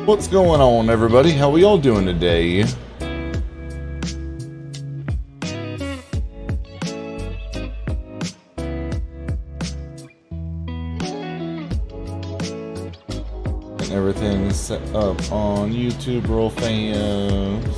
What's going on, everybody? How we all doing today? And everything's set up on YouTube, real fans.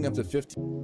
Up to 15.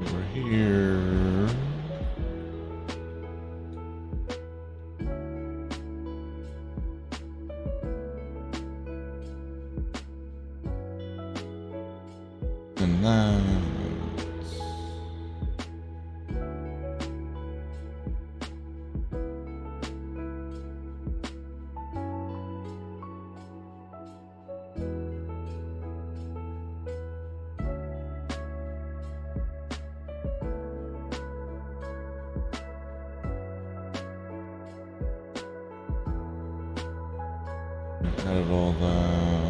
Over here. And that's added all that.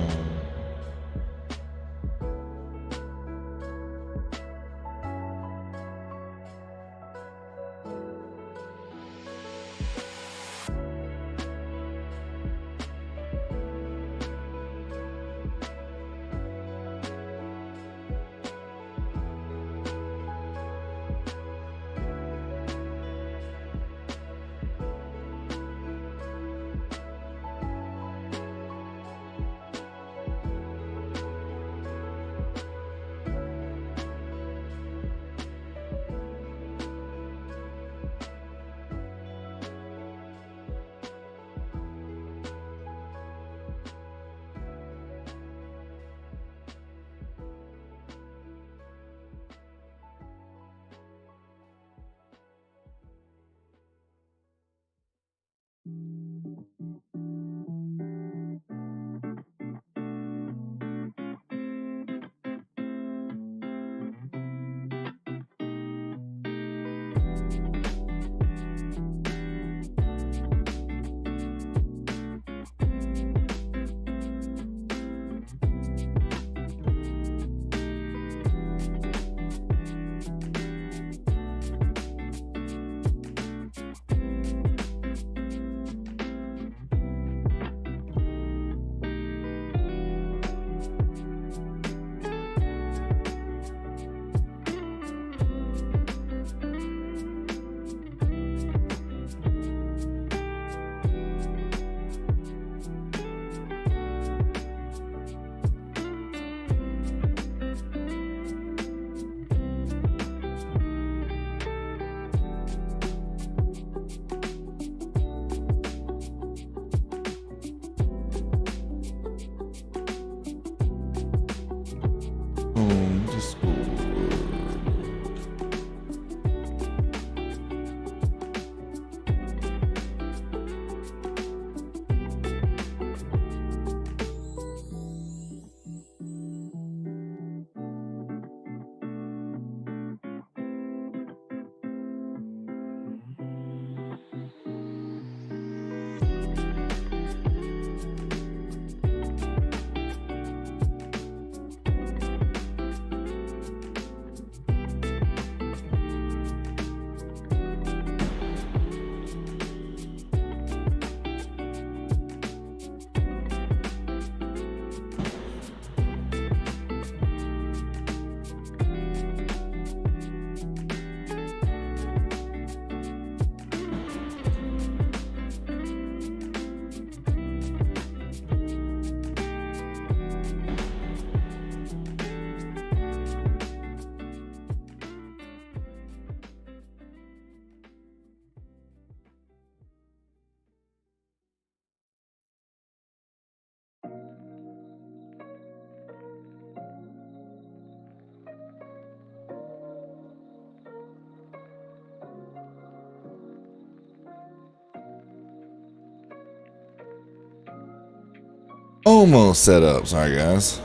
Almost set up. Sorry, guys.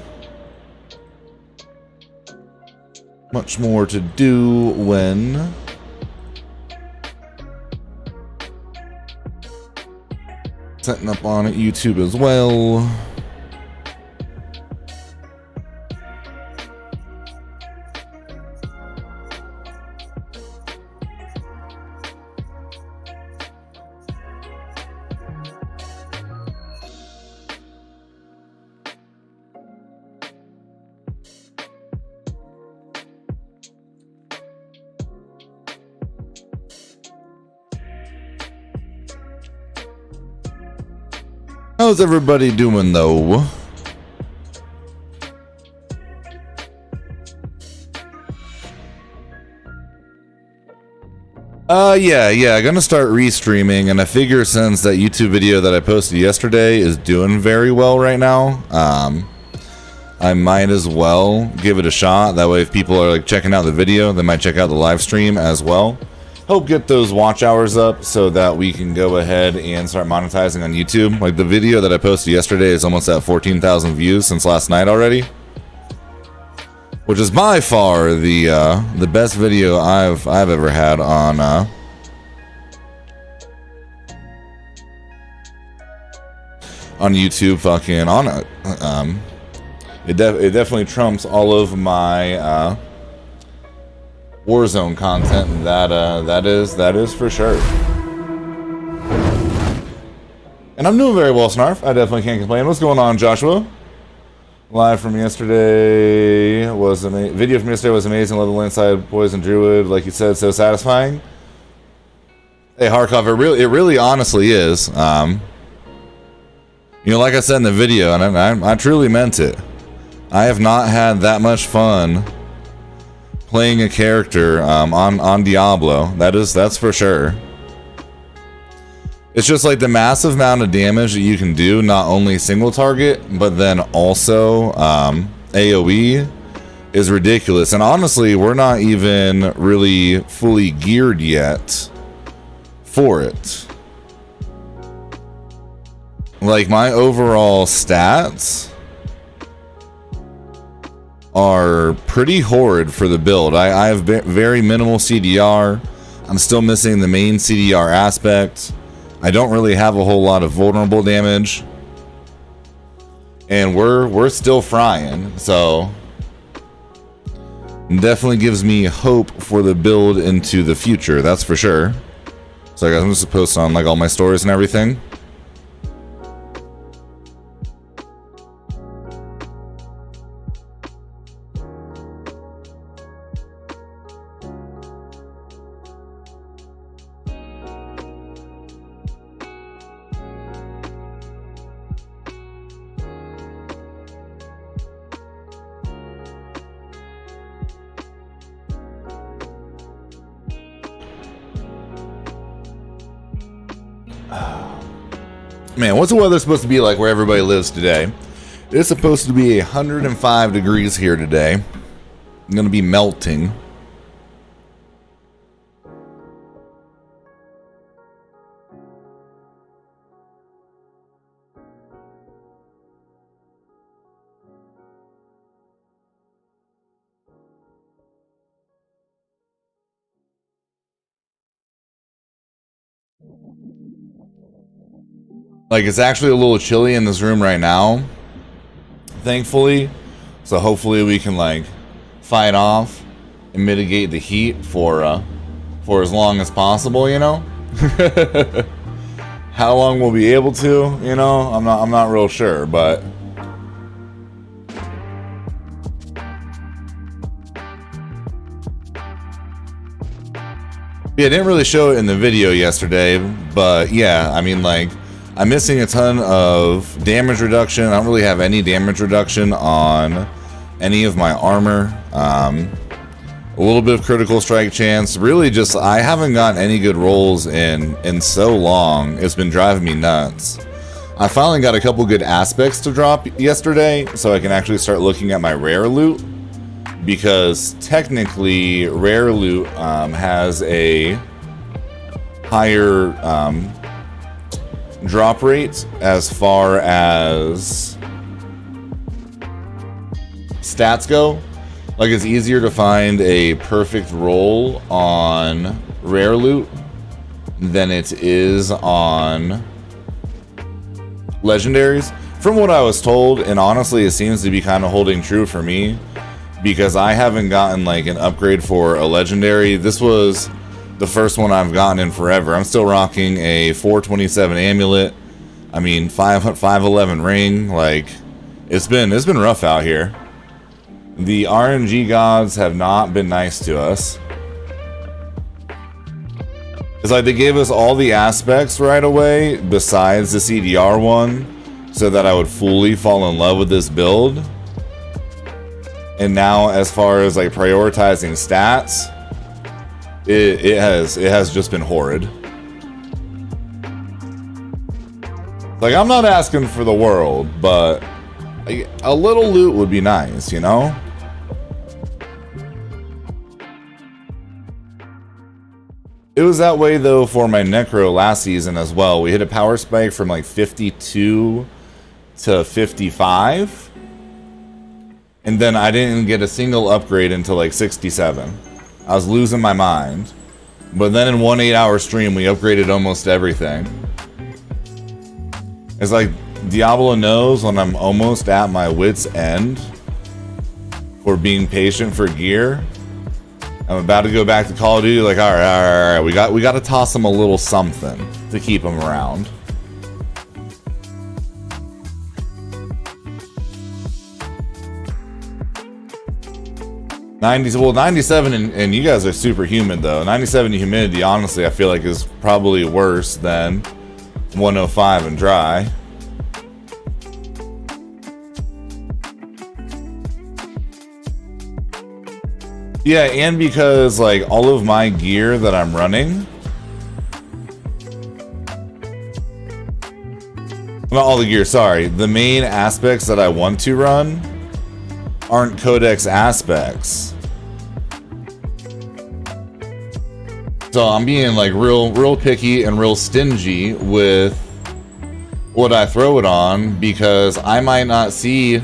Much more to do when setting up on YouTube as well. How's everybody doing though? Yeah, gonna start restreaming, and I figure since that YouTube video that I posted yesterday is doing very well right now, I might as well give it a shot. That way if people are like checking out the video, they might check out the live stream as well. Help get those watch hours up so that we can go ahead and start monetizing on YouTube. Like the video that I posted yesterday is almost at 14,000 views since last night already, which is by far the best video I've ever had on YouTube. Fucking on it. It definitely trumps all of my Warzone content. That is for sure. And I'm doing very well, Snarf. I definitely can't complain. What's going on, Joshua? Live from yesterday was video from yesterday was amazing. Level inside Poison Druid, like you said, so satisfying. Hey, Harkov, it really honestly is. You know, like I said in the video, and I truly meant it. I have not had that much fun playing a character on Diablo. That's for sure. It's just like the massive amount of damage that you can do, not only single target, but then also AoE is ridiculous. And honestly, we're not even really fully geared yet for it. Like my overall stats are pretty horrid for the build. I have very minimal CDR. I'm still missing the main CDR aspect. I don't really have a whole lot of vulnerable damage, and we're still frying. So it definitely gives me hope for the build into the future. That's for sure. So guys, I'm just posting on like all my stories and everything. Man, what's the weather supposed to be like where everybody lives today? It's supposed to be 105 degrees here today. I'm gonna be melting. Like, it's actually a little chilly in this room right now, thankfully. So hopefully we can like fight off and mitigate the heat for as long as possible, you know. How long we'll be able to, you know, I'm not real sure, but yeah, I didn't really show it in the video yesterday, but yeah, I mean, like, I'm missing a ton of damage reduction. I don't really have any damage reduction on any of my armor. A little bit of critical strike chance. Really just, I haven't gotten any good rolls in so long. It's been driving me nuts. I finally got a couple good aspects to drop yesterday, so I can actually start looking at my rare loot. Because technically, rare loot has a higher drop rate as far as stats go, like it's easier to find a perfect roll on rare loot than it is on legendaries, from what I was told. And honestly, it seems to be kind of holding true for me, because I haven't gotten like an upgrade for a legendary. This was the first one I've gotten in forever. I'm still rocking a 427 amulet. I mean, 511 ring. Like, it's been rough out here. The RNG gods have not been nice to us. It's like they gave us all the aspects right away besides the CDR one, so that I would fully fall in love with this build. And now, as far as like prioritizing stats, it has just been horrid. Like, I'm not asking for the world, but a little loot would be nice, you know? It was that way though for my Necro last season as well. We hit a power spike from like 52 to 55. And then I didn't get a single upgrade until like 67. I was losing my mind. But then in one 8-hour stream, we upgraded almost everything. It's like Diablo knows when I'm almost at my wit's end for being patient for gear. I'm about to go back to Call of Duty, like, all right, we got to toss him a little something to keep him around. Well, 97 and you guys are super humid though. 97 humidity, honestly, I feel like is probably worse than 105 and dry. Yeah, and because like all of my gear that I'm running, not all the gear, sorry, the main aspects that I want to run aren't codex aspects. So I'm being like real picky and real stingy with what I throw it on, because I might not see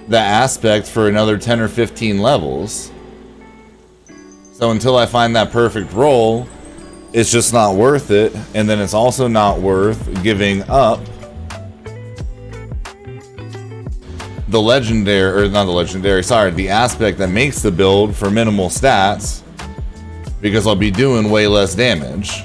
that aspect for another 10 or 15 levels. So until I find that perfect roll, it's just not worth it. And then it's also not worth giving up the legendary, or not the legendary, sorry, the aspect that makes the build for minimal stats, because I'll be doing way less damage.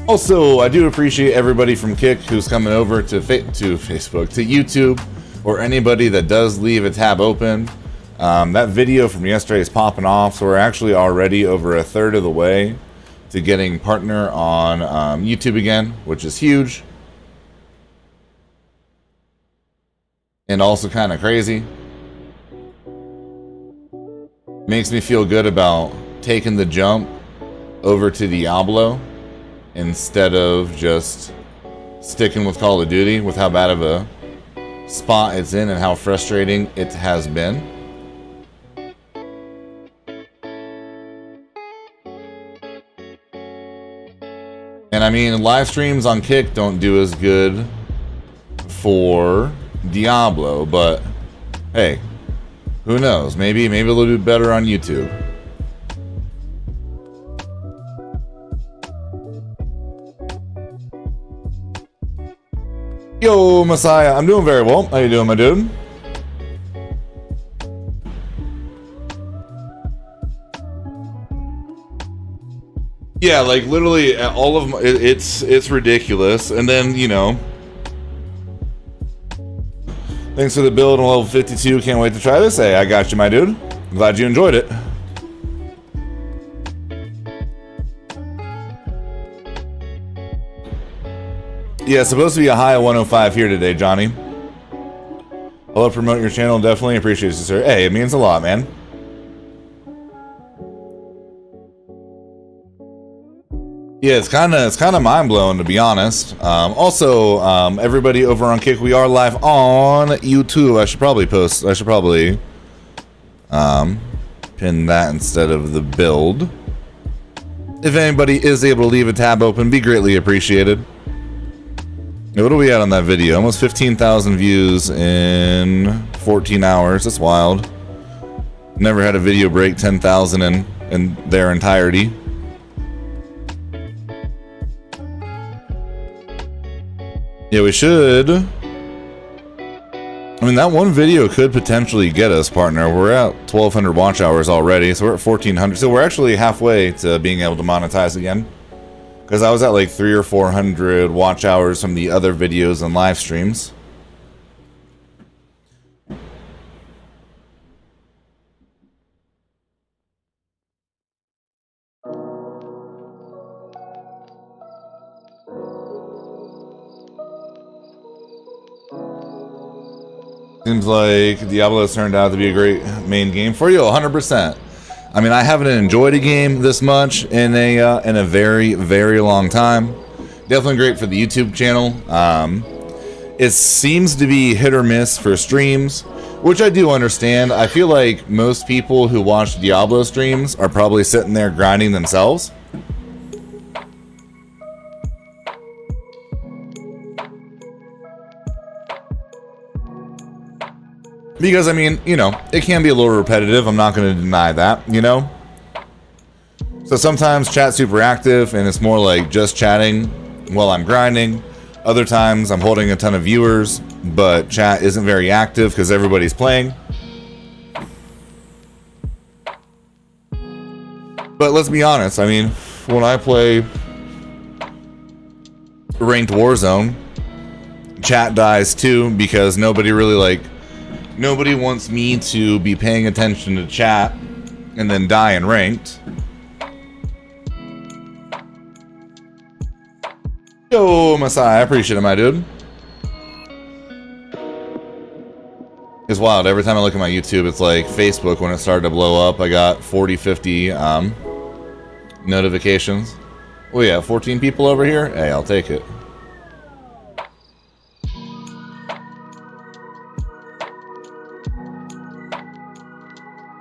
Also, I do appreciate everybody from Kick who's coming over to Facebook, to YouTube, or anybody that does leave a tab open. That video from yesterday is popping off, so we're actually already over a third of the way to getting partner on YouTube again, which is huge. And also kind of crazy. Makes me feel good about taking the jump over to Diablo instead of just sticking with Call of Duty, with how bad of a spot it's in and how frustrating it has been. And I mean, live streams on Kick don't do as good for Diablo, but hey, who knows? Maybe they'll do better on YouTube. Yo, Messiah, I'm doing very well. How you doing, my dude? Yeah, like literally all of my, it's ridiculous. And then, you know, thanks for the build on level 52. Can't wait to try this. Hey, I got you, my dude. Glad you enjoyed it. Yeah, it's supposed to be a high of 105 here today, Johnny. I'll promote your channel. Definitely appreciate it, sir. Hey, it means a lot, man. Yeah, it's kind of mind blowing, to be honest. Also, everybody over on Kick, we are live on YouTube. I should probably pin that instead of the build. If anybody is able to leave a tab open, be greatly appreciated. What are we at on that video? Almost 15,000 views in 14 hours. That's wild. Never had a video break 10,000 in their entirety. Yeah, we should. I mean, that one video could potentially get us, partner. We're at 1,200 watch hours already, so we're at 1,400. So we're actually halfway to being able to monetize again. Because I was at like 300 or 400 watch hours from the other videos and live streams. Seems like Diablo has turned out to be a great main game for you, 100%. I mean, I haven't enjoyed a game this much in a very, very long time. Definitely great for the YouTube channel. It seems to be hit or miss for streams, which I do understand. I feel like most people who watch Diablo streams are probably sitting there grinding themselves. Because, I mean, you know, it can be a little repetitive. I'm not going to deny that, you know? So sometimes chat's super active and it's more like just chatting while I'm grinding. Other times I'm holding a ton of viewers, but chat isn't very active because everybody's playing. But let's be honest, I mean, when I play ranked Warzone, chat dies too because nobody really nobody wants me to be paying attention to chat and then die in ranked. Yo, Messiah, I appreciate it, my dude. It's wild. Every time I look at my YouTube, it's like Facebook when it started to blow up. I got 40, 50 notifications. Oh yeah, 14 people over here? Hey, I'll take it.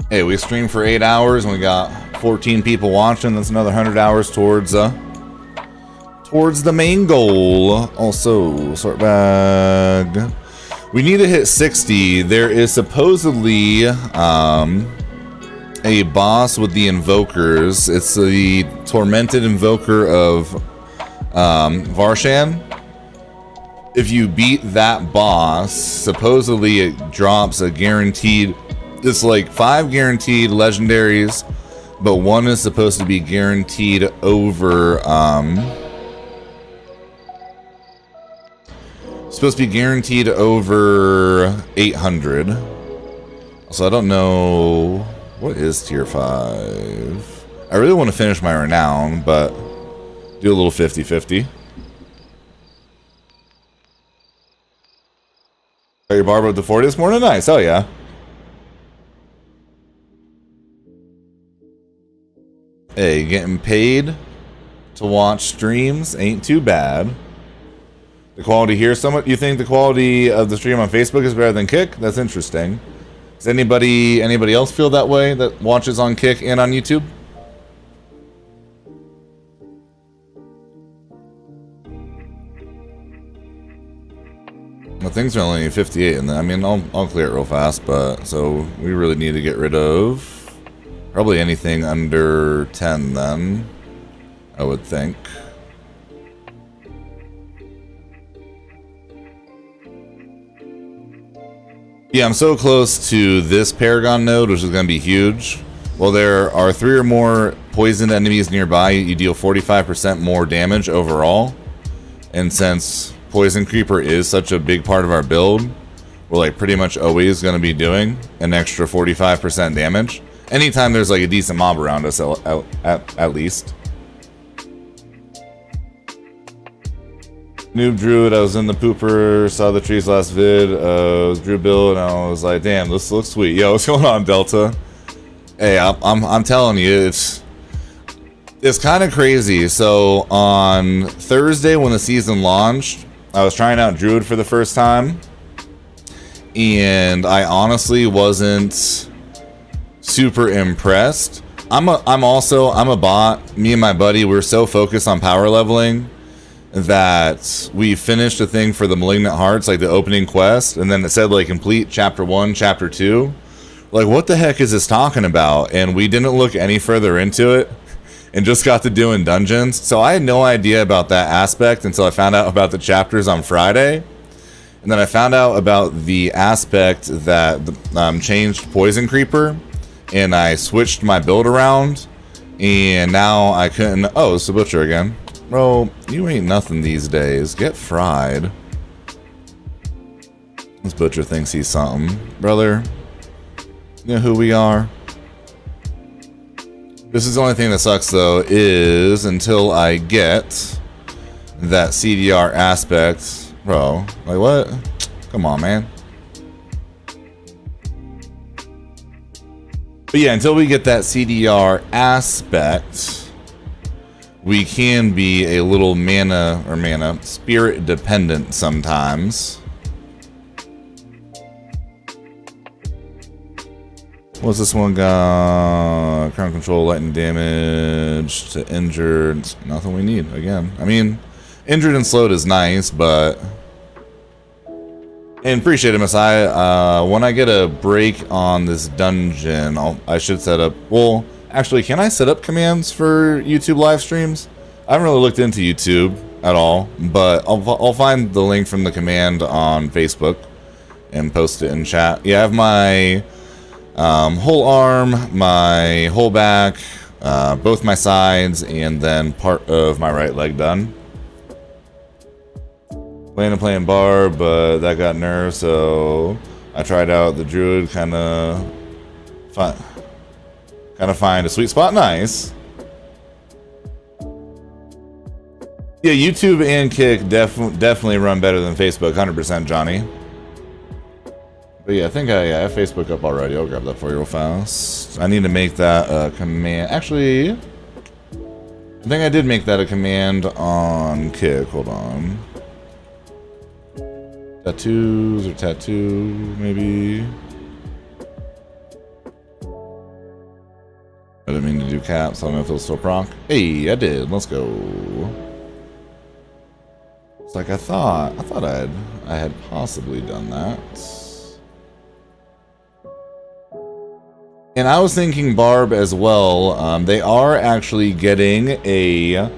Hey, we streamed for 8 hours and we got 14 people watching. That's another 100 hours towards the main goal. Also, sort bag. We need to hit 60. There is supposedly a boss with the invokers. It's the tormented invoker of Varshan. If you beat that boss, supposedly it drops a guaranteed. It's like 5 guaranteed legendaries, but one is supposed to be guaranteed over supposed to be guaranteed over 800. So I don't know what is tier 5. I really want to finish my renown, but do a little 50-50. Got your barber at the 40 this morning? Nice. Oh yeah. Hey, getting paid to watch streams ain't too bad. The quality here, you think the quality of the stream on Facebook is better than Kick? That's interesting. Does anybody else feel that way that watches on Kick and on YouTube? Well, things are only 58, and I mean, I'll clear it real fast, but so we really need to get rid of probably anything under 10 then, I would think. Yeah, I'm so close to this Paragon node, which is going to be huge. Well, there are 3 or more poisoned enemies nearby. You deal 45% more damage overall. And since Poison Creeper is such a big part of our build, we're like pretty much always going to be doing an extra 45% damage. Anytime there's like a decent mob around us, at least. Noob Druid, I was in the pooper, saw the trees last vid, was Druid build, and I was like, damn, this looks sweet. Yo, what's going on, Delta? Hey, I'm telling you, it's kind of crazy. So on Thursday when the season launched, I was trying out Druid for the first time, and I honestly wasn't super impressed. I'm a bot. Me and my buddy, we're so focused on power leveling that we finished a thing for the Malignant Hearts, like the opening quest, and then it said like complete chapter 1, chapter 2. Like, what the heck is this talking about? And we didn't look any further into it and just got to doing dungeons. So I had no idea about that aspect until I found out about the chapters on Friday. And then I found out about the aspect that changed Poison Creeper, and I switched my build around, and now I couldn't... Oh, it's the Butcher again. Bro, you ain't nothing these days. Get fried. This Butcher thinks he's something. Brother, you know who we are? This is the only thing that sucks, though, is until I get that CDR aspect... Bro, like what? Come on, man. But yeah, until we get that CDR aspect, we can be a little spirit dependent sometimes. What's this one got? Crown control, lightning damage to injured. Nothing we need again. I mean, injured and slowed is nice, but... And appreciate it, Messiah. When I get a break on this dungeon, I should set up... Well, actually, can I set up commands for YouTube live streams? I haven't really looked into YouTube at all, but I'll find the link from the command on Facebook and post it in chat. Yeah, I have my whole arm, my whole back, both my sides, and then part of my right leg done. Playing Barb, but that got nerfed, so I tried out the Druid, kind of find a sweet spot. Nice. Yeah, YouTube and Kick definitely run better than Facebook, 100%, Johnny. But yeah, I think I have Facebook up already. I'll grab that for you real fast. I need to make that a command. Actually, I think I did make that a command on Kick. Hold on. Tattoos or tattoo, maybe. I didn't mean to do caps. I don't know if it'll still proc. Hey, I did. Let's go. It's like I thought I had possibly done that. And I was thinking Barb as well. They are actually getting a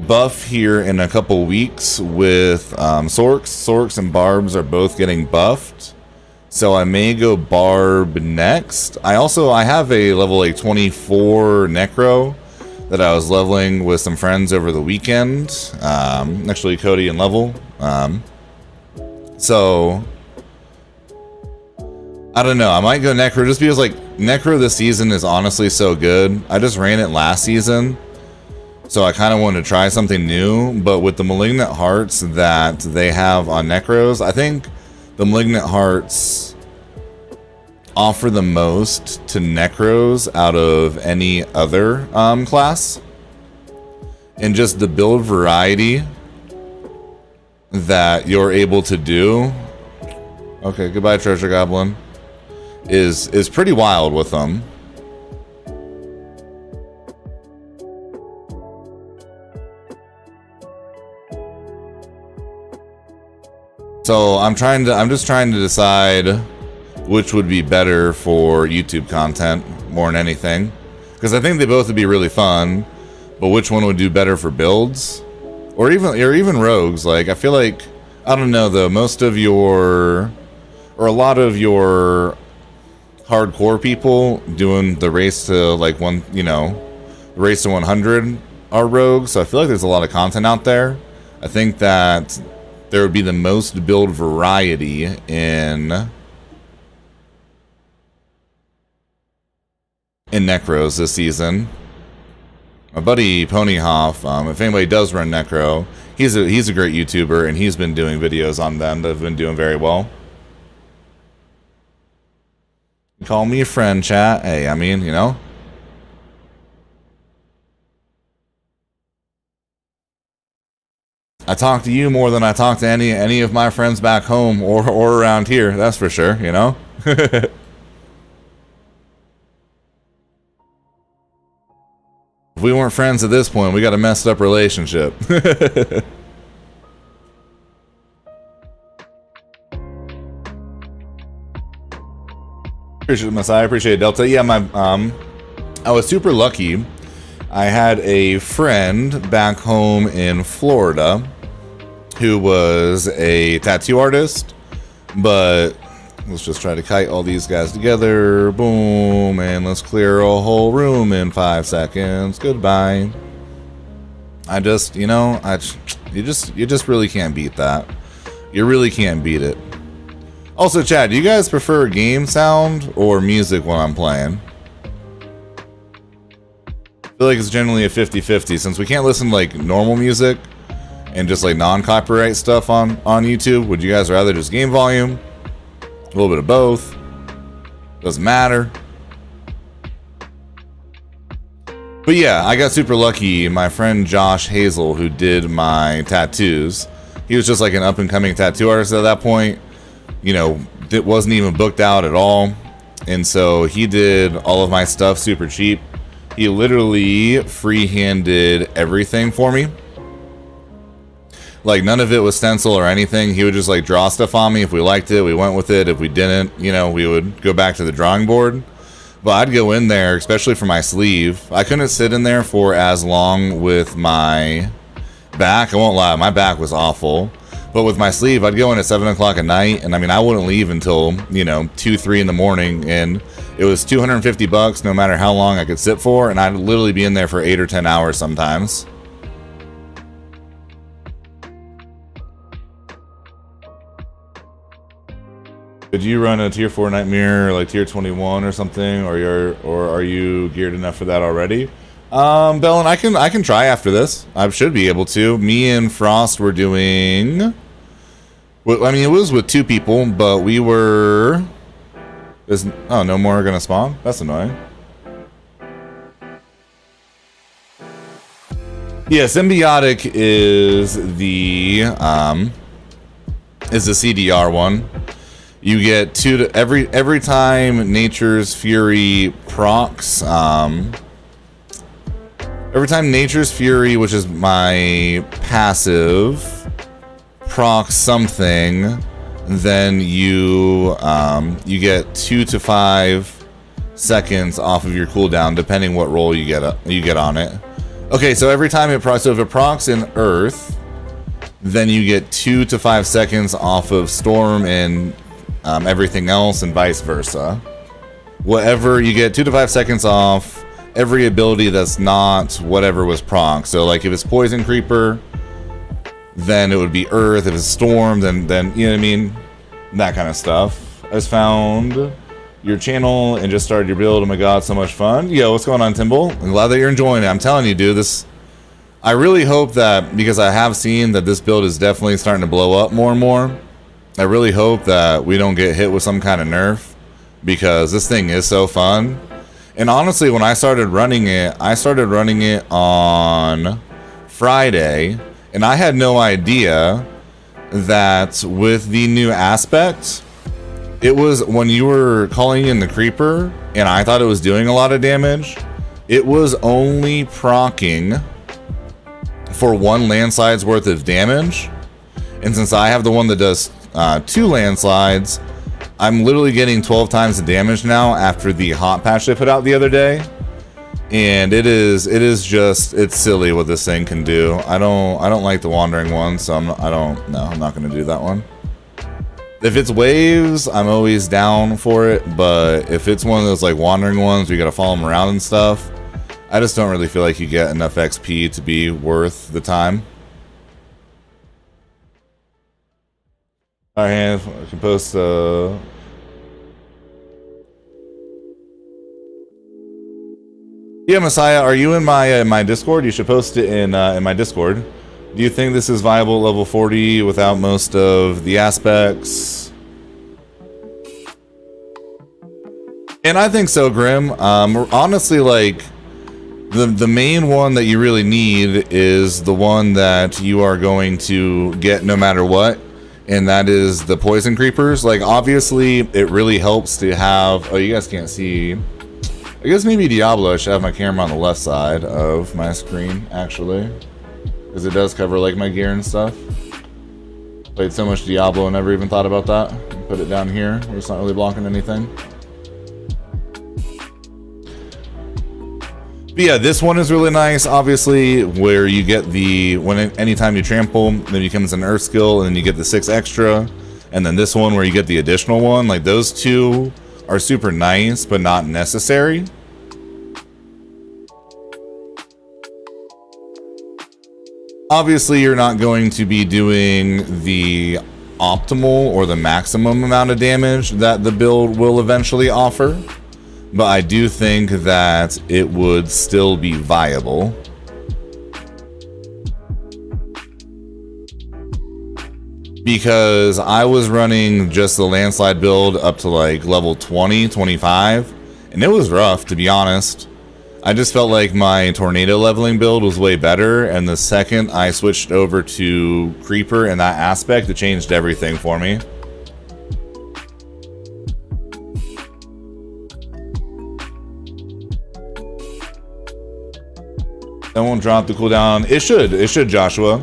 buff here in a couple weeks with Sorks. Sorks and Barbs are both getting buffed, so I may go Barb next. I have a level like 24 Necro that I was leveling with some friends over the weekend. Actually, Cody and Level. So I don't know. I might go Necro just because like Necro this season is honestly so good. I just ran it last season, so I kind of wanted to try something new, but with the Malignant Hearts that they have on Necros, I think the Malignant Hearts offer the most to Necros out of any other class. And just the build variety that you're able to do. Okay, goodbye, Treasure Goblin. Is pretty wild with them. So I'm just trying to decide which would be better for YouTube content more than anything, because I think they both would be really fun, but which one would do better for builds, or even rogues? Like, I feel like, I don't know though, most of your, or a lot of your hardcore people doing the race to like the race to 100 are rogues, so I feel like there's a lot of content out there. I think that there would be the most build variety in Necros this season. My buddy Ponyhoff, if anybody does run Necro, he's a great YouTuber, and he's been doing videos on them that have been doing very well. Call me a friend, chat. Hey, I mean, you know. I talk to you more than I talk to any of my friends back home or around here. That's for sure, you know. If we weren't friends at this point, we got a messed up relationship. Appreciate it, Messiah. Appreciate it, Delta. Yeah, I was super lucky. I had a friend back home in Florida who was a tattoo artist, but let's just try to kite all these guys together. Boom, and let's clear a whole room in 5 seconds. Goodbye. I just, you know, you just really can't beat that. You really can't beat it. Also, Chad, do you guys prefer game sound or music when I'm playing? I feel like it's generally a 50-50 since we can't listen to like normal music and just like non-copyright stuff on YouTube. Would you guys rather just game volume? A little bit of both? Doesn't matter. But yeah, I got super lucky. My friend Josh Hazel, who did my tattoos, he was just like an up-and-coming tattoo artist at that point. You know, it wasn't even booked out at all. And so he did all of my stuff super cheap. He literally free-handed everything for me. Like, none of it was stencil or anything. He would just, like, draw stuff on me. If we liked it, we went with it. If we didn't, you know, we would go back to the drawing board. But I'd go in there, especially for my sleeve. I couldn't sit in there for as long with my back. I won't lie, my back was awful. But with my sleeve, I'd go in at 7 o'clock at night. And, I mean, I wouldn't leave until, you know, 2, 3 in the morning. And it was $250 no matter how long I could sit for. And I'd literally be in there for 8 or 10 hours sometimes. Did you run a tier 4 Nightmare, like tier 21 or something, or are you geared enough for that already? Bellin, I can try after this. I should be able to. Me and Frost were doing. Well, I mean, it was with 2 people, but we were. Oh, no more are gonna spawn. That's annoying. Yeah, Symbiotic is the CDR one. You get 2 to every time Nature's Fury procs. Every time Nature's Fury, which is my passive, procs something, then you get 2 to 5 seconds off of your cooldown, depending what roll you get on it. Okay, so every time it procs, so if it procs in Earth, then you get 2 to 5 seconds off of Storm and everything else, and vice versa. Whatever, you get 2 to 5 seconds off every ability that's not whatever was proc. So like if it's Poison Creeper, then it would be Earth. If it's Storm, then you know what I mean? That kind of stuff. I just found your channel and just started your build. Oh my god, so much fun. Yo, what's going on, Timble? I'm glad that you're enjoying it. I'm telling you, dude, this... I really hope that, because I have seen that this build is definitely starting to blow up more and more, I really hope that we don't get hit with some kind of nerf, because this thing is so fun. And honestly, when I started running it on Friday, and I had no idea that with the new aspect, it was when you were calling in the creeper, and I thought it was doing a lot of damage, it was only proccing for 1 landslide's worth of damage. And since I have the one that does 2 landslides, I'm literally getting 12 times the damage now after the hot patch they put out the other day. And it is just, it's silly what this thing can do. I don't like the wandering one, so I'm not going to do that one. If it's waves, I'm always down for it, but if it's one of those like wandering ones where you got to follow them around and stuff, I just don't really feel like you get enough XP to be worth the time. Alright, I can post Yeah, Messiah, are you in my Discord? You should post it in my Discord. Do you think this is viable at level 40 without most of the aspects? And I think so, Grim. Honestly, like, the main one that you really need is the one that you are going to get no matter what, and that is the Poison Creepers. Like, obviously, it really helps to have... Oh, you guys can't see... I guess maybe Diablo, I should have my camera on the left side of my screen, actually. Because it does cover, like, my gear and stuff. Played so much Diablo and never even thought about that. Put it down here, where it's not really blocking anything. But yeah, this one is really nice, obviously, where you get the, anytime you trample, then it becomes an earth skill, and then you get the 6 extra. And then this one where you get the additional one. Like, those two are super nice, but not necessary. Obviously, you're not going to be doing the optimal or the maximum amount of damage that the build will eventually offer. But I do think that it would still be viable. Because I was running just the landslide build up to like level 20, 25, and it was rough, to be honest. I just felt like my tornado leveling build was way better, and the second I switched over to creeper in that aspect, it changed everything for me. That won't drop the cooldown. It should, Joshua.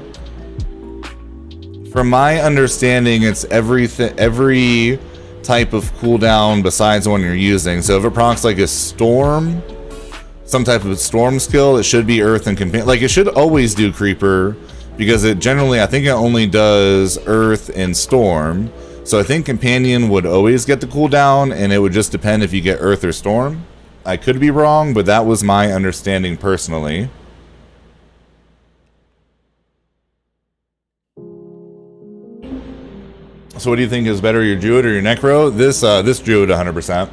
From my understanding, it's every type of cooldown besides the one you're using. So if it procs like a storm, some type of storm skill, it should be earth and companion. Like, it should always do creeper, because it generally, I think it only does earth and storm. So I think companion would always get the cooldown, and it would just depend if you get earth or storm. I could be wrong, but that was my understanding personally. So what do you think is better, your Druid or your Necro? This Druid 100%.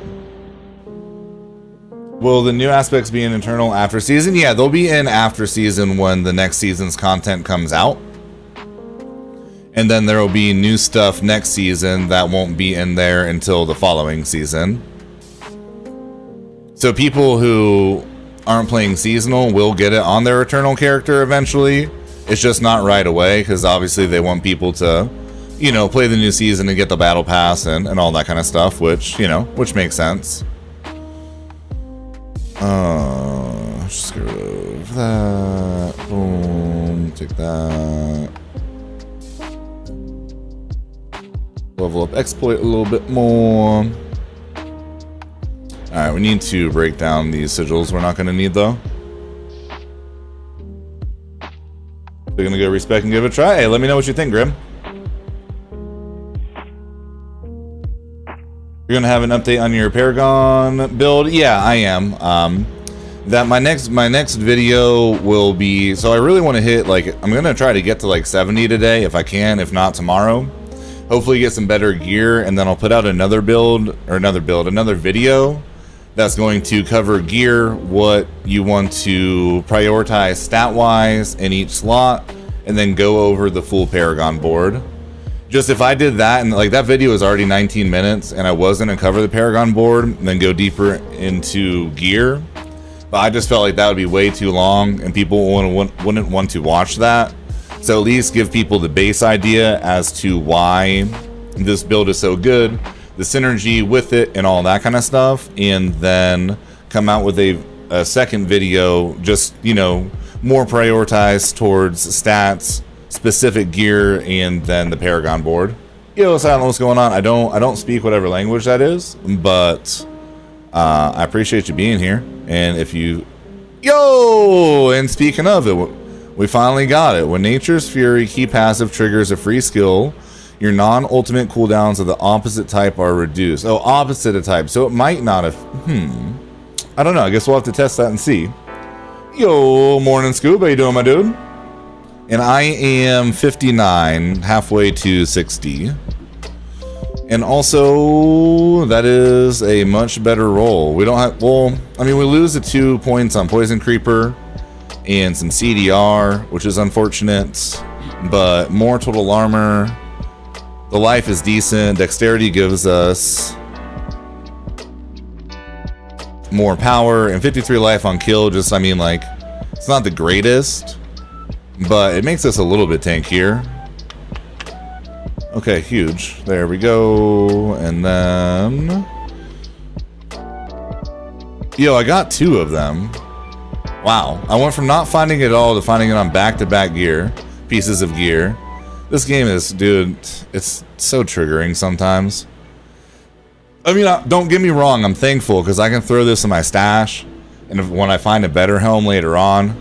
Will the new aspects be in internal after season? Yeah, they'll be in after season when the next season's content comes out. And then there will be new stuff next season that won't be in there until the following season. So people who aren't playing seasonal will get it on their eternal character eventually. It's just not right away, because obviously they want people to, you know, play the new season and get the battle pass and all that kind of stuff, which, you know, which makes sense. Just get rid of that. Boom. Take that. Level up exploit a little bit more. Alright, we need to break down these sigils we're not going to need, though. We're going to go respec and give it a try. Hey, let me know what you think, Grim. You're gonna have an update on your Paragon build? Yeah, I am. That my next video will be, so I really want to hit, like, I'm gonna try to get to like 70 today if I can, if not tomorrow. Hopefully get some better gear, and then I'll put out another video that's going to cover gear, what you want to prioritize stat wise in each slot, and then go over the full Paragon board. Just if I did that, and like that video is already 19 minutes, and I was gonna cover the Paragon board and then go deeper into gear, but I just felt like that would be way too long, and people wouldn't want to watch that. So at least give people the base idea as to why this build is so good, the synergy with it, and all that kind of stuff, and then come out with a second video, just, you know, more prioritized towards stats, specific gear, and then the Paragon board. Yo, Silent, what's going on? I don't speak whatever language that is, but I appreciate you being here. And if you, yo, and speaking of it, we finally got it. When Nature's Fury key passive triggers a free skill, your non-ultimate cooldowns of the opposite type are reduced. Oh, opposite of type. So it might not have. I don't know. I guess we'll have to test that and see. Yo, morning, Scoob. How you doing, my dude? And I am 59, halfway to 60. And also, that is a much better roll. We don't have, well, I mean, we lose the 2 points on Poison Creeper and some CDR, which is unfortunate, but more total armor. The life is decent. Dexterity gives us more power, and 53 life on kill. Just, I mean, like, it's not the greatest, but it makes us a little bit tankier. Okay, huge. There we go. And then, yo, I got 2 of them. Wow. I went from not finding it at all to finding it on back-to-back gear, pieces of gear. This game is, dude, it's so triggering sometimes. I mean, don't get me wrong, I'm thankful because I can throw this in my stash And when I find a better helm later on,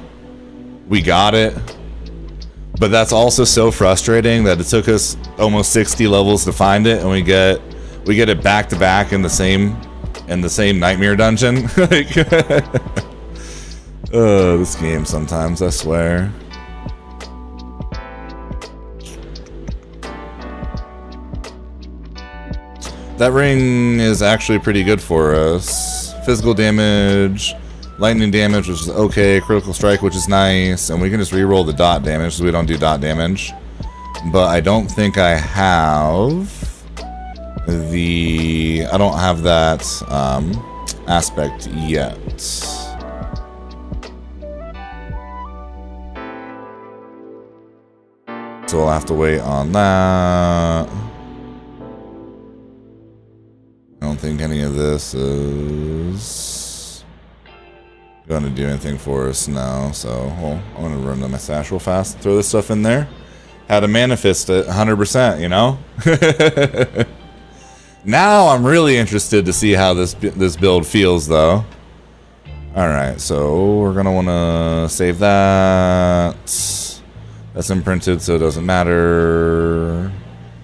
we got it. But that's also so frustrating that it took us almost 60 levels to find it, and we get it back to back in the same nightmare dungeon. Like, this game sometimes, I swear. That ring is actually pretty good for us. Physical damage, lightning damage, which is okay, critical strike, which is nice, and we can just reroll the dot damage, so we don't do dot damage. But I don't think I have I don't have that aspect yet. So I'll have to wait on that. I don't think any of this is going to do anything for us now, so well, I'm going to run to my stash real fast, throw this stuff in there. How to manifest it 100%, you know? Now I'm really interested to see how this build feels, though. Alright, so we're going to want to save that. That's imprinted, so it doesn't matter.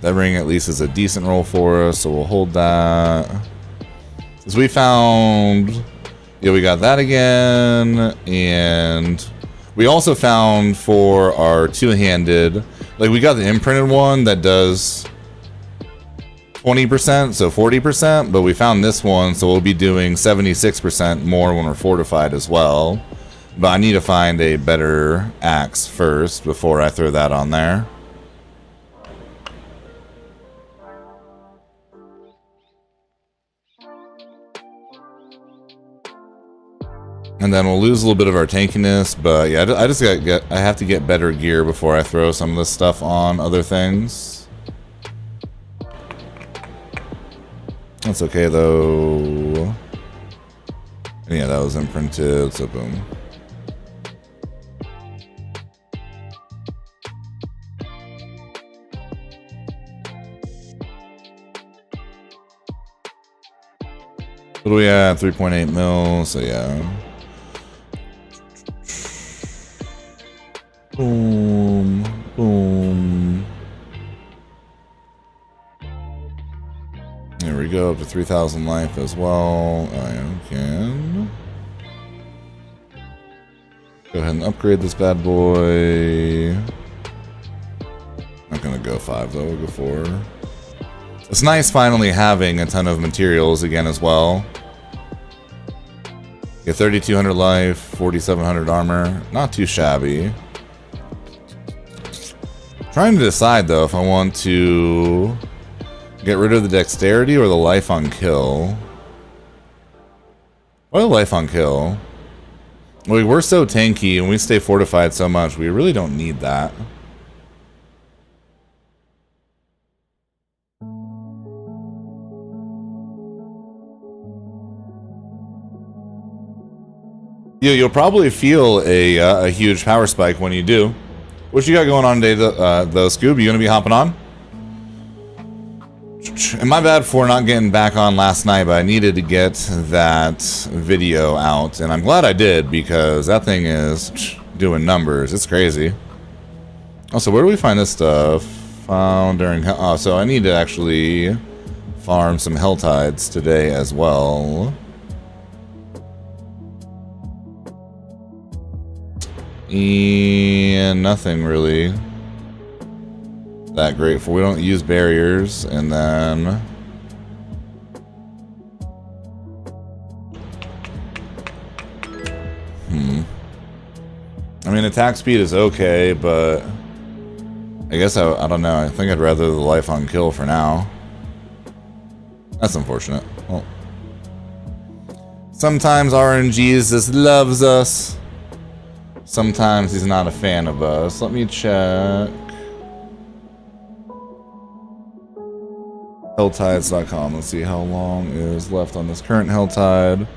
That ring at least is a decent roll for us, so we'll hold that. Because we found... Yeah, we got that again, and we also found for our two-handed... Like, we got the imprinted one that does 20%, so 40%, but we found this one, so we'll be doing 76% more when we're fortified as well. But I need to find a better axe first before I throw that on there. And then we'll lose a little bit of our tankiness, but yeah, I have to get better gear before I throw some of this stuff on other things. That's okay though. And yeah, that was imprinted, so boom. What do we have? 3.8 mil, so yeah. Boom, boom. There we go, up to 3,000 life as well. I can go ahead and upgrade this bad boy. Not gonna go 5 though, we'll go 4. It's nice finally having a ton of materials again as well. Get 3,200 life, 4,700 armor. Not too shabby. Trying to decide though if I want to get rid of the dexterity or the life on kill. Or the life on kill. We're so tanky and we stay fortified so much, we really don't need that. You'll probably feel a huge power spike when you do. What you got going on today, though, Scoob? You gonna be hopping on? And my bad for not getting back on last night, but I needed to get that video out, and I'm glad I did because that thing is doing numbers. It's crazy. Also, where do we find this stuff? Found during... Oh, so I need to actually farm some Hell Tides today as well. And nothing really that great for. We don't use barriers, and then I mean, attack speed is okay, but I guess I don't know. I think I'd rather the life on kill for now. That's unfortunate. Well, sometimes RNGs just loves us. Sometimes he's not a fan of us. Let me check. Helltides.com. Let's see how long is left on this current Helltide.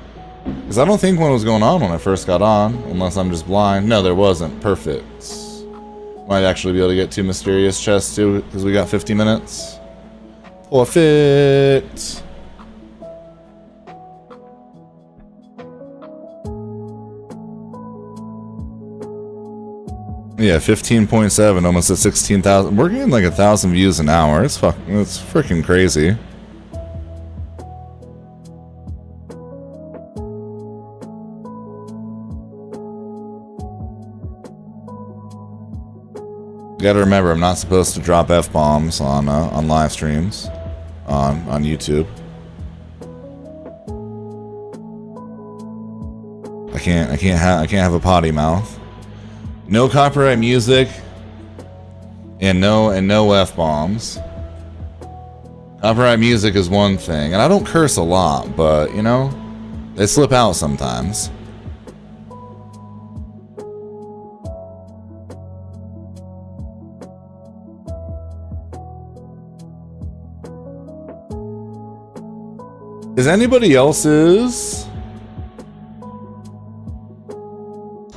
Because I don't think one was going on when I first got on. Unless I'm just blind. No, there wasn't. Perfect. Might actually be able to get 2 mysterious chests too. Because we got 50 minutes. Perfect. Yeah, 15.7, almost at 16,000. We're getting like 1,000 views an hour. It's freaking crazy. You gotta remember, I'm not supposed to drop F-bombs on live streams on YouTube. I can't have a potty mouth. No copyright music and no F-bombs. Copyright music is one thing, and I don't curse a lot, but you know, they slip out sometimes. Is anybody else's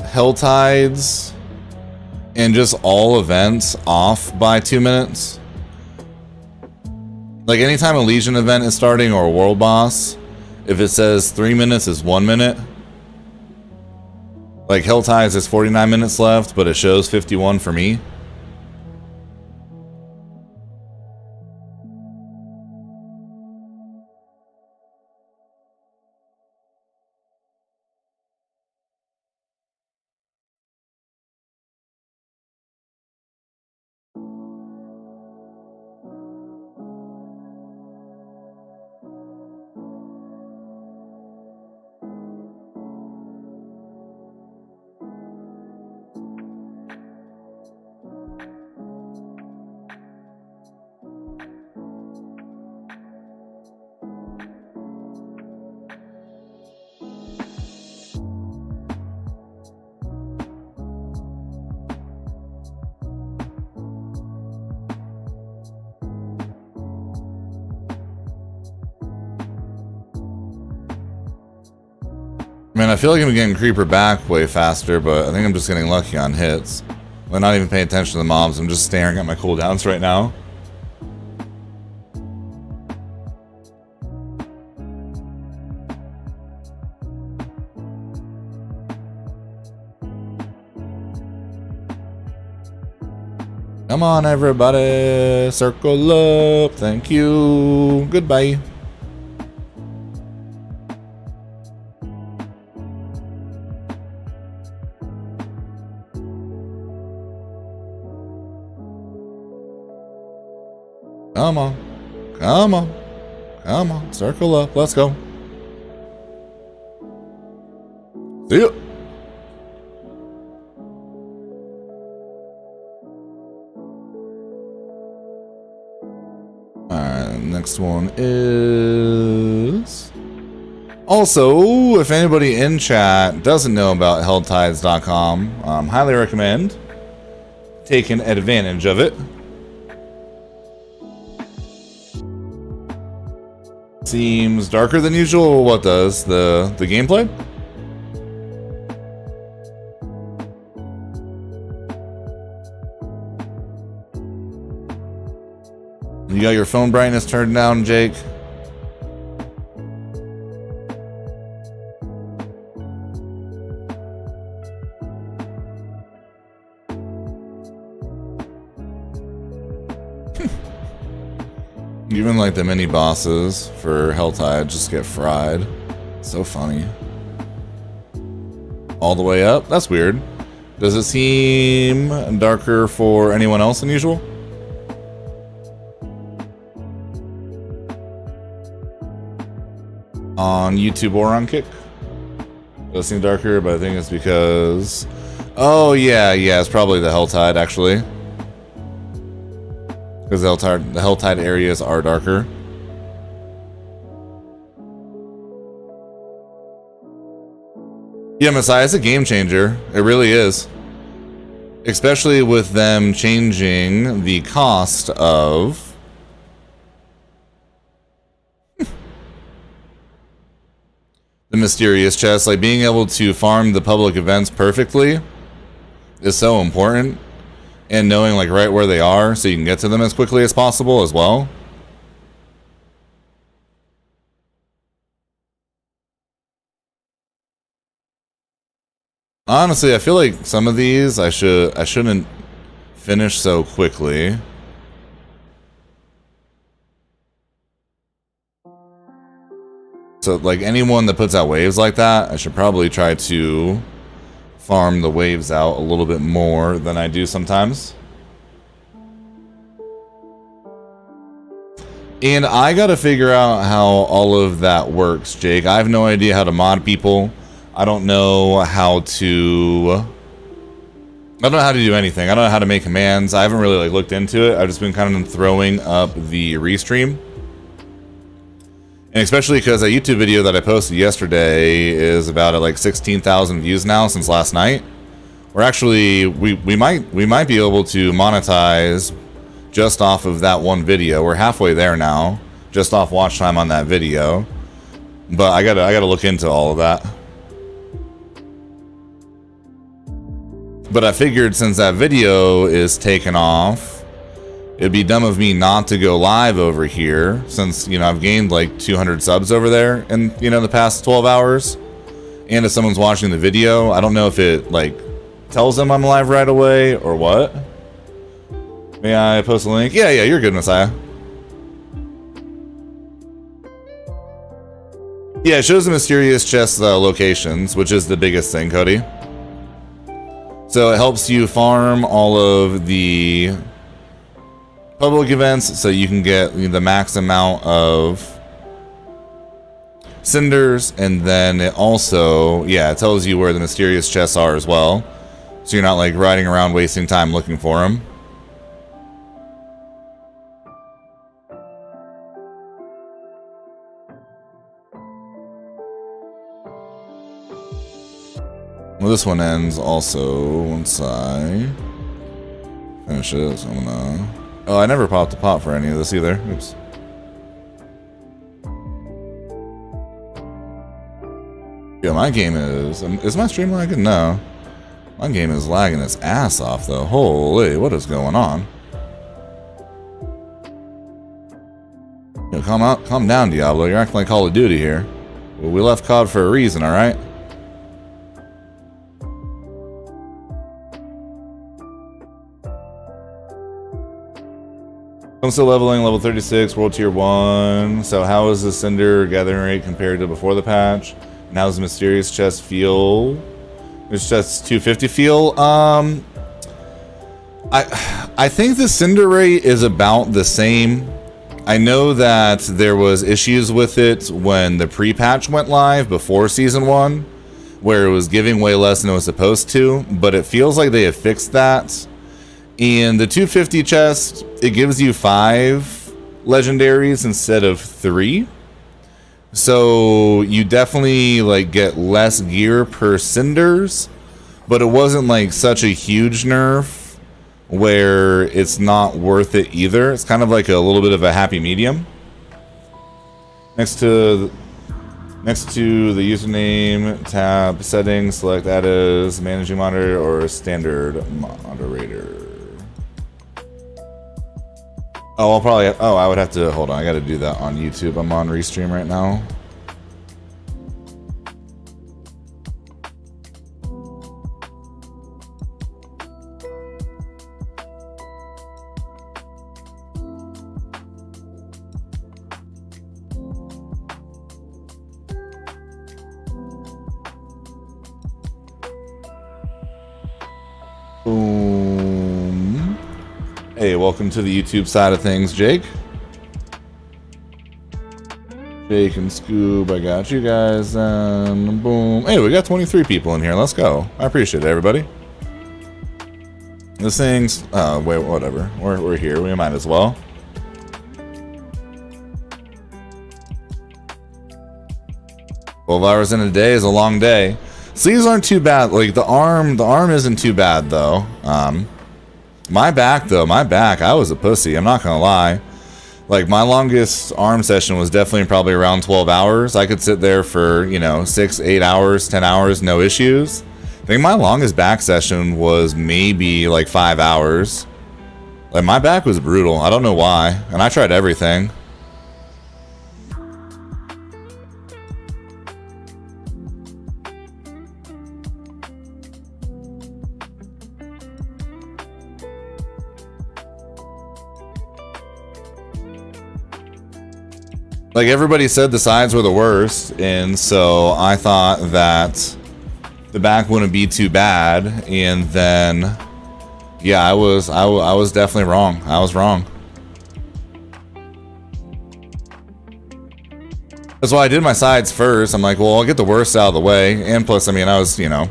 Hell Tides and just all events off by 2 minutes? Like anytime a Legion event is starting or a world boss, if it says 3 minutes is 1 minute. Like Hell Tides is 49 minutes left, but it shows 51 for me. Man, I feel like I'm getting creeper back way faster, but I think I'm just getting lucky on hits. I'm not even paying attention to the mobs, I'm just staring at my cooldowns right now. Come on, everybody, circle up, thank you, goodbye. Come on, come on, come on, circle up, let's go. See ya. Alright, next one is... Also, if anybody in chat doesn't know about helltides.com, highly recommend taking advantage of it. Seems darker than usual. What does the gameplay? You got your phone brightness turned down, Jake? Even like the mini bosses for Helltide just get fried. So funny. All the way up? That's weird. Does it seem darker for anyone else than usual? On YouTube or on Kick? Does it seem darker, but I think it's because... Oh yeah, it's probably the Helltide actually. Because the Helltide areas are darker. Yeah, Messiah, it's a game changer. It really is. Especially with them changing the cost of... the mysterious chest. Like, being able to farm the public events perfectly is so important. And knowing like right where they are so you can get to them as quickly as possible as well. Honestly, I feel like some of these I shouldn't finish so quickly. So like anyone that puts out waves like that, I should probably try to farm the waves out a little bit more than I do sometimes. And I gotta figure out how all of that works, Jake. I have no idea how to mod people. I don't know how to do anything. I don't know how to make commands. I haven't really like looked into it. I've just been kind of throwing up the restream. And especially because a YouTube video that I posted yesterday is about at like 16,000 views now since last night. We're actually we might be able to monetize just off of that one video. We're halfway there now, just off watch time on that video. But I gotta look into all of that. But I figured since that video is taken off, it'd be dumb of me not to go live over here, since, you know, I've gained like 200 subs over there in, you know, the past 12 hours. And if someone's watching the video, I don't know if it like tells them I'm live right away or what. May I post a link? Yeah, you're good, Messiah. Yeah, it shows the mysterious chest locations, which is the biggest thing, Cody. So it helps you farm all of the public events so you can get the max amount of cinders, and then it also, yeah, it tells you where the mysterious chests are as well. So you're not like riding around wasting time looking for them. Well, this one ends also once I finish it, so I'm gonna... Oh, I never popped a pot for any of this either. Oops. Yeah, my game is my stream lagging? No. My game is lagging its ass off though. Holy, what is going on? Yo, calm down, Diablo. You're acting like Call of Duty here. Well, we left COD for a reason, alright? I'm still leveling, level 36, world tier 1. So how is the cinder gathering rate compared to before the patch? And how does the mysterious chest feel? This chest 250 feel? I think the cinder rate is about the same. I know that there was issues with it when the pre-patch went live before season 1, where it was giving way less than it was supposed to, but it feels like they have fixed that. And the 250 chest, it gives you 5 legendaries instead of 3. So you definitely like get less gear per cinders, but it wasn't like such a huge nerf where it's not worth it either. It's kind of like a little bit of a happy medium. Next to the username tab settings, select that as managing moderator or standard moderator. Oh, I'll probably... Oh, I would have to... Hold on, I gotta do that on YouTube. I'm on Restream right now. Boom. Hey, welcome to the YouTube side of things, Jake. Jake and Scoob, I got you guys, and boom. Hey, we got 23 people in here. Let's go. I appreciate it, everybody. This thing's... wait, whatever. We're here. We might as well. "12 hours in a day is a long day." Sleeves aren't too bad. Like the arm isn't too bad though. My back, I was a pussy. I'm not gonna lie. Like my longest arm session was definitely probably around 12 hours. I could sit there for, you know, 6, 8 hours, 10 hours, no issues. I think my longest back session was maybe like 5 hours. Like my back was brutal. I don't know why. And I tried everything. Like, everybody said the sides were the worst, and so I thought that the back wouldn't be too bad, and then, yeah, I was definitely wrong. I was wrong. That's why I did my sides first. I'm like, well, I'll get the worst out of the way, and plus, I mean, I was, you know,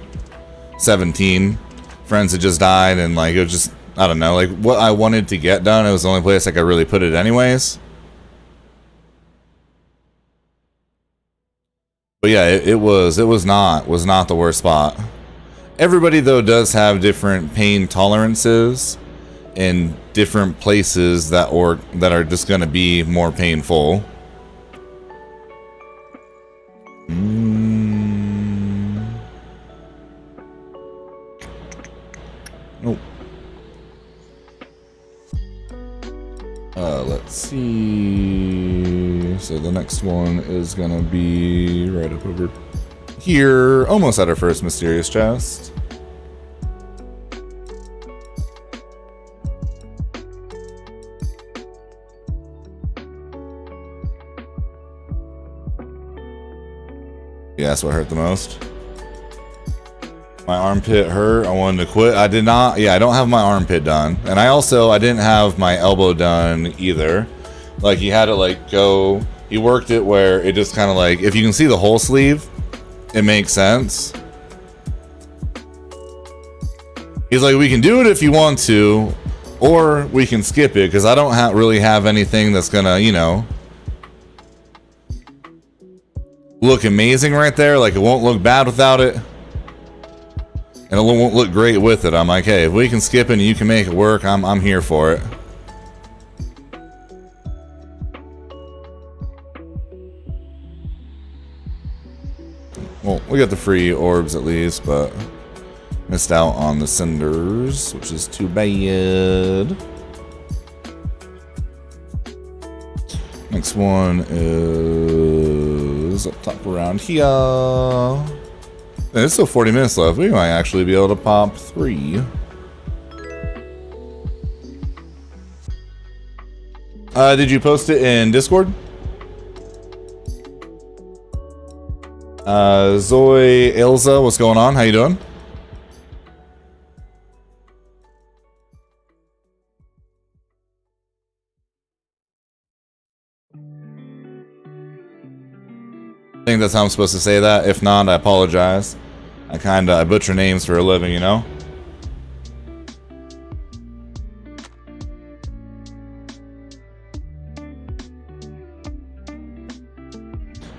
17. Friends had just died, and, like, it was just, I don't know, like, what I wanted to get done, it was the only place I could really put it anyways. But yeah, it was not the worst spot. Everybody though does have different pain tolerances in different places that are just going to be more painful. Nope. Let's see. So the next one is gonna be right up over here, almost at our first mysterious chest. Yeah, that's what hurt the most. My armpit hurt. I wanted to quit. I did not. Yeah, I don't have my armpit done. And I didn't have my elbow done either. Like, he had it like go. He worked it where it just kind of like, if you can see the whole sleeve, it makes sense. He's like, we can do it if you want to, or we can skip it, because I don't really have anything that's gonna, you know, look amazing right there. Like, it won't look bad without it. And it won't look great with it. I'm like, hey, if we can skip it and you can make it work, I'm here for it. Well, we got the free orbs at least, but missed out on the cinders, which is too bad. Next one is up top around here. There's still 40 minutes left. We might actually be able to pop 3. Did you post it in Discord? Zoe Ilza, what's going on? How you doing? I think that's how I'm supposed to say that. If not, I apologize. I butcher names for a living, you know?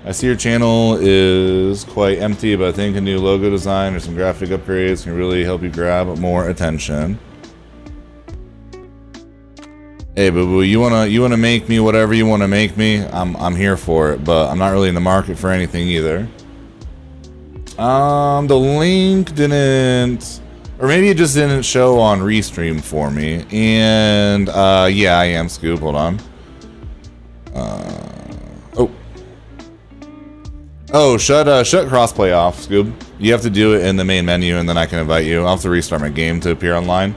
I see your channel is quite empty, but I think a new logo design or some graphic upgrades can really help you grab more attention. Hey, boo-boo, you wanna make me whatever you wanna make me? I'm here for it, but I'm not really in the market for anything either. The link didn't, or maybe it just didn't show on Restream for me. And yeah, I am Scoop. Hold on. Shut crossplay off, Scoob. You have to do it in the main menu, and then I can invite you. I'll have to restart my game to appear online.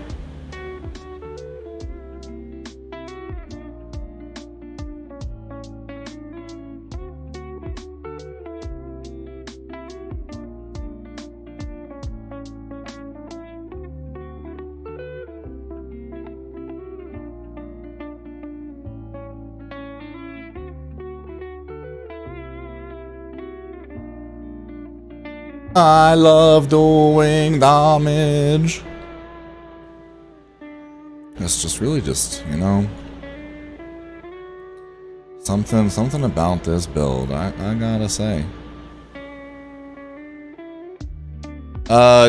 I love doing damage. It's just really just, you know, something about this build, I gotta say.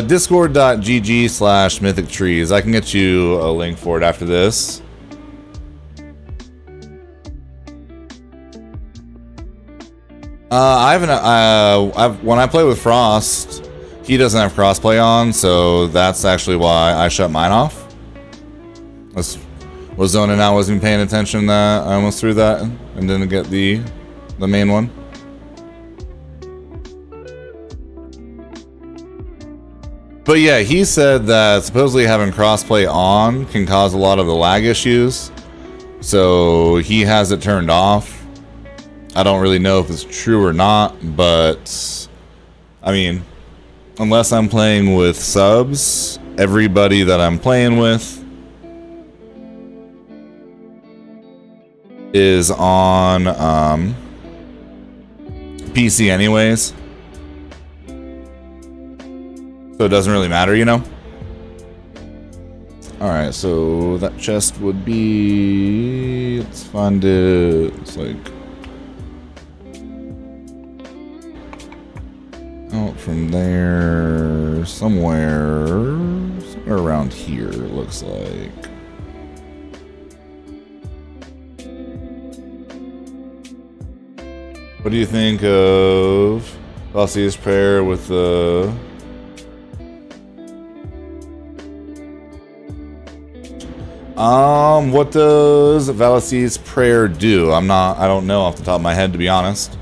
Discord.gg/mythic trees. I can get you a link for it after this. When I play with Frost, he doesn't have crossplay on, so that's actually why I shut mine off. Was zoning out, wasn't even paying attention to that. I almost threw that and didn't get the main one. But yeah, he said that supposedly having crossplay on can cause a lot of the lag issues, so he has it turned off. I don't really know if it's true or not, but I mean, unless I'm playing with subs, everybody that I'm playing with is on PC anyways. So it doesn't really matter, you know? Alright, so that chest would be... Let's find it. It's like... out from there... Somewhere around here, it looks like. What do you think of Valsei's prayer with the... what does Valsei's prayer do? I don't know off the top of my head, to be honest.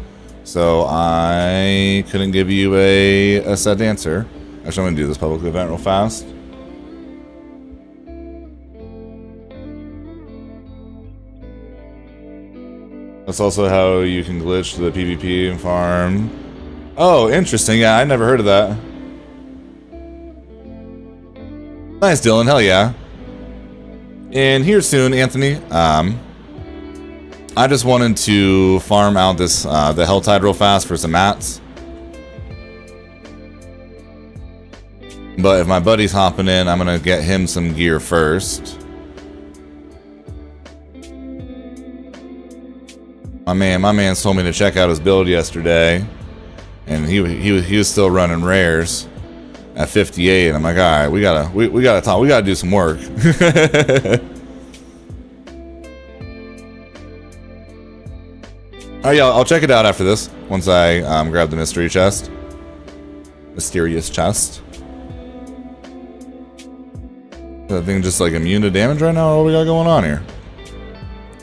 So I couldn't give you a set answer. Actually, I'm gonna do this public event real fast. That's also how you can glitch the PvP and farm. Oh, interesting. Yeah, I never heard of that. Nice, Dylan. Hell yeah. And here soon, Anthony. I just wanted to farm out this the Helltide real fast for some mats. But if my buddy's hopping in, I'm gonna get him some gear first. My man told me to check out his build yesterday, and he was still running rares at 58, and I'm like, all right, we gotta talk, we gotta do some work. Oh yeah, I'll check it out after this, once I grab the mystery chest. Mysterious chest. Is that thing just like immune to damage right now, or what we got going on here?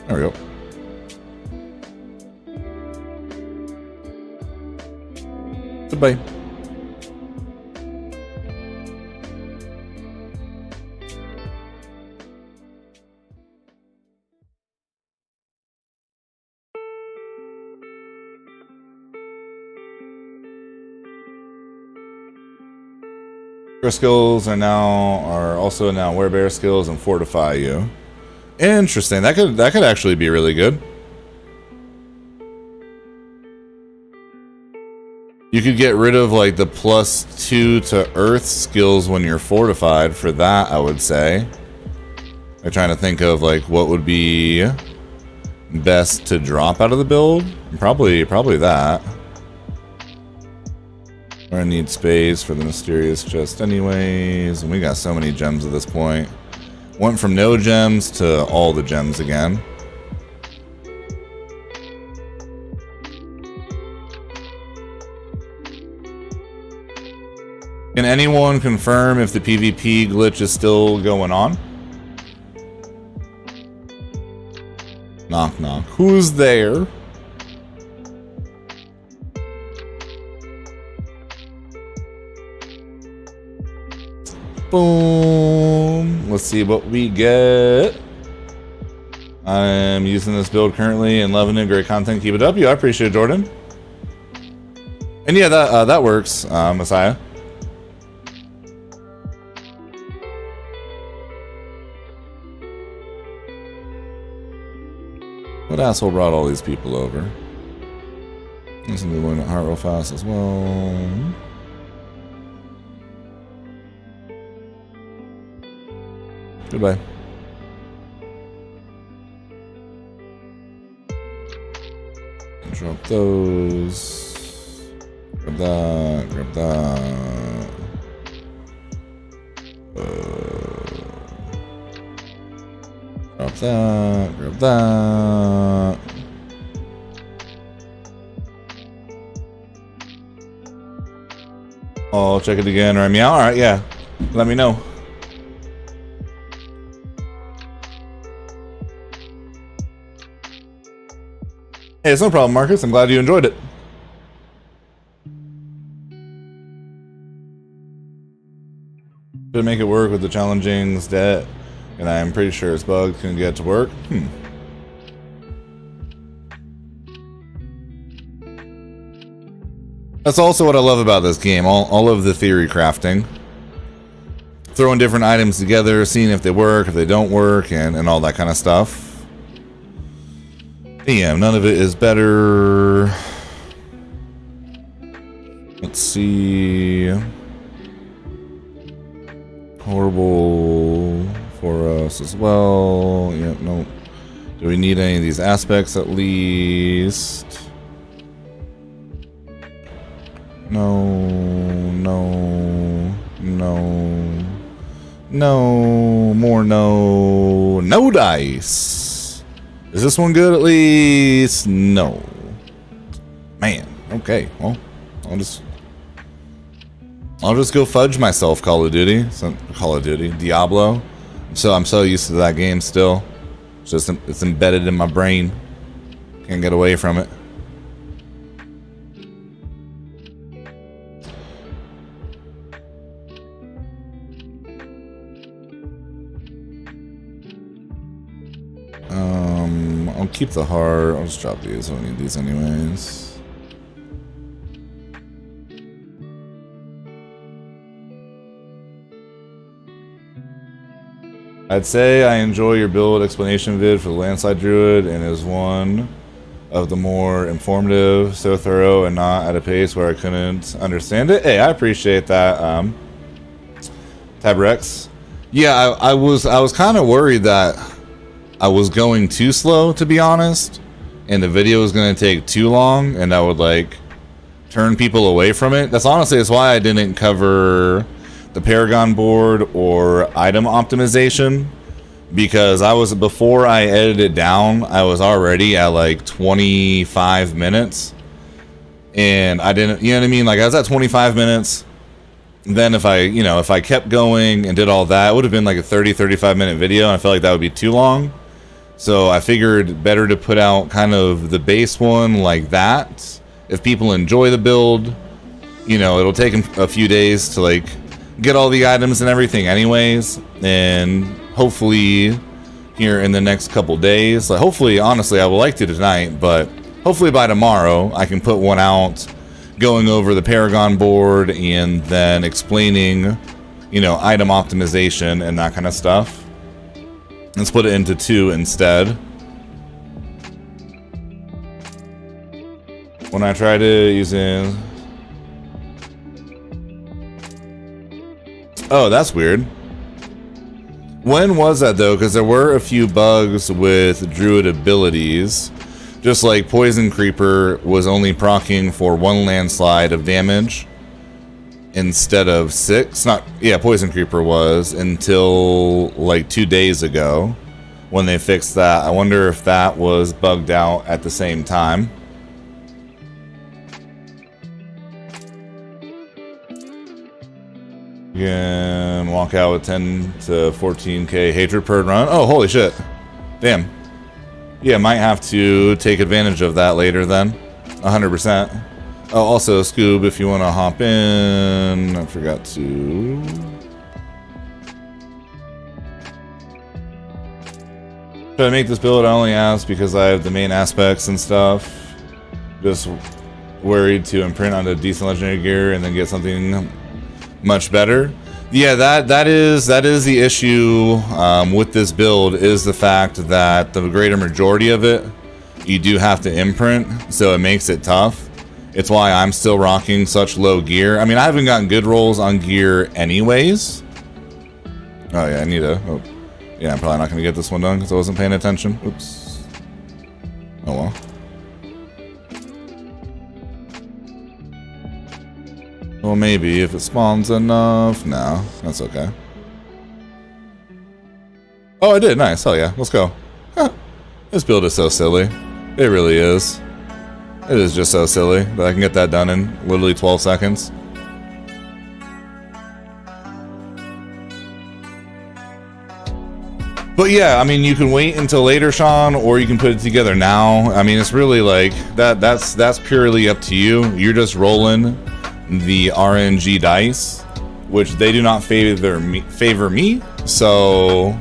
There we go. Goodbye. Your skills are also now werebear skills and fortify you. Interesting. That could actually be really good. You could get rid of like the +2 to earth skills when you're fortified for that, I would say. I'm trying to think of like what would be best to drop out of the build. Probably that. We're gonna need space for the mysterious chest anyways, and we got so many gems at this point. Went from no gems to all the gems again. Can anyone confirm if the PvP glitch is still going on? Knock knock. Who's there? Boom. Let's see what we get. I'm using this build currently and loving it. Great content. Keep it up. Yeah, I appreciate it, Jordan. And yeah, that works, Messiah. What asshole brought all these people over? There's some people in heart real fast as well. Goodbye. Drop those. Grab that. Grab that. Drop that. Grab that. I'll check it again, or meow. Alright, yeah. Let me know. Hey, it's no problem, Marcus. I'm glad you enjoyed it. Should make it work with the challenging stat, and I'm pretty sure it's bugged. Couldn't get it to work. That's also what I love about this game, all of the theory crafting. Throwing different items together, seeing if they work, if they don't work, and all that kind of stuff. Damn, none of it is better. Let's see. Horrible for us as well. Yep, nope. Do we need any of these aspects at least? No, no, no, no, more no. No dice. Is this one good at least? No. Man, okay, well, I'll just go fudge myself. Call of Duty, Diablo. I'm so used to that game still. It's embedded in my brain. Can't get away from it. I'll keep the heart. I'll just drop these. I don't need these anyways. I'd say I enjoy your build explanation vid for the Landslide Druid, and is one of the more informative, so thorough, and not at a pace where I couldn't understand it. Hey, I appreciate that, Tabrex. Yeah, I was kind of worried that I was going too slow, to be honest, and the video was going to take too long, and I would like turn people away from it. That's why I didn't cover the Paragon board or item optimization, because before I edited it down, I was already at like 25 minutes, and I didn't, you know what I mean? Like I was at 25 minutes. Then if I kept going and did all that, it would have been like a 35 minute video, and I felt like that would be too long. So I figured better to put out kind of the base one like that. If people enjoy the build, it'll take them a few days to like get all the items and everything anyways, and hopefully here in the next couple days, like hopefully, honestly, I would like to tonight, but hopefully by tomorrow I can put one out going over the Paragon board and then explaining, item optimization and that kind of stuff. Let's split it into 2 instead. When I tried it using... Oh, that's weird. When was that though? Because there were a few bugs with Druid abilities. Just like Poison Creeper was only proccing for 1 landslide of damage instead of 6. Poison Creeper was until like 2 days ago when they fixed that. I wonder if that was bugged out at the same time. You can walk out with 10 to 14k hatred per run. Oh, holy shit. Damn. Yeah, might have to take advantage of that later then. 100%. Oh, also, Scoob, if you want to hop in. I forgot to... Should I make this build? I only asked because I have the main aspects and stuff. Just worried to imprint onto decent legendary gear and then get something much better. Yeah, that is the issue with this build, is the fact that the greater majority of it you do have to imprint, so it makes it tough. It's why I'm still rocking such low gear. I mean, I haven't gotten good rolls on gear anyways. Oh yeah, I need a... Oh. Yeah, I'm probably not going to get this one done because I wasn't paying attention. Oops. Oh well. Well, maybe if it spawns enough. No, that's okay. Oh, I did. Nice. Hell yeah. Let's go. Huh. This build is so silly. It really is. It is just so silly that I can get that done in literally 12 seconds. But yeah, I mean, you can wait until later, Sean, or you can put it together now. I mean, it's really like that's purely up to you. You're just rolling the RNG dice, which they do not favor me. So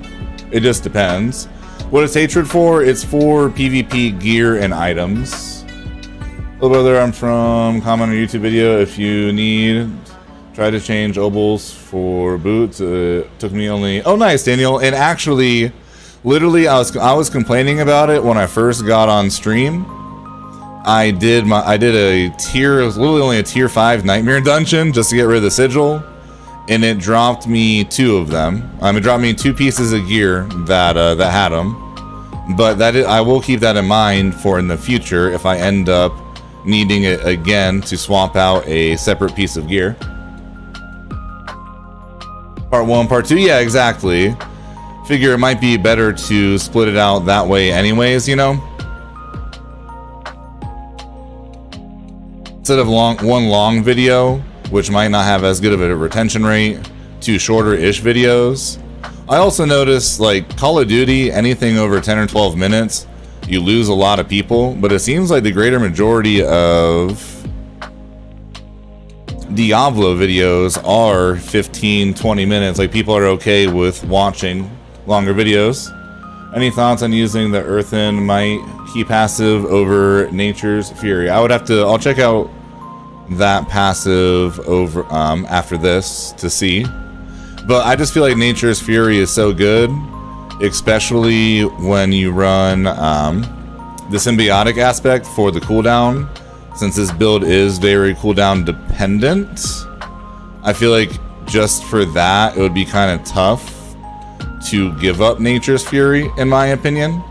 it just depends. What is hatred for? It's for PvP gear and items. Hello brother, I'm from comment on YouTube video. If you need, try to change obols for boots. Took me only. Oh, nice, Daniel. And actually, literally, I was complaining about it when I first got on stream. I did a tier. It was literally only a tier 5 nightmare dungeon just to get rid of the sigil, and it dropped me 2 of them. It dropped me 2 pieces of gear that had them. But I will keep that in mind for in the future if I end up needing it again to swap out a separate piece of gear. Part 1, part 2, yeah, exactly. Figure it might be better to split it out that way anyways, you know? Instead of one long video, which might not have as good of a retention rate, 2 shorter-ish videos. I also noticed, like, Call of Duty, anything over 10 or 12 minutes, you lose a lot of people, but it seems like the greater majority of Diablo videos are 15, 20 minutes. Like, people are okay with watching longer videos. Any thoughts on using the Earthen Might key passive over Nature's Fury? I'll check out that passive over after this to see. But I just feel like Nature's Fury is so good, especially when you run the symbiotic aspect for the cooldown. Since this build is very cooldown dependent, I feel like just for that, it would be kind of tough to give up Nature's Fury, in my opinion.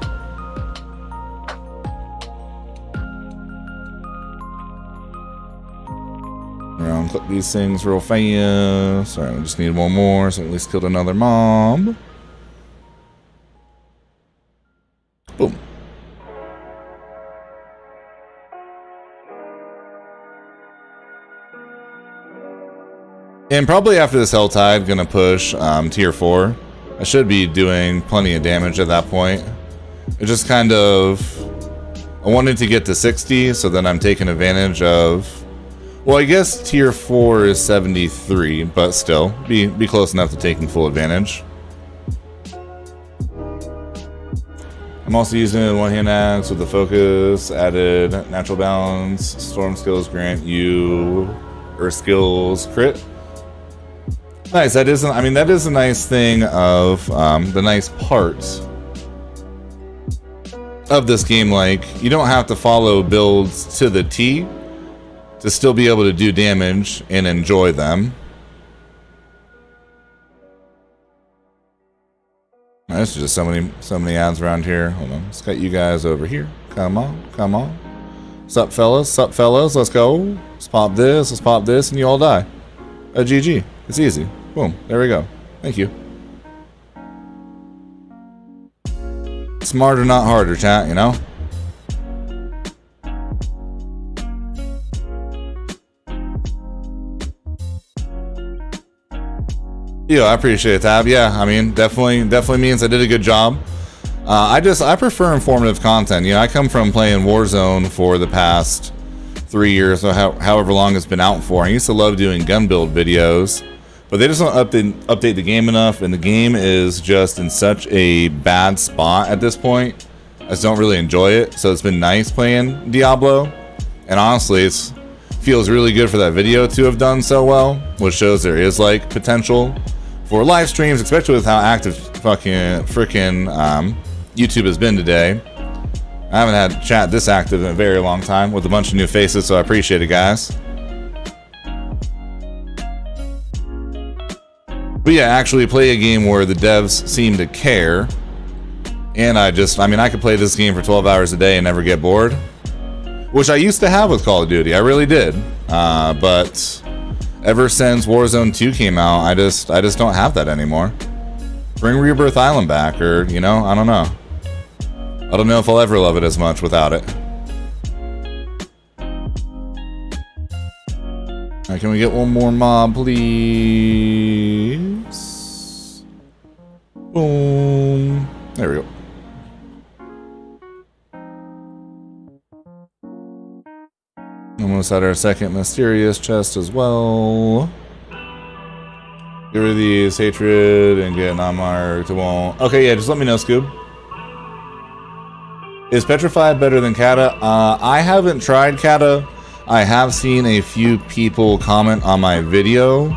Around clip these things real fast. Alright, we just need one more, so at least killed another mob. Boom. And probably after this Helltide, gonna push tier 4. I should be doing plenty of damage at that point. It just kind of... I wanted to get to 60, so then I'm taking advantage of... Well, I guess tier 4 is 73, but still, be close enough to taking full advantage. I'm also using a one-hand axe with the focus, added natural balance, storm skills grant you earth skills crit. Nice, that is a nice thing of the nice parts of this game. Like, you don't have to follow builds to the T to still be able to do damage and enjoy them. There's just so many ads around here. Hold on, let's get you guys over here. Come on, come on. Sup fellas, let's go. Let's pop this, and you all die. A GG, it's easy. Boom, there we go. Thank you. Smarter, not harder, chat, you know? Yo, I appreciate it, Tab. Yeah, I mean, definitely means I did a good job. I prefer informative content. You know, I come from playing Warzone for the past 3 years, or however long it's been out for. I used to love doing gun build videos, but they just don't update the game enough, and the game is just in such a bad spot at this point. I just don't really enjoy it, so it's been nice playing Diablo, and honestly, it feels really good for that video to have done so well, which shows there is, like, potential for live streams, especially with how active frickin' YouTube has been today. I haven't had chat this active in a very long time with a bunch of new faces, so I appreciate it, guys. But yeah, actually play a game where the devs seem to care. And I could play this game for 12 hours a day and never get bored. Which I used to have with Call of Duty, I really did. But ever since Warzone 2 came out, I just don't have that anymore. Bring Rebirth Island back, or, you know, I don't know. I don't know if I'll ever love it as much without it. Alright, can we get one more mob, please? Boom. There we go. Almost had our second mysterious chest as well. Get rid of these hatred and get non-marked. It won't. Okay, yeah, just let me know, Scoob. Is Petrified better than Kata? I haven't tried Kata. I have seen a few people comment on my video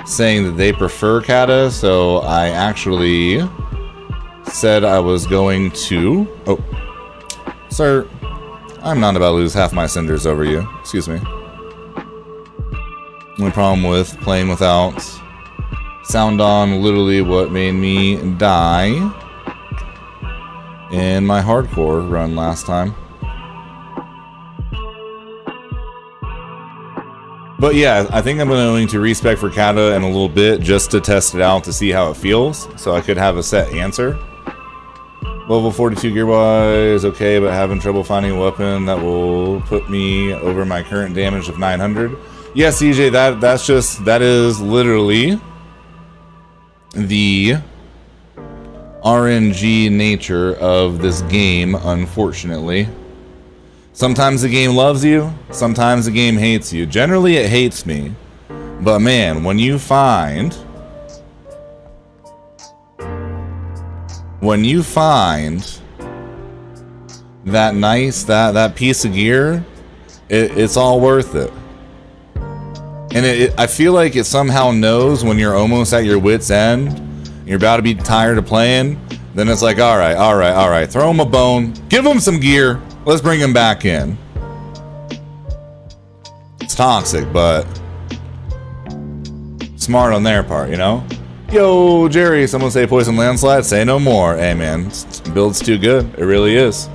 saying that they prefer Kata, so I actually said I was going to... Oh, sir, I'm not about to lose half my cinders over you. Excuse me. Only problem with playing without sound on, literally what made me die in my hardcore run last time. But yeah, I think I'm going to respec for Kata in a little bit just to test it out to see how it feels, so I could have a set answer. Level 42 gear-wise, okay, but having trouble finding a weapon that will put me over my current damage of 900. Yes, CJ, that is literally the RNG nature of this game, unfortunately. Sometimes the game loves you, sometimes the game hates you. Generally, it hates me. But man, when you find that nice, that piece of gear, it's all worth it. And I feel like it somehow knows when you're almost at your wit's end, you're about to be tired of playing, then it's like, all right, throw him a bone, give him some gear, let's bring him back in. It's toxic, but smart on their part, you know? Yo, Jerry, someone say Poison Landslide, say no more. Hey man, build's too good, it really is.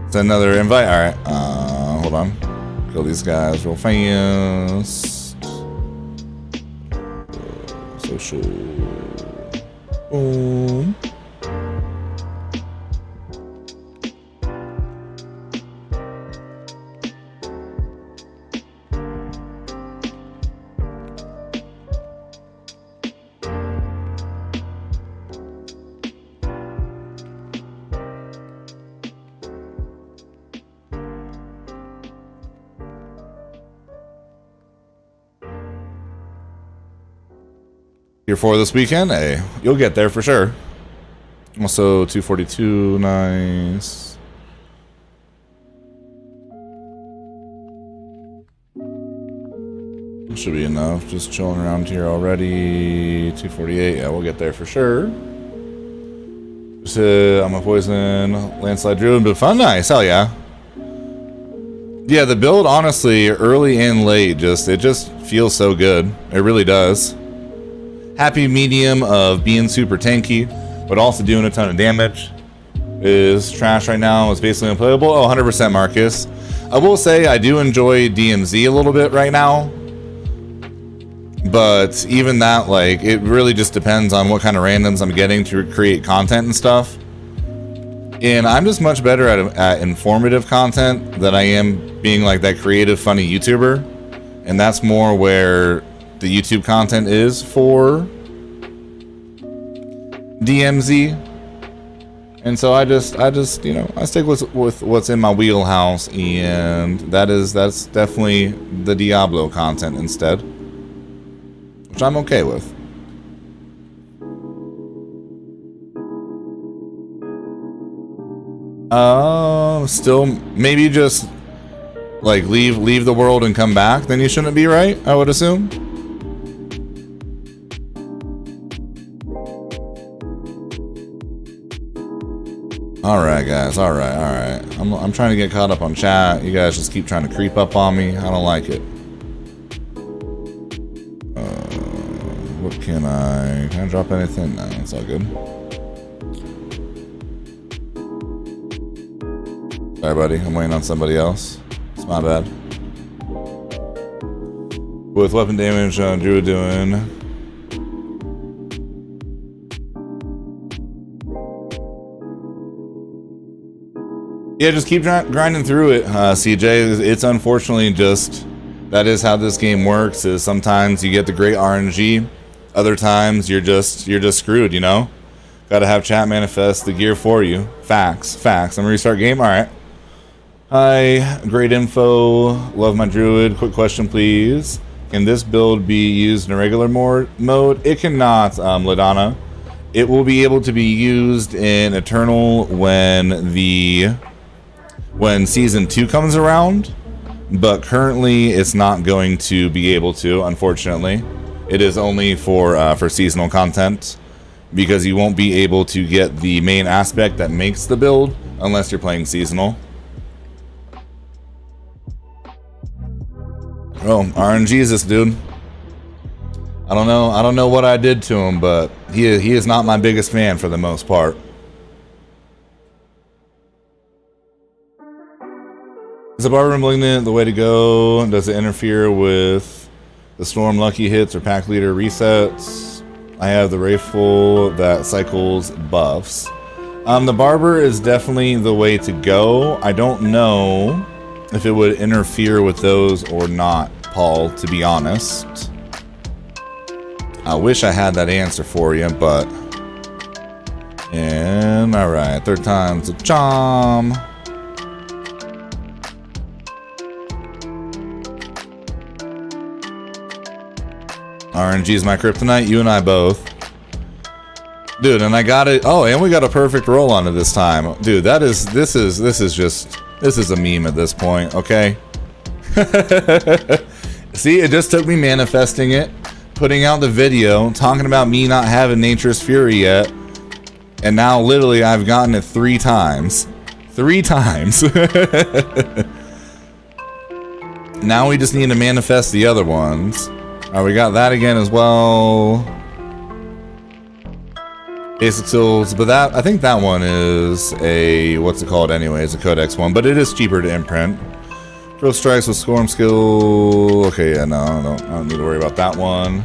It's another invite, all right, hold on. Kill these guys real fast. Social. Boom. Here for this weekend, hey, you'll get there for sure. Also 242, nice. Should be enough, just chilling around here already. 248, yeah, we'll get there for sure. Just I'm a Poison Landslide Druid, but fun, nice, hell yeah. Yeah, the build, honestly, early and late, it just feels so good. It really does. Happy medium of being super tanky, but also doing a ton of damage. Is trash right now. It's basically unplayable. Oh, 100% Marcus. I will say I do enjoy DMZ a little bit right now. But even that, like, it really just depends on what kind of randoms I'm getting to create content and stuff. And I'm just much better at informative content than I am being like that creative, funny YouTuber. And that's more where the YouTube content is for DMZ, and so I just you know, I stick with what's in my wheelhouse, and that's definitely the Diablo content instead, which I'm okay with. Still maybe just like leave the world and come back, then you shouldn't be, right? I would assume. All right, guys. All right. I'm trying to get caught up on chat. You guys just keep trying to creep up on me. I don't like it. What can I drop anything? No, it's all good. Sorry, buddy. I'm waiting on somebody else. It's my bad. With weapon damage, Druid doing. Yeah, just keep grinding through it, CJ. It's unfortunately just, that is how this game works, is sometimes you get the great RNG, other times you're just screwed, you know? Gotta have chat manifest the gear for you. Facts. I'm gonna restart game, alright. Hi, great info, love my Druid. Quick question, please. Can this build be used in a regular mode? It cannot, Ladonna. It will be able to be used in Eternal when Season 2 comes around, but currently it's not going to be able to, unfortunately. It is only for seasonal content, because you won't be able to get the main aspect that makes the build unless you're playing seasonal. Oh, RNG this dude. I don't know what I did to him, but he is not my biggest fan for the most part. Is the Barber Malignant the way to go? Does it interfere with the Storm Lucky hits or Pack Leader resets? I have the Rifle that cycles buffs. The Barber is definitely the way to go. I don't know if it would interfere with those or not, Paul, to be honest. I wish I had that answer for you, but... And, alright, third time's a charm. RNG's my kryptonite, you and I both. Dude, and I got it. Oh, and we got a perfect roll on it this time. Dude, this is a meme at this point, okay? See, it just took me manifesting it, putting out the video, talking about me not having Nature's Fury yet, and now literally I've gotten it 3 times. 3 times. Now we just need to manifest the other ones. Alright, we got that again as well. Basic tools, but that, I think that one is a, what's it called anyway? It's a Codex one, but it is cheaper to imprint. Throw strikes with Storm skill. Okay, yeah, no, I don't need to worry about that one.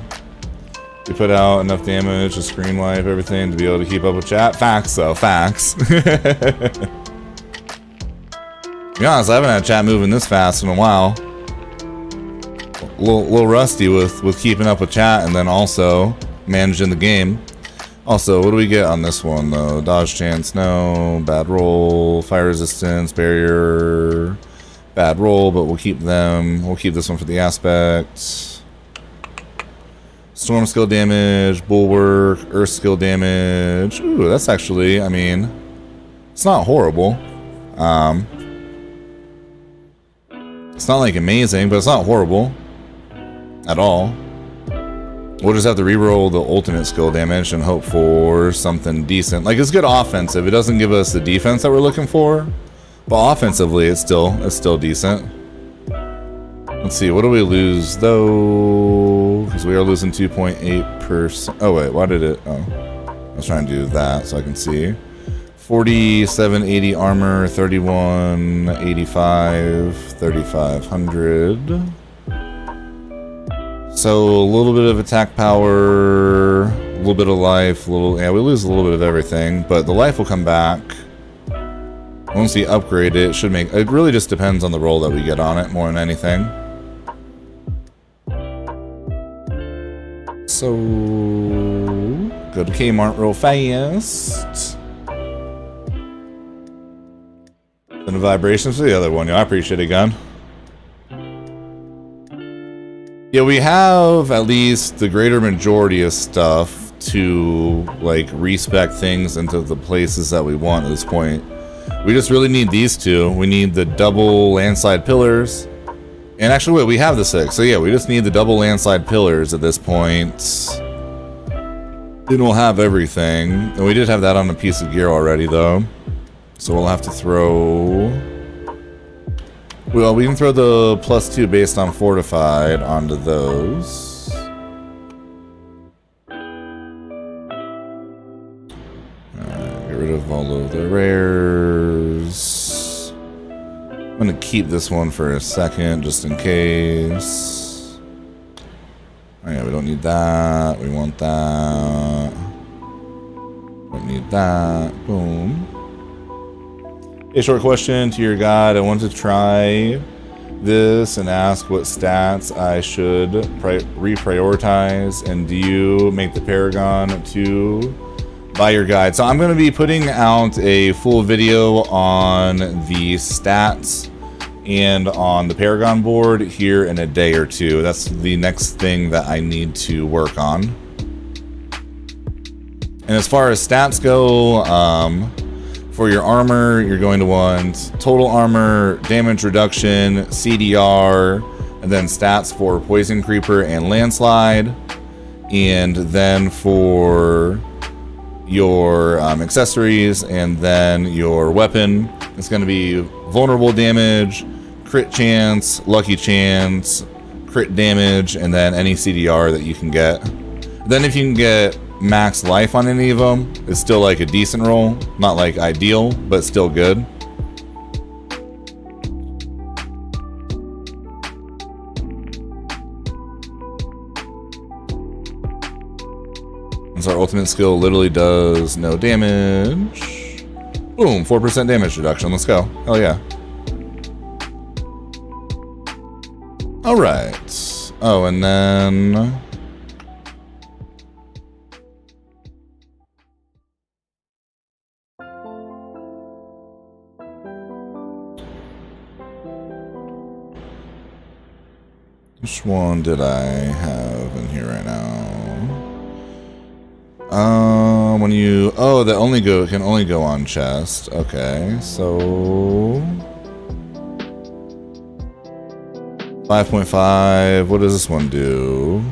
You put out enough damage to screen wipe everything to be able to keep up with chat. Facts, though, facts. To be honest, I haven't had chat moving this fast in a while. A little rusty with keeping up with chat and then also managing the game. Also, what do we get on this one though? Dodge chance, no. Bad roll, fire resistance, barrier. Bad roll, but we'll keep them. We'll keep this one for the aspect. Storm skill damage, bulwark, earth skill damage. Ooh, that's actually, I mean, it's not horrible. It's not like amazing, but it's not horrible at all. We'll just have to reroll the ultimate skill damage and hope for something decent. Like, it's good offensive. It doesn't give us the defense that we're looking for, but offensively, it's still decent. Let's see, what do we lose though? Because we are losing 2.8%. Oh wait, why did it? Oh, I was trying to do that so I can see. 4780 armor, 3185, 3500. So a little bit of attack power, a little bit of life, we lose a little bit of everything, but the life will come back. Once we upgrade it, should make, it really just depends on the roll that we get on it more than anything. So, go to Kmart real fast. And the vibrations for the other one, I appreciate it, gun. Yeah, we have at least the greater majority of stuff to, like, respec things into the places that we want at this point. We just really need these two. We need the double landslide pillars. And actually, wait, we have the 6. So yeah, we just need the double landslide pillars at this point. Then we'll have everything. And we did have that on a piece of gear already, though. So we'll have to throw... Well, we can throw the +2 based on fortified onto those. Get rid of all of the rares. I'm gonna keep this one for a second, just in case. Oh yeah, we don't need that. We want that. Don't need that. Boom. A short question to your guide. I want to try this and ask what stats I should reprioritize, and do you make the Paragon to buy your guide? So I'm going to be putting out a full video on the stats and on the Paragon board here in a day or two. That's the next thing that I need to work on. And as far as stats go, for your armor, you're going to want total armor, damage reduction, CDR, and then stats for Poison Creeper and Landslide. And then for your accessories and then your weapon, it's going to be vulnerable damage, crit chance, lucky chance, crit damage, and then any CDR that you can get. Then if you can get max life on any of them, it's still like a decent roll. Not like ideal, but still good. So our ultimate skill literally does no damage. Boom, 4% damage reduction. Let's go. Hell yeah. Alright. Oh, and then... which one did I have in here right now? When you... oh, that only can only go on chest. Okay, so... 5.5. What does this one do?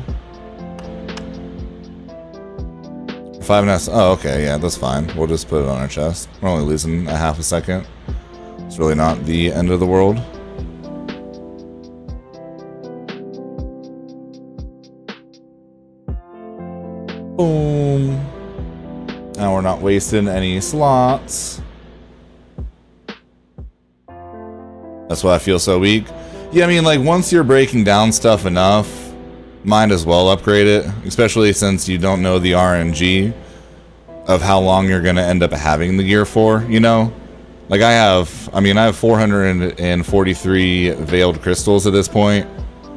5.5. Oh, okay, yeah, that's fine. We'll just put it on our chest. We're only losing a half a second. It's really not the end of the world. Boom. Now we're not wasting any slots. That's why I feel so weak. Yeah, I mean, like, once you're breaking down stuff enough, might as well upgrade it. Especially since you don't know the RNG of how long you're going to end up having the gear for, you know? Like, I have 443 veiled crystals at this point.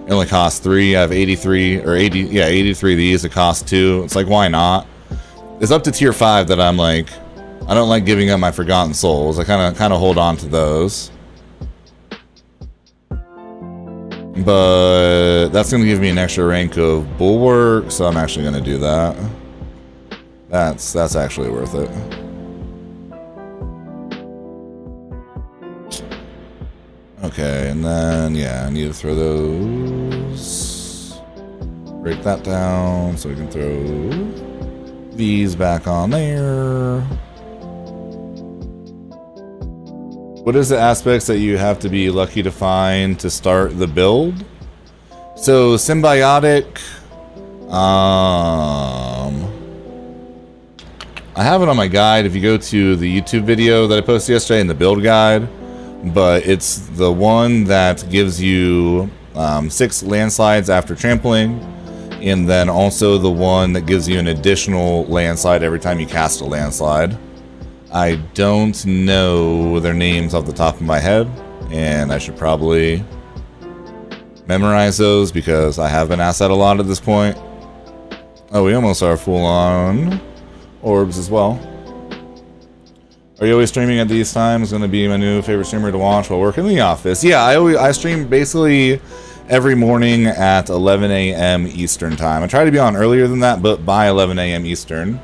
It only costs 3. I have 83 of these. It costs 2. It's like, why not? It's up to tier 5 that I'm like, I don't like giving up my forgotten souls. I kind of hold on to those. But that's going to give me an extra rank of bulwark, so I'm actually going to do that. That's actually worth it. Okay, and then, yeah, I need to throw those. Break that down so we can throw these back on there. What is the aspects that you have to be lucky to find to start the build? So, symbiotic. I have it on my guide if you go to the YouTube video that I posted yesterday in the build guide. But it's the one that gives you 6 landslides after trampling, and then also the one that gives you an additional landslide every time you cast a landslide. I don't know their names off the top of my head, and I should probably memorize those because I have been asked that a lot at this point. Oh, we almost are full on orbs as well. Are you always streaming at these times? Going to be my new favorite streamer to watch while working in the office. Yeah, I stream basically every morning at 11 a.m. Eastern time. I try to be on earlier than that, but by 11 a.m. Eastern.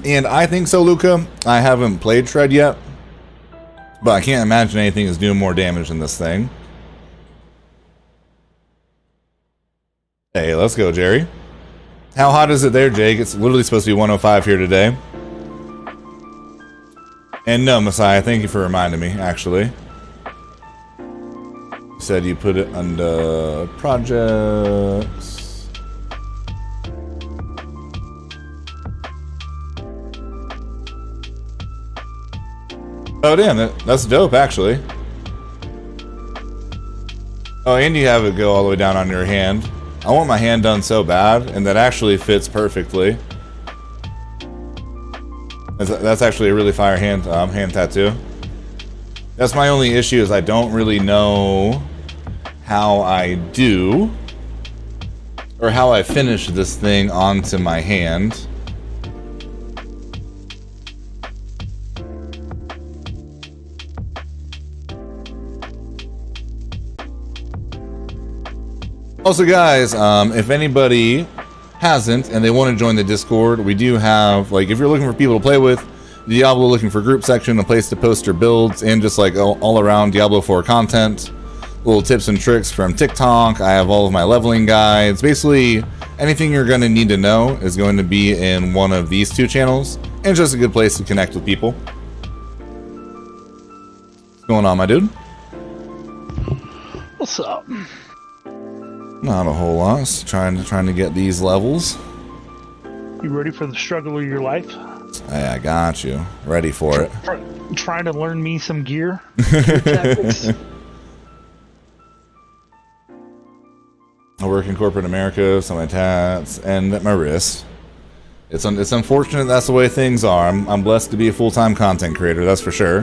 And I think so, Luca. I haven't played Shred yet, but I can't imagine anything is doing more damage than this thing. Hey, let's go, Jerry. How hot is it there, Jake? It's literally supposed to be 105 here today. And no, Messiah, thank you for reminding me, actually. You said you put it under projects. Oh, damn, that's dope, actually. Oh, and you have it go all the way down on your hand. I want my hand done so bad, and that actually fits perfectly. That's actually a really fire hand tattoo. That's my only issue, is I don't really know how I do, or how I finish this thing onto my hand. Also, guys, if anybody hasn't and they want to join the Discord, we do have, like, if you're looking for people to play with, Diablo looking for group section, a place to post your builds, and just like all around Diablo 4 content, little tips and tricks from TikTok. I have all of my leveling guides. Basically, anything you're going to need to know is going to be in one of these two channels, and it's just a good place to connect with people. What's going on, my dude? What's up? Not a whole lot. Just trying to get these levels. You ready for the struggle of your life? Hey, I got you. Ready for it. Trying to learn me some gear tactics. I work in corporate America, so my tats and at my wrist. It's unfortunate that's the way things are. I'm blessed to be a full-time content creator, that's for sure.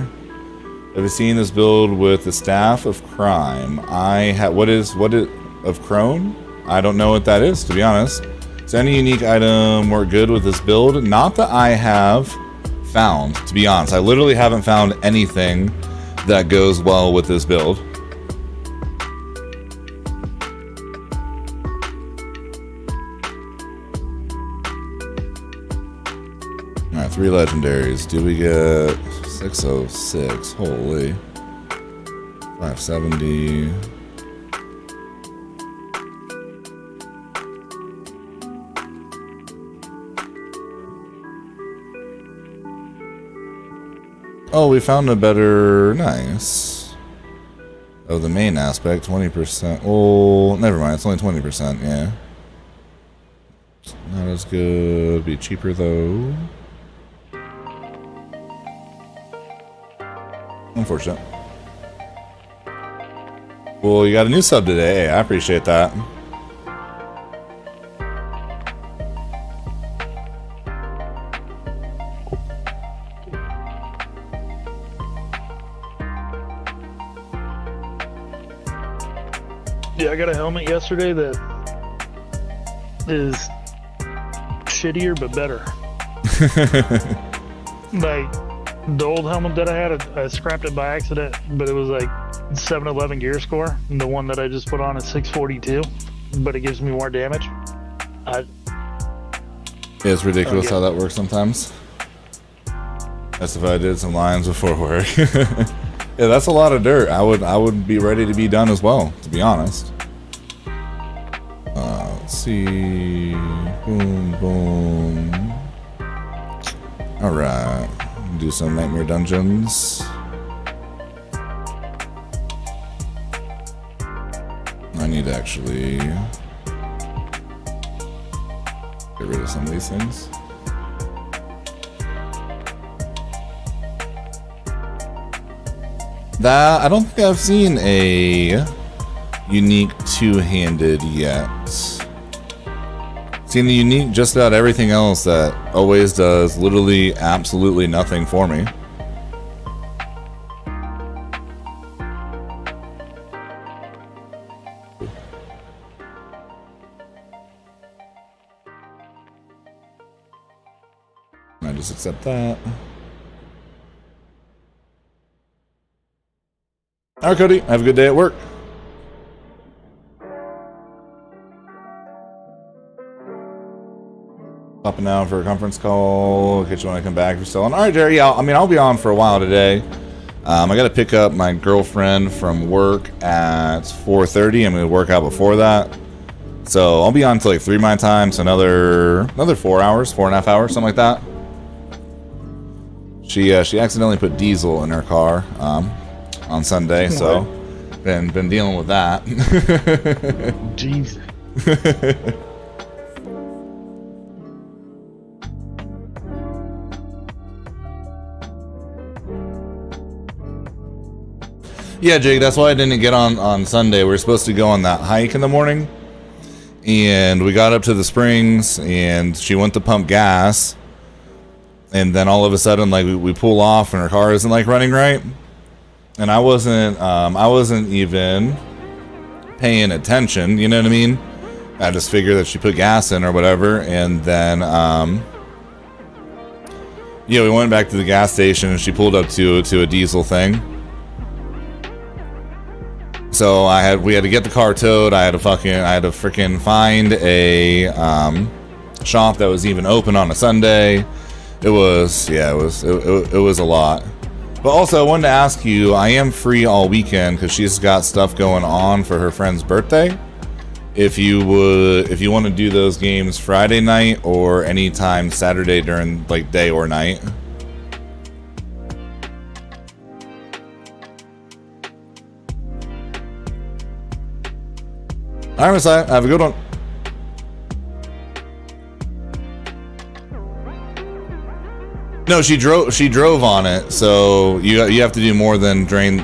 Have you seen this build with the Staff of Crime? What is of Crone? I don't know what that is, to be honest. Is any unique item work good with this build? Not that I have found, to be honest. I literally haven't found anything that goes well with this build. Alright, 3 legendaries. Do we get 606? Holy. 570. Oh, we found a better... Nice. Oh, the main aspect, 20%. Oh, never mind. It's only 20%, yeah. Not as good. Be cheaper, though. Unfortunate. Well, you got a new sub today. Hey, I appreciate that. Yeah, I got a helmet yesterday that is shittier but better. Like, the old helmet that I had, I scrapped it by accident, but it was like 711 gear score. And the one that I just put on is 642, but it gives me more damage. Yeah, it's ridiculous how that works sometimes. That's if I did some lines before work. Yeah, that's a lot of dirt. I would be ready to be done as well, to be honest. Let's see. Boom, boom. All right. Do some nightmare dungeons. I need to actually get rid of some of these things. That I don't think I've seen a unique two-handed yet. Seen the unique just about everything else that always does literally absolutely nothing for me. I just accept that. All right, Cody, have a good day at work. Popping out for a conference call. Catch you when I come back if you're still on. All right, Jerry. Yeah, I'll be on for a while today. I got to pick up my girlfriend from work at 4:30. I'm going to work out before that. So I'll be on till like 3 my time. So another 4 hours, 4.5 hours, something like that. She accidentally put diesel in her car on Sunday, so been dealing with that. Jeez. Yeah, Jake, that's why I didn't get on Sunday. We were supposed to go on that hike in the morning, and we got up to the springs, and she went to pump gas, and then all of a sudden, like, we pull off, and her car isn't, like, running right. And I wasn't even paying attention, you know what I mean? I just figured that she put gas in or whatever, and then, yeah, we went back to the gas station, and she pulled up to a diesel thing. So we had to get the car towed. I had to freaking find a shop that was even open on a Sunday. It was a lot. But also, I wanted to ask you, I am free all weekend because she's got stuff going on for her friend's birthday. If you want to do those games Friday night or anytime Saturday during like day or night. All right, Messiah, have a good one. No, she drove on it, so you have to do more than drain.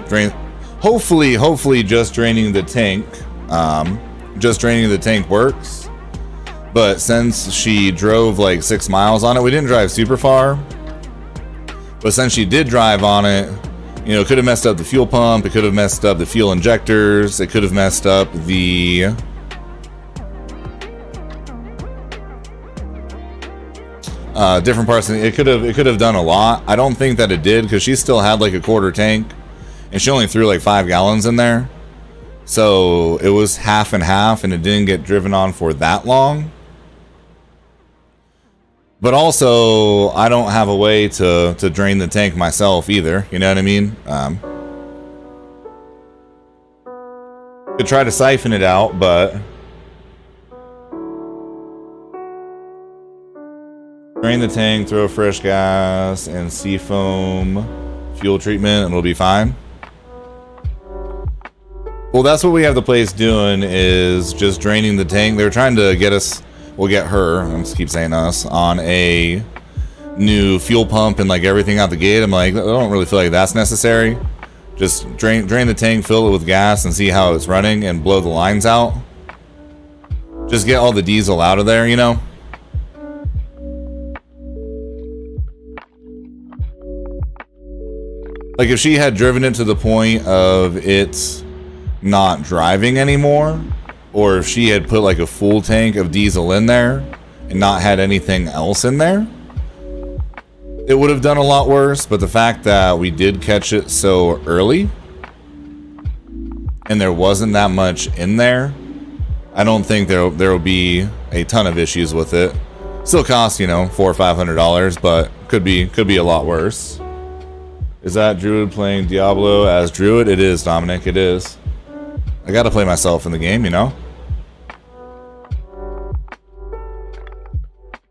Hopefully, just draining the tank. Just draining the tank works. But since she drove like 6 miles on it, we didn't drive super far. But since she did drive on it, you know, it could have messed up the fuel pump. It could have messed up the fuel injectors. It could have messed up the different parts. It could have done a lot. I don't think that it did because she still had like a quarter tank, and she only threw like 5 gallons in there. So it was half and half, and it didn't get driven on for that long. But also, I don't have a way to drain the tank myself either. You know what I mean? Could try to siphon it out, but drain the tank, throw fresh gas, and seafoam fuel treatment, and it'll be fine. Well, that's what we have the place doing, is just draining the tank. They were trying to get us, we'll get her, I just keep saying us, on a new fuel pump and like everything out the gate. I'm like, I don't really feel like that's necessary. Just drain the tank, fill it with gas, and see how it's running, and blow the lines out. Just get all the diesel out of there, you know? Like if she had driven it to the point of it's not driving anymore, or if she had put like a full tank of diesel in there and not had anything else in there, it would have done a lot worse. But the fact that we did catch it so early and there wasn't that much in there, I don't think there will be a ton of issues with it. Still costs, you know, $400 or $500, but could be a lot worse. Is that Druid playing Diablo as Druid? It is, Dominic, it is. I gotta play myself in the game, you know?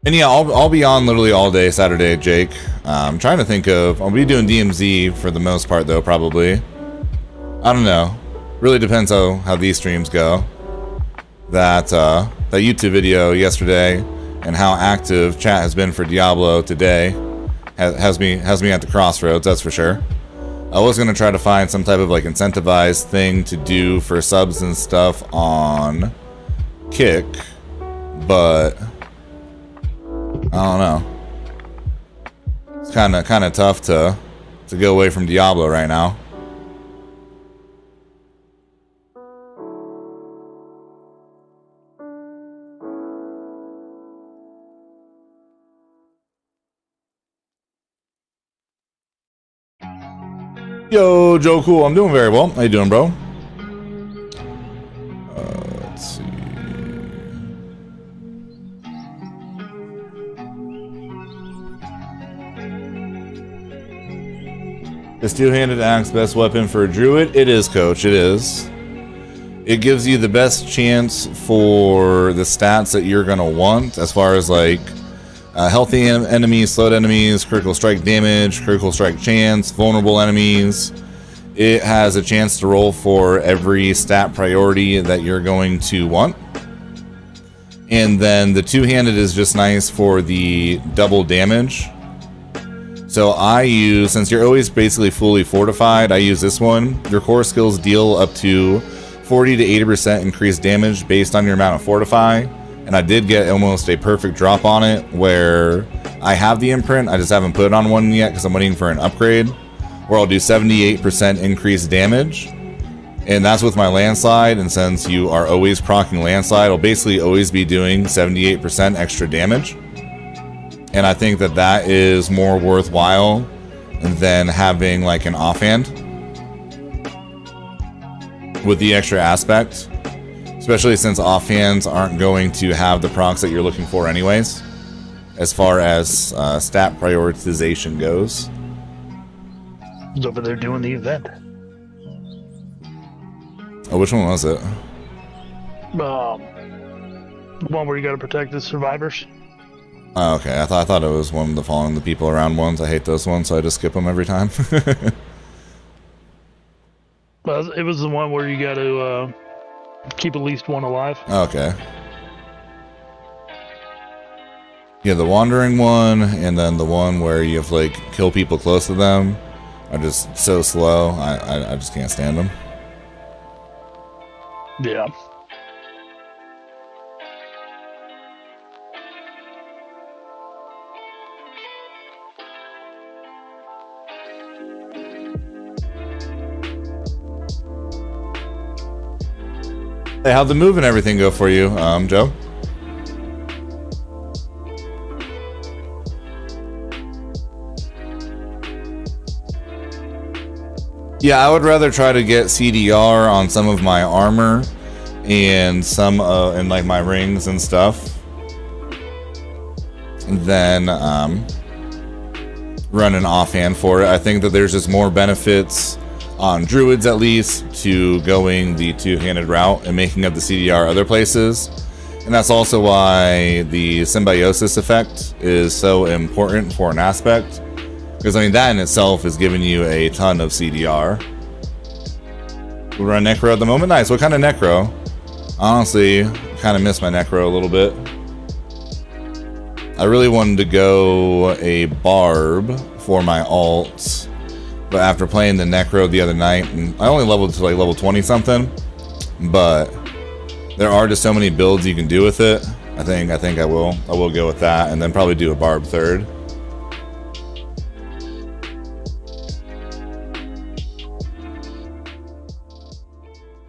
And yeah, I'll be on literally all day Saturday, Jake. I'm trying to think of, I'll be doing DMZ for the most part though, probably. I don't know. Really depends how these streams go. That YouTube video yesterday and how active chat has been for Diablo today has me at the crossroads, that's for sure. I was gonna try to find some type of like incentivized thing to do for subs and stuff on Kick, but I don't know. It's kind of tough to go away from Diablo right now. Yo, Joe Cool, I'm doing very well. How you doing, bro? Let's see. Is two-handed axe best weapon for a druid? It is, coach, it is. It gives you the best chance for the stats that you're gonna want, as far as like healthy enemies, slowed enemies, critical strike damage, critical strike chance, vulnerable enemies. It has a chance to roll for every stat priority that you're going to want. And then the two-handed is just nice for the double damage. So I use, since you're always basically fully fortified, I use this one. Your core skills deal up to 40 to 80% increased damage based on your amount of fortify. And I did get almost a perfect drop on it where I have the imprint, I just haven't put it on one yet because I'm waiting for an upgrade, where I'll do 78% increased damage. And that's with my landslide, and since you are always proccing landslide, I'll basically always be doing 78% extra damage. And I think that that is more worthwhile than having like an offhand. with the extra aspect, especially since offhands aren't going to have the procs that you're looking for anyways, as far as stat prioritization goes. He's over there doing the event. Oh, which one was it? The one where you got to protect the survivors. Oh, okay. I thought it was one of the following the people around ones. I hate those ones, so I just skip them every time. Well, it was the one where you got to keep at least one alive. Okay. Yeah, the wandering one, and then the one where you have to, like, kill people close to them are just so slow. I just can't stand them. Yeah. Hey, how'd the move and everything go for you, Joe? Yeah, I would rather try to get CDR on some of my armor and some and like my rings and stuff than run an offhand for it. I think that there's just more benefits on druids, at least, to going the two-handed route and making up the CDR other places. And that's also why the symbiosis effect is so important for an aspect, because I mean that in itself is giving you a ton of CDR. We run necro at the moment. Nice. What kind of necro? Honestly, kind of miss my necro a little bit. I really wanted to go a barb for my alt, but after playing the necro the other night, and I only leveled to like level 20 something, but there are just so many builds you can do with it. I think I will go with that, and then probably do a barb third.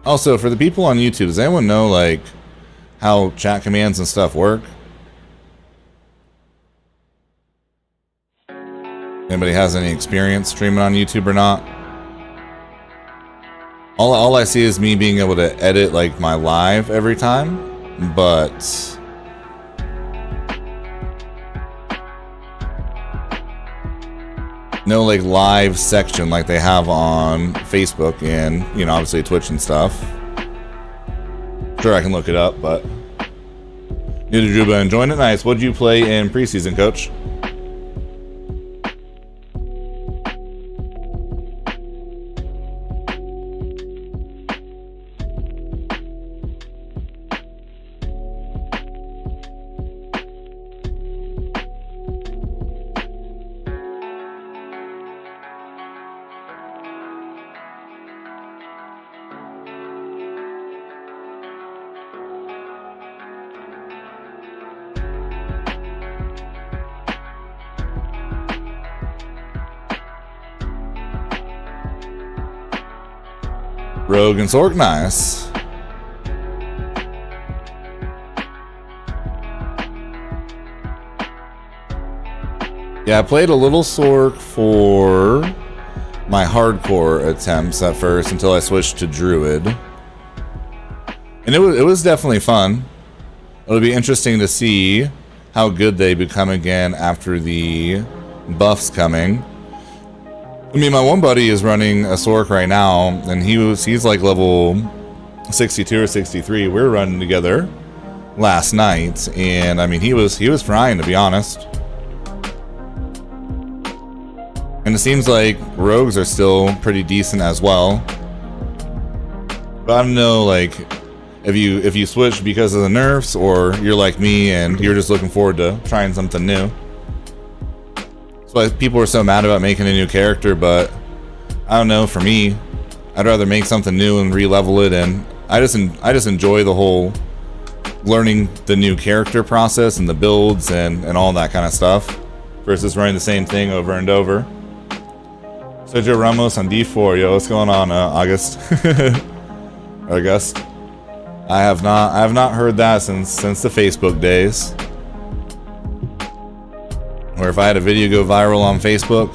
Also, for the people on YouTube, does anyone know like how chat commands and stuff work? Anybody has any experience streaming on YouTube or not? All I see is me being able to edit like my live every time, but no like live section like they have on Facebook and, you know, obviously Twitch and stuff. Sure, I can look it up, but new to Juba, enjoying it. Nice. What'd you play in preseason, coach? Rogue and Sork, nice. Yeah, I played a little Sork for my hardcore attempts at first until I switched to Druid. And it was definitely fun. It'll be interesting to see how good they become again after the buffs coming. I mean, my one buddy is running a Sork right now, and he's like level 62 or 63. We were running together last night, and I mean he was frying, to be honest. And it seems like rogues are still pretty decent as well. But I don't know, like if you switch because of the nerfs, or you're like me and you're just looking forward to trying something new. People were so mad about making a new character, but I don't know, for me, I'd rather make something new and re-level it, and I just enjoy the whole learning the new character process and the builds and all that kind of stuff versus running the same thing over and over. Sergio Ramos on D4, yo, what's going on, August? August? I have not heard that since the Facebook days. Or if I had a video go viral on Facebook,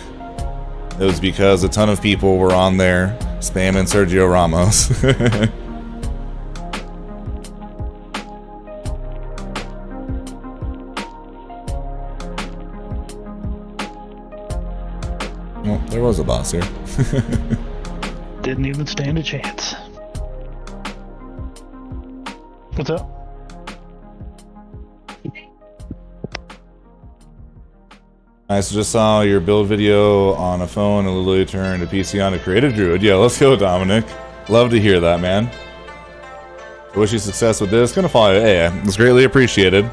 it was because a ton of people were on there spamming Sergio Ramos. Well, there was a boss here. Didn't even stand a chance. What's up? I just saw your build video on a phone and literally turned a PC on to create a Druid. Yeah, let's go, Dominic. Love to hear that, man. I wish you success with this. Gonna follow you. Hey, it's greatly appreciated.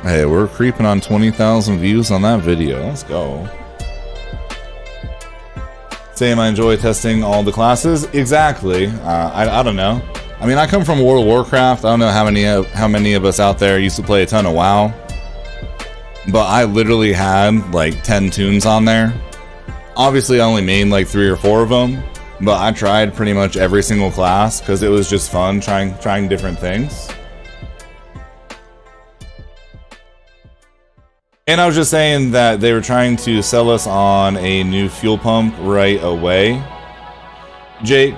Hey, we're creeping on 20,000 views on that video. Let's go. Same, I enjoy testing all the classes. Exactly. I don't know. I mean, I come from World of Warcraft. I don't know how many of us out there used to play a ton of WoW. But I literally had like 10 tunes on there. Obviously, I only made like 3 or 4 of them. But I tried pretty much every single class because it was just fun trying different things. And I was just saying that they were trying to sell us on a new fuel pump right away, Jake.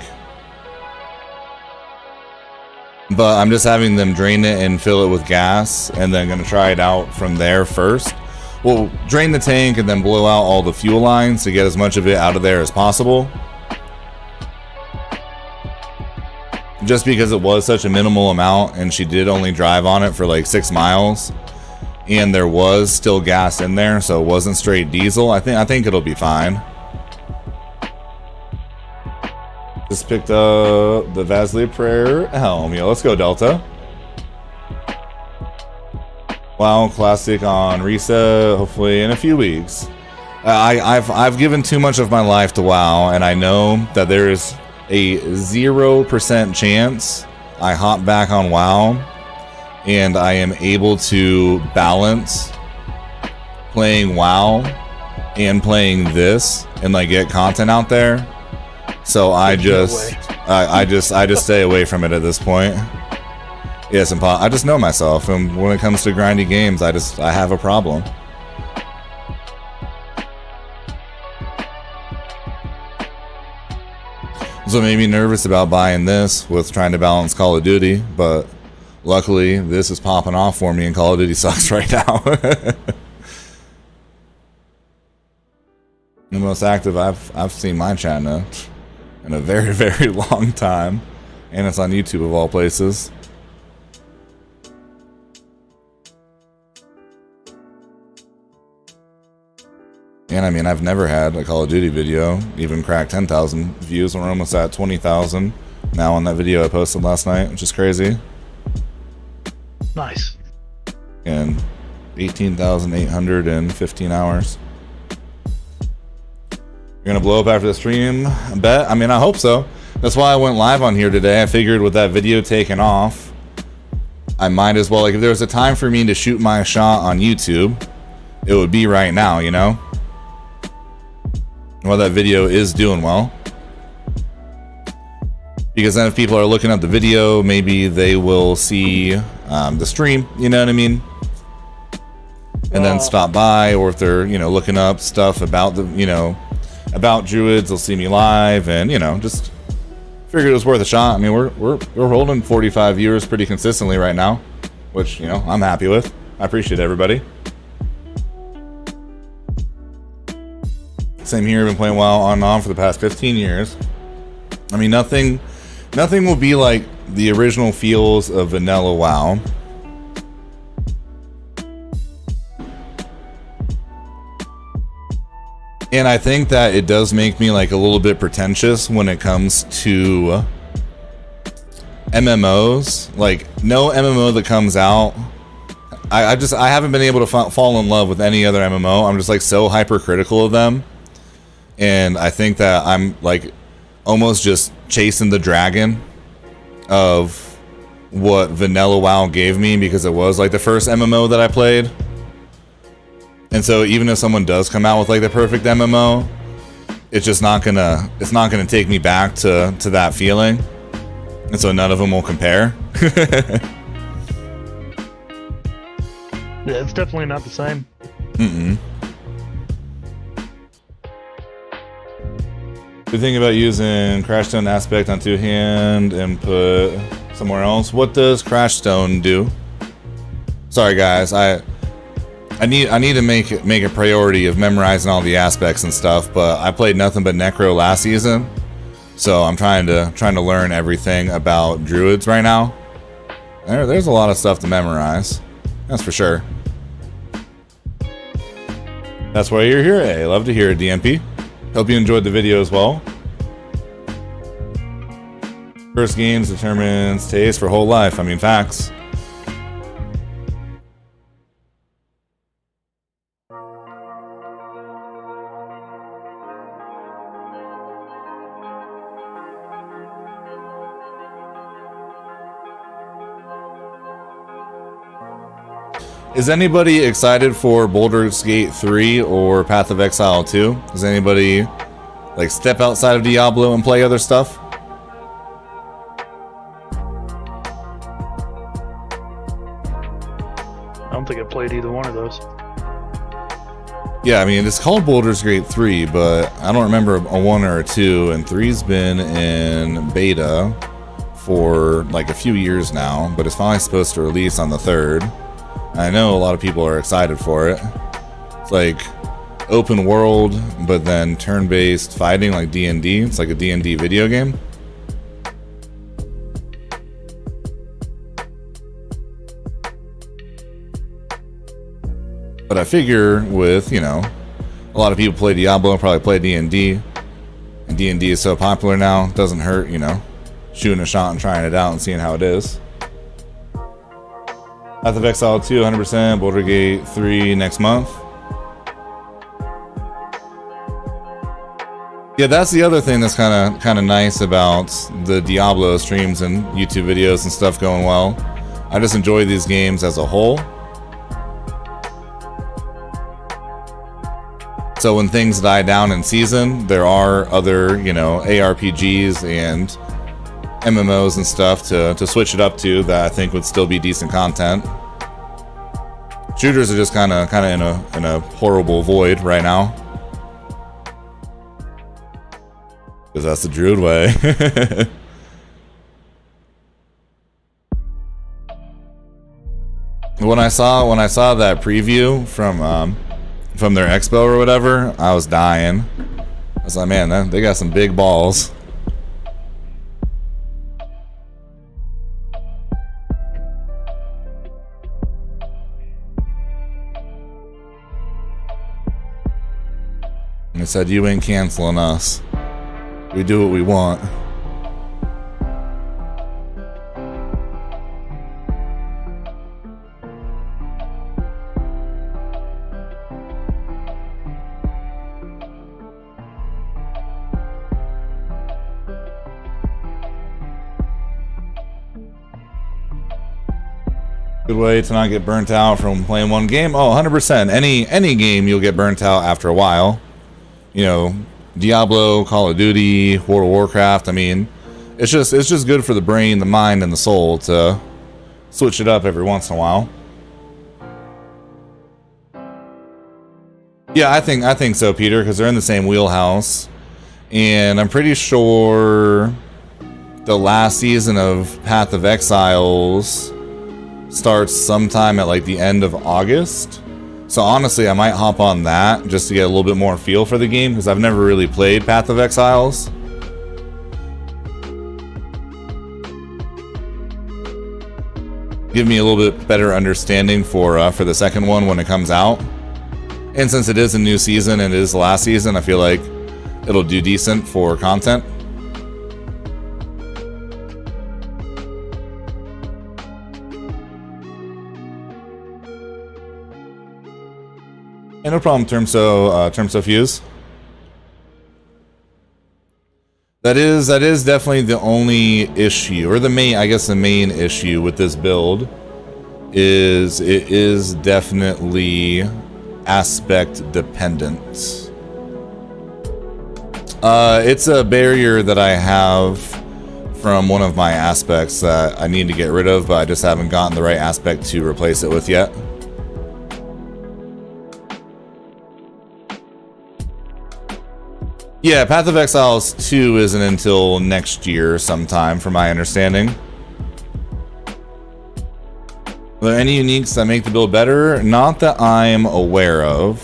But I'm just having them drain it and fill it with gas, and then gonna try it out from there first. We'll drain the tank and then blow out all the fuel lines to get as much of it out of there as possible. Just because it was such a minimal amount, and she did only drive on it for like 6 miles. And there was still gas in there, so it wasn't straight diesel. I think it'll be fine. Just picked up the Vasily Prayer helm. Yo, let's go, Delta. WoW Classic on reset, hopefully in a few weeks. I've given too much of my life to WoW, and I know that there is a 0% chance I hop back on WoW and I am able to balance playing WoW and playing this and like get content out there. So I just stay away from it at this point. Yes, I just know myself, and when it comes to grindy games, I have a problem. So it made me nervous about buying this with trying to balance Call of Duty, but luckily, this is popping off for me, and Call of Duty sucks right now. The most active I've seen my channel in a very, very long time, and it's on YouTube of all places. And I mean, I've never had a Call of Duty video even crack 10,000 views. We're almost at 20,000 now on that video I posted last night, which is crazy. Nice. And 18,815 hours. You're gonna blow up after the stream, I bet. I mean, I hope so. That's why I went live on here today. I figured with that video taken off, I might as well, like, if there was a time for me to shoot my shot on YouTube, it would be right now, you know? Well, that video is doing well. Because then if people are looking at the video, maybe they will see the stream, you know what I mean? And then stop by, or if they're, you know, looking up stuff about the, you know, about Druids, they'll see me live, and, you know, just figured it was worth a shot. I mean, we're holding 45 viewers pretty consistently right now, which, you know, I'm happy with. I appreciate everybody. Same here, been playing WoW on and on for the past 15 years. I mean, nothing will be like the original feels of vanilla WoW. And I think that it does make me like a little bit pretentious when it comes to MMOs. Like, no MMO that comes out, I haven't been able to fall in love with any other MMO. I'm just like so hypercritical of them. And I think that I'm like almost just chasing the dragon of what Vanilla WoW gave me, because it was like the first MMO that I played. And so even if someone does come out with like the perfect MMO, it's just not gonna take me back to that feeling. And so none of them will compare. Yeah, it's definitely not the same. The thing about using Crashstone aspect on 2-hand and put somewhere else. What does Crashstone do? Sorry guys, I need to make a priority of memorizing all the aspects and stuff, but I played nothing but Necro last season. So I'm trying to learn everything about Druids right now. There's a lot of stuff to memorize. That's for sure. That's why you're here, eh? Love to hear it, DMP. Hope you enjoyed the video as well. First games determines taste for whole life. I mean, facts. Is anybody excited for Baldur's Gate 3 or Path of Exile 2? Does anybody like step outside of Diablo and play other stuff? I don't think I played either one of those. Yeah, I mean, it's called Baldur's Gate 3, but I don't remember a 1 or a 2, and 3's been in beta for like a few years now, but it's finally supposed to release on the 3rd. I know a lot of people are excited for it. It's like open world, but then turn-based fighting like D&D. It's like a D&D video game. But I figure with, you know, a lot of people play Diablo, probably play D&D. And D&D is so popular now, it doesn't hurt, you know, shooting a shot and trying it out and seeing how it is. Path of Exile 2, 100%. Baldur's Gate 3 next month. Yeah, that's the other thing that's kind of nice about the Diablo streams and YouTube videos and stuff going well. I just enjoy these games as a whole. So when things die down in season, there are other, you know, ARPGs and MMOs and stuff to switch it up to that I think would still be decent content. Shooters are just kind of in a horrible void right now, because that's the Druid way. When I saw that preview from their expo or whatever, I was dying. I was like, man, they got some big balls. They said, you ain't canceling us. We do what we want. Good way to not get burnt out from playing one game. Oh, 100%. Any game you'll get burnt out after a while. You know, Diablo, Call of Duty, World of Warcraft. I mean, it's just good for the brain, the mind, and the soul to switch it up every once in a while. Yeah, I think so, Peter, because they're in the same wheelhouse, and I'm pretty sure the last season of Path of Exiles starts sometime at like the end of August. So honestly, I might hop on that just to get a little bit more feel for the game, because I've never really played Path of Exiles. Give me a little bit better understanding for the second one when it comes out. And since it is a new season and it is the last season, I feel like it'll do decent for content. And no problem, Termso Fuse. That is definitely the only issue, or the main issue with this build is it is definitely aspect dependent. It's a barrier that I have from one of my aspects that I need to get rid of, but I just haven't gotten the right aspect to replace it with yet. Yeah, Path of Exiles 2 isn't until next year sometime, from my understanding. Are there any uniques that make the build better? Not that I'm aware of.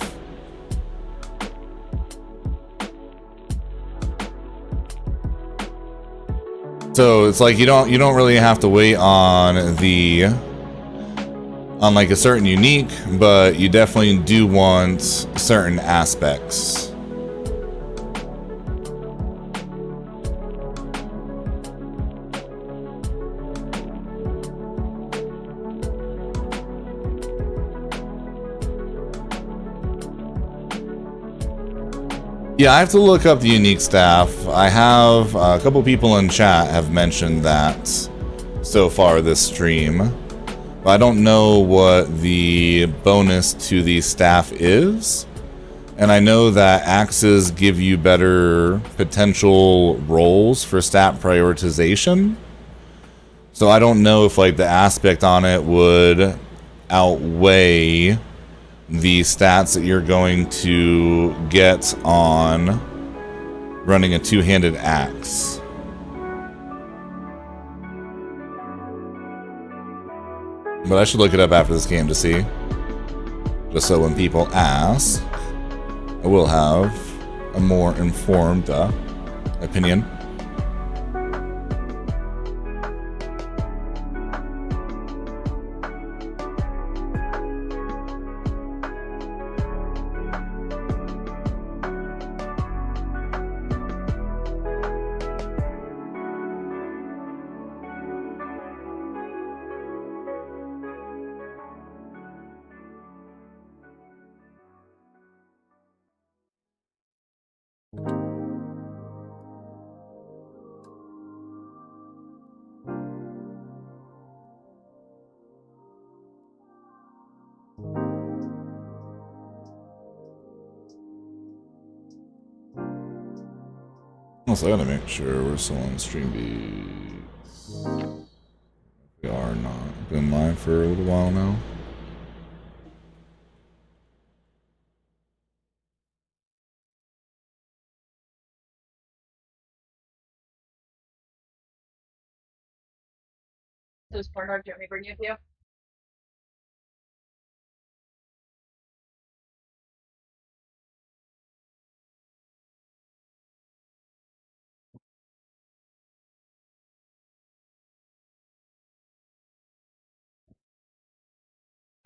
So it's like you don't really have to wait on like a certain unique, but you definitely do want certain aspects. Yeah, I have to look up the unique staff. I have a couple people in chat have mentioned that so far this stream. But I don't know what the bonus to the staff is. And I know that axes give you better potential roles for stat prioritization. So I don't know if like the aspect on it would outweigh the stats that you're going to get on running a two-handed axe. But I should look it up after this game to see. Just so when people ask, I will have a more informed opinion. Also, I gotta make sure we're still on stream beats. We are not. Been live for a little while now. This part, do you want me to bring you with you?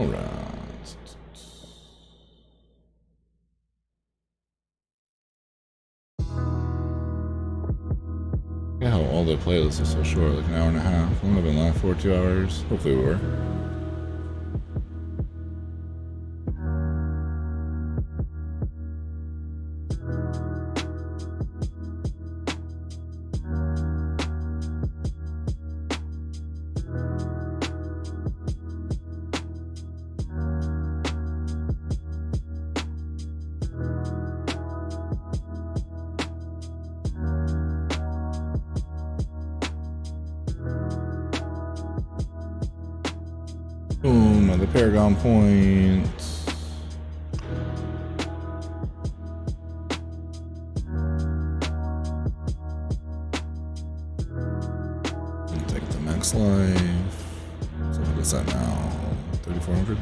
Alright. Yeah, how all the playlists are so short, like an hour and a half. Only been live for 2 hours. Hopefully we were. Boom, another Paragon point. Take the next life. So what is that now? 3,400?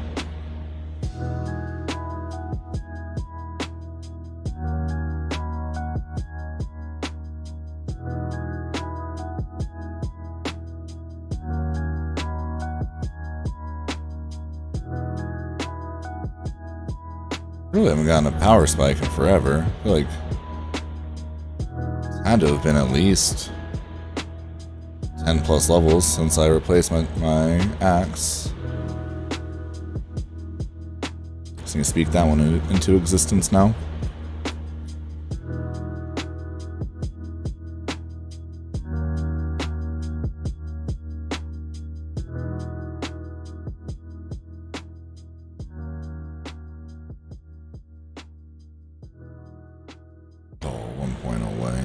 Really haven't gotten a power spike in forever. I feel like it's had to have been at least 10 plus levels since I replaced my axe. So you speak that one into existence now. Oh, 1 point away.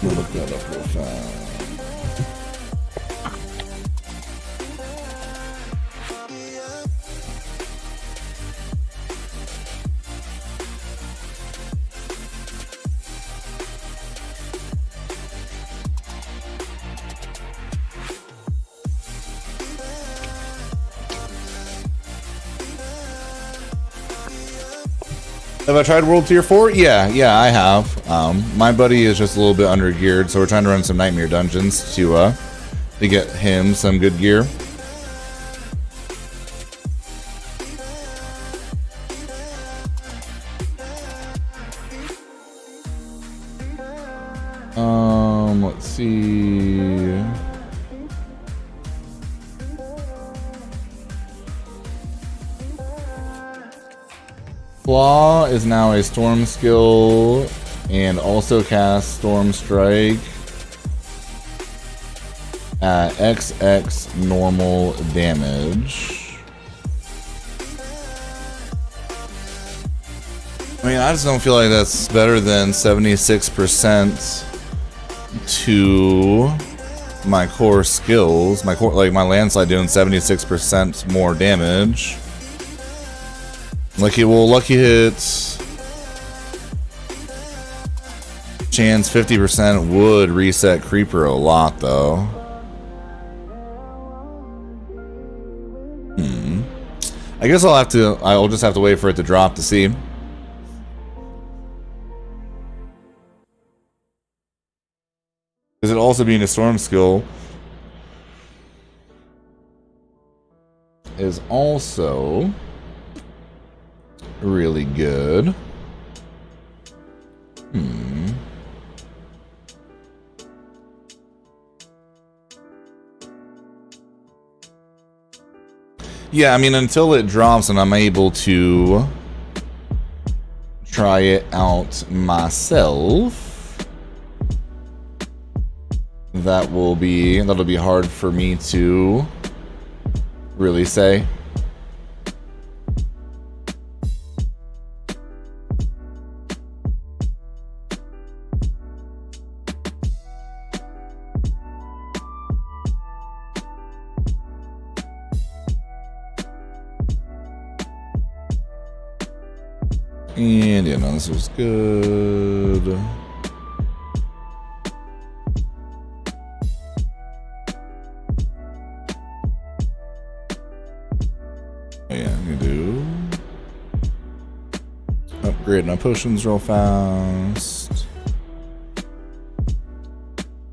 Look that up real fast. Have I tried World Tier 4? Yeah, I have. My buddy is just a little bit under geared, so we're trying to run some Nightmare Dungeons to get him some good gear. Let's see. Claw is now a storm skill and also casts Storm Strike at XX normal damage. I mean, I just don't feel like that's better than 76% to my core skills. My core, like my landslide doing 76% more damage. Lucky hits. Chance 50% would reset Creeper a lot though. I guess I'll just have to wait for it to drop to see. Because it also being a storm skill is also really good. Yeah, I mean, until it drops and I'm able to try it out myself, that'll be hard for me to really say. And yeah, no, this was good. Oh yeah, I'm gonna do upgrade my potions real fast.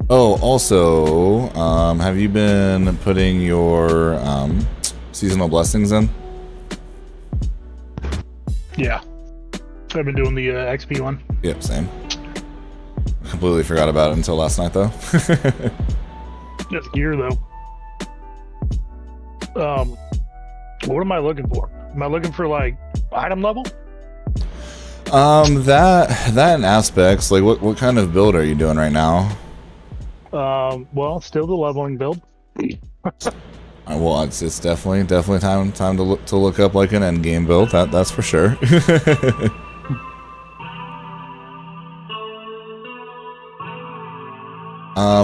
Oh, also, have you been putting your seasonal blessings in? Yeah. I've been doing the XP one. Yep, same. Completely forgot about it until last night, though. That's gear, though. What am I looking for? Am I looking for, like, item level? That and aspects. Like, what kind of build are you doing right now? Well, still the leveling build. Well, it's definitely time to look up like an end game build. That's for sure.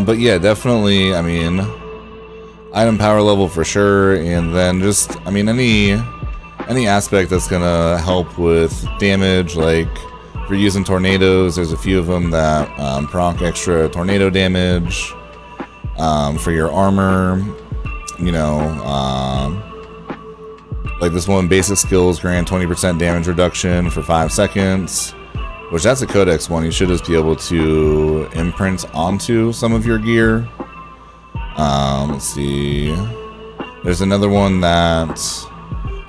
But yeah, definitely, I mean, item power level for sure, and then just, I mean, any aspect that's gonna help with damage, like if you're using tornadoes, there's a few of them that proc extra tornado damage. for your armor. You know, like this one, basic skills grant 20% damage reduction for 5 seconds, which that's a codex one. You should just be able to imprint onto some of your gear. Let's see. There's another one that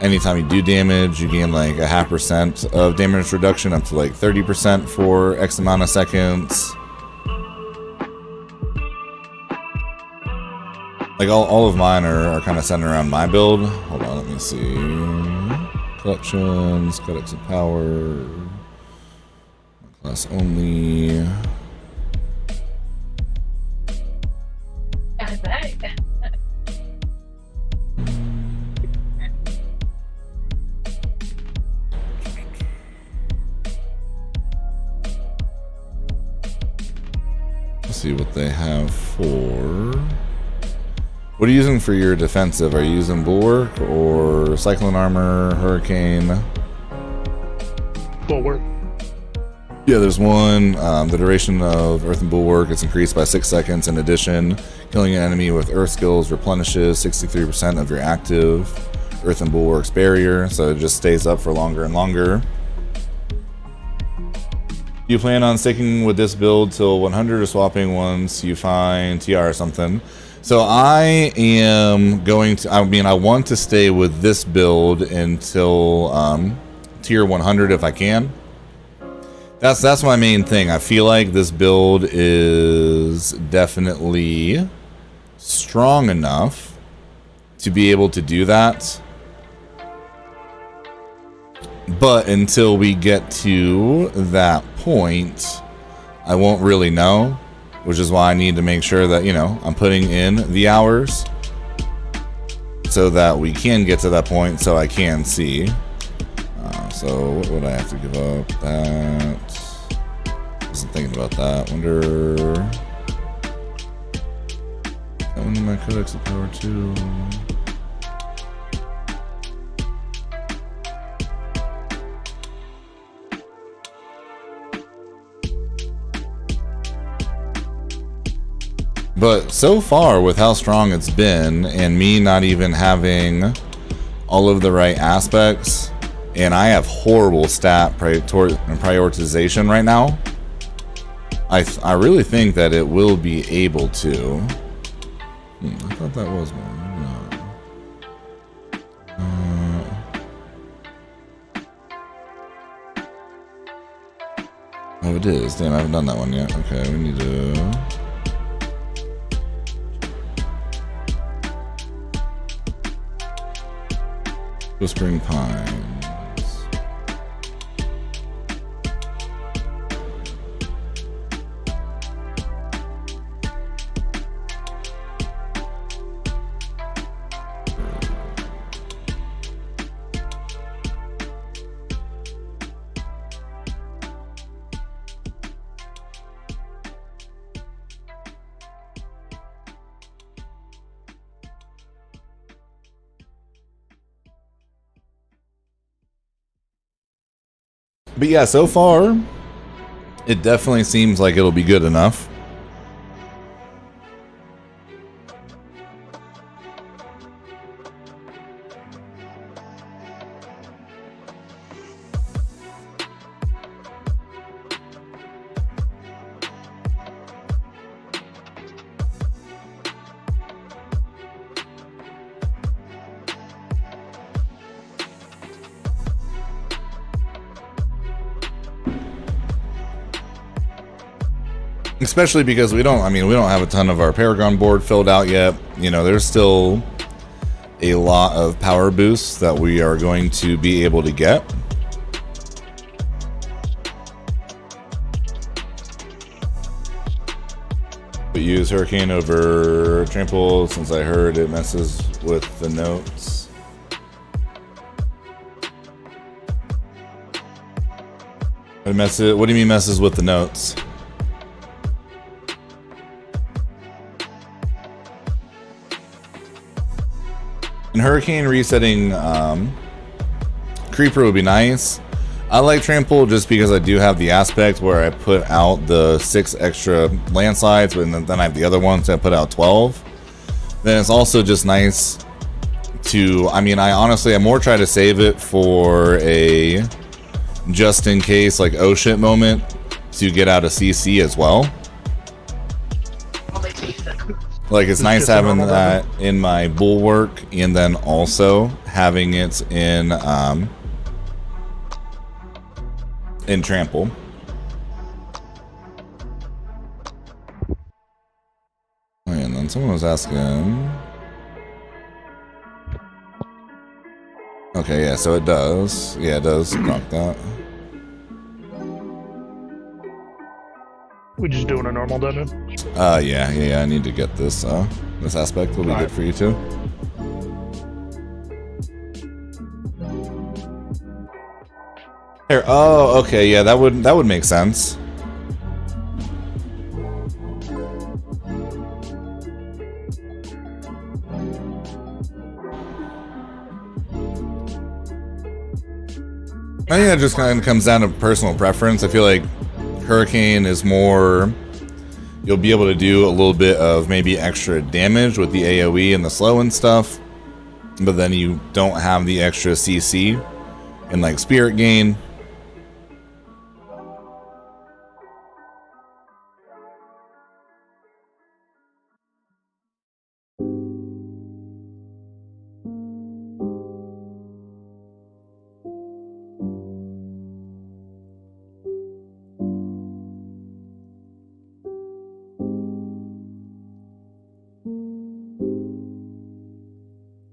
anytime you do damage, you gain like a 0.5% of damage reduction up to like 30% for X amount of seconds. Like all of mine are kind of centered around my build. Hold on, let me see. Collections, Codex of Power, class only. Let's see what they have for. What are you using for your defensive? Are you using Bulwark or Cyclone Armor, Hurricane? Bulwark. Yeah, there's one. The duration of Earth and Bulwark is increased by 6 seconds. In addition, killing an enemy with Earth skills replenishes 63% of your active Earth and Bulwark's barrier, so it just stays up for longer and longer. Do you plan on sticking with this build till 100 or swapping once you find TR or something? So I am going to, I want to stay with this build until tier 100 if I can. That's my main thing. I feel like this build is definitely strong enough to be able to do that. But until we get to that point, I won't really know. Which is why I need to make sure that, you know, I'm putting in the hours so that we can get to that point so I can see. So what would I have to give up? That. Wasn't thinking about that. Wonder. That one in my Codex of Power too. But so far, with how strong it's been, and me not even having all of the right aspects, and I have horrible stat prioritization right now, I really think that it will be able to. I thought that was one. Oh, it is. Damn, I haven't done that one yet. Okay, we need to. Whispering Pines. But yeah, so far, it definitely seems like it'll be good enough. Especially because we don't have a ton of our Paragon board filled out yet. You know, there's still a lot of power boosts that we are going to be able to get. But use Hurricane over Trample since I heard it messes with the notes. What do you mean messes with the notes? And Hurricane resetting Creeper would be nice, I like trample just because I do have the aspect where I put out the 6 extra landslides, but then I have the other ones that I put out 12. Then it's also just nice to, I mean, I more try to save it for a just in case like oh shit moment to get out a CC as well. Like it's nice having that in my bulwark and then also having it in trample. Oh, and then someone was asking. Okay, yeah, so it does. Yeah, it does drop that. We just doing a normal dungeon? Yeah. I need to get this. This aspect will be good for you too. Here. Oh, okay. Yeah, that would make sense. I think that just kind of comes down to personal preference. I feel like Hurricane is more, you'll be able to do a little bit of maybe extra damage with the AoE and the slow and stuff, but then you don't have the extra CC and like spirit gain.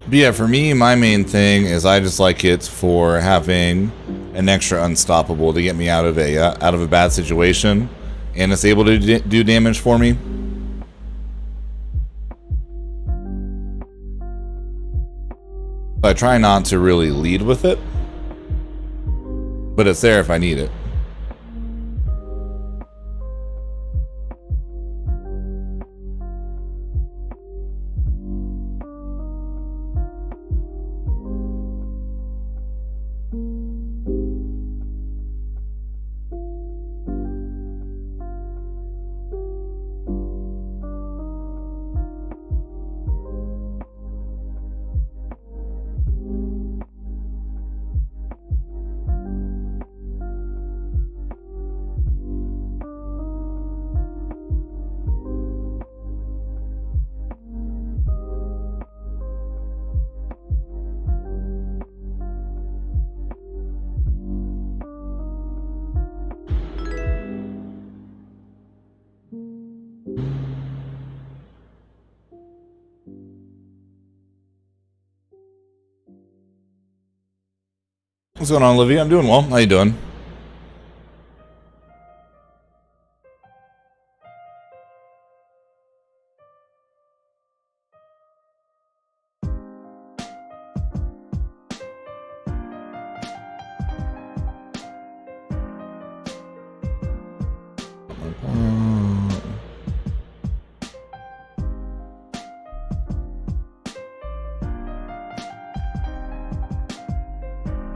But yeah, for me, my main thing is I just like it for having an extra unstoppable to get me out of a bad situation, and it's able to do damage for me. But I try not to really lead with it, but it's there if I need it. What's going on, Olivia? I'm doing well. How you doing?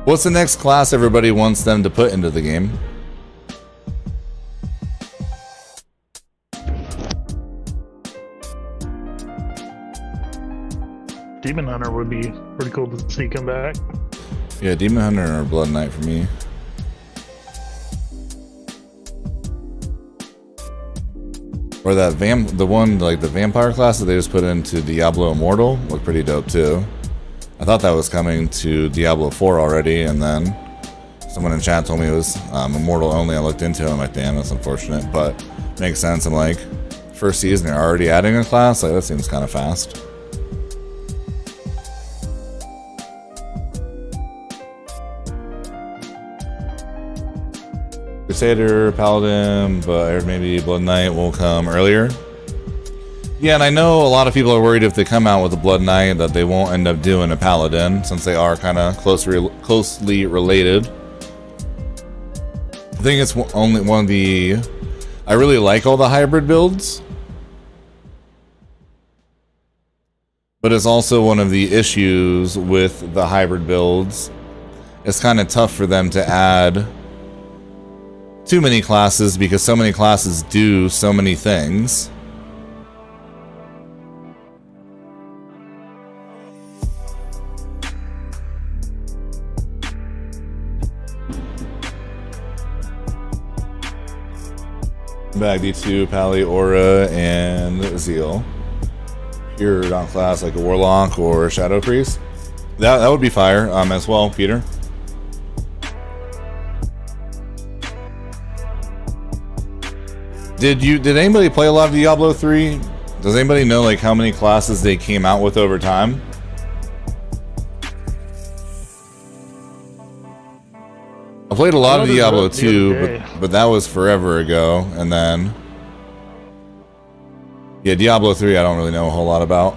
What's the next class everybody wants them to put into the game? Demon Hunter would be pretty cool to see come back. Yeah, Demon Hunter or Blood Knight for me. Or that the one like the vampire class that they just put into Diablo Immortal looked pretty dope too. I thought that was coming to Diablo 4 already, and then someone in chat told me it was Immortal only. I looked into it, I'm like, damn, that's unfortunate, but makes sense. I'm like, first season, they're already adding a class? Like, that seems kind of fast. Crusader, Paladin, but maybe Blood Knight will come earlier. Yeah, and I know a lot of people are worried if they come out with a Blood Knight that they won't end up doing a Paladin, since they are kind of closely related. I think it's only one of the... I really like all the hybrid builds, but it's also one of the issues with the hybrid builds it's kind of tough for them to add too many classes because so many classes do so many things. Bag D2, Pally, Aura, and Zeal. Pure down class like a Warlock or Shadow Priest. That would be fire as well, Peter. Did anybody play a lot of Diablo 3? Does anybody know like how many classes they came out with over time? I played a lot of Diablo 2, but that was forever ago. And then, yeah, Diablo 3 I don't really know a whole lot about.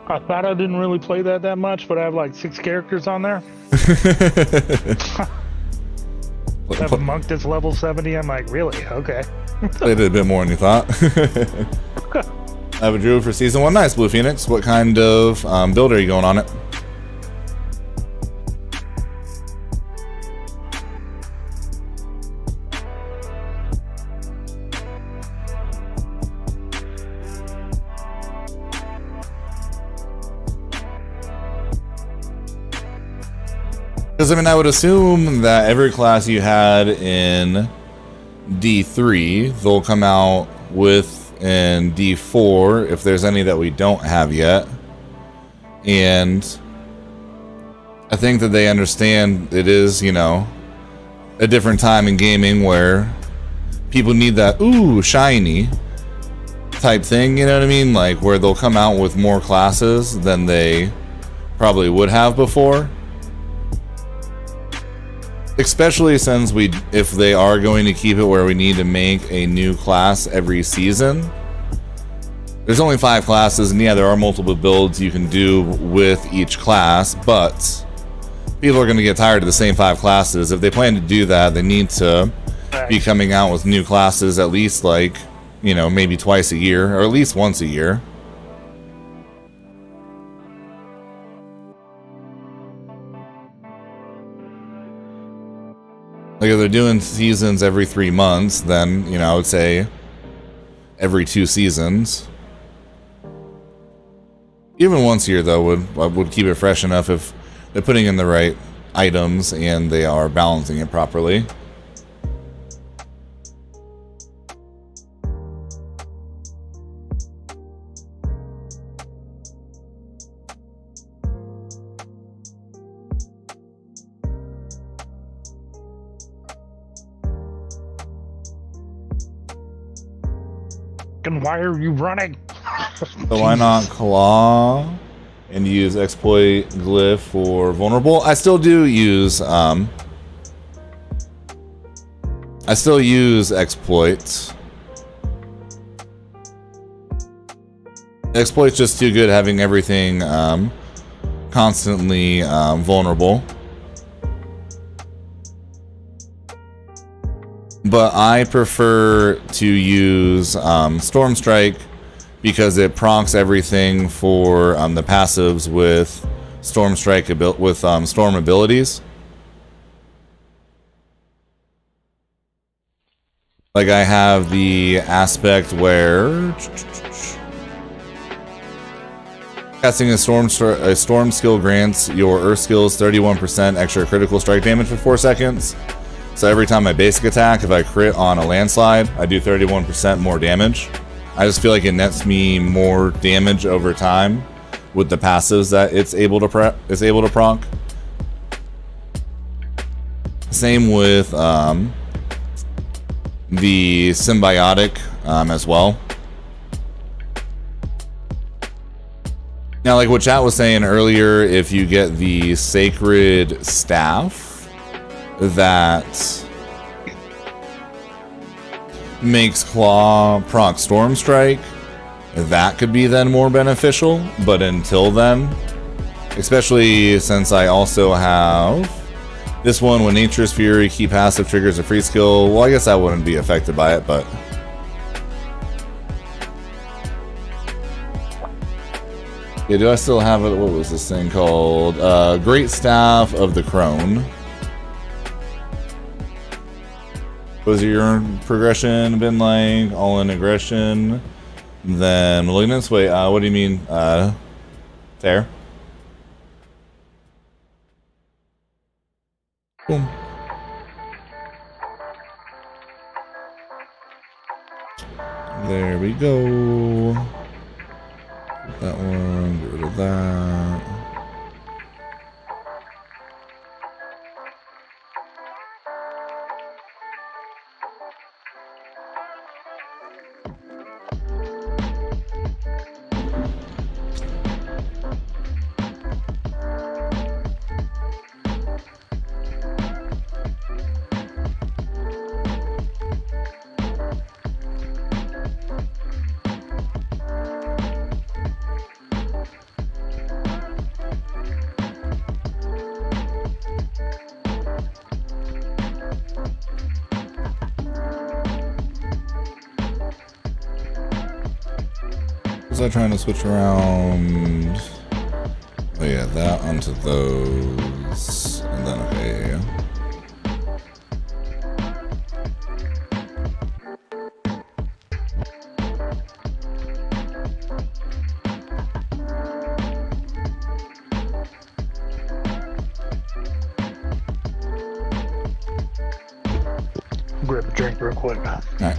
I thought I didn't really play that much, but I have like 6 characters on there. I have a monk that's level 70. I'm like, really? Okay. Played it a bit more than you thought. I have a Druid for Season 1. Nice, Blue Phoenix. What kind of build are you going on it? Because, I mean, I would assume that every class you had in D3, they'll come out with in D4, if there's any that we don't have yet. And I think that they understand it is, you know, a different time in gaming where people need that, ooh, shiny type thing, you know what I mean? Like, where they'll come out with more classes than they probably would have before. Especially since if they are going to keep it where we need to make a new class every season. There's only 5 classes, and yeah, there are multiple builds you can do with each class, but people are going to get tired of the same 5 classes. If they plan to do that, they need to be coming out with new classes at least, like, you know, maybe twice a year, or at least once a year. Like, if they're doing seasons every 3 months, then, you know, I would say every 2 seasons. Even once a year, though, would keep it fresh enough if they're putting in the right items and they are balancing it properly. And why are you running? So why not claw and use exploit glyph for vulnerable? I still do use exploits. Exploit's just too good having everything constantly vulnerable. But I prefer to use Storm Strike because it procs everything for the passives with Storm Strike with Storm abilities. Like, I have the aspect where casting a storm skill grants your Earth skills 31% extra critical strike damage for 4 seconds. So every time I basic attack, if I crit on a landslide, I do 31% more damage. I just feel like it nets me more damage over time with the passives that it's able to proc. Same with the symbiotic as well. Now, like what chat was saying earlier, if you get the sacred staff that makes claw proc storm strike, that could be then more beneficial. But until then, especially since I also have this one, when Nature's Fury key passive triggers a free skill, well, I guess I wouldn't be affected by it, but Yeah, do I still have it? What was this thing called? Great Staff of the Crone. What's your progression been like? All in aggression. Then Malignance. Wait, what do you mean? There. Boom. There we go. That one, get rid of that. Was I trying to switch around? Oh yeah, that onto those, and then okay. Grab a drink real quick. All right.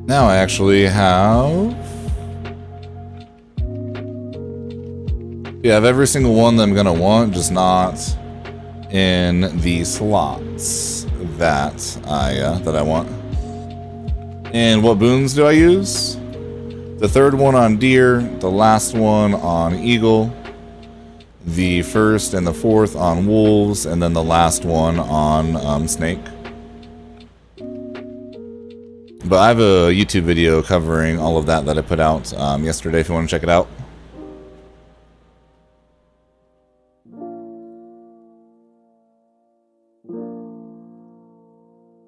Now I actually have... Yeah, I have every single one that I'm gonna want, just not in the slots that I want. And what boons do I use? The third one on deer, the last one on eagle, the first and the fourth on wolves, and then the last one on snake. But I have a YouTube video covering all of that I put out yesterday if you want to check it out.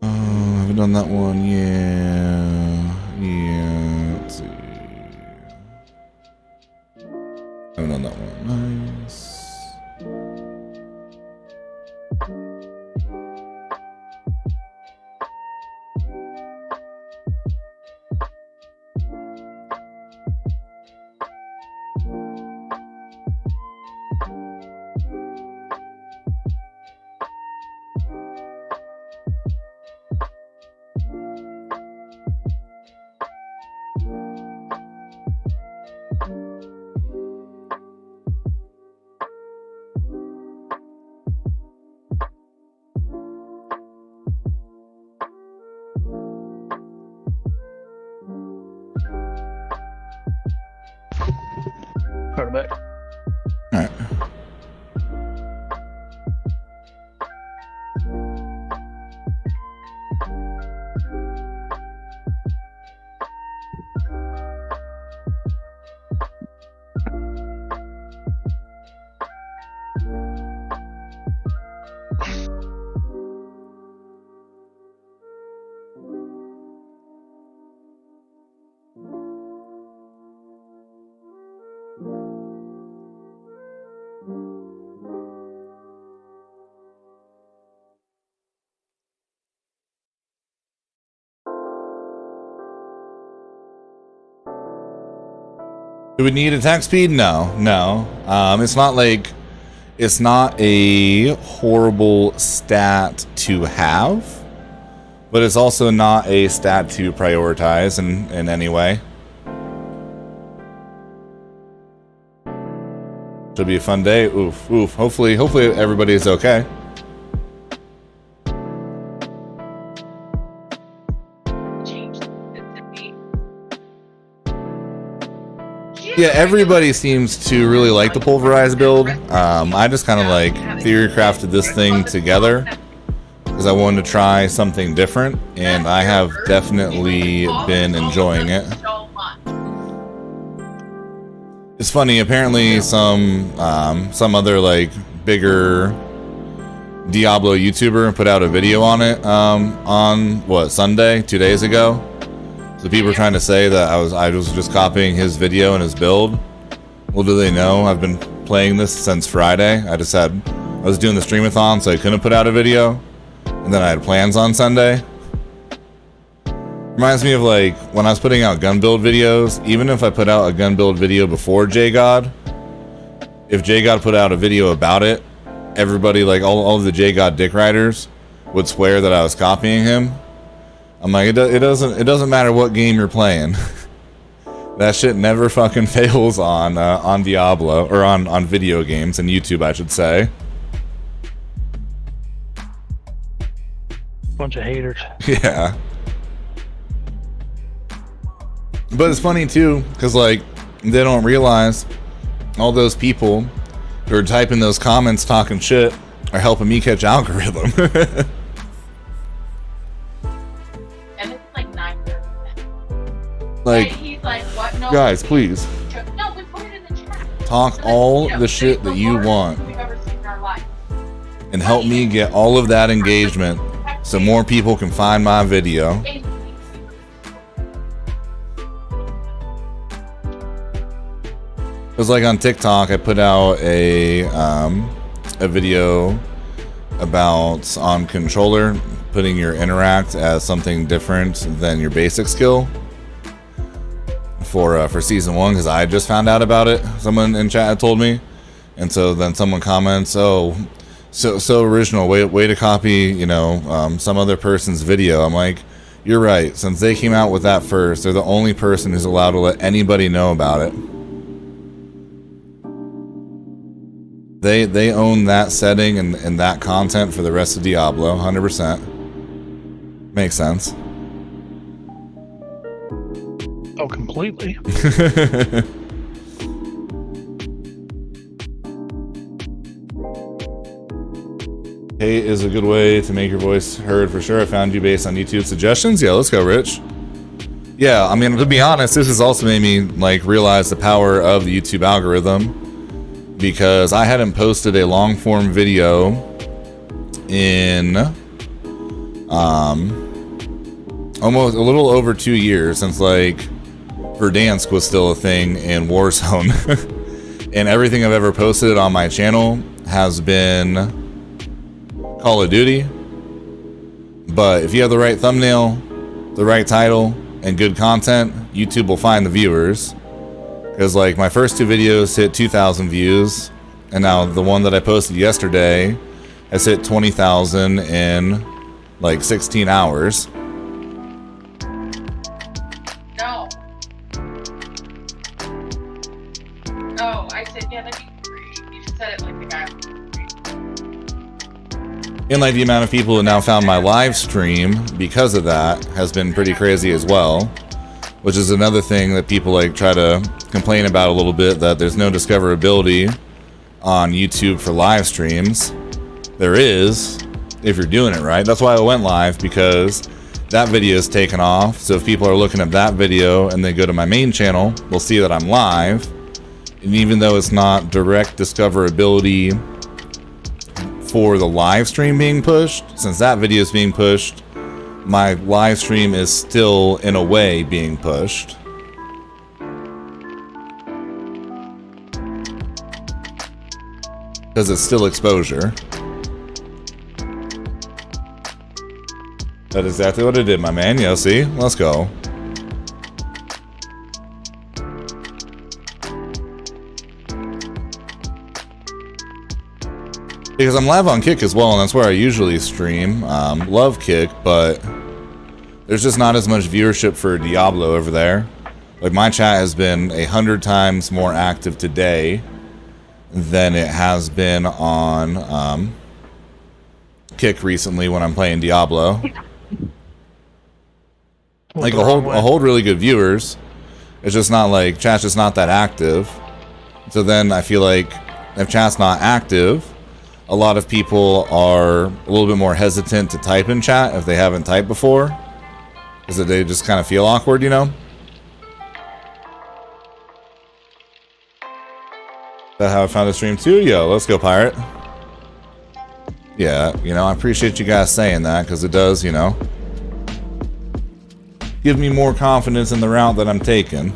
I haven't done that one, yeah. Let's see. I haven't done that one, nice. Put it back. All right. Do we need attack speed? No, no. It's not like, it's not a horrible stat to have, but it's also not a stat to prioritize in any way. Should be a fun day. Oof, oof. Hopefully everybody is okay. Yeah, everybody seems to really like the pulverized build. I just kind of like theory crafted this thing together because I wanted to try something different, and I have definitely been enjoying it. It's funny, apparently some other like bigger Diablo YouTuber put out a video on it on what, Sunday, 2 days ago. So people are trying to say that I was just copying his video and his build. Well, do they know I've been playing this since Friday? I was doing the streamathon, so I couldn't put out a video, and then I had plans on Sunday. Reminds me of like when I was putting out gun build videos. Even if I put out a gun build video before JGod, if JGod put out a video about it, everybody, like all of the JGod dick riders, would swear that I was copying him. I'm like, it doesn't matter what game you're playing. That shit never fucking fails on Diablo, or on video games and YouTube, I should say. Bunch of haters. Yeah. But it's funny too, because like they don't realize all those people who are typing those comments talking shit are helping me catch algorithm. And it's like 9:30. Like, he's like, what? No, guys, please no, we put it in the chat. talk all the shit that you want We've ever seen in our life. and help me get all of that engagement so more people can find my video. It was like on TikTok, I put out a video about on controller putting your interact as something different than your basic skill for season 1, because I just found out about it. Someone in chat had told me, and so then someone comments, "Oh, so original, way to copy, you know, some other person's video." I'm like, you're right. Since they came out with that first, they're the only person who's allowed to let anybody know about it. They own that setting and that content for the rest of Diablo, 100%. Makes sense. Oh, completely. Hate is a good way to make your voice heard for sure. I found you based on YouTube suggestions. Yeah, let's go, Rich. Yeah, I mean, to be honest, this has also made me like realize the power of the YouTube algorithm, because I hadn't posted a long form video in almost a little over 2 years, since like Verdansk was still a thing in Warzone. And everything I've ever posted on my channel has been Call of Duty. But if you have the right thumbnail, the right title, and good content, YouTube will find the viewers. Because like my first 2 videos hit 2,000 views, and now the one that I posted yesterday has hit 20,000 in like 16 hours. No. No, I said, yeah, that'd be great. You just said it like the guy on the street. And like the amount of people who now found my live stream because of that has been pretty crazy as well. Which is another thing that people like try to complain about a little bit, that there's no discoverability on YouTube for live streams. There is, if you're doing it right. That's why I went live, because that video is taken off. So if people are looking at that video and they go to my main channel, they'll see that I'm live. And even though it's not direct discoverability for the live stream being pushed, since that video is being pushed, my live stream is still in a way being pushed. Because it's still exposure. That's exactly what I did, my man. Yeah, see? Let's go. Because I'm live on Kick as well, and that's where I usually stream. Love Kick, but there's just not as much viewership for Diablo over there. Like, my chat has been 100 times more active today than it has been on Kick recently when I'm playing Diablo. Like, I hold really good viewers, It's just not like chat's just not that active. So then I feel like if chat's not active, a lot of people are a little bit more hesitant to type in chat if they haven't typed before, because they just kind of feel awkward, you know? That's how I found the stream too. Yo, let's go, Pirate. Yeah, you know, I appreciate you guys saying that, because it does, you know, give me more confidence in the route that I'm taking.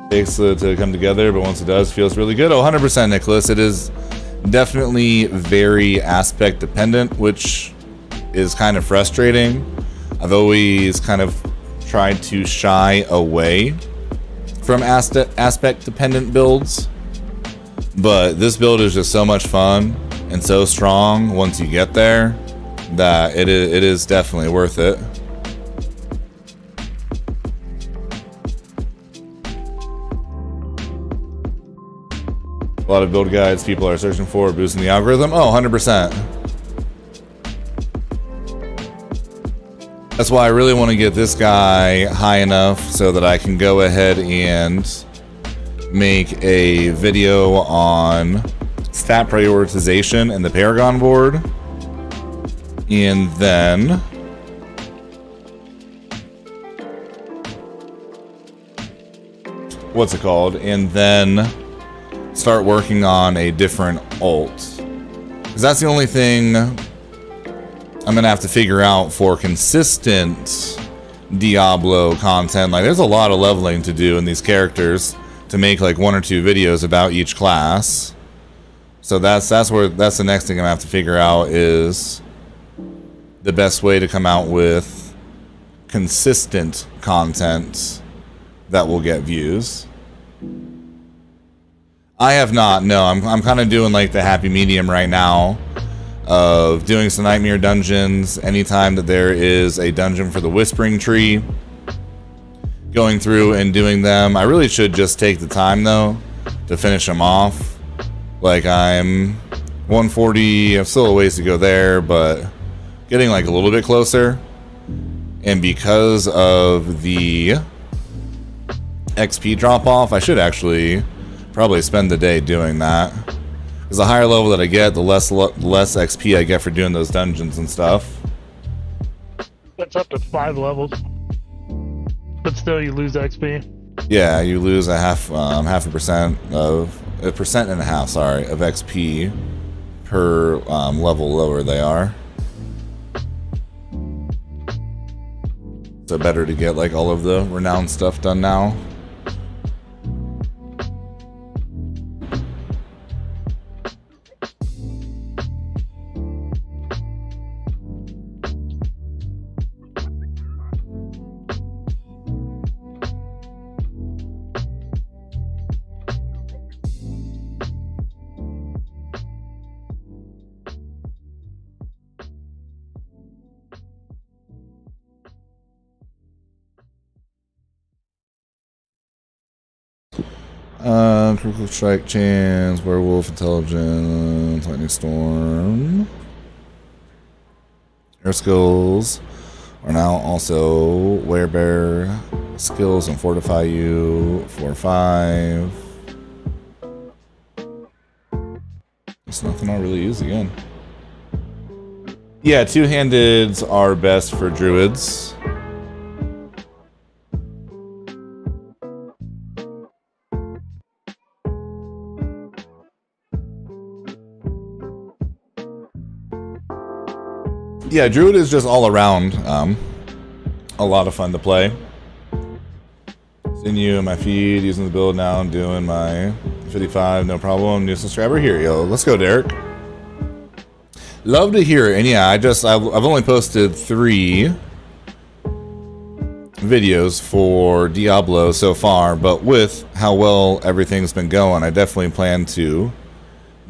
Takes to come together, but once it does, feels really good. Oh, 100%, Nicholas. It is definitely very aspect dependent, which is kind of frustrating. I've always kind of tried to shy away from aspect dependent builds, but this build is just so much fun and so strong once you get there that it is definitely worth it. A lot of build guides people are searching for, boosting the algorithm. Oh, 100%. That's why I really want to get this guy high enough so that I can go ahead and make a video on stat prioritization and the Paragon board. And then what's it called? And then start working on a different ult, because that's the only thing I'm gonna have to figure out for consistent Diablo content. Like, there's a lot of leveling to do in these characters to make like 1 or 2 videos about each class. So that's the next thing I'm gonna have to figure out, is the best way to come out with consistent content that will get views. I have not. No, I'm kind of doing like the happy medium right now of doing some nightmare dungeons anytime that there is a dungeon for the Whispering Tree. Going through and doing them. I really should just take the time though to finish them off. Like, I'm 140, I have still a ways to go there, but getting like a little bit closer. And because of the XP drop off, I should actually probably spend the day doing that, because the higher level that I get, the less XP I get for doing those dungeons and stuff. That's up to 5 levels, but still you lose XP. Yeah, you lose a half a percent of a percent and a half, sorry, of XP per level lower they are. So better to get like all of the renowned stuff done now. Critical strike chance, werewolf intelligence, lightning storm. Air skills are now also werebear skills and fortify you 4/5. There's nothing I'll really use again. Yeah, two-handeds are best for druids. Yeah, Druid is just all around a lot of fun to play. Seeing you in my feed, using the build now, and doing my 55, no problem. New subscriber here, yo. Let's go, Derek. Love to hear it. And yeah, I've only posted 3 videos for Diablo so far, but with how well everything's been going, I definitely plan to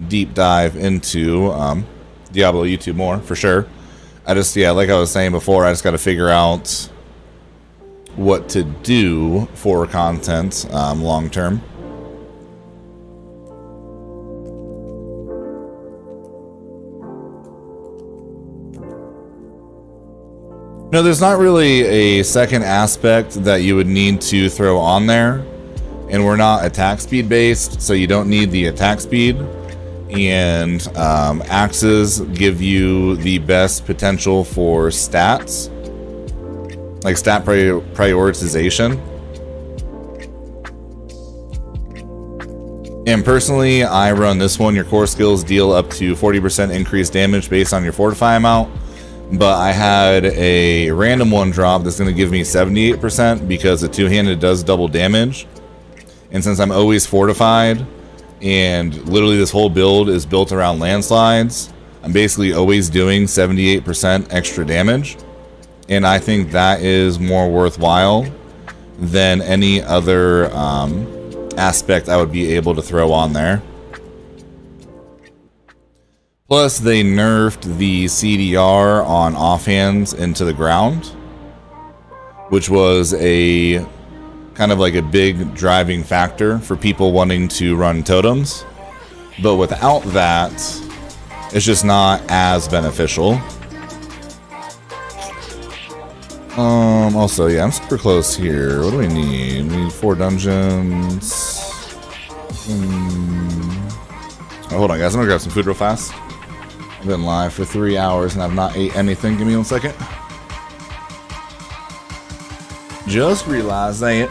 deep dive into Diablo YouTube more, for sure. Yeah, like I was saying before, I just got to figure out what to do for content long term. No, there's not really a second aspect that you would need to throw on there. And we're not attack speed based, so you don't need the attack speed. And axes give you the best potential for stats, like stat prioritization. And personally, I run this one. Your core skills deal up to 40% increased damage based on your fortify amount. But I had a random one drop that's going to give me 78% because the two-handed does double damage. And since I'm always fortified, and literally this whole build is built around landslides, I'm basically always doing 78% extra damage. And I think that is more worthwhile than any other aspect I would be able to throw on there. Plus, they nerfed the CDR on offhands into the ground, which was a kind of like a big driving factor for people wanting to run totems. But without that, it's just not as beneficial. Also, yeah, I'm super close here. What do we need? We need 4 dungeons. Oh, hold on, guys. I'm gonna grab some food real fast. I've been live for 3 hours and I've not ate anything. Give me 1 second. Just realized that.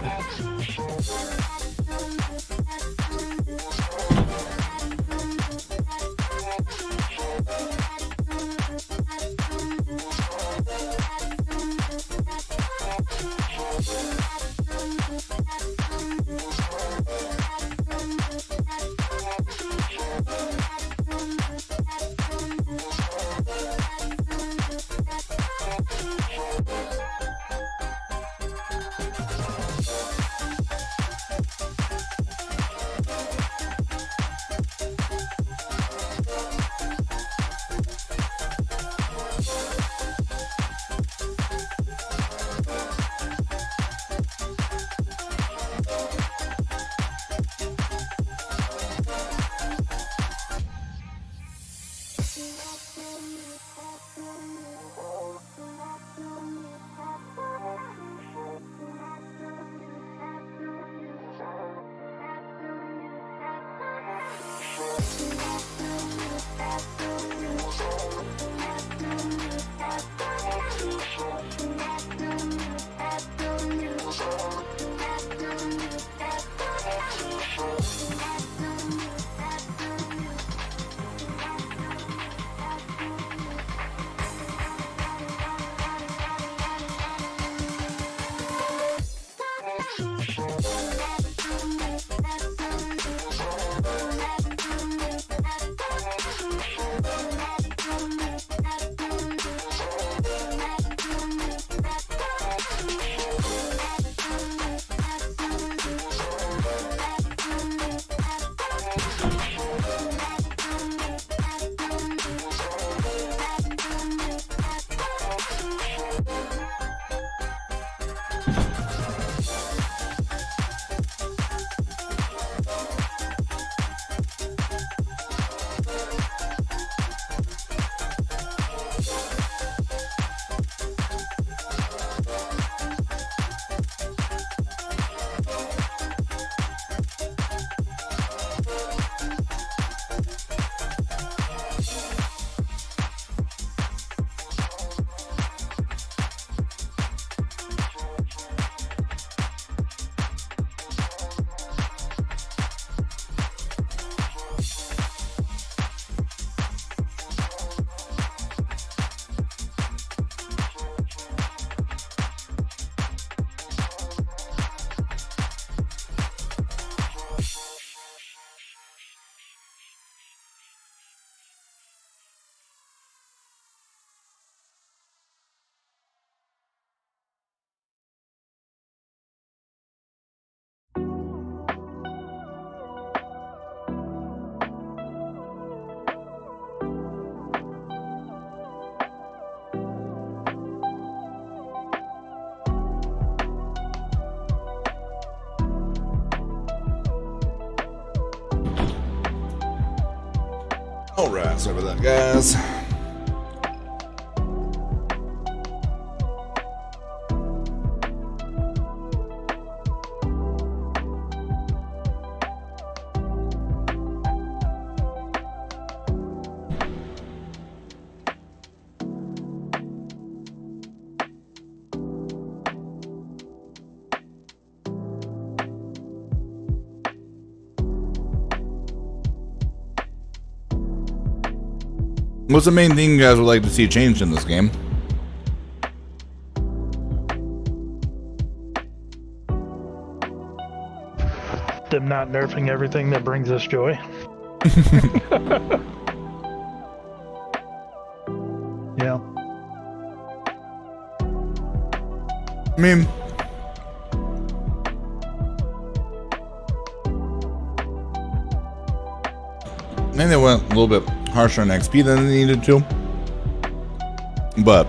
Alright, sorry about that, guys. What's the main thing you guys would like to see changed in this game? Them not nerfing everything that brings us joy. Yeah. I mean, maybe they went a little bit harsher on XP than they needed to. But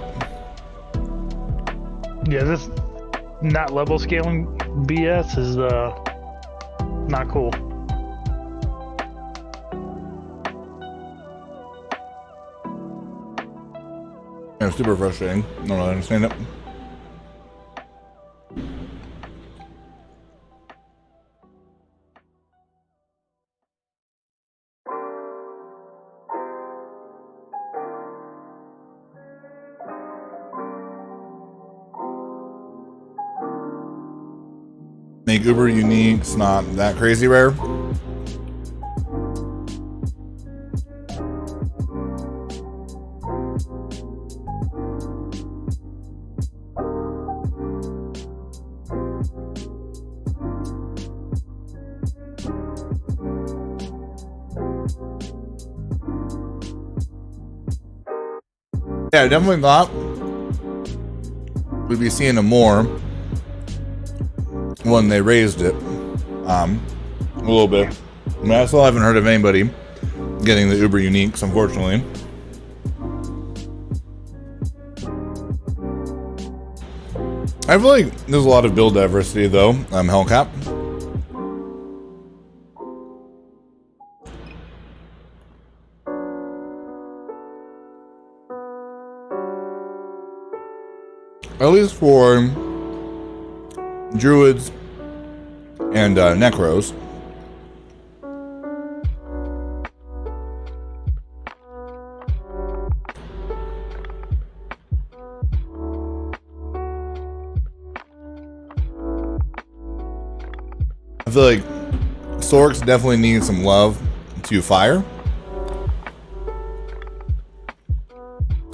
yeah, this not level scaling BS is not cool. yeah, super frustrating. I don't really understand it. Make Uber unique's not that crazy rare. Yeah, I definitely thought we'd be seeing them more when they raised it. A little bit. I mean, I still haven't heard of anybody getting the Uber uniques, unfortunately. I feel like there's a lot of build diversity though. Hellcat. At least for Druids and Necros. I feel like Sorks definitely need some love to fire.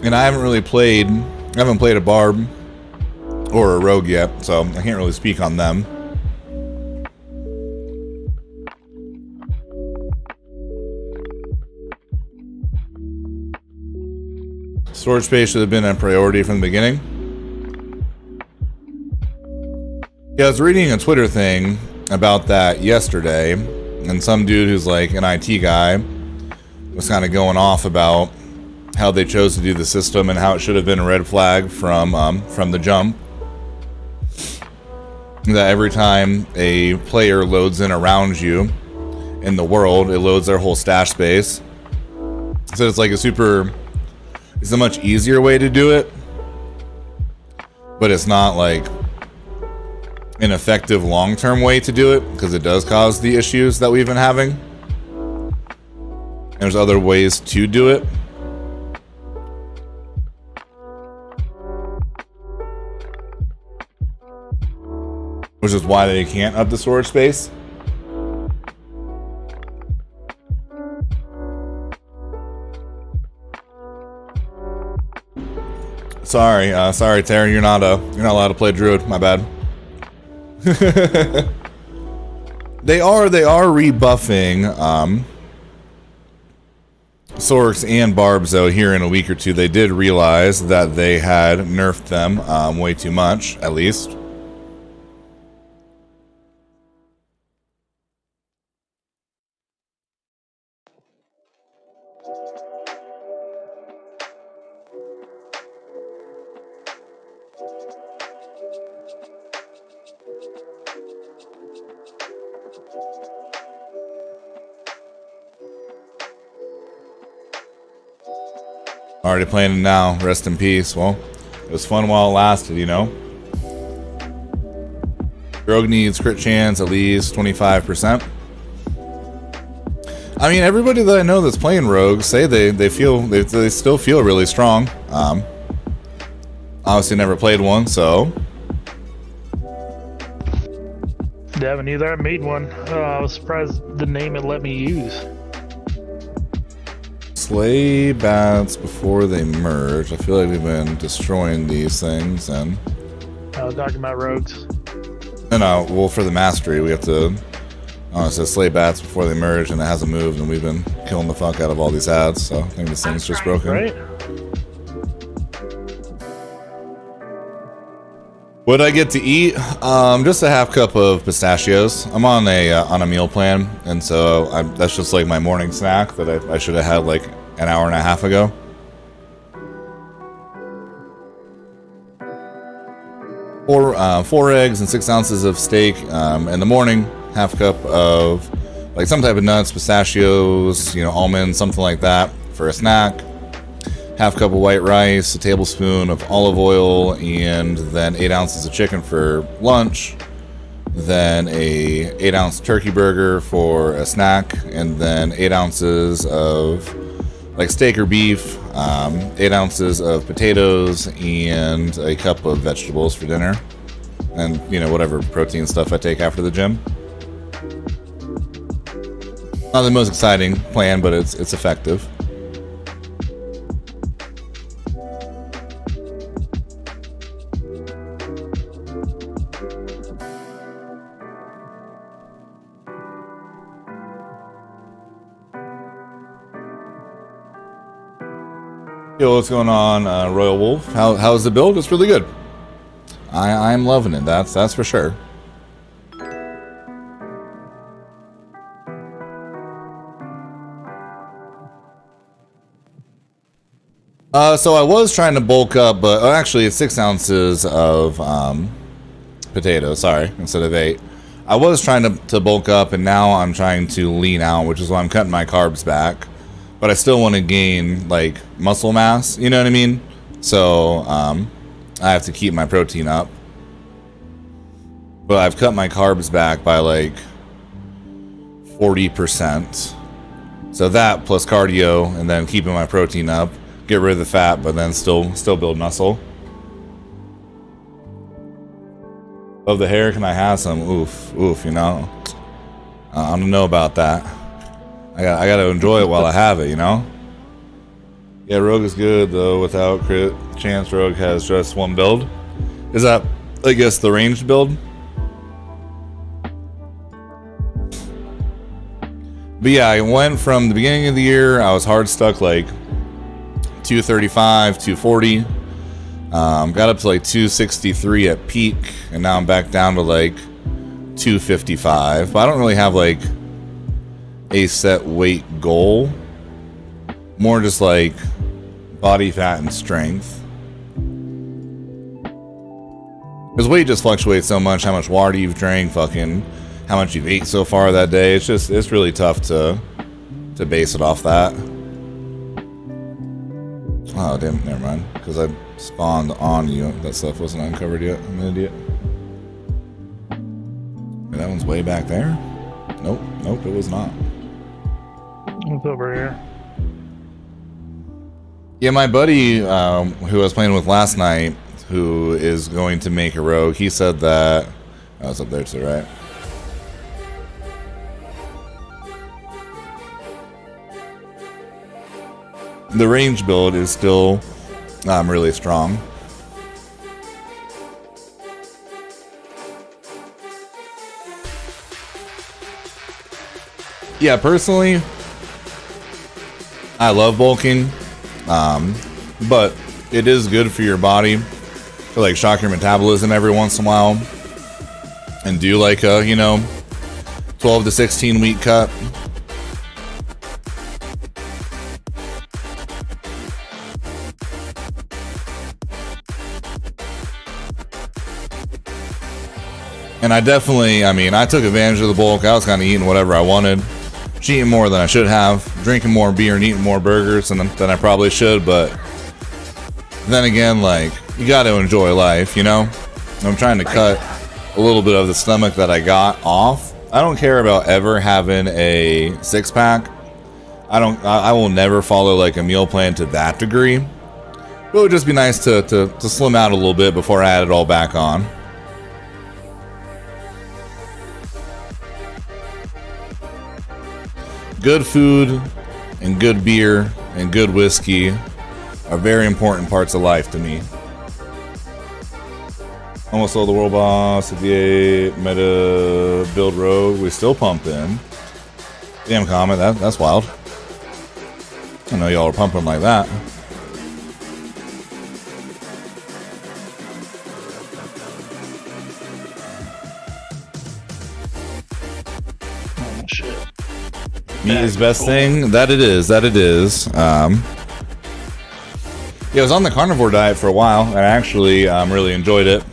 And I haven't played a Barb or a Rogue yet, so I can't really speak on them. Storage space should have been a priority from the beginning. Yeah, I was reading a Twitter thing about that yesterday, and some dude who's like an IT guy was kind of going off about how they chose to do the system and how it should have been a red flag from the jump. That every time a player loads in around you in the world, it loads their whole stash space. So it's like it's a much easier way to do it, but it's not like an effective long-term way to do it because it does cause the issues that we've been having. And there's other ways to do it. Which is why they can't up the storage space. Sorry, Terry, you're not allowed to play Druid. My bad. They are rebuffing Sorks and Barbs though here in a week or two. They did realize that they had nerfed them way too much, at least. Already playing it now. Rest in peace. Well, it was fun while it lasted, you know. Rogue needs crit chance at least 25%. I mean, everybody that I know that's playing Rogue say they still feel really strong. Obviously never played one, so. Devin, either I made one. I was surprised the name it let me use. Slay bats before they merge. I feel like we've been destroying these things, and I was talking about rogues. no, well, for the mastery, we have to. It says slay bats before they merge, and it hasn't moved, and we've been killing the fuck out of all these ads, so I think this thing's just broken. Right? What I get to eat? Just a half cup of pistachios. I'm on a meal plan, and so that's just like my morning snack that I should have had like an hour and a half ago. Four eggs and 6 ounces of steak in the morning. Half cup of like some type of nuts, pistachios, almonds, something like that for a snack. Half cup of white rice, a tablespoon of olive oil, and then 8 ounces of chicken for lunch. Then a 8-ounce turkey burger for a snack, and then 8 ounces of like steak or beef, 8 ounces of potatoes, and a cup of vegetables for dinner. And whatever protein stuff I take after the gym. Not the most exciting plan, but it's effective. Yo, what's going on, Royal Wolf? How's the build? It's really good. I'm loving it. That's for sure. So I was trying to bulk up, but actually it's 6 ounces of potatoes. Sorry, instead of 8. I was trying to bulk up, and now I'm trying to lean out, which is why I'm cutting my carbs back. But I still want to gain like muscle mass. You know what I mean? So I have to keep my protein up. But I've cut my carbs back by like 40%. So that plus cardio, and then keeping my protein up. Get rid of the fat, but then still build muscle. Love the hair. Can I have some? Oof. I don't know about that. I got to enjoy it while I have it. Yeah, Rogue is good though. Without crit chance, Rogue has just one build. Is that, I guess, the ranged build? But yeah, I went from the beginning of the year. I was hard stuck like 235, 240. Got up to like 263 at peak, and now I'm back down to like 255. But I don't really have like a set weight goal. More just like body fat and strength. Because weight just fluctuates so much. How much water you've drank, fucking how much you've ate so far that day. It's really tough to base it off that. Oh, damn, never mind. Because I spawned on you. That stuff wasn't uncovered yet. I'm an idiot. And that one's way back there? Nope, it was not. It's over here. Yeah, my buddy who I was playing with last night, who is going to make a rogue, he said that... Oh, it's up there to the right. The range build is still really strong. Yeah, personally, I love bulking, but it is good for your body to like shock your metabolism every once in a while and do like a 12 to 16 week cut. And I definitely, I took advantage of the bulk. I was kind of eating whatever I wanted. Eating more than I should have. Drinking more beer and eating more burgers than I probably should. But then again, like, you got to enjoy life, I'm trying to cut a little bit of the stomach that I got off. I don't care about ever having a six-pack. I will never follow like a meal plan to that degree. But it would just be nice to slim out a little bit before I add it all back on. Good food and good beer and good whiskey are very important parts of life to me. Almost sold the world boss at the 8 meta build rogue. We still pumping. Damn comment, that's wild. I know y'all are pumping like that. Oh shit. Meat is best thing. That it is. Yeah, I was on the carnivore diet for a while, and I actually really enjoyed it.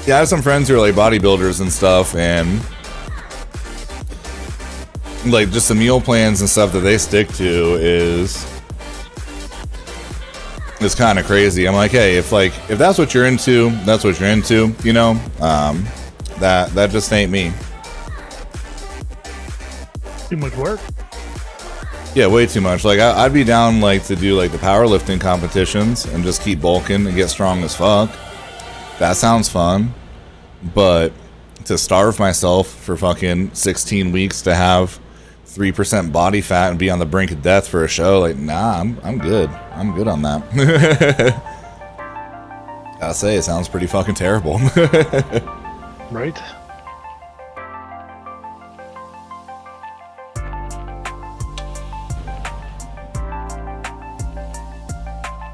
Yeah, I have some friends who are like bodybuilders and stuff, and like just the meal plans and stuff that they stick to is kind of crazy. I'm like, hey, if that's what you're into, that's what you're into, you know. That just ain't me. Too much work. Yeah, way too much. Like I'd be down like to do like the powerlifting competitions and just keep bulking and get strong as fuck. That sounds fun, but to starve myself for fucking 16 weeks to have 3% body fat and be on the brink of death for a show, like, nah, I'm good. I'm good on that. Gotta say, it sounds pretty fucking terrible. Right.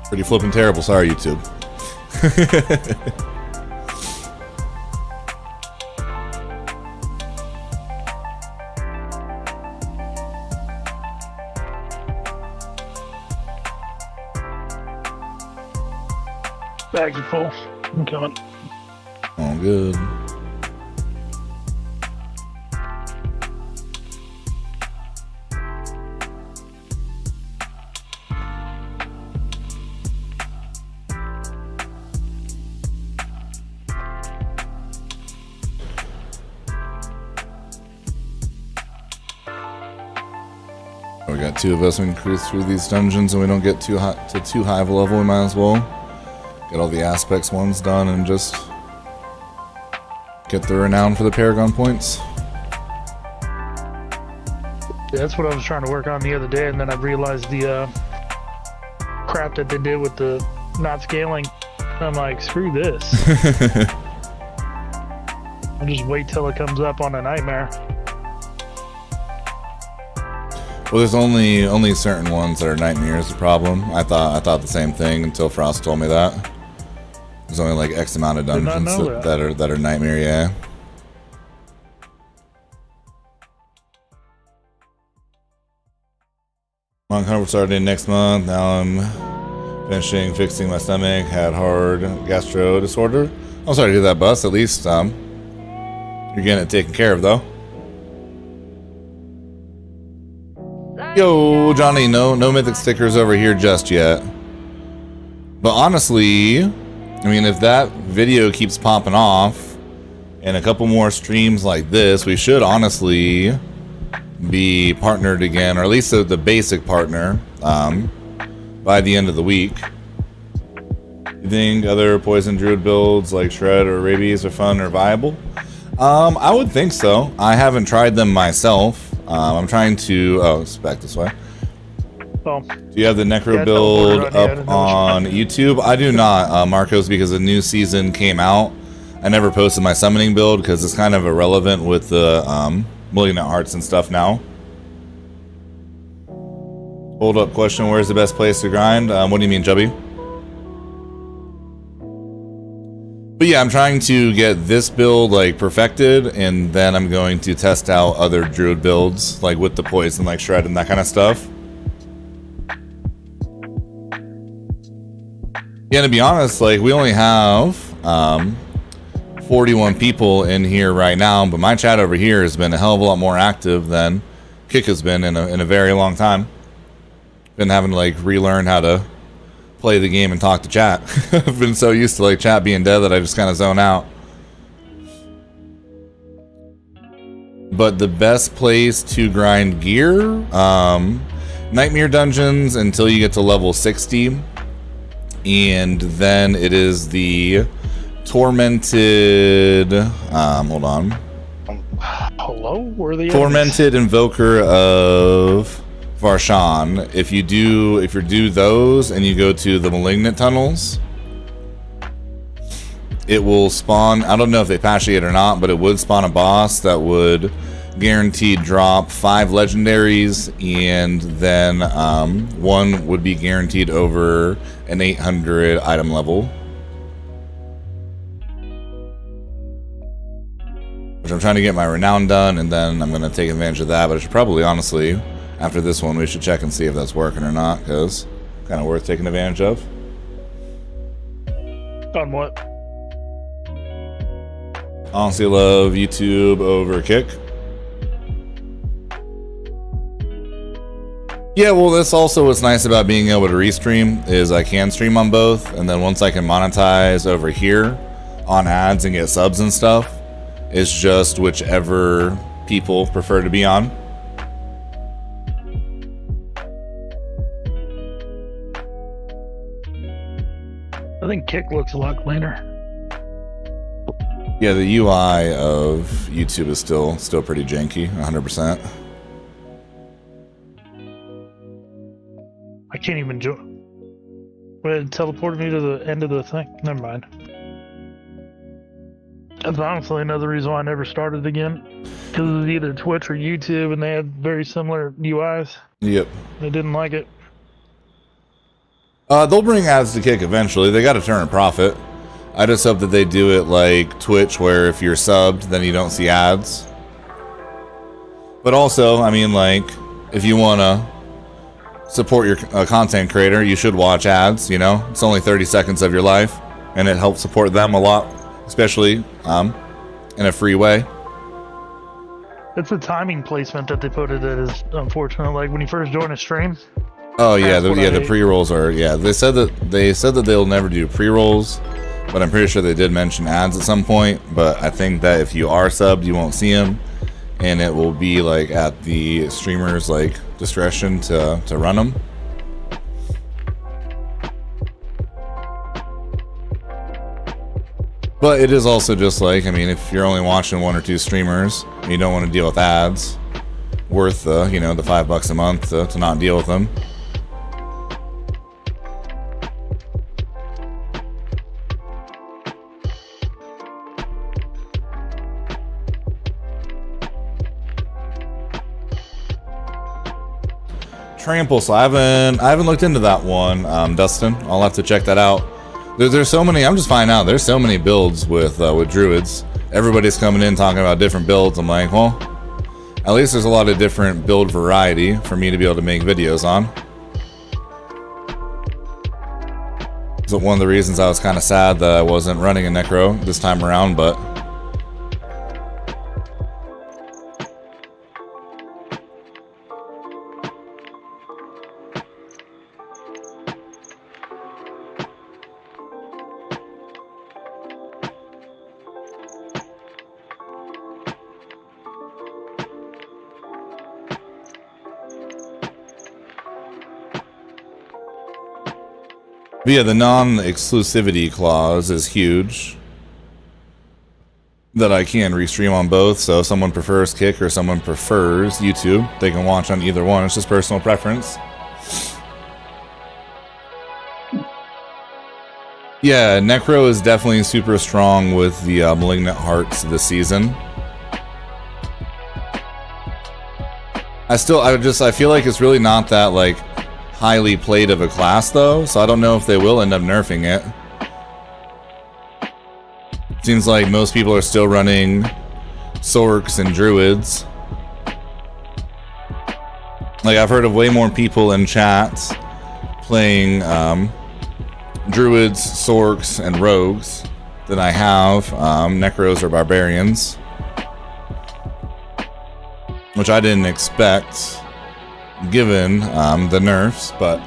Pretty flippin' terrible. Sorry, YouTube. Bags are full. I'm coming. Oh, good. We got two of us. We can cruise through these dungeons, and we don't get too high of a level. We might as well get all the aspects ones done and just get the renown for the Paragon points. Yeah, that's what I was trying to work on the other day, and then I realized the crap that they did with the not scaling. I'm like, screw this. I'll just wait till it comes up on a nightmare. Well, there's only certain ones that are nightmares. The problem. I thought the same thing until Frost told me that. There's only like X amount of dungeons that are nightmare. Yeah. Long Carnivore started next month. Now I'm fixing my stomach. Had hard gastro disorder. I'm sorry to hear that, Bus. At least you're getting it taken care of, though. Yo, Johnny, no mythic stickers over here just yet. But honestly, I mean, if that video keeps popping off and a couple more streams like this, we should honestly be partnered again, or at least the basic partner, by the end of the week. You think other Poison Druid builds like Shred or Rabies are fun or viable? I would think so. I haven't tried them myself. I'm trying to... Oh, it's back this way. Oh. Do you have the Necro build up on YouTube? I do not, Marcos, because the new season came out. I never posted my summoning build because it's kind of irrelevant with the Malignant Hearts and stuff now. Hold up question, where's the best place to grind? What do you mean, Chubby? But yeah, I'm trying to get this build like perfected, and then I'm going to test out other Druid builds, like with the Poison, like Shred and that kind of stuff. Yeah, to be honest, like we only have 41 people in here right now, but my chat over here has been a hell of a lot more active than Kick has been in a very long time. Been having to like relearn how to play the game and talk to chat. I've been so used to like chat being dead that I just kind of zone out. But the best place to grind gear, Nightmare Dungeons until you get to level 60, and then it is the Tormented, hold on. hello? Where are the Tormented Invoker of Varshan. If you do those and you go to the Malignant Tunnels, it will spawn, I don't know if they patch it yet or not, but it would spawn a boss that would guaranteed drop 5 legendaries, and then 1 would be guaranteed over an 800 item level. Which I'm trying to get my renown done, and then I'm going to take advantage of that, but I should probably, honestly, after this one, we should check and see if that's working or not, because kind of worth taking advantage of. On what? Honestly, love YouTube over Kick. Yeah, well, that's also what's nice about being able to restream, is I can stream on both, and then once I can monetize over here on ads and get subs and stuff, it's just whichever people prefer to be on. I think Kick looks a lot cleaner. Yeah, the UI of YouTube is still pretty janky, 100%. I can't even join. Well, it teleported me to the end of the thing. Never mind. That's honestly another reason why I never started again. Because it was either Twitch or YouTube, and they had very similar UIs. Yep. I didn't like it. They'll bring ads to Kick eventually. They got to turn a profit. I just hope that they do it like Twitch, where if you're subbed, then you don't see ads. But also, I mean, like, if you want to support your content creator, you should watch ads, you know? It's only 30 seconds of your life, and it helps support them a lot, especially in a free way. It's the timing placement that they put it at is unfortunate. Like, when you first join a stream. Oh, yeah, the pre-rolls are, yeah. They said that they'll never do pre-rolls, but I'm pretty sure they did mention ads at some point. But I think that if you are subbed, you won't see them, and it will be like at the streamer's like discretion to run them. But it is also just like, I mean, if you're only watching 1 or 2 streamers and you don't want to deal with ads, worth you know, the $5 a month to not deal with them. Trample, so I haven't looked into that one, Dustin. I'll have to check that out. There's so many. I'm just finding out there's so many builds with druids. Everybody's coming in talking about different builds. I'm like, well, at least there's a lot of different build variety for me to be able to make videos on. So one of the reasons I was kind of sad that I wasn't running a Necro this time around, but yeah, the non-exclusivity clause is huge. That I can restream on both, so if someone prefers Kick or someone prefers YouTube, they can watch on either one. It's just personal preference. Yeah, Necro is definitely super strong with the Malignant Hearts this season. I feel like it's really not that, like, highly played of a class though, so I don't know if they will end up nerfing it. Seems like most people are still running Sorks and Druids. Like, I've heard of way more people in chats playing Druids, Sorks, and Rogues than I have Necros or Barbarians, which I didn't expect given the nerfs, but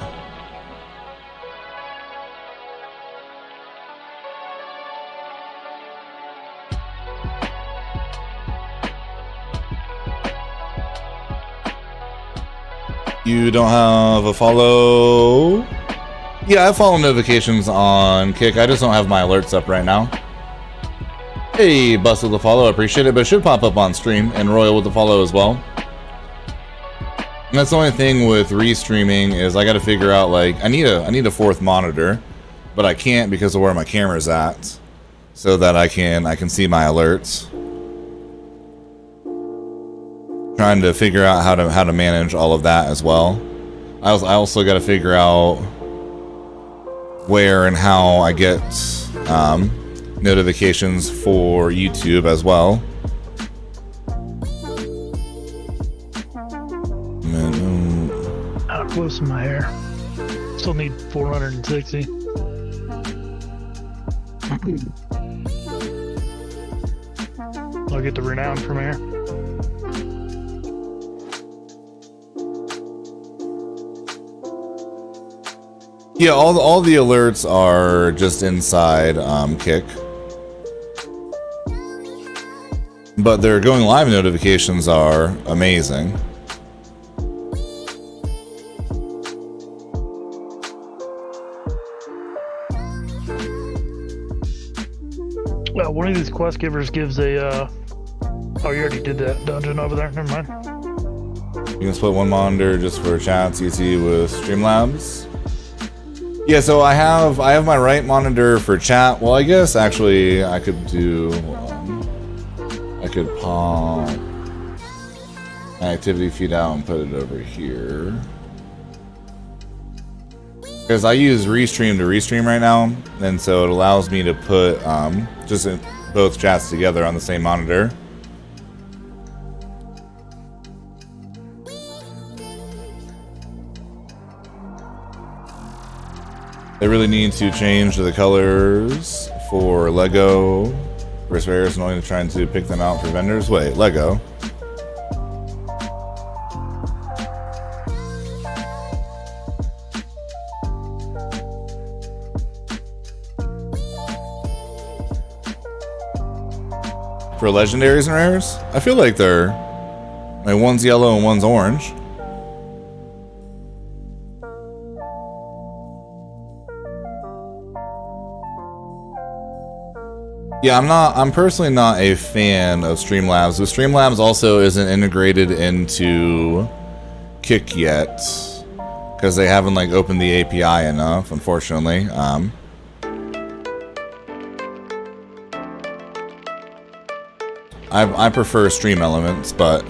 you don't have a follow? Yeah, I have follow notifications on Kick. I just don't have my alerts up right now. Hey, Bust with the follow, I appreciate it, but it should pop up on stream, and Royal with the follow as well. And that's the only thing with restreaming is I got to figure out, like, I need a fourth monitor, but I can't because of where my camera's at, so that I can see my alerts. Trying to figure out how to manage all of that as well. I also got to figure out where and how I get notifications for YouTube as well. How close in my hair? Still need 460. I'll get the renown from here. Yeah, all the alerts are just inside Kick. But their going live notifications are amazing. Well, one of these quest givers gives a, oh, you already did that dungeon over there, never mind. You can split one monitor just for chats, easy with Streamlabs. Yeah, so I have my right monitor for chat. Well, I guess actually I could do, I could pop my activity feed out and put it over here. Because I use Restream to restream right now, and so it allows me to put just both chats together on the same monitor. They really need to change the colors for Lego versus Rares, and only trying to pick them out for vendors. Wait, Lego. For legendaries and rares, I feel like they're like one's yellow and one's orange. Yeah, I'm personally not a fan of Streamlabs. The Streamlabs also isn't integrated into Kick yet because they haven't like opened the API enough, unfortunately. I prefer Stream Elements, but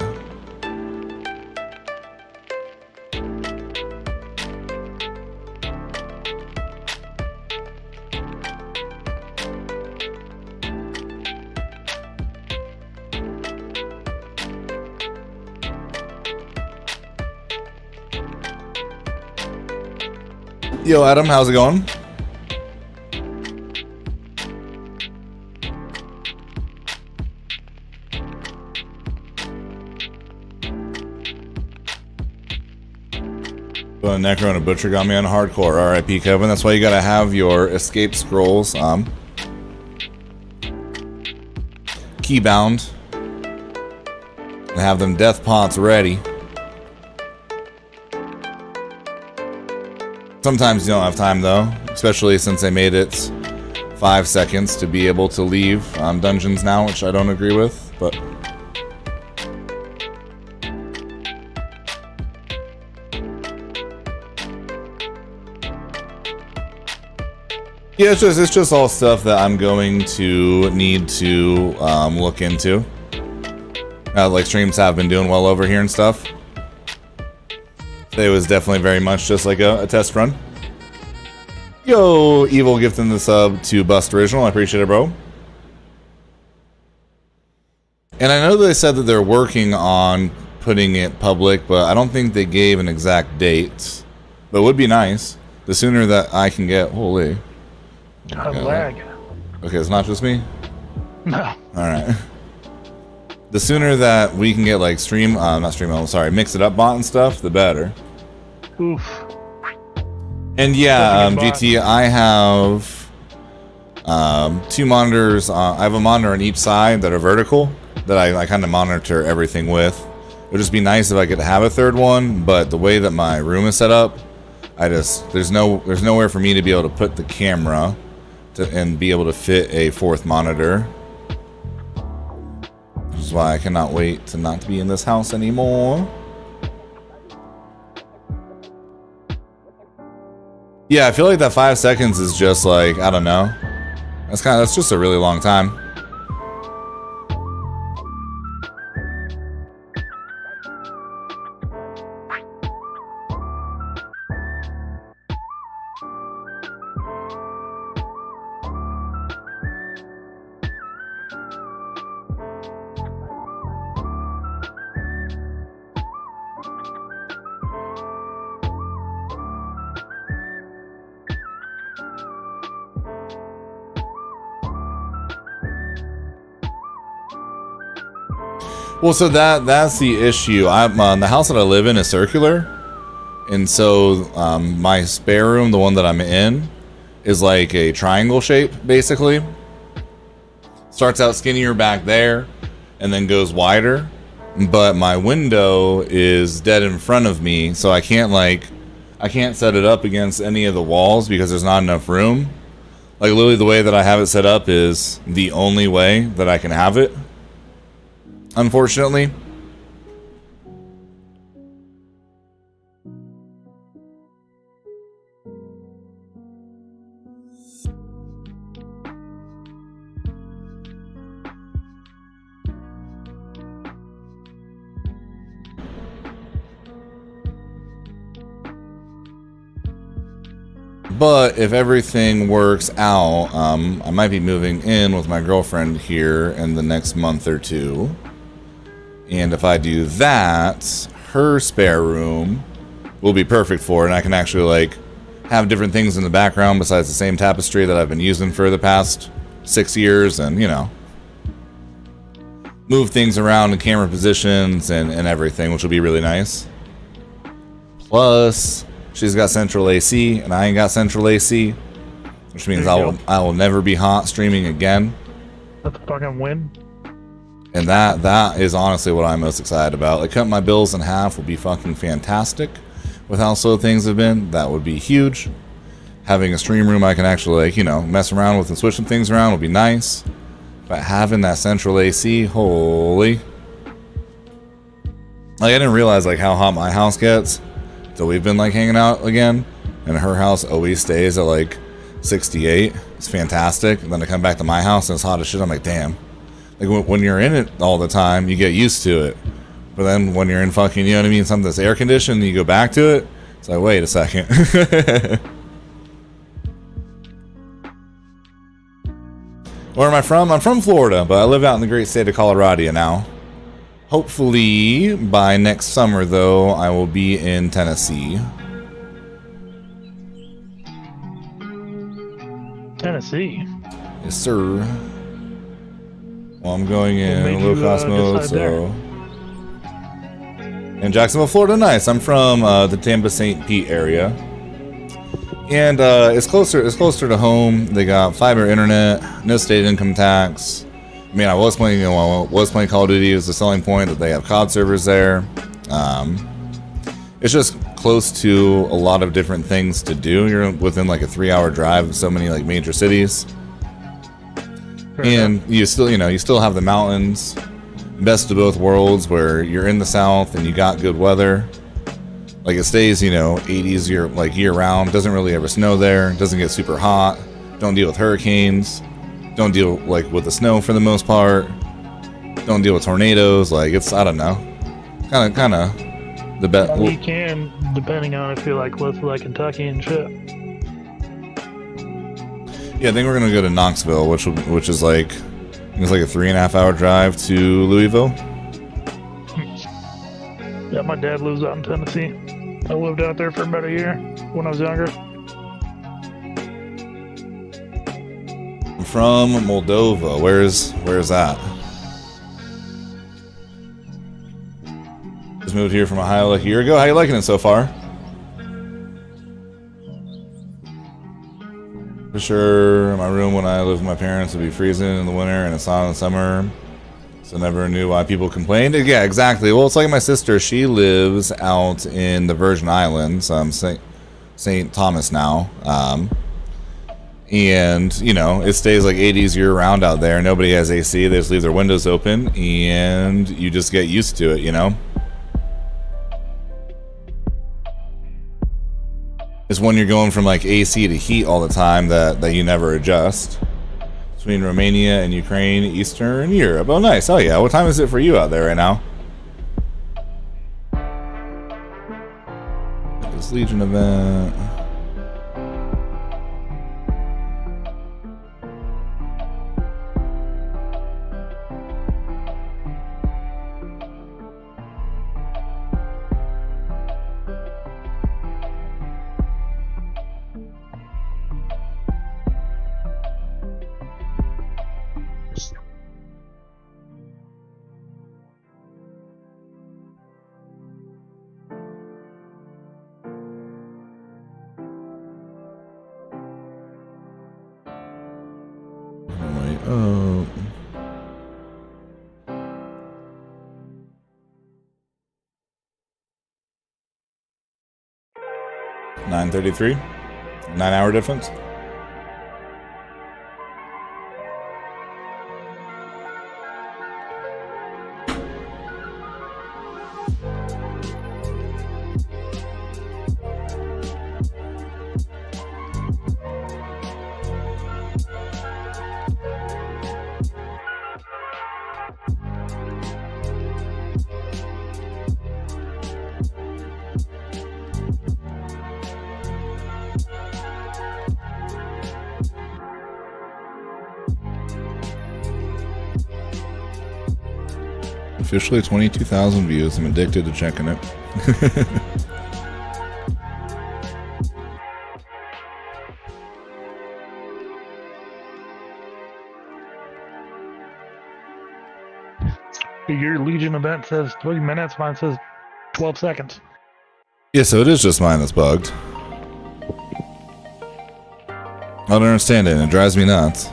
yo, Adam, how's it going? Necro and a Butcher got me on hardcore. RIP, Kevin. That's why you gotta have your escape scrolls keybound and have them death pots ready. Sometimes you don't have time though, especially since they made it 5 seconds to be able to leave dungeons now, which I don't agree with, but yeah, it's just all stuff that I'm going to need to look into. Like streams have been doing well over here and stuff. It was definitely very much just like a test run. Yo, Evil gifting the sub to Bust Original. I appreciate it, bro. And I know they said that they're working on putting it public, but I don't think they gave an exact date. But it would be nice. The sooner that I can get... Holy... lag. Okay, it's not just me? No. Alright. The sooner that we can get like Mix It Up bot and stuff, the better. Oof. And yeah, GT, I have 2 monitors. I have a monitor on each side that are vertical that I kind of monitor everything with. It would just be nice if I could have a third one, but the way that my room is set up, there's nowhere for me to be able to put the camera and be able to fit a 4th monitor. is why I cannot wait to not be in this house anymore. Yeah, I feel like that 5 seconds is just like, I don't know. That's just a really long time. Well, so that's the issue. The house that I live in is circular, and so my spare room, the one that I'm in, is like a triangle shape, basically. Starts out skinnier back there, and then goes wider. But my window is dead in front of me, so I can't set it up against any of the walls because there's not enough room. Like literally, the way that I have it set up is the only way that I can have it. Unfortunately. But if everything works out, I might be moving in with my girlfriend here in the next month or two. And if I do that, her spare room will be perfect for it. And I can actually like have different things in the background besides the same tapestry that I've been using for the past 6 years, and you know, move things around in camera positions and everything, which will be really nice. Plus, she's got central AC and I ain't got central AC, which means I will never be hot streaming again. That's a fucking win. And that is honestly what I'm most excited about. Like, cutting my bills in half would be fucking fantastic. With how slow things have been, that would be huge. Having a stream room I can actually, like, you know, mess around with and switch some things around would be nice. But having that central AC, holy. Like, I didn't realize, like, how hot my house gets until we've been, like, hanging out again. And her house always stays at, like, 68. It's fantastic. And then I come back to my house and it's hot as shit. I'm like, damn. Like, when you're in it all the time, you get used to it. But then when you're in fucking, you know what I mean, something that's air conditioned, and you go back to it, it's like, wait a second. Where am I from? I'm from Florida, but I live out in the great state of Colorado now. Hopefully, by next summer, though, I will be in Tennessee. Tennessee? Yes, sir. Well, I'm going in low-cost mode, so... In Jacksonville, Florida, nice. I'm from the Tampa-St. Pete area. And it's closer to home. They got fiber internet, no state income tax. I mean, I was playing Call of Duty as the selling point that they have COD servers there. It's just close to a lot of different things to do. You're within like a 3-hour drive of so many like major cities. And you still have the mountains, best of both worlds, where you're in the south and you got good weather. Like, it stays, 80s year round. Doesn't really ever snow there. Doesn't get super hot. Don't deal with hurricanes. Don't deal with the snow for the most part. Don't deal with tornadoes. Like, it's, I don't know, kind of the best. You can, depending on if you're like close to like Kentucky and shit. Yeah, I think we're gonna go to Knoxville, which is like, it's like a 3.5-hour drive to Louisville. Yeah, my dad lives out in Tennessee. I lived out there for about a year when I was younger. I'm from Moldova. Where's that? Just moved here from Ohio like a year ago. How you liking it so far? For sure, my room when I lived with my parents would be freezing in the winter and it's hot in the summer. So never knew why people complained. Yeah, exactly. Well, it's like my sister. She lives out in the Virgin Islands, St. Thomas now. And, you know, it stays like 80s year round out there. Nobody has AC. They just leave their windows open and you just get used to it, you know? It's when you're going from like AC to heat all the time that you never adjust. Between Romania and Ukraine, Eastern Europe. Oh, nice. Oh, yeah. What time is it for you out there right now? This Legion event. Oh. 9:33. 9-hour difference. Officially 22,000 views. I'm addicted to checking it. Your Legion event says 3 minutes. Mine says 12 seconds. Yeah, so it is just mine that's bugged. I don't understand it, and it drives me nuts.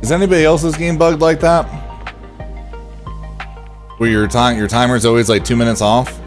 Is anybody else's game bugged like that? Where your timer's always like 2 minutes off?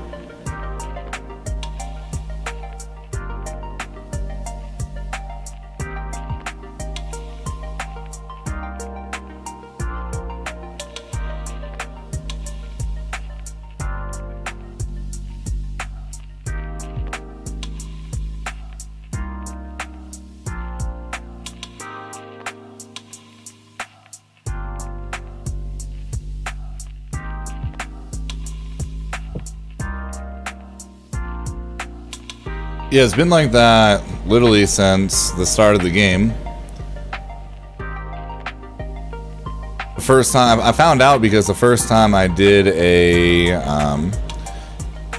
Yeah, it's been like that literally since the start of the game. The first time I found out because the first time I did a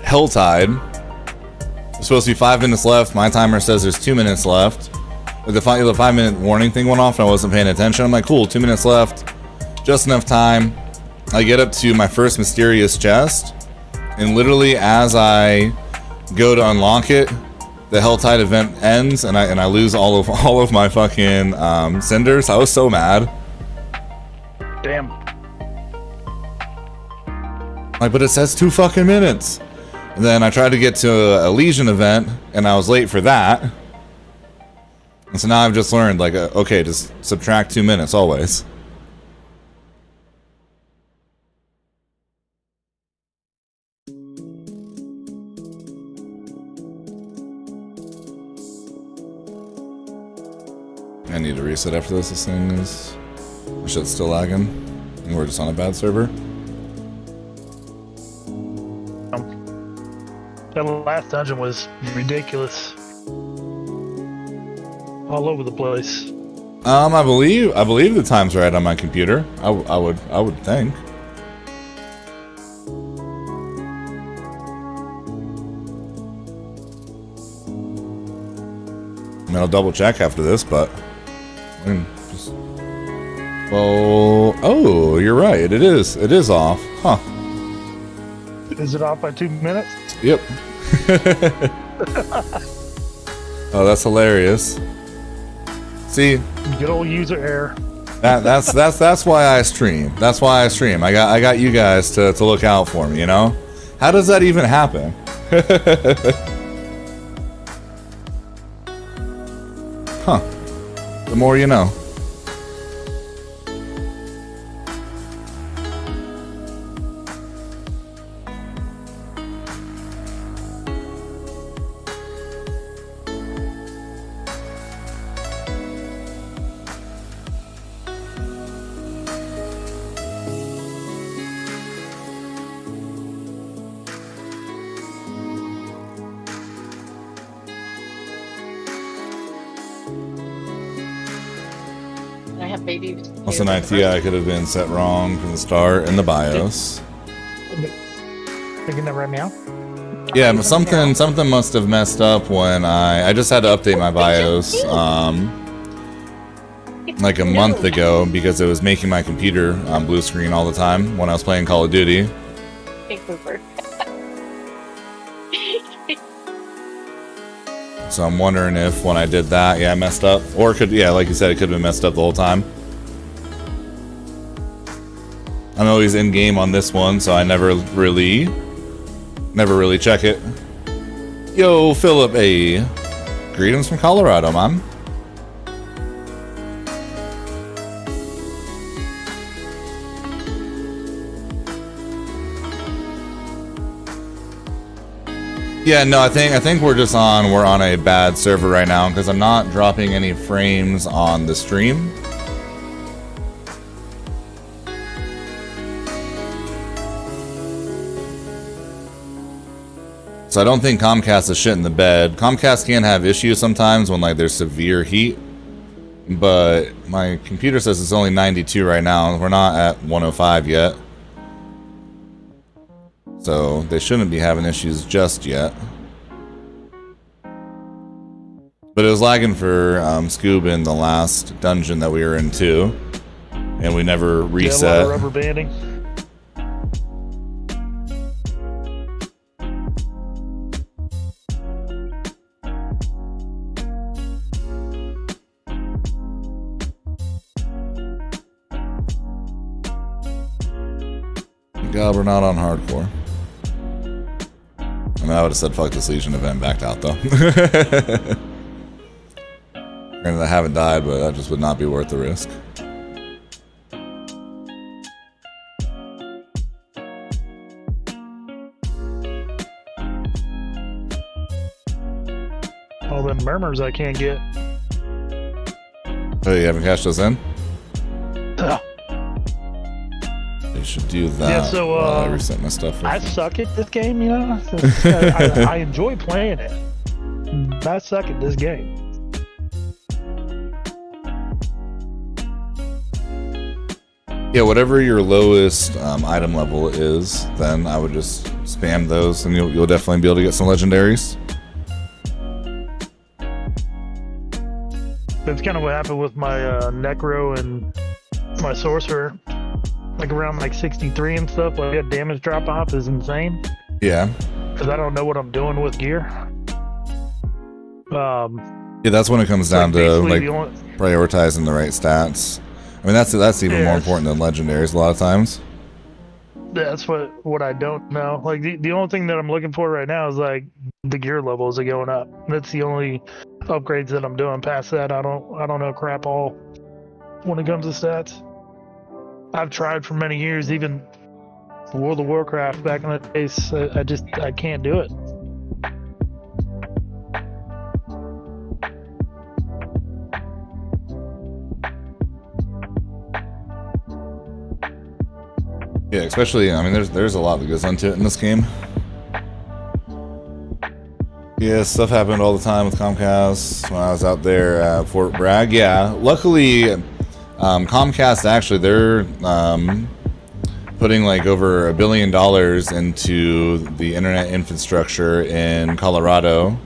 Helltide, it's supposed to be 5 minutes left. My timer says there's 2 minutes left. But the 5-minute warning thing went off and I wasn't paying attention. I'm like, cool, 2 minutes left, just enough time. I get up to my first mysterious chest, and literally as I go to unlock it, the Helltide event ends, and I lose all of my fucking cinders. I was so mad. Damn. Like, but it says 2 fucking minutes. And then I tried to get to a Legion event, and I was late for that. And so now I've just learned, like, okay, just subtract 2 minutes always. I need to reset after this. This thing is... shit's still lagging. And we're just on a bad server. That last dungeon was ridiculous. All over the place. I believe the time's right on my computer. I would think. I mean, I'll double check after this, but just... Well, oh, you're right. It is off, huh? Is it off by 2 minutes? Yep. Oh, that's hilarious. See, Good old user error. That's why I stream. That's why I stream. I got you guys to look out for me, you know? How does that even happen? Huh. The more you know. I have baby. Also, an ITI could have been set wrong from the start in the BIOS. Thinking that right now. Yeah, but something must have messed up when I just had to update my BIOS like a month ago because it was making my computer on blue screen all the time when I was playing Call of Duty. Big pooper. So I'm wondering if when I did that, yeah, I messed up, or like you said, it could have been messed up the whole time. I'm always in game on this one, so I never really check it. Yo, Philip A. Greetings from Colorado, man. Yeah, no, I think we're on a bad server right now because I'm not dropping any frames on the stream. So I don't think Comcast is shit in the bed. Comcast can have issues sometimes when like there's severe heat, but my computer says it's only 92 right now. We're not at 105 yet. So they shouldn't be having issues just yet. But it was lagging for Scoob in the last dungeon that we were in too. And we never reset. Yeah, a lot of rubber banding. God, we're not on hardcore. I mean, I would have said fuck this Legion event and backed out though. Granted, I haven't died, but that just would not be worth the risk. All them murmurs I can't get. Oh, you haven't cashed those in? Ugh. You should do that. Yeah, so while I reset my stuff. I suck at this game, you know. I enjoy playing it. I suck at this game. Yeah, whatever your lowest item level is, then I would just spam those, and you'll definitely be able to get some legendaries. That's kind of what happened with my Necro and my Sorcerer. Like around like 63 and stuff, like that damage drop off is insane. Yeah. Because I don't know what I'm doing with gear. Yeah, that's when it comes down to like prioritizing the right stats. I mean, that's even more important than legendaries a lot of times. That's what I don't know. Like the only thing that I'm looking for right now is like the gear levels are going up. That's the only upgrades that I'm doing. Past that, I don't know crap all when it comes to stats. I've tried for many years, even World of Warcraft back in the days. I can't do it. Yeah, especially, I mean, there's a lot that goes into it in this game. Yeah, stuff happened all the time with Comcast when I was out there at Fort Bragg. Yeah, luckily, Comcast actually, they're putting like over $1 billion into the internet infrastructure in Colorado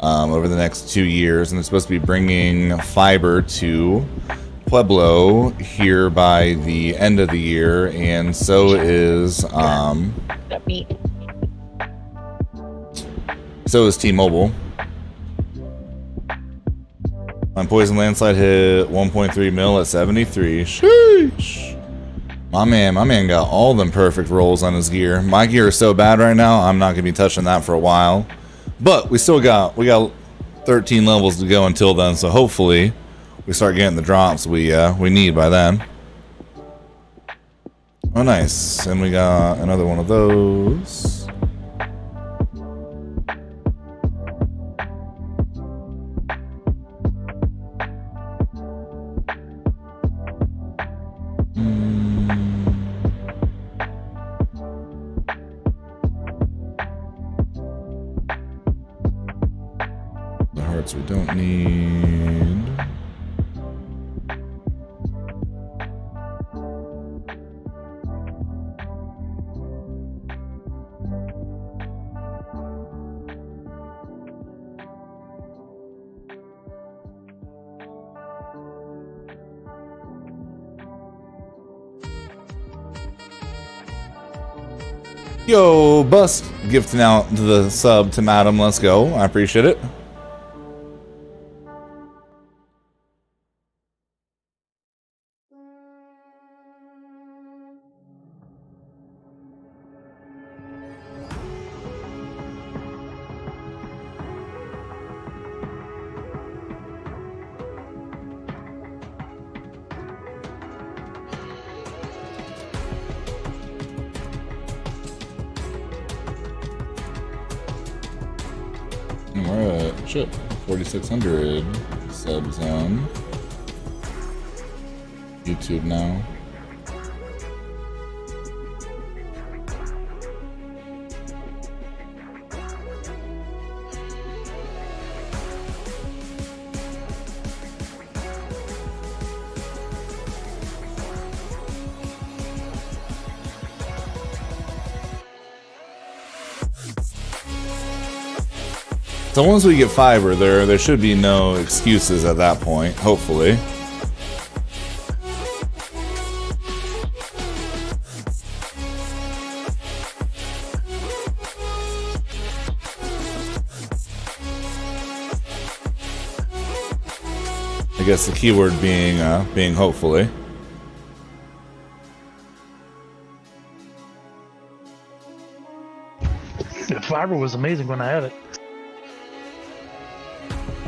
over the next 2 years, and they're supposed to be bringing fiber to Pueblo here by the end of the year, and so is T-Mobile. My Poison Landslide hit 1.3 mil at 73. Sheesh. My man got all them perfect rolls on his gear. My gear is so bad right now, I'm not gonna be touching that for a while. But we got 13 levels to go until then, so hopefully we start getting the drops we need by then. Oh, nice. And we got another one of those. The hearts we don't need. Yo, Bust gifting out the sub to Madam. Let's go. I appreciate it. We're at, shit, 4,600 subs on YouTube now. So once we get fiber, there should be no excuses at that point, hopefully. I guess the keyword being hopefully. The fiber was amazing when I had it.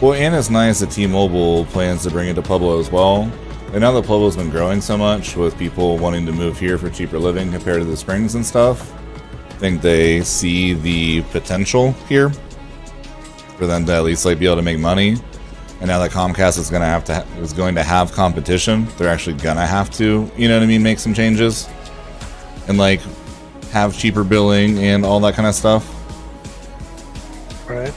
Well, and it's nice that T-Mobile plans to bring it to Pueblo as well. And now that Pueblo's been growing so much with people wanting to move here for cheaper living compared to the Springs and stuff, I think they see the potential here for them to at least like be able to make money. And now that Comcast is going to have competition, they're actually gonna have to, you know what I mean, make some changes and like have cheaper billing and all that kind of stuff. Right.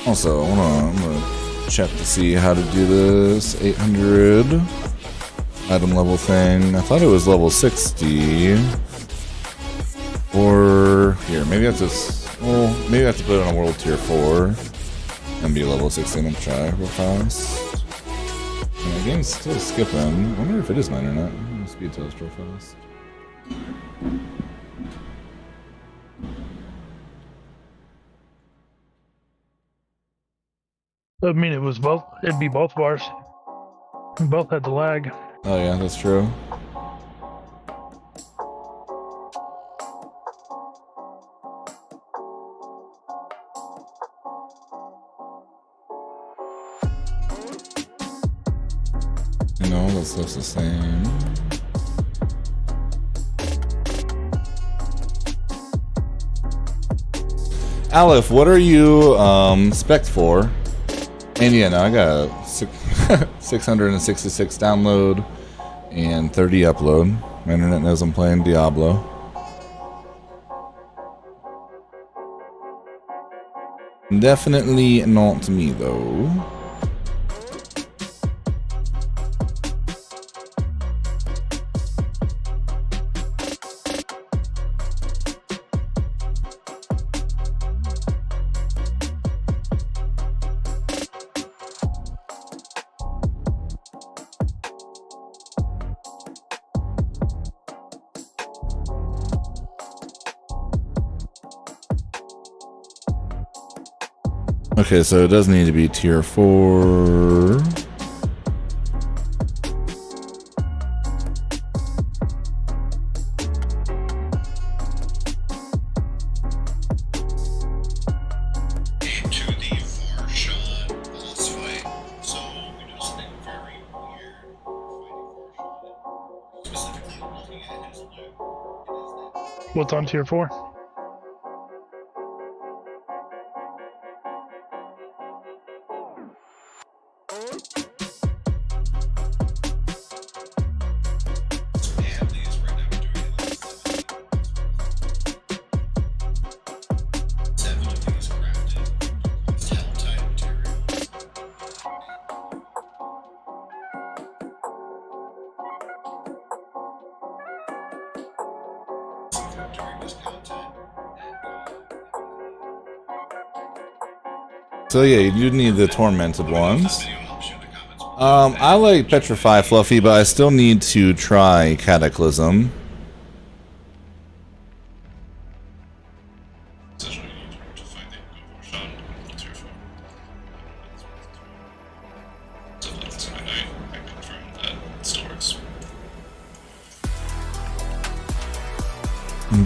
Also, I'm gonna check to see how to do this 800 item level thing. I thought it was level 60. Or here, maybe I have to. Well, maybe I have to put it on world tier 4 and be level 16 and try real fast. And the game's still skipping. I wonder if it is my internet. I'm gonna speed test real fast. I mean, it was both. It'd be both bars. We both had the lag. Oh yeah, that's true. You know, that stuff's the same. Aleph, what are you spec'd for? And yeah, no, I got 666 download and 30 upload. My internet knows I'm playing Diablo. Definitely not me though. Okay, so it does need to be tier 4. What's on tier 4? So yeah, you do need the tormented ones. I like Petrify Fluffy, but I still need to try Cataclysm.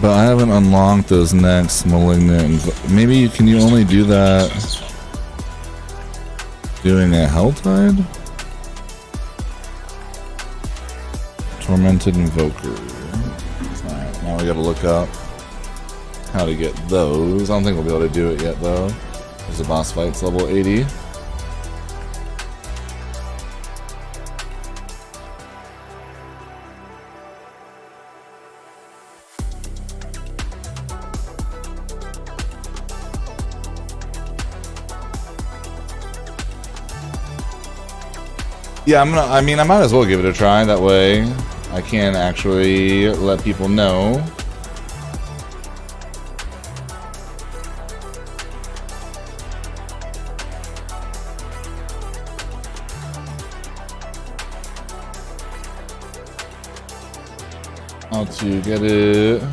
But I haven't unlocked those next Malignant. Maybe you only do that doing a Helltide? Tormented Invoker. Alright, now we gotta look up how to get those. I don't think we'll be able to do it yet though. There's a boss fight's level 80. Yeah, I might as well give it a try. That way I can actually let people know. How to get it.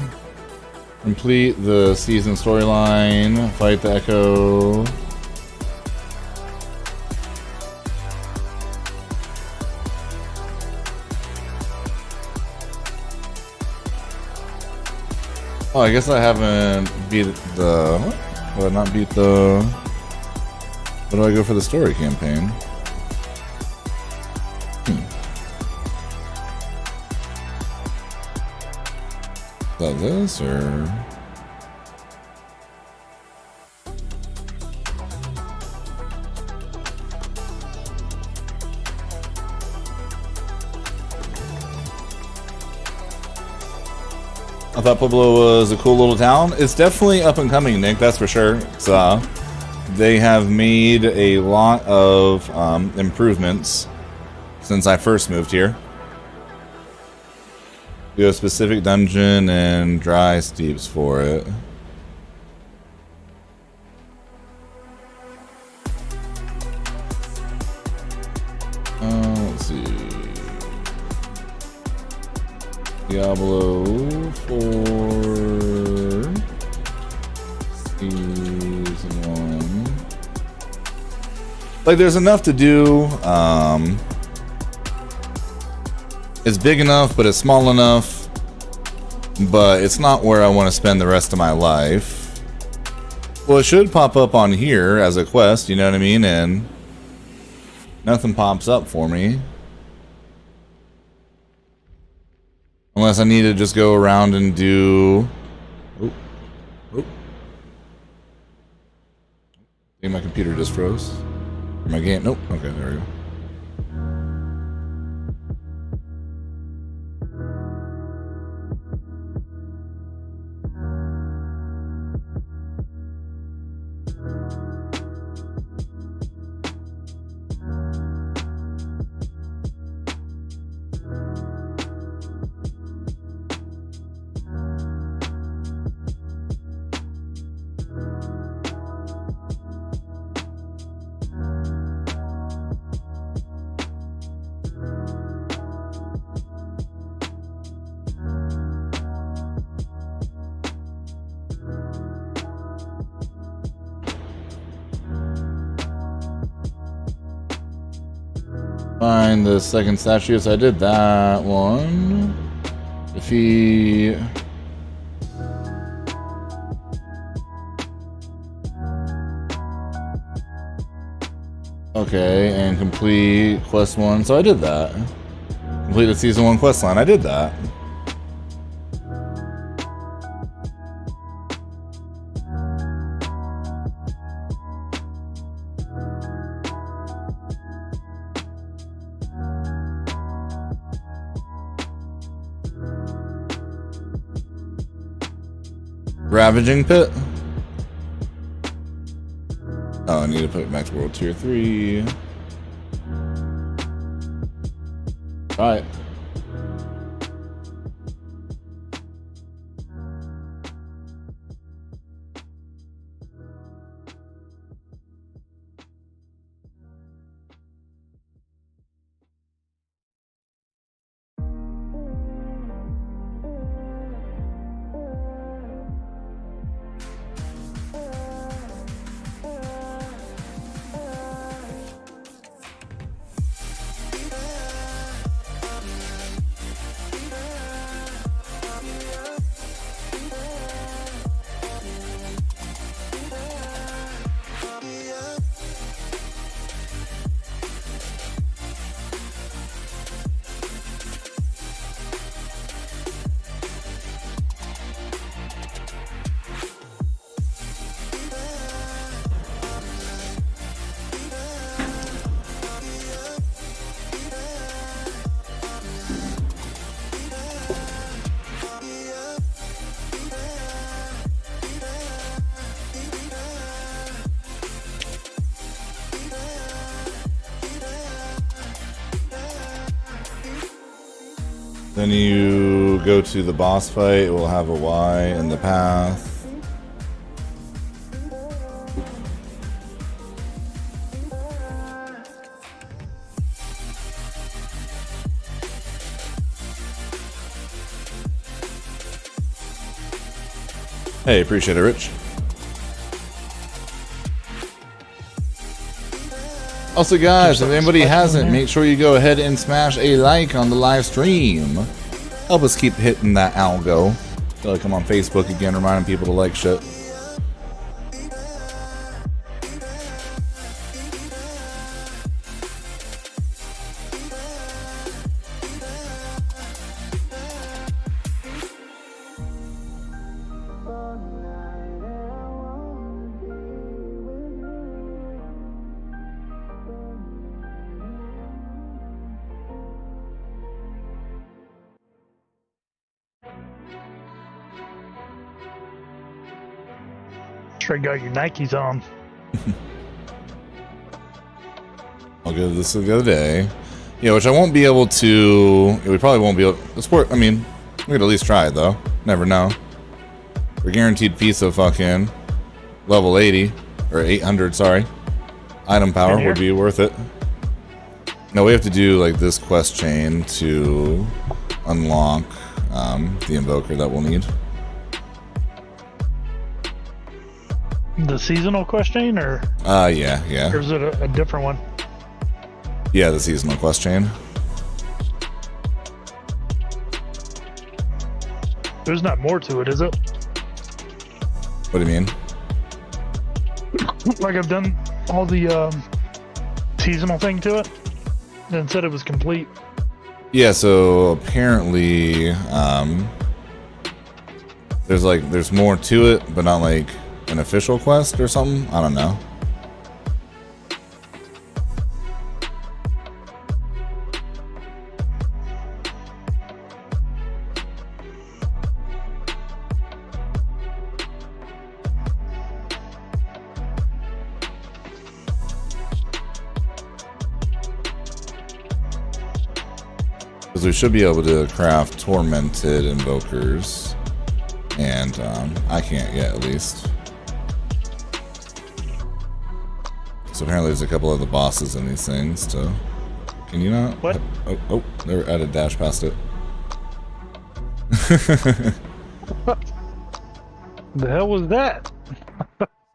Complete the season storyline. Fight the Echo. Oh, I guess I haven't beat the... What? Did I not beat the... What do I go for the story campaign? Is that this, or... I thought Pueblo was a cool little town. It's definitely up and coming, Nick, that's for sure. So, they have made a lot of improvements since I first moved here. We have a specific dungeon and dry steeps for it. Let's see. Diablo 4 Season 1. Like, there's enough to do. It's big enough, but it's small enough. But it's not where I want to spend the rest of my life. Well, it should pop up on here as a quest, you know what I mean? And nothing pops up for me. Unless I need to just go around and do... Oh. Oh. I think my computer just froze. Or my game... Nope. Okay, there we go. Find the second statue, so I did that one. Defeat. Okay, and complete quest 1, so I did that. Complete the season 1 quest line, I did that. Ravaging Pit? Oh, I need to put Max World Tier 3. Alright. Then you go to the boss fight, it will have a Y in the path. Hey, appreciate it, Rich. Also, guys, if anybody hasn't, make sure you go ahead and smash a like on the live stream. Help us keep hitting that algo. I feel like I'm on Facebook again, reminding people to like shit. Sure got your Nikes on. I'll give this the other day. Yeah, which I won't be able to. We probably won't be able to sport. I mean, we could at least try it though. Never know. We're guaranteed piece of fucking level 80 or 800. Sorry, item power would be worth it. No, we have to do like this quest chain to unlock the invoker that we'll need. The seasonal quest chain, or? Yeah. Or is it a different one? Yeah, the seasonal quest chain. There's not more to it, is it? What do you mean? Like I've done all the seasonal thing to it, and said it was complete. Yeah, so apparently there's more to it, but not like an official quest or something. I don't know. Because we should be able to craft tormented invokers, and I can't yet, at least. So apparently there's a couple of the bosses in these things, so... Can you not? What? Oh, they were at a dash past it. What the hell was that?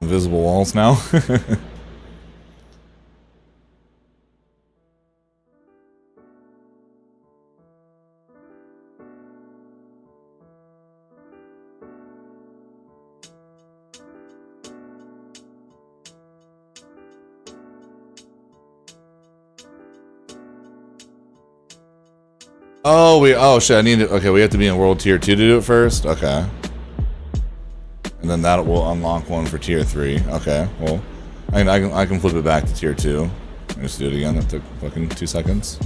Invisible walls now. Oh shit, I need to, okay, we have to be in world tier 2 to do it first? Okay. And then that will unlock one for tier 3. Okay, well, I can flip it back to tier 2. Just do it again, that took fucking 2 seconds.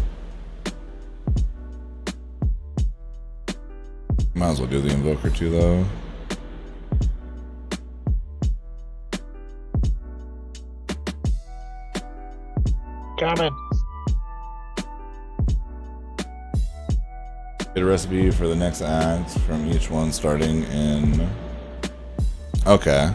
Might as well do the invoker too, though. Coming. Get a recipe for the next act from each one starting in... Okay.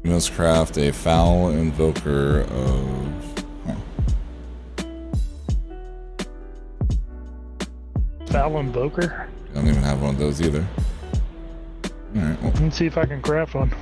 You must craft a foul invoker of... Foul invoker? I don't even have one of those either. Alright, well. Let's see if I can craft one.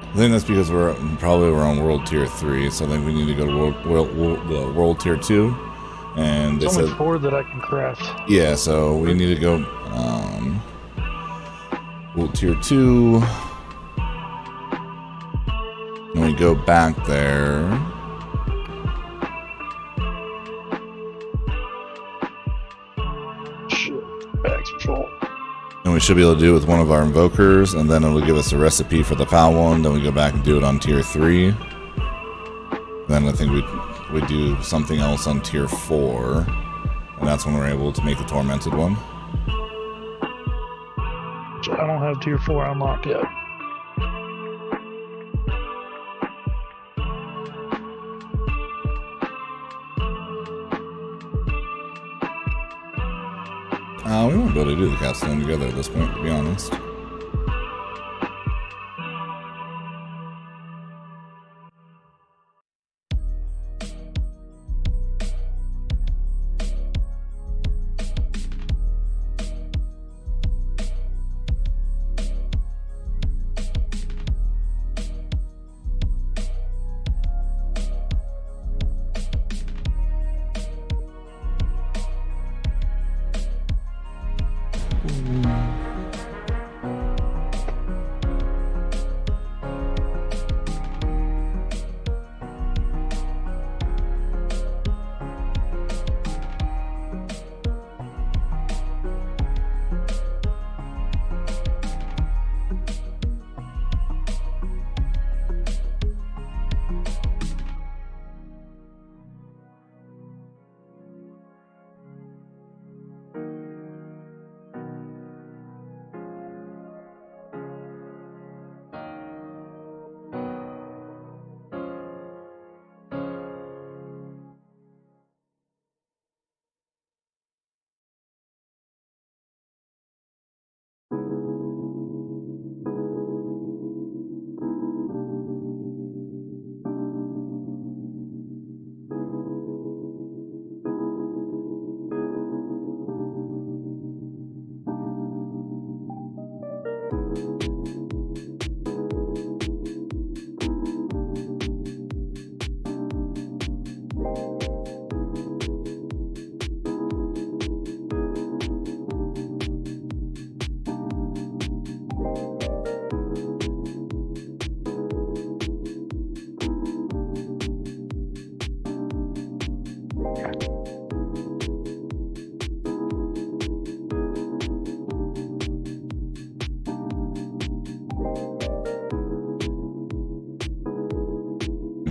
I think that's because we're on world tier 3, so I think we need to go to world tier 2. And they There's only said 4 that I can craft. yeah, so we need to go world tier 2. And we go back there. Shit, back's full. And we should be able to do it with one of our invokers, and then it'll give us a recipe for the foul one. Then we go back and do it on tier 3. Then I think we do something else on tier 4, and that's when we're able to make the tormented one. I don't have tier 4 unlocked yet. We won't be able to do the capstone together at this point, to be honest.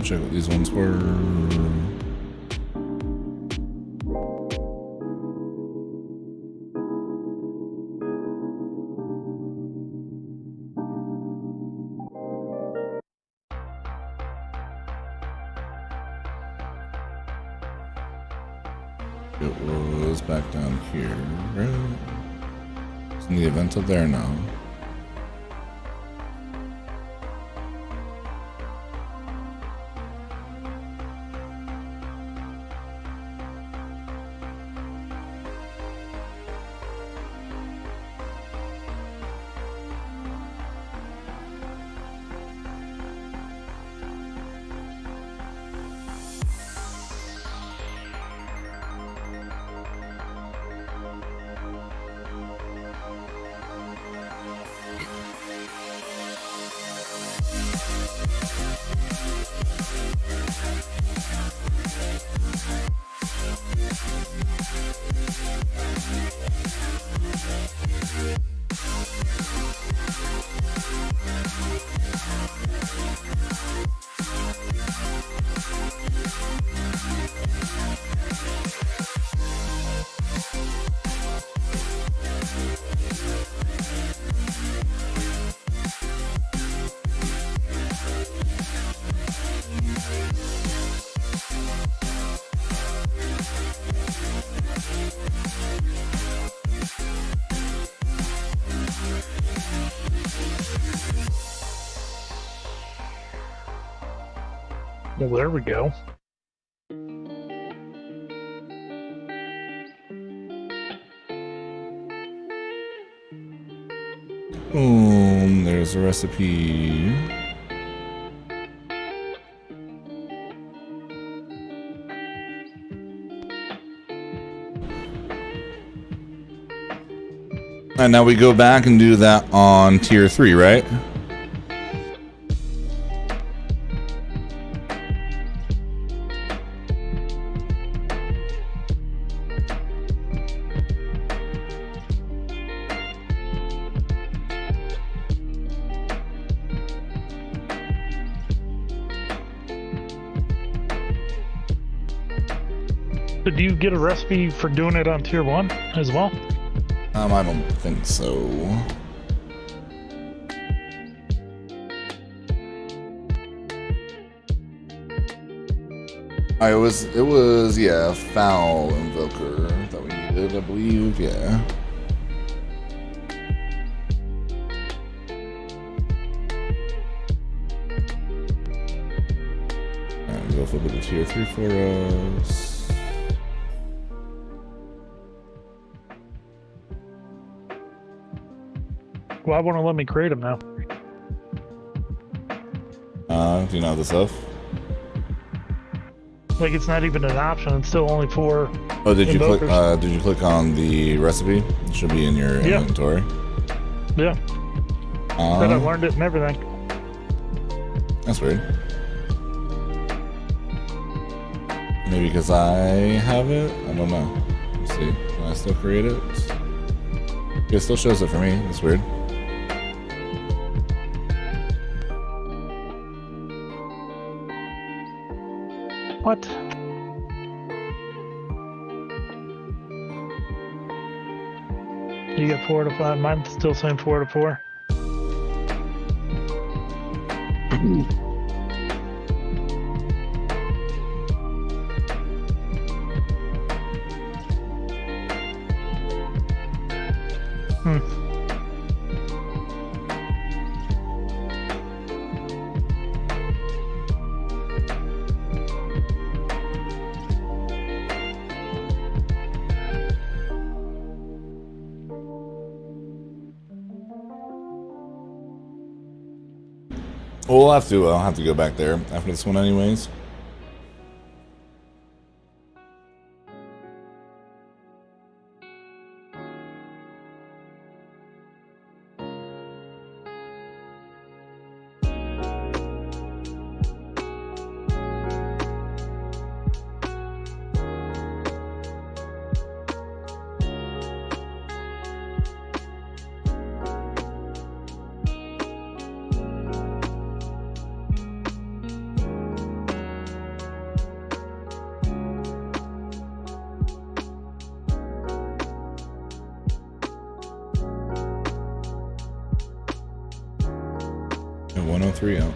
Check what these ones were. It was back down here, right? In the event up there, no. Well, there we go. Boom, there's the recipe. And now we go back and do that on tier 3, right? So do you get a recipe for doing it on tier 1 as well? I don't think so. It was yeah, foul invoker that we needed, I believe, yeah. And go flip it to tier 3 for us. Why won't it let me create them now? Do you know the stuff? Like, it's not even an option. It's still only for Oh, did you click? invokers. Did you click on the recipe? It should be in your Yeah. inventory. Yeah, but I learned it and everything. That's weird. Maybe because I have it? I don't know. Let's see. Can I still create it? It still shows it for me. That's weird. What? You get 4 to 5. Mine's still saying 4 to 4. Well, I'll have to go back there after this one anyways. And 103 out.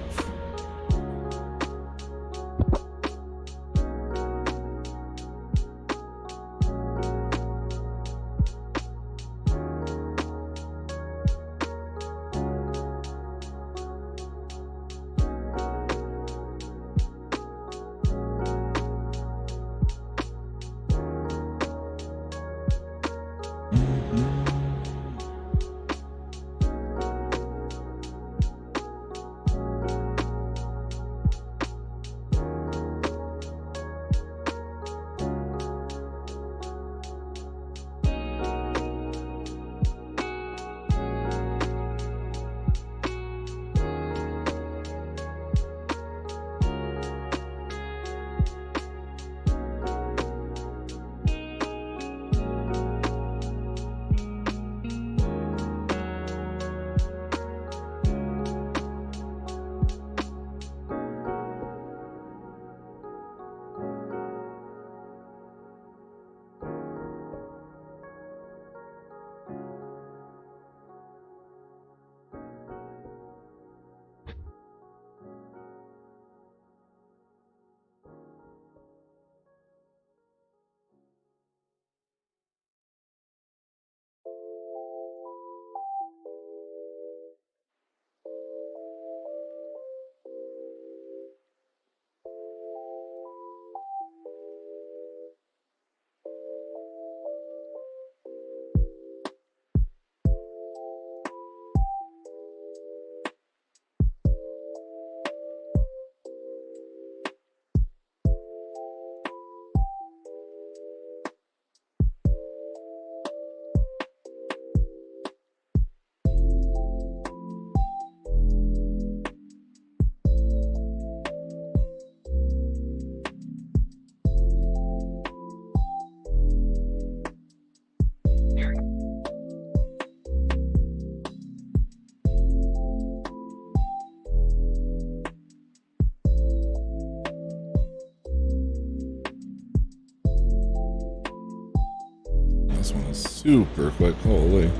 Super quick, holy.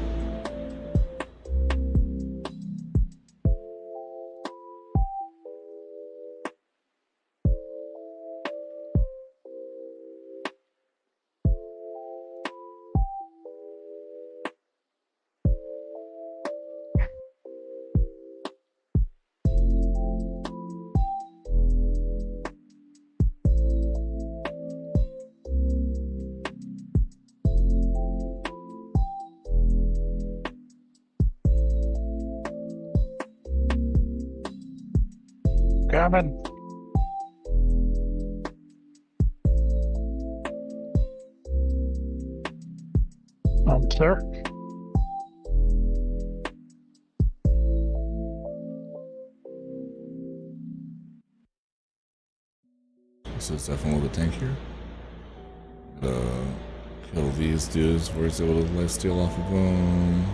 Coming. Sir. This is definitely a little bit tankier. Kill these dudes where it's able to life steal off of them.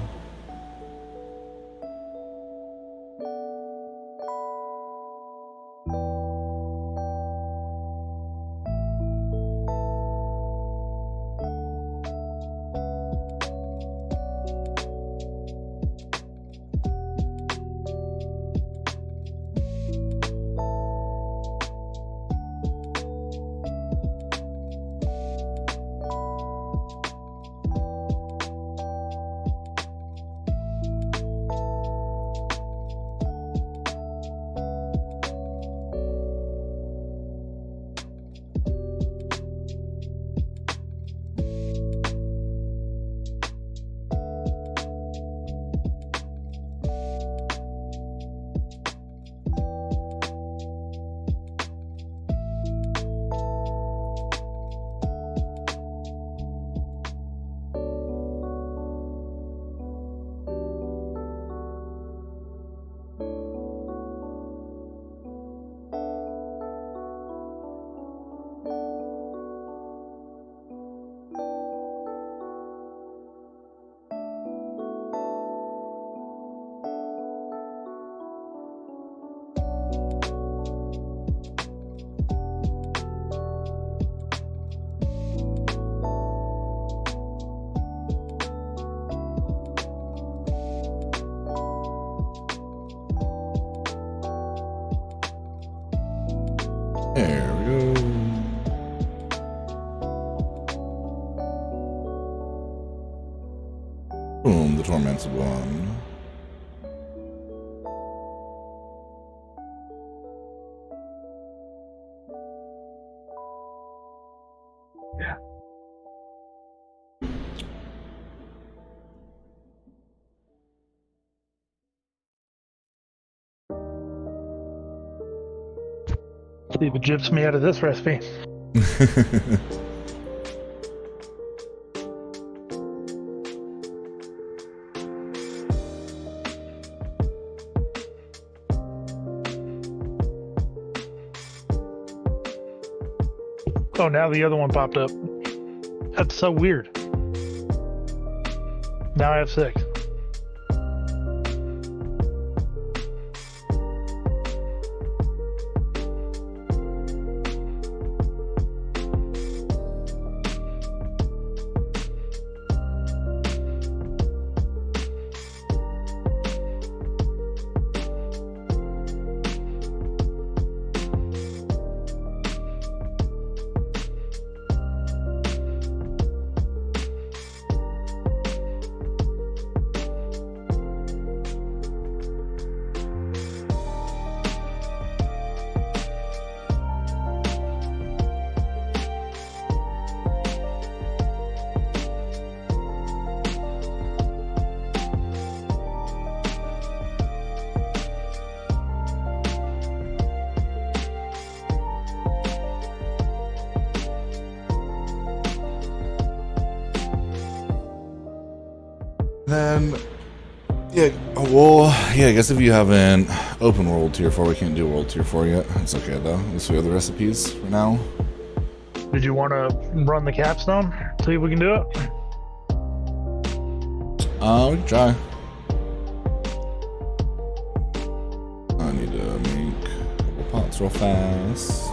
There we go. Boom, the tormented one. Yeah. Leave a gyps me out of this recipe. Oh, now the other one popped up. That's so weird. Now I have 6. Then, yeah, well, yeah, I guess if you haven't opened World Tier 4, we can't do World Tier 4 yet. It's okay, though. At least we have the recipes for now. Did you want to run the capstone? See if we can do it? We can try. I need to make a couple pots real fast.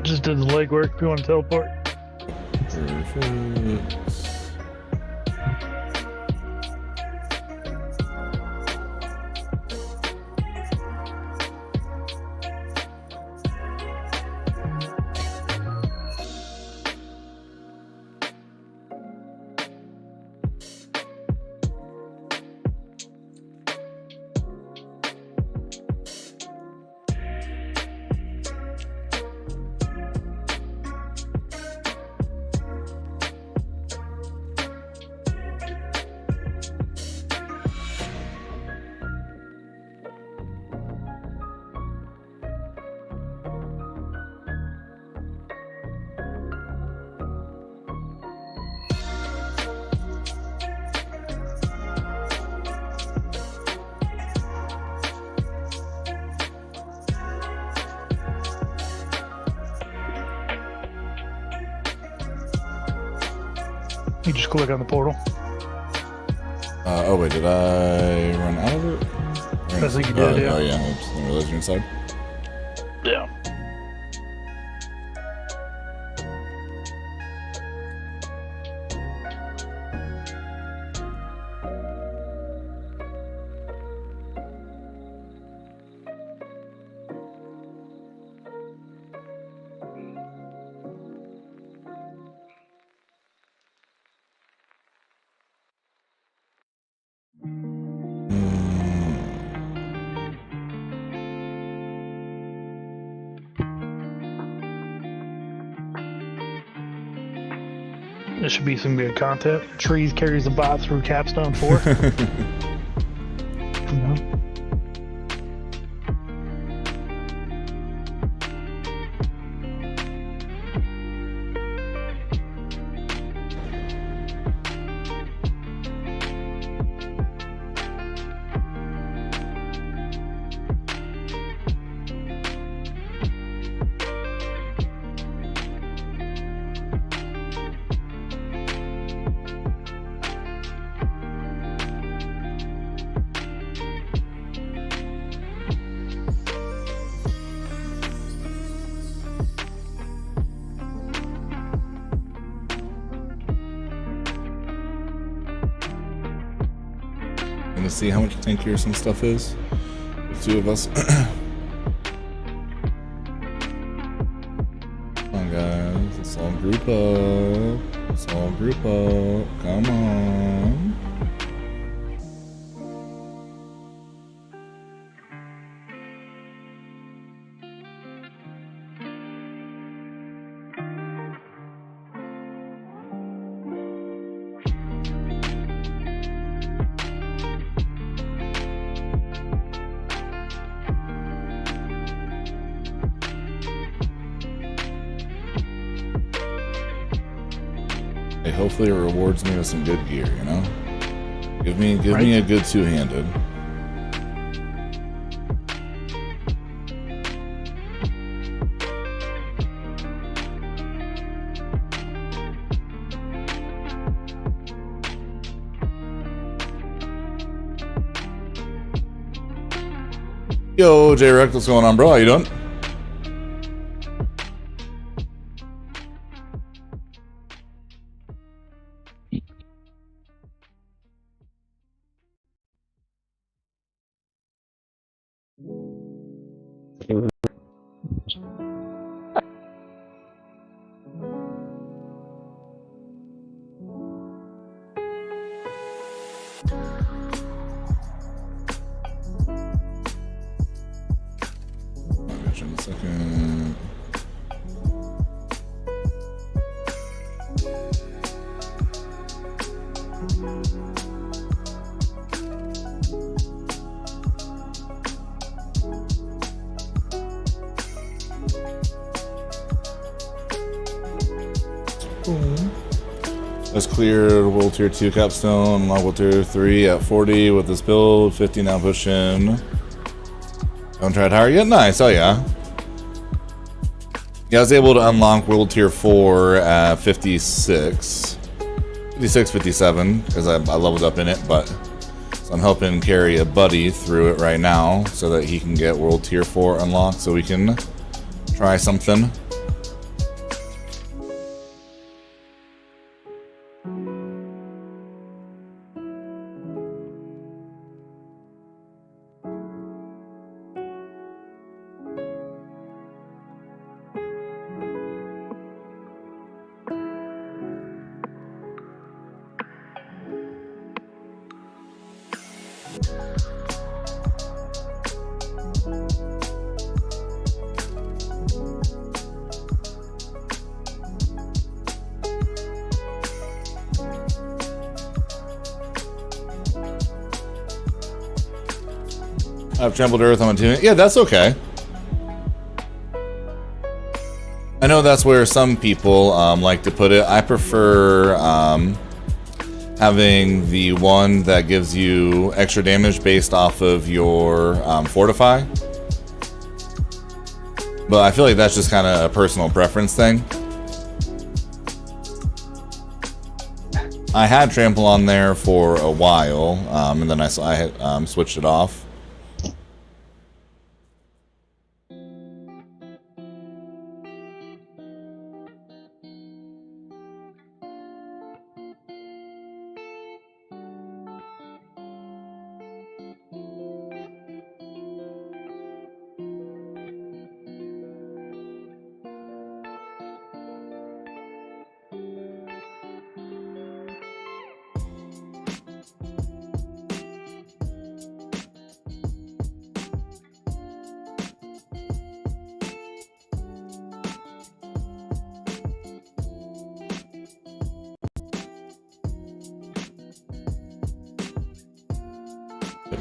just did the legwork. If you want to teleport. Perfect. You just click on the portal. Oh wait, did I run out of it? I think you did, yeah. Oh yeah, I just didn't realize you're inside. Yeah. This should be some good content. Trees carries the bot through Capstone 4. Gonna see how much tankier some stuff is. The two of us. Come on, guys. Let's all group up. Let's all group up. Come on. Hey, hopefully it rewards me with some good gear, you know? Give me a good two-handed. Yo, J-Rex, what's going on, bro? How you doing? In a second. Let's clear World Tier 2 Capstone, unlock World Tier 3 at 40 with this build, 50 now pushing. Haven't tried higher yet? Nice, oh yeah. Yeah, I was able to unlock World Tier 4 at 56. 56, 57, because I leveled up in it, but so I'm helping carry a buddy through it right now so that he can get World Tier 4 unlocked so we can try something. I've trampled earth on my tune. Yeah, that's okay. I know that's where some people like to put it. I prefer having the one that gives you extra damage based off of your fortify. But I feel like that's just kind of a personal preference thing. I had trample on there for a while, and then I had switched it off.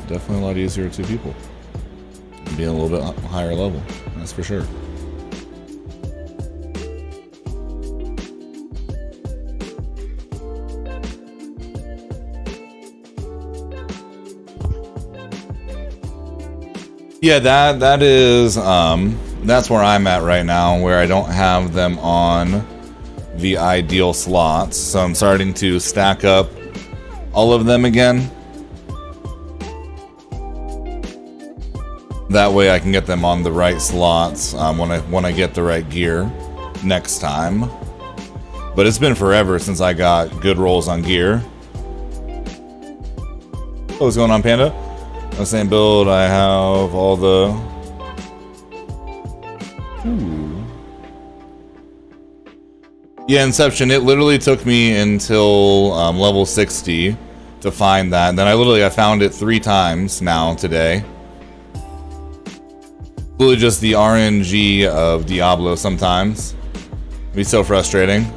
Definitely a lot easier to 2 people. Being a little bit higher level, that's for sure. Yeah, that is that's where I'm at right now, where I don't have them on the ideal slots. So I'm starting to stack up all of them again. That way I can get them on the right slots when I get the right gear next time. But it's been forever since I got good rolls on gear. What's going on, Panda? The same build, I have all the... Ooh. Yeah, Inception, it literally took me until level 60 to find that. And then I found it 3 times now today. Really just the RNG of Diablo sometimes. It'd be so frustrating.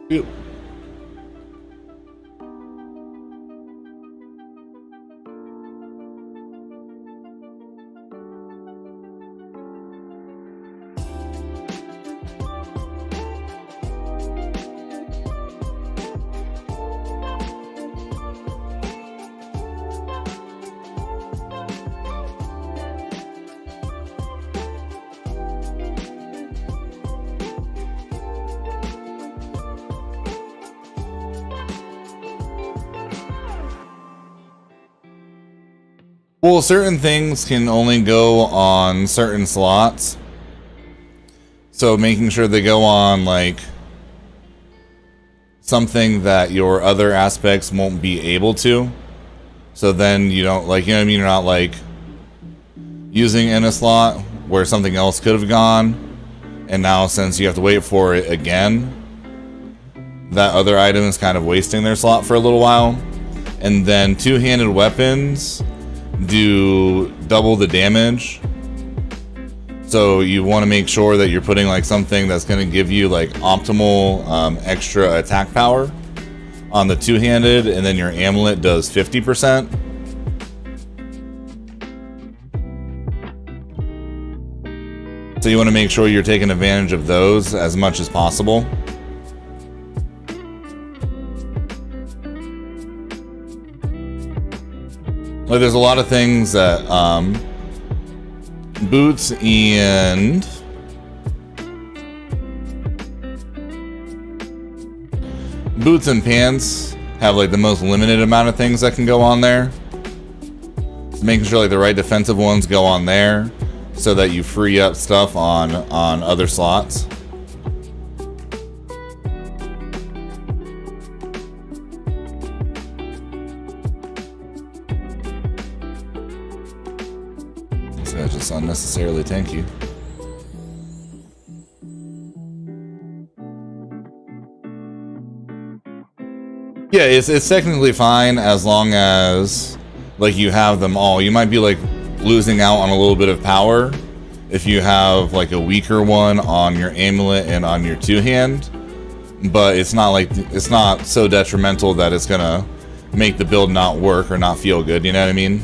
Yep. Well, certain things can only go on certain slots. So making sure they go on, like, something that your other aspects won't be able to. So then you don't, like, you know what I mean? You're not, like, using in a slot where something else could have gone. And now since you have to wait for it again, that other item is kind of wasting their slot for a little while. And then two-handed weapons do double the damage, so you want to make sure that you're putting like something that's going to give you like optimal extra attack power on the two-handed, and then your amulet does 50%. So you want to make sure you're taking advantage of those as much as possible. Like, there's a lot of things that boots and pants have like the most limited amount of things that can go on there. So making sure like the right defensive ones go on there so that you free up stuff on other slots. Just unnecessarily tanky. Yeah, it's technically fine as long as like you have them all. You might be like losing out on a little bit of power if you have like a weaker one on your amulet and on your two-hand, but it's not so detrimental that it's gonna make the build not work or not feel good, you know what I mean?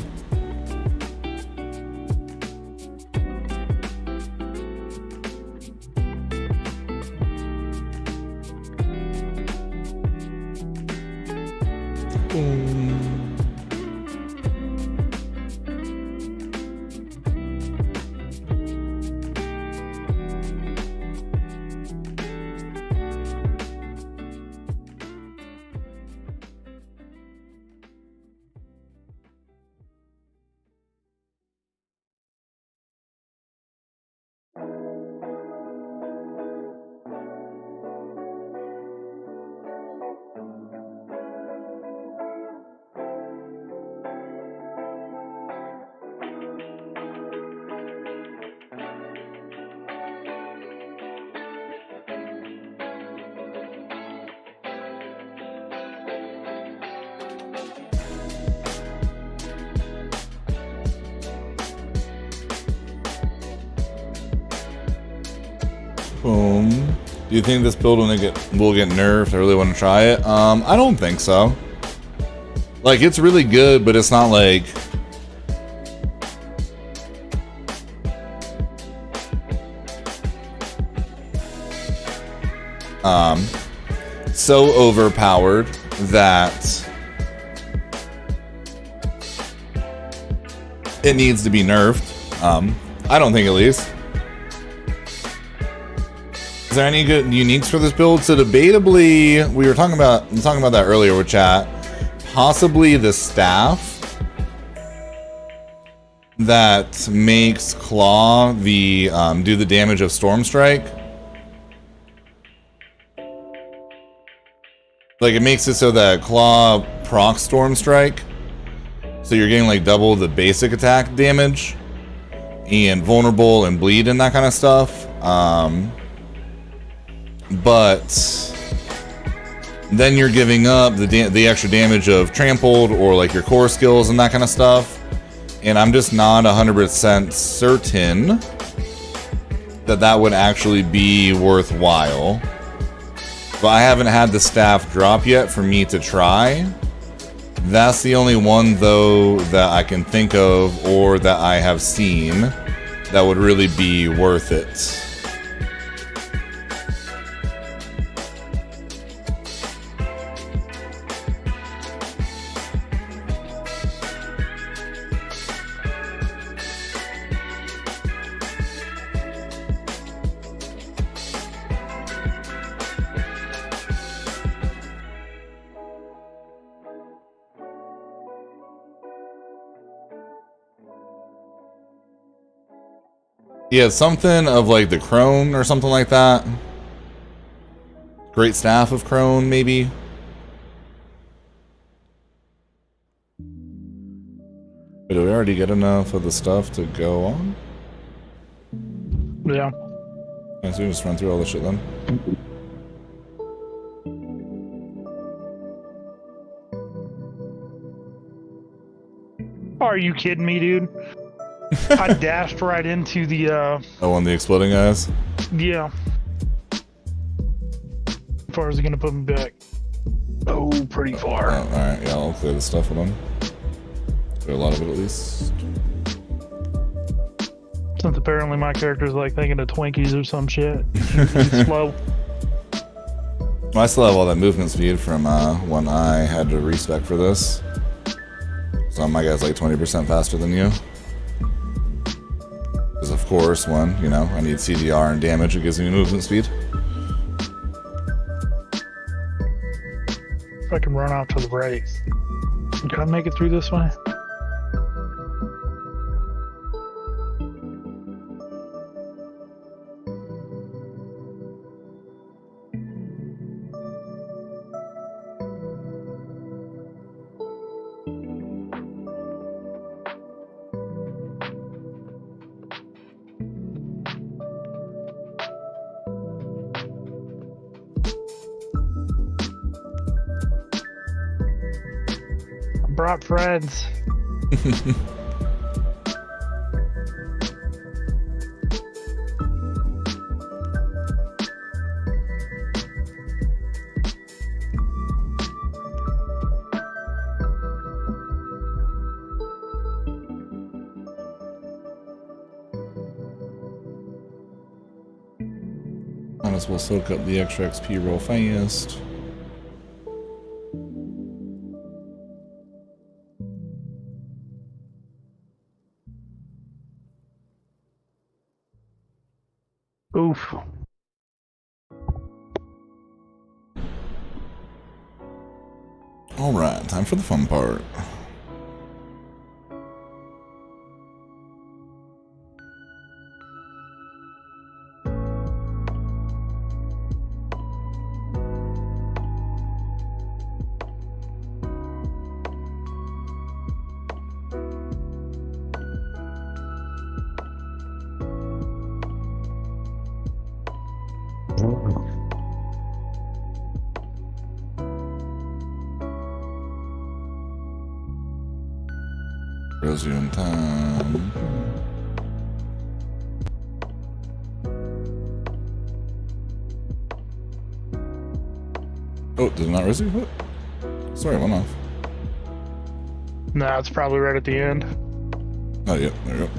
Boom. Do you think this build will get nerfed? I really want to try it. I don't think so. Like, it's really good, but it's not like so overpowered that it needs to be nerfed. I don't think, at least. Is there any good uniques for this build? So debatably, we were talking about that earlier with chat. Possibly the staff that makes Claw the do the damage of Storm Strike. Like, it makes it so that Claw procs Storm Strike, so you're getting like double the basic attack damage and vulnerable and bleed and that kind of stuff. But then you're giving up the extra damage of trampled or like your core skills and that kind of stuff. And I'm just not 100% certain that would actually be worthwhile. But I haven't had the staff drop yet for me to try. That's the only one, though, that I can think of or that I have seen that would really be worth it. Yeah, something of like the Crone or something like that. Great Staff of Crone, maybe. But do we already get enough of the stuff to go on? Yeah. Okay, so we just run through all this shit then. Are you kidding me, dude? I dashed right into the Oh, on the exploding guys? yeah. How far is it gonna put me back? Oh, pretty far. Oh, alright, yeah, I'll clear the stuff with them. Clear a lot of it at least. Since apparently my character's like thinking of Twinkies or some shit. It's slow. Well, I still have all that movement speed from when I had to respec for this. So my guy's like 20% faster than you. Because of course, when, you know, I need CDR and damage, it gives me movement speed. If I can run out to the right. Can I make it through this way? Brought friends. Might as well soak up the extra XP real fast. Oof. All right, time for the fun part. Resume time. Oh, did it not resume it? Sorry, it went off. Nah, it's probably right at the end. Oh, yeah, there we go.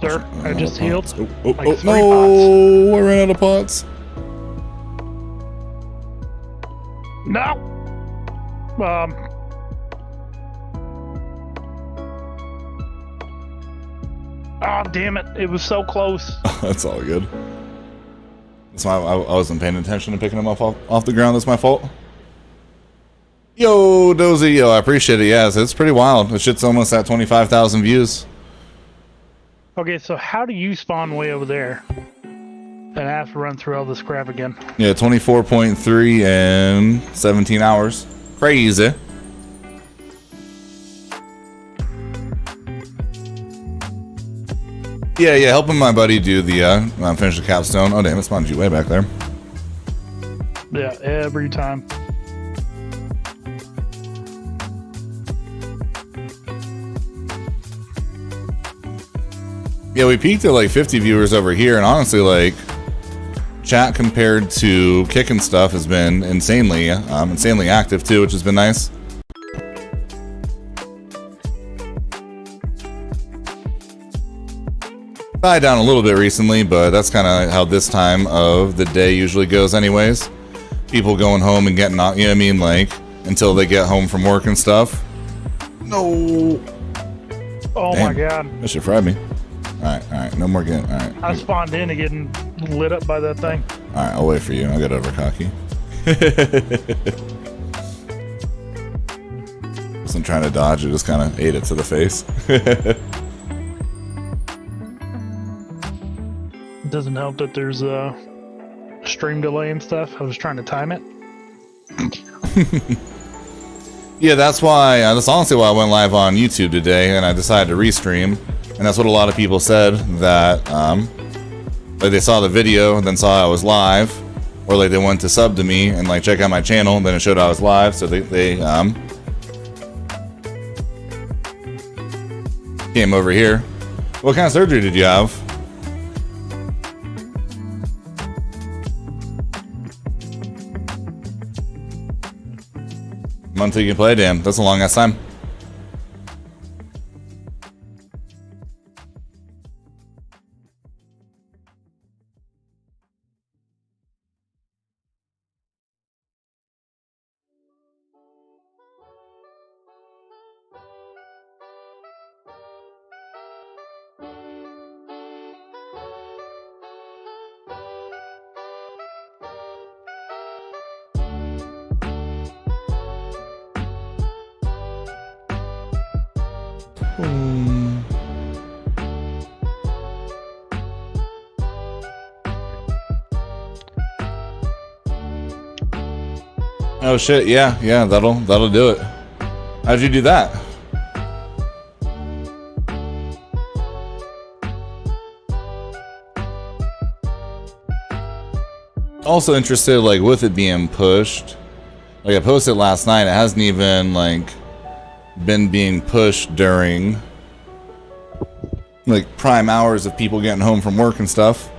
Sir, I just healed. Oh, like oh, 3 no! I ran out of pots. No! Oh, damn it. It was so close. That's all good. That's why I wasn't paying attention to picking them up off the ground. That's my fault. Yo, Dozy, yo, I appreciate it. Yes, it's pretty wild. The shit's almost at 25,000 views. Okay, so how do you spawn way over there? And I have to run through all this crap again. Yeah, 24.3 in 17 hours. Crazy. Yeah, helping my buddy do the finish the capstone. Oh damn, it spawned you way back there. Yeah, every time. Yeah, we peaked at like 50 viewers over here, and honestly, like, chat compared to kicking stuff has been insanely active too, which has been nice. Died down a little bit recently, but that's kind of how this time of the day usually goes anyways. People going home and getting out, you know what I mean, like, until they get home from work and stuff. No. Oh Damn. my god. That shit fried me. Alright, no more getting, alright. I spawned in and getting lit up by that thing. Alright, I'll wait for you. I'll get over cocky. Wasn't trying to dodge, it just kind of ate it to the face. It doesn't help that there's a stream delay and stuff. I was trying to time it. Yeah, that's why, that's honestly why I went live on YouTube today, and I decided to restream. And that's what a lot of people said, that like they saw the video and then saw I was live, or like they went to sub to me and like check out my channel, and then it showed I was live, so they came over here. What kind of surgery did you have? A month you can play, damn, that's a long ass time. Oh shit, yeah, that'll do it. How'd you do that? Also interested, like, with it being pushed. Like, I posted last night, it hasn't even, like, been being pushed during, like, prime hours of people getting home from work and stuff.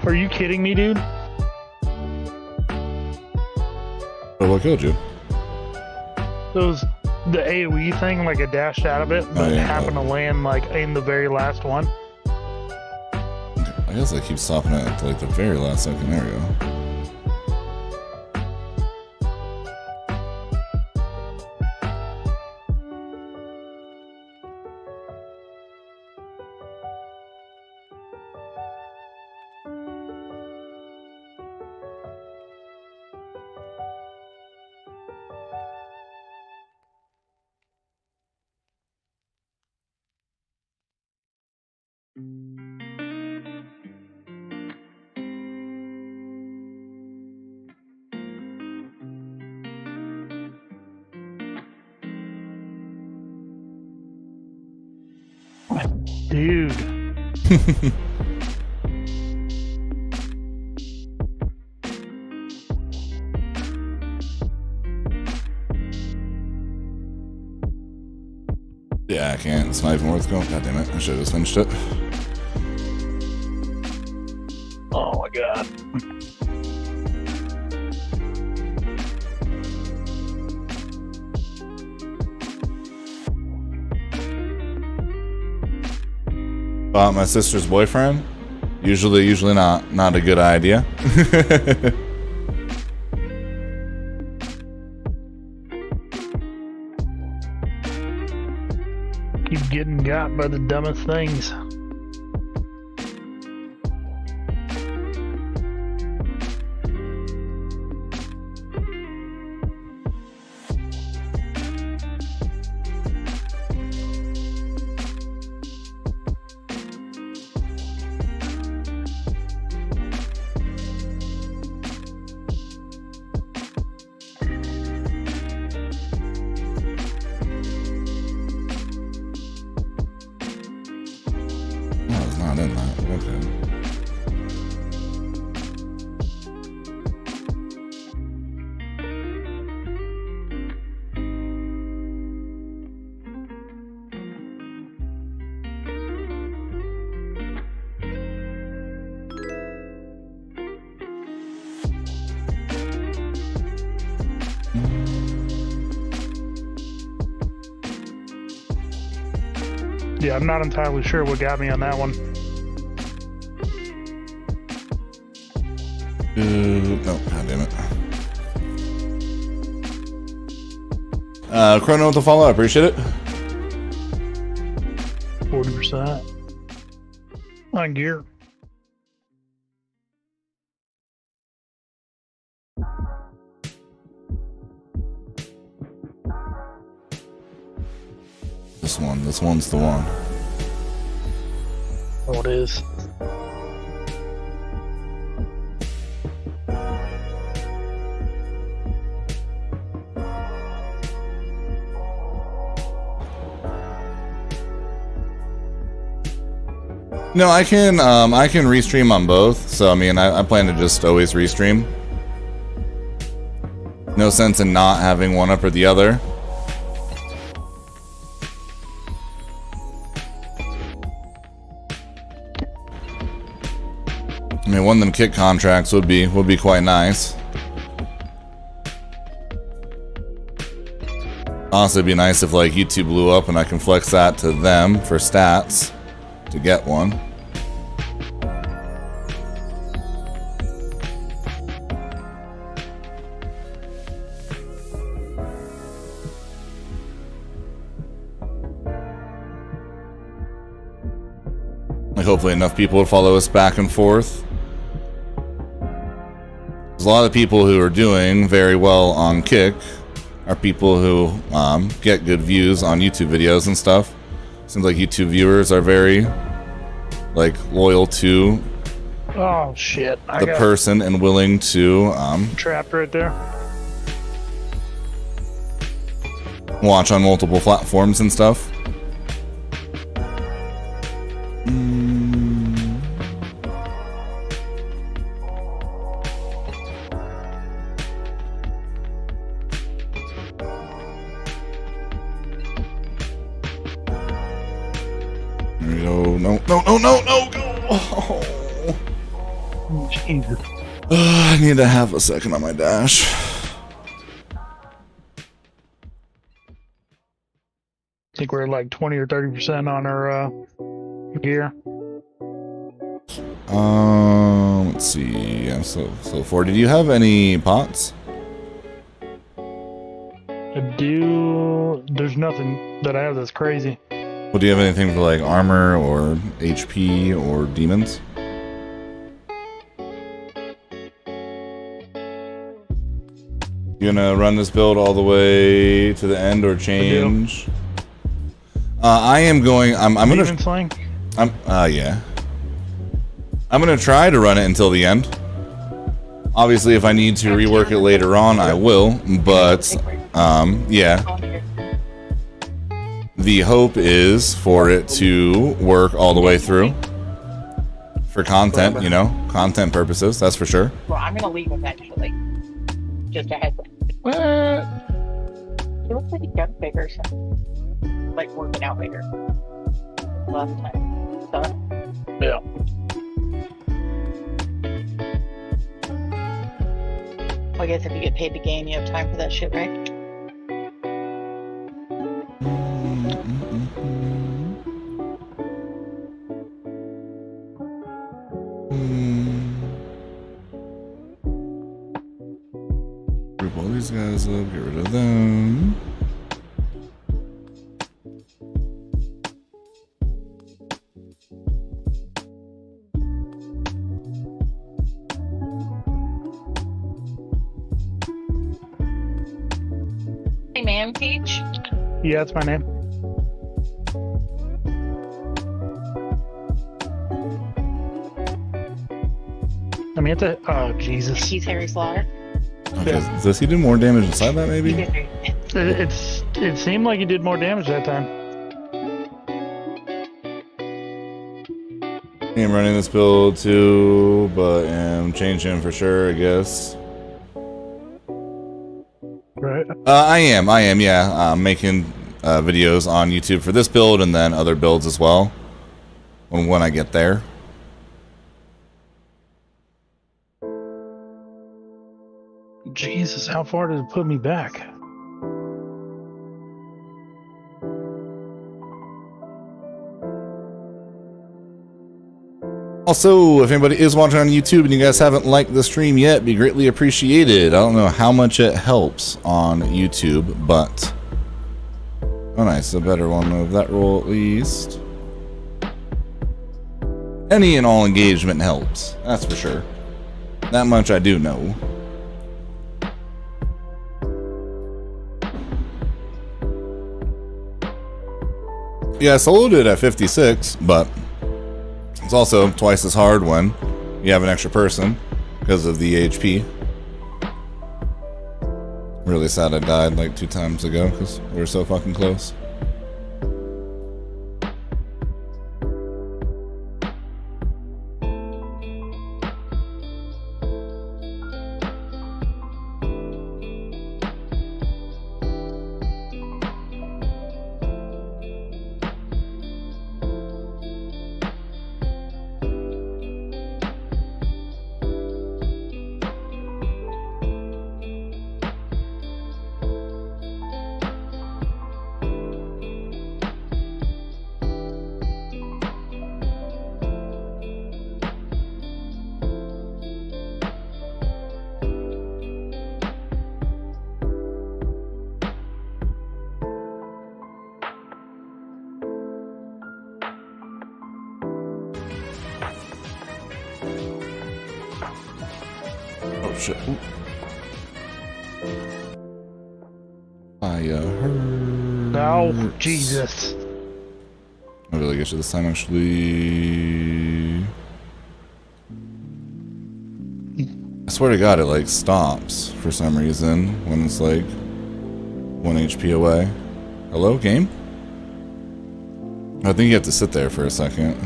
Are you kidding me, dude? Oh, what killed you? It was the AoE thing, like I dashed out of it, but it happened to land like in the very last one. I guess I keep stopping at like the very last second. There we go. Dude. Yeah, I can't. It's not even worth going. God damn it. I should have just finished it. Oh my god. About my sister's boyfriend? Usually not a good idea. Keep getting got by the dumbest things. Yeah, I'm not entirely sure what got me on that one. No, god damn it. Chrono with the follow, I appreciate it. 40% on gear. This one's the one. Oh, it is. No, I can restream on both. So I mean, I plan to just always restream. No sense in not having one up or the other. I mean, one of them kit contracts would be quite nice. Honestly, it'd be nice if like YouTube blew up and I can flex that to them for stats to get one. hopefully enough people would follow us back and forth. There's a lot of people who are doing very well on Kick are people who get good views on YouTube videos and stuff. Seems like YouTube viewers are very like loyal to Oh shit! the person and willing to trapped right there. watch on multiple platforms and stuff. There we go. No, no, no, no, no, go! Oh. Jesus. I need to have a second on my dash. I think we're at like 20 or 30% on our gear. Let's see. Yeah, so far. Did you have any pots? There's nothing that I have that's crazy. Well, do you have anything for like armor or HP or demons? You gonna run this build all the way to the end or change? I am going. I'm gonna. Demon slaying? Yeah. I'm gonna try to run it until the end. Obviously, if I need to rework it later on, I will. But yeah. The hope is for it to work all the way through. For content, you know, content purposes, that's for sure. Well, I'm gonna leave eventually. Just a heads up. What? It looks like he got bigger, so like working out bigger. Last time. So, Yeah. I guess if you get paid to game, you have time for that shit, right? Group all these guys up, get rid of them. Hey, man, Peach. Yeah, that's my name. I mean, oh, Jesus. He's Harry Slaughter. Okay, does he do more damage inside that, maybe? It seemed like he did more damage that time. I'm running this build too, but am changing for sure, I guess. Right. I am, yeah. I'm making videos on YouTube for this build and then other builds as well. When I get there. Jesus, how far did it put me back? Also, if anybody is watching on YouTube and you guys haven't liked the stream yet, be greatly appreciated. I don't know how much it helps on YouTube, but... Oh, nice. A better one of that roll, at least. Any and all engagement helps. That's for sure. That much I do know. Yeah, I soloed it at 56, but... It's also twice as hard when you have an extra person because of the HP. Really sad I died like 2 times ago because we were so fucking close. shit. Fire hurts. No, Jesus. I really get you this time, actually. I swear to God, it like stops for some reason when it's like 1 HP away. Hello, game? I think you have to sit there for a second.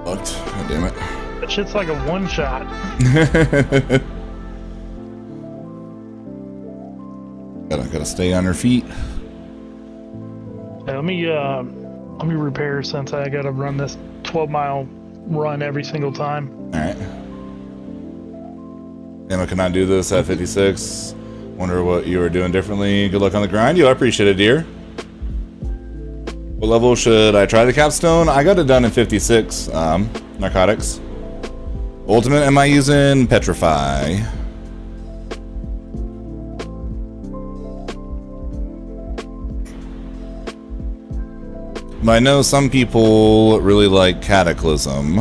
God damn it. That shit's like a one shot. Gotta stay on her feet. Yeah, let me repair since I gotta run this 12-mile run every single time. Alright. Emma cannot do this at 56. Wonder what you were doing differently. Good luck on the grind. Yo, I appreciate it, dear. What level should I try the capstone? I got it done in 56. Narcotics. Ultimate, am I using Petrify? But I know some people really like Cataclysm.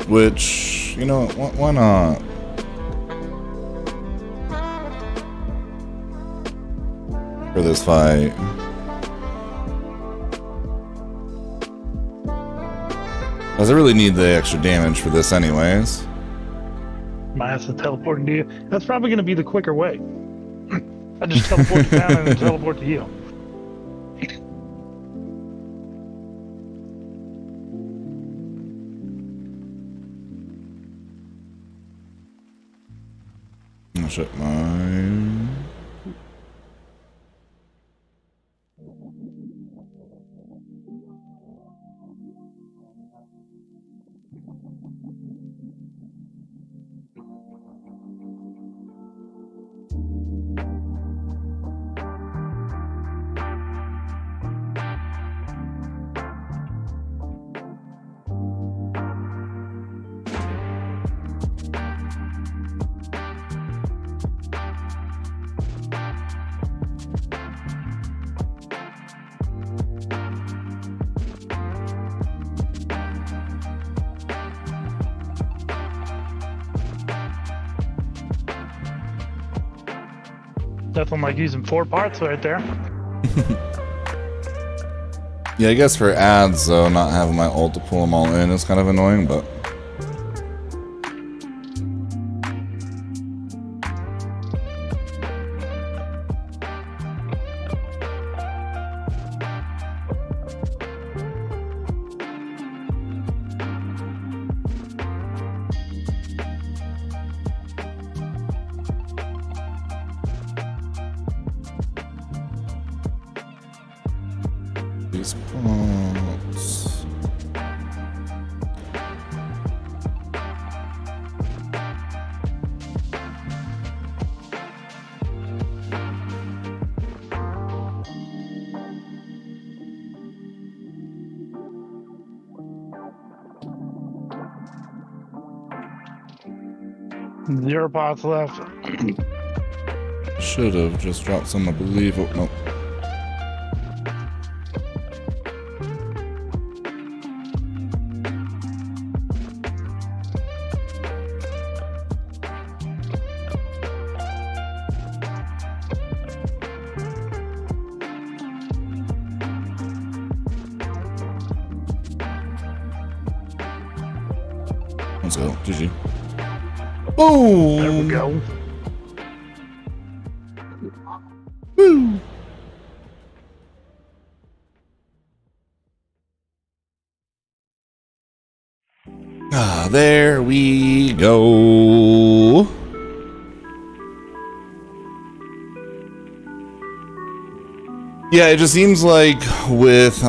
Which, you know, why not? For this fight. Does I really need the extra damage for this anyways? My ass is teleporting to you. That's probably gonna be the quicker way. I just teleport down and then teleport to you. Oh shit, my... Nothing like using 4 parts right there. Yeah, I guess for ads, though, not having my ult to pull them all in is kind of annoying, but... These pots. Zero pots left. Should have just dropped some, I believe. Oh, no. Let's go. GG. Boom! There we go. Woo! Ah, there we go. Yeah, it just seems like with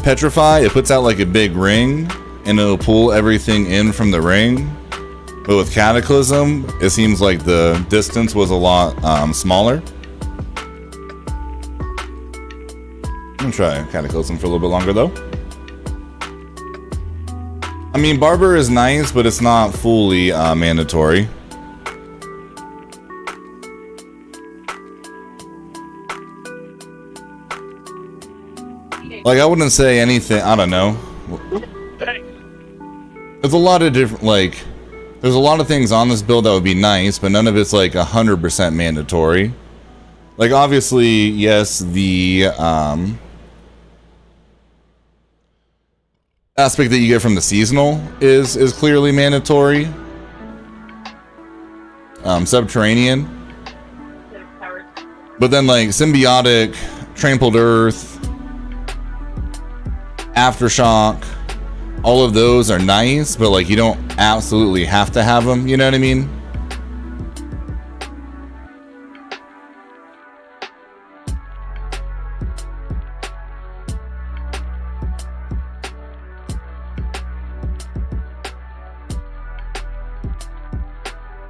Petrify, it puts out like a big ring and it'll pull everything in from the ring. But with Cataclysm, it seems like the distance was a lot smaller. I'm gonna try Cataclysm for a little bit longer though. I mean, Barber is nice, but it's not fully mandatory. Like, I wouldn't say anything, I don't know. There's a lot of different, like, there's a lot of things on this build that would be nice, but none of it's like 100% mandatory. Like, obviously, yes, the aspect that you get from the seasonal is clearly mandatory. Subterranean. But then, like, Symbiotic, Trampled Earth, Aftershock, all of those are nice, but like you don't absolutely have to have them, you know what I mean?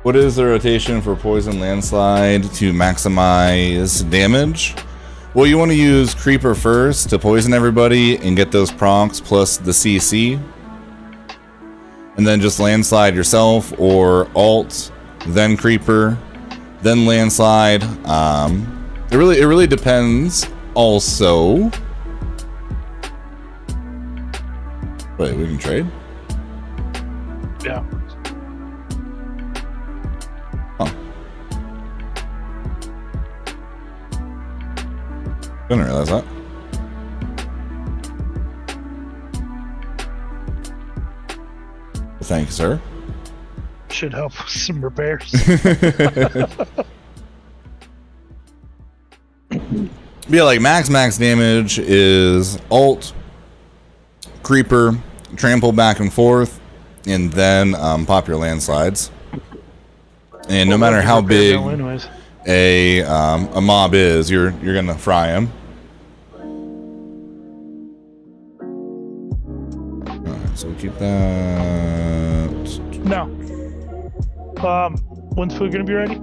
What is the rotation for Poison Landslide to maximize damage? Well, you want to use Creeper first to poison everybody and get those procs plus the CC. And then just Landslide yourself, or Alt, then Creeper, then Landslide. It really depends also. Wait, we can trade? Yeah. Didn't realize that. Thank you, sir. Should help with some repairs. Yeah, like max damage is Alt, Creeper, Trample back and forth, and then pop your Landslides. And no matter how big a mob is, you're gonna fry him. So we'll keep that. No. When's food gonna be ready?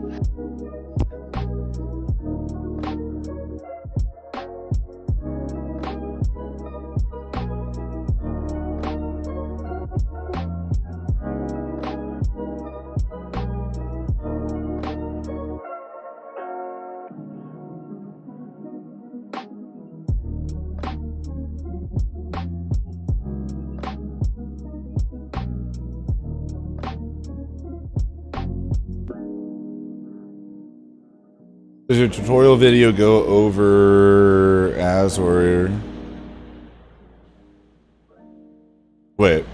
Does your tutorial video go over as or... Wait.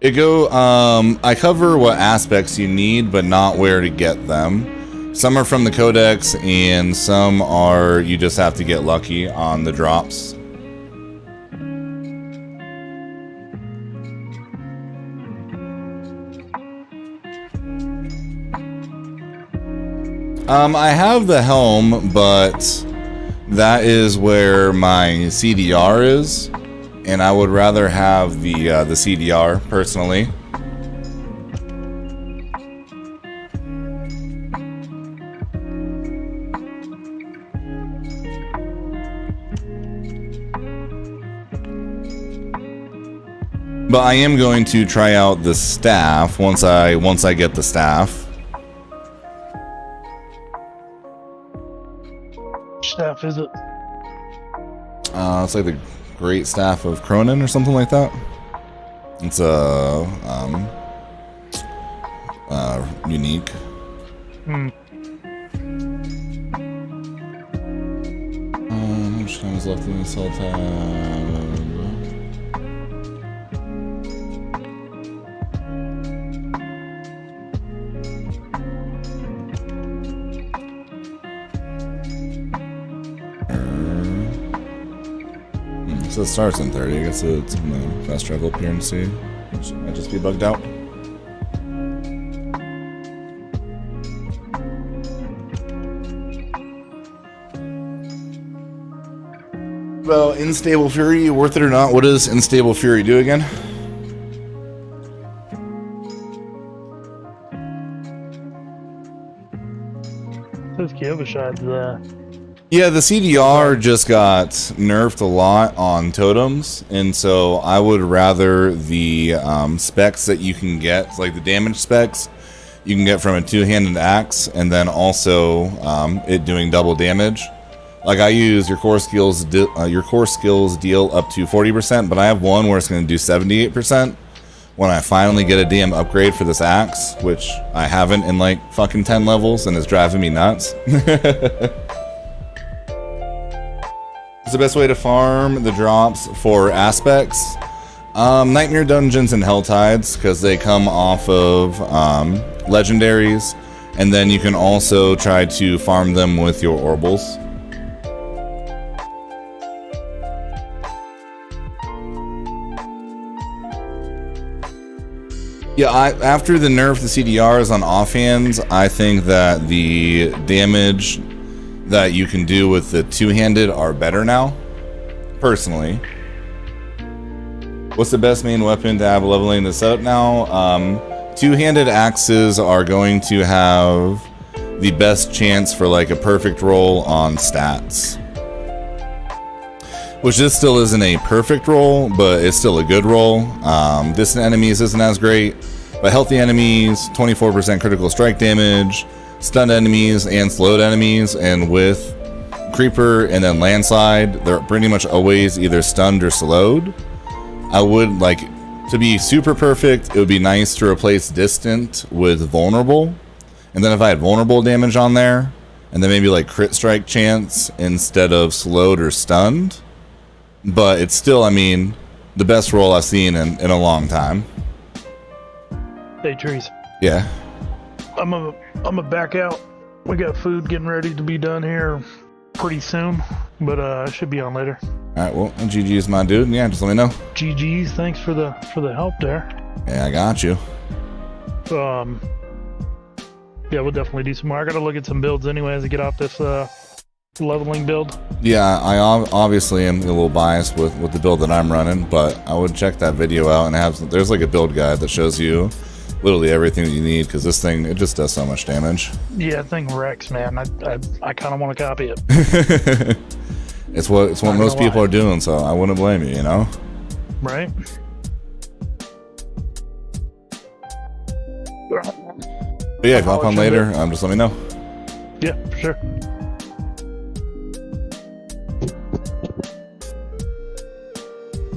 I cover what aspects you need, but not where to get them. Some are from the codex, and some are you just have to get lucky on the drops. I have the helm, but that is where my CDR is, and I would rather have the CDR personally. But I am going to try out the staff once I get the staff. Staff is it? It's like the Great Staff of Cronin or something like that. It's unique. Hmm. How much time is left in the cell tab? So it starts in 30. I guess it's in the fast travel appearance. Might just be bugged out. Well, Unstable Fury, worth it or not? What does Unstable Fury do again? Those Kyovashad's Yeah, the CDR just got nerfed a lot on totems, and so I would rather the specs that you can get, like the damage specs, you can get from a two-handed axe, and then also it doing double damage. Like I use your core skills deal up to 40%, but I have one where it's going to do 78% when I finally get a damn upgrade for this axe, which I haven't in like fucking 10 levels, and it's driving me nuts. It's the best way to farm the drops for aspects. Nightmare dungeons and hell tides, because they come off of legendaries, and then you can also try to farm them with your orbals. Yeah, after the nerf the CDRs on offhands, I think that the damage that you can do with the two-handed are better now, personally. What's the best main weapon to have leveling this up now? Two-handed axes are going to have the best chance for like a perfect roll on stats. Which this still isn't a perfect roll, but it's still a good roll. Distant enemies isn't as great, but healthy enemies, 24% critical strike damage, stunned enemies and slowed enemies, and with Creeper and then Landslide, they're pretty much always either stunned or slowed. I would like, to be super perfect, it would be nice to replace Distant with Vulnerable. And then if I had Vulnerable damage on there, and then maybe like crit strike chance instead of slowed or stunned. But it's still, I mean, the best roll I've seen in a long time. Hey, Trees. Yeah. I'm a back out. We got food getting ready to be done here pretty soon, but I should be on later. All right, well, GG's my dude. Yeah, just let me know. GG's. Thanks for the help there. Yeah, I got you. Yeah, we'll definitely do some more. I gotta look at some builds anyway as I get off this leveling build. Yeah, I obviously am a little biased with the build that I'm running, but I would check that video out and there's like a build guide that shows you literally everything that you need, because this thing, it just does so much damage. Yeah, that thing wrecks, man. I kind of want to copy it. It's what most people are doing, so I wouldn't blame you, you know? Right? But yeah, if you hop on later, just let me know. Yeah, for sure.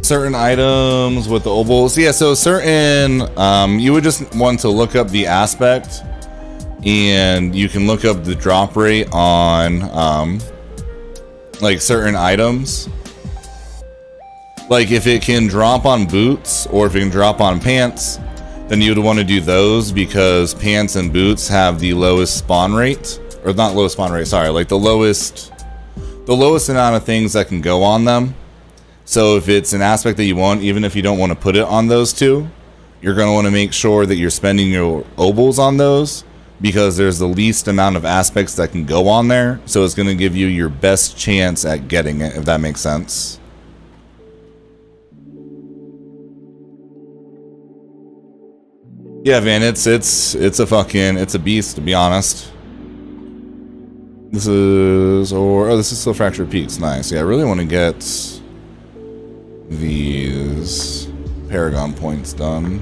Certain items with the obols. Yeah, so certain, you would just want to look up the aspect, and you can look up the drop rate on, like certain items. Like if it can drop on boots, or if it can drop on pants, then you would want to do those, because pants and boots have the lowest spawn rate, or not lowest spawn rate, sorry, like the lowest amount of things that can go on them. So if it's an aspect that you want, even if you don't want to put it on those two, you're going to want to make sure that you're spending your obols on those, because there's the least amount of aspects that can go on there. So it's going to give you your best chance at getting it, if that makes sense. Yeah, Van, it's a beast, to be honest. This is still Fractured Peaks. Nice. Yeah, I really want to get these Paragon points done.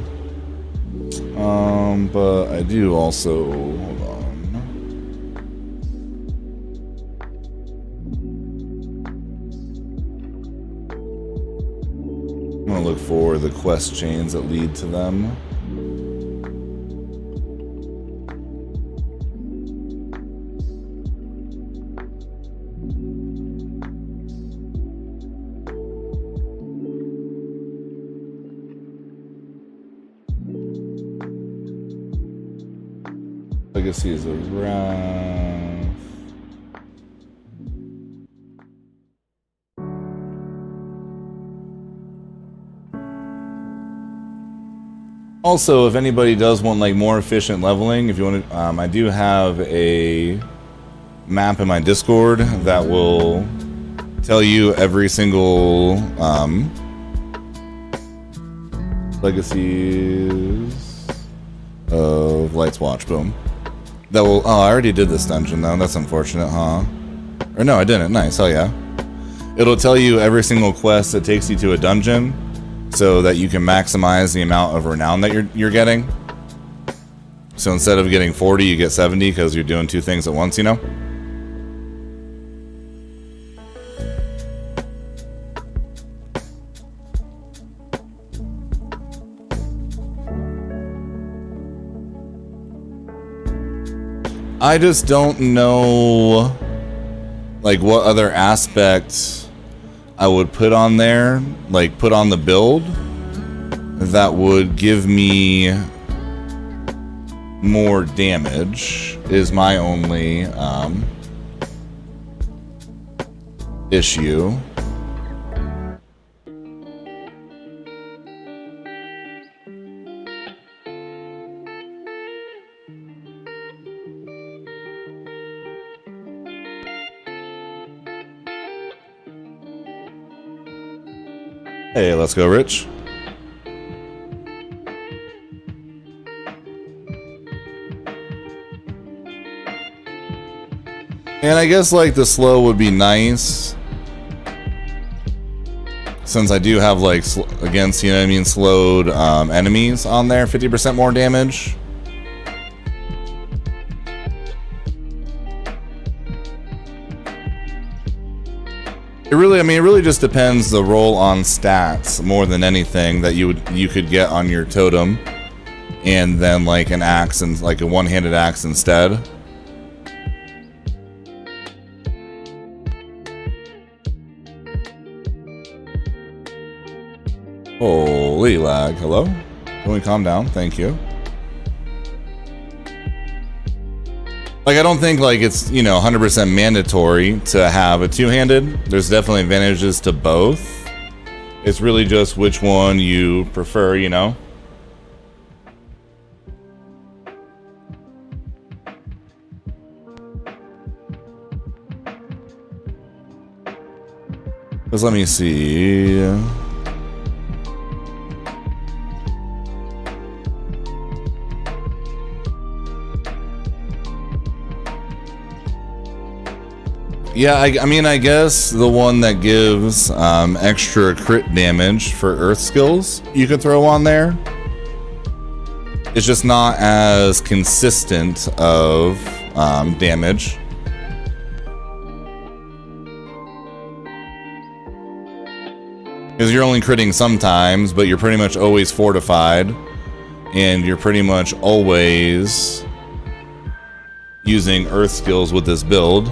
But I do also, hold on. I'm gonna look for the quest chains that lead to them. Legacies of Wrath. Also, if anybody does want like more efficient leveling, if you want to, I do have a map in my Discord that will tell you every single legacies of Light's Watch. Boom. That will. Oh, I already did this dungeon though. That's unfortunate, huh? Or no, I didn't. Nice. Oh yeah. It'll tell you every single quest that takes you to a dungeon, so that you can maximize the amount of renown that you're getting. So instead of getting 40, you get 70 because you're doing two things at once, you know? I just don't know like what other aspects I would put on there, like put on the build that would give me more damage is my only issue. Hey, let's go, Rich. And I guess like the slow would be nice, since I do have like against, you know what I mean, slowed enemies on there, 50% more damage. It really, I mean, it really just depends the roll on stats more than anything that you could get on your totem, and then like an axe and like a one-handed axe instead. Holy lag! Hello? Can we calm down? Thank you. Like, I don't think, like, it's, you know, 100% mandatory to have a two-handed. There's definitely advantages to both. It's really just which one you prefer, you know? Because let me see. Yeah, I mean, I guess the one that gives extra crit damage for earth skills you could throw on there. It's just not as consistent of damage. Because you're only critting sometimes, but you're pretty much always fortified. And you're pretty much always using earth skills with this build.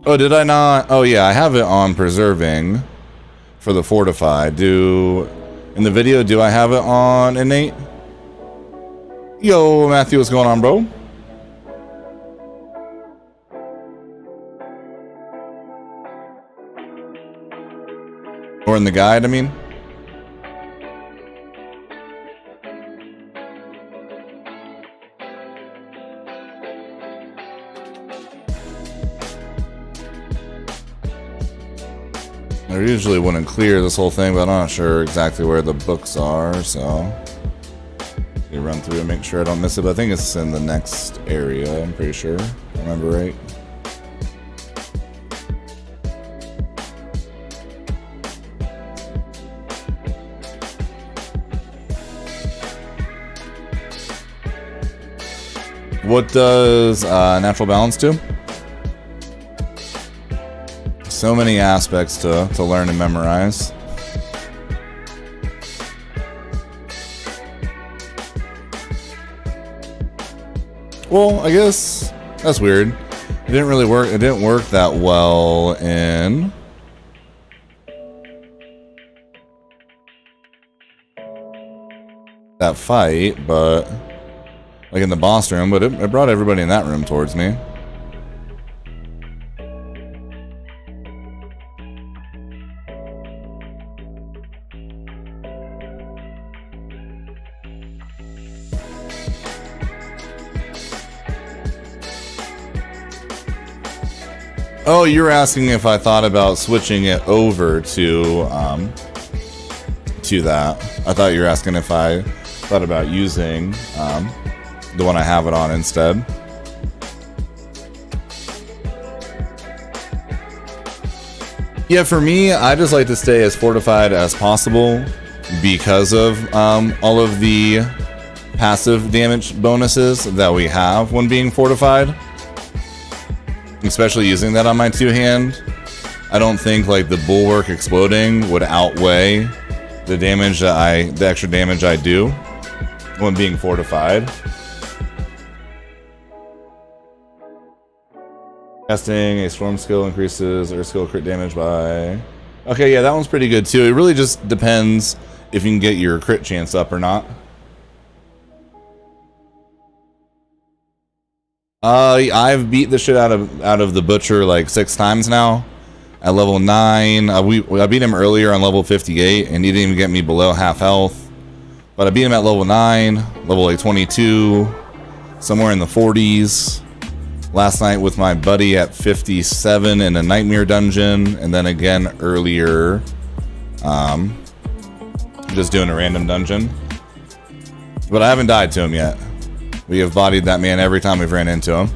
Oh, did I not? Oh, yeah, I have it on preserving for the fortify. In the video, do I have it on innate? Yo, Matthew, what's going on, bro? Or in the guide, I mean? I usually wouldn't clear this whole thing, but I'm not sure exactly where the books are, so you run through and make sure I don't miss it. But I think it's in the next area, I'm pretty sure, if I remember right. What does natural balance do? So many aspects to learn and memorize. Well, I guess that's weird. It didn't really work. It didn't work that well in that fight, but like in the boss room, but it brought everybody in that room towards me. Oh, you're asking if I thought about switching it over to that. I thought you were asking if I thought about using the one I have it on instead. Yeah, for me, I just like to stay as fortified as possible because of all of the passive damage bonuses that we have when being fortified. Especially using that on my two-hand. I don't think like the bulwark exploding would outweigh the damage that the extra damage I do when being fortified. Casting a storm skill increases earth skill crit damage by... Okay, yeah, that one's pretty good too. It really just depends if you can get your crit chance up or not. I've beat the shit out of the butcher like 6 times now. At level 9, I beat him earlier on level 58, and he didn't even get me below half health. But I beat him at level 9, level like 22, somewhere in the 40s. Last night with my buddy at 57 in a nightmare dungeon, and then again earlier, just doing a random dungeon. But I haven't died to him yet. We have bodied that man every time we've ran into him.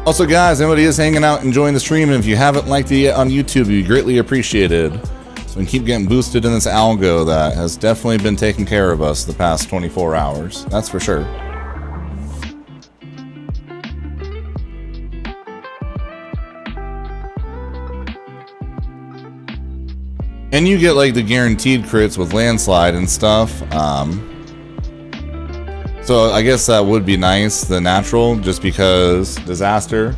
Also, guys, anybody is hanging out enjoying the stream, and if you haven't liked it yet on YouTube, we greatly appreciate it. So we can keep getting boosted in this algo that has definitely been taking care of us the past 24 hours. That's for sure. And you get like the guaranteed crits with landslide and stuff. So I guess that would be nice, the natural, just because disaster,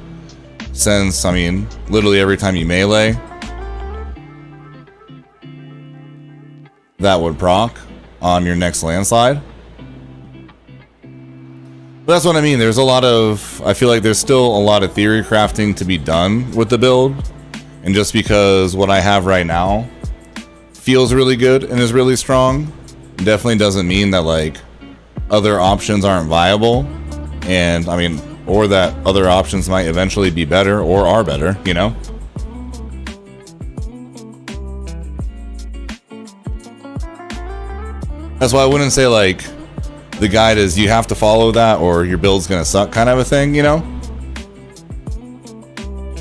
since, I mean, literally every time you melee, that would proc on your next landslide. But that's what I mean. There's a lot of, I feel like there's still a lot of theory crafting to be done with the build. And just because what I have right now feels really good and is really strong, definitely doesn't mean that like other options aren't viable. And I mean, or that other options might eventually be better or are better, you know? That's why I wouldn't say like the guide is you have to follow that or your build's gonna suck kind of a thing, you know?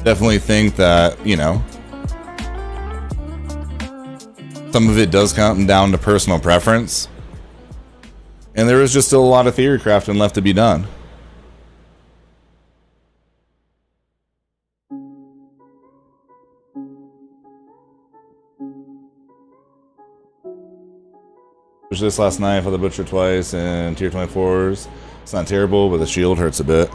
Definitely think that, you know, some of it does come down to personal preference. And there is just still a lot of theory crafting left to be done. Pushed this last night for the butcher twice in tier 24s. It's not terrible, but the shield hurts a bit.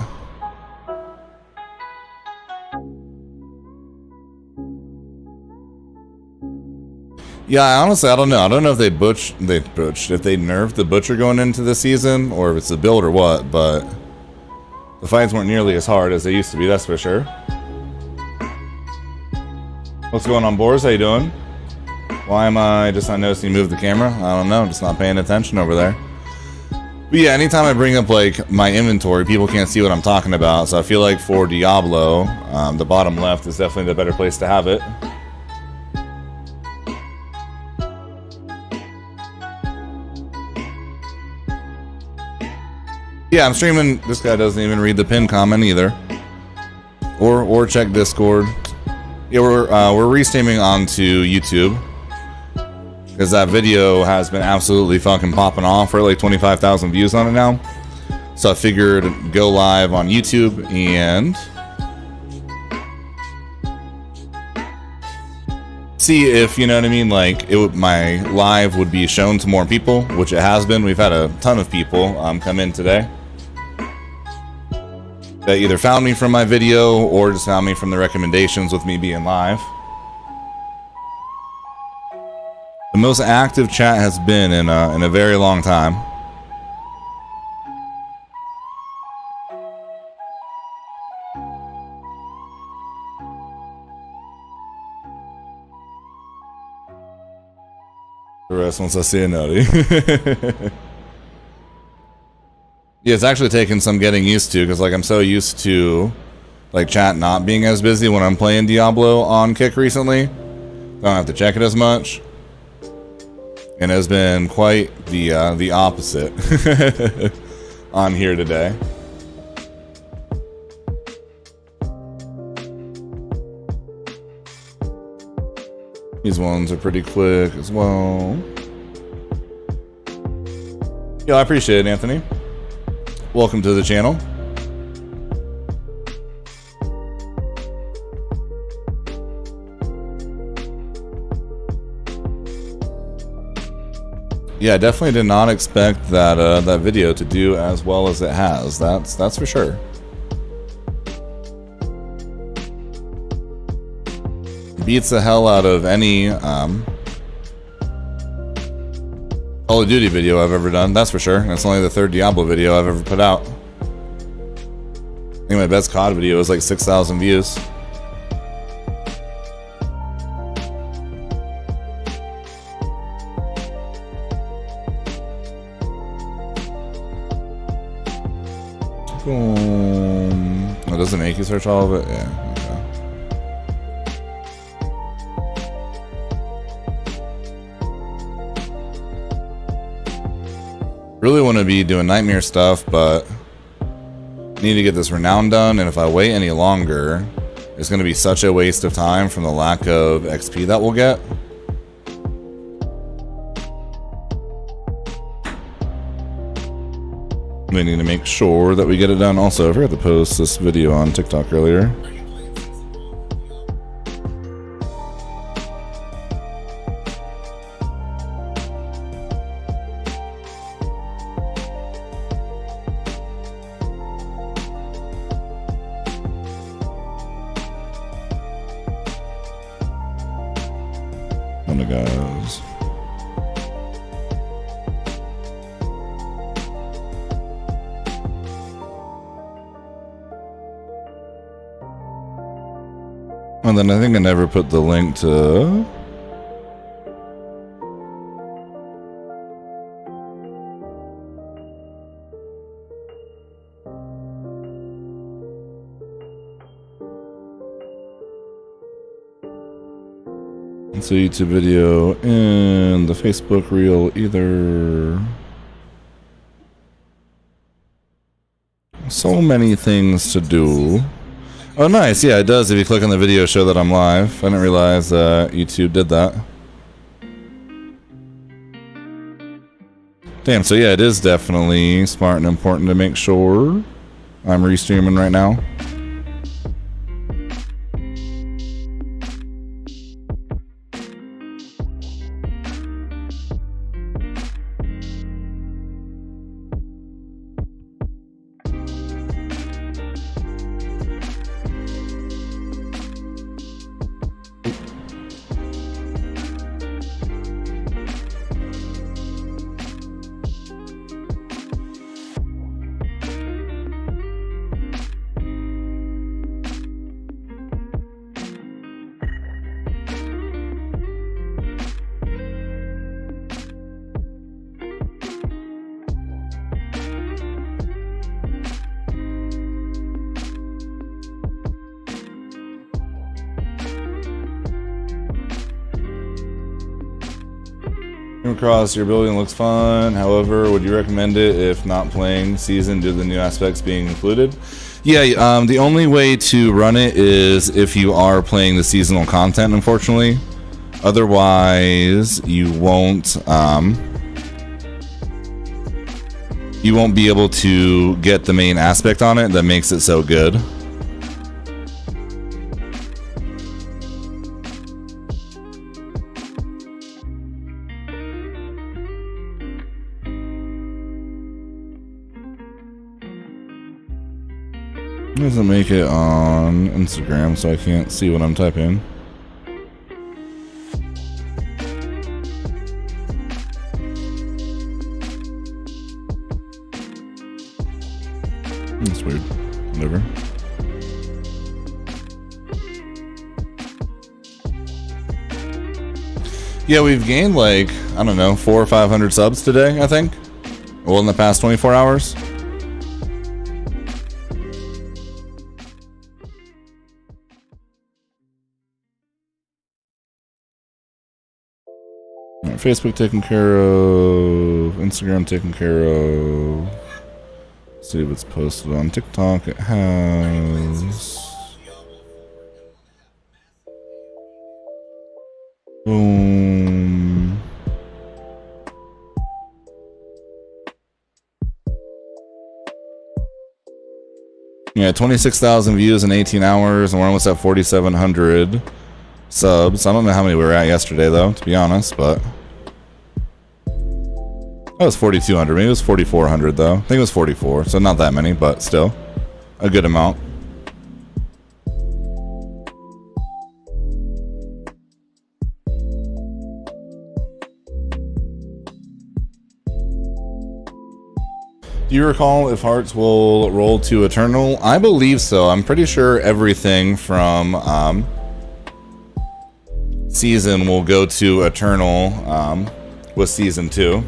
Yeah, honestly, I don't know. I don't know if if they nerfed the butcher going into the season, or if it's the build or what, but the fights weren't nearly as hard as they used to be, that's for sure. What's going on, Boris? How you doing? Why am I just not noticing you move the camera? I don't know, I'm just not paying attention over there. But yeah, anytime I bring up like my inventory, people can't see what I'm talking about, so I feel like for Diablo, the bottom left is definitely the better place to have it. Yeah, I'm streaming. This guy doesn't even read the pin comment either, or check Discord. Yeah, we're restreaming onto YouTube because that video has been absolutely fucking popping off. We're like 25,000 views on it now. So I figured go live on YouTube and see if, you know what I mean, like my live would be shown to more people, which it has been. We've had a ton of people come in today that either found me from my video or just found me from the recommendations with me being live. The most active chat has been in a very long time. The rest once I see a nutty. Yeah, it's actually taken some getting used to, because like I'm so used to like chat not being as busy when I'm playing Diablo on Kick recently. Don't have to check it as much. And it has been quite the opposite on here today. These ones are pretty quick as well. Yeah, I appreciate it, Anthony. Welcome to the channel. Yeah, I definitely did not expect that that video to do as well as it has. That's for sure. Beats the hell out of any Call of Duty video I've ever done, that's for sure. And it's only the 3rd Diablo video I've ever put out. I think my best COD video was like 6,000 views. Oh, does it make you search all of it? Yeah. Really want to be doing nightmare stuff, but need to get this renown done, and if I wait any longer, it's going to be such a waste of time from the lack of XP that we'll get. We need to make sure that we get it done. Also, I forgot to post this video on TikTok earlier. Guys. And then I think I never put the link to it's a YouTube video and the Facebook reel either. So many things to do. Oh, nice. Yeah, it does. If you click on the video, show that I'm live. I didn't realize YouTube did that. Damn, so yeah, it is definitely smart and important to make sure I'm restreaming right now. Across your building looks fun. However, would you recommend it if not playing season due to the new aspects being included? Yeah, the only way to run it is if you are playing the seasonal content, unfortunately. Otherwise, you won't you won't be able to get the main aspect on it that makes it so good. It doesn't make it on Instagram, so I can't see what I'm typing. That's weird. Whatever. Yeah, we've gained like, I don't know, 400 or 500 subs today, I think. Well, in the past 24 hours. Alright, Facebook taken care of. Instagram taken care of. See if it's posted on TikTok. It has. Boom. Yeah, 26,000 views in 18 hours, and we're almost at 4,700 subs. I don't know how many we were at yesterday, though, to be honest, but. That was 4,200. Maybe it was 4,400 though. I think it was 44, so not that many, but still a good amount. Do you recall if hearts will roll to Eternal? I believe so. I'm pretty sure everything from season will go to Eternal with season 2.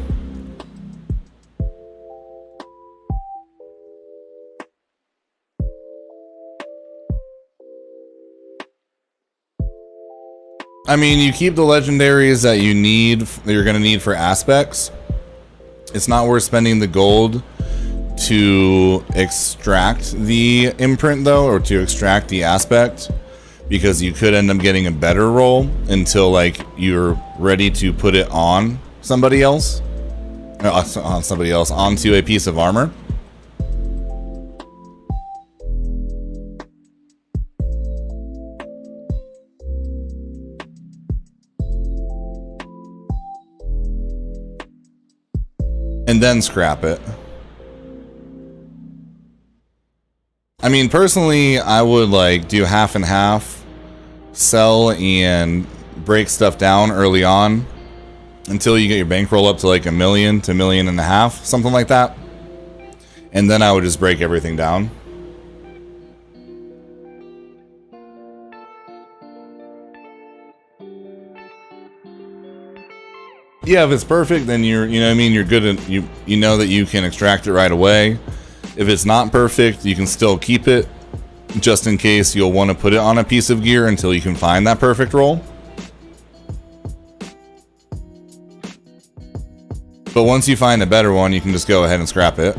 I mean, you keep the legendaries that you need, that you're going to need for aspects. It's not worth spending the gold to extract the imprint, though, or to extract the aspect, because you could end up getting a better roll until, like, you're ready to put it on somebody else. Onto a piece of armor. And then scrap it. I mean, personally, I would like do half and half, sell and break stuff down early on until you get your bankroll up to like $1 million to $1.5 million, something like that. And then I would just break everything down. Yeah, if it's perfect, then you're, you know what I mean, you're good at, you know that you can extract it right away. If it's not perfect, you can still keep it, just in case you'll want to put it on a piece of gear until you can find that perfect roll. But once you find a better one, you can just go ahead and scrap it.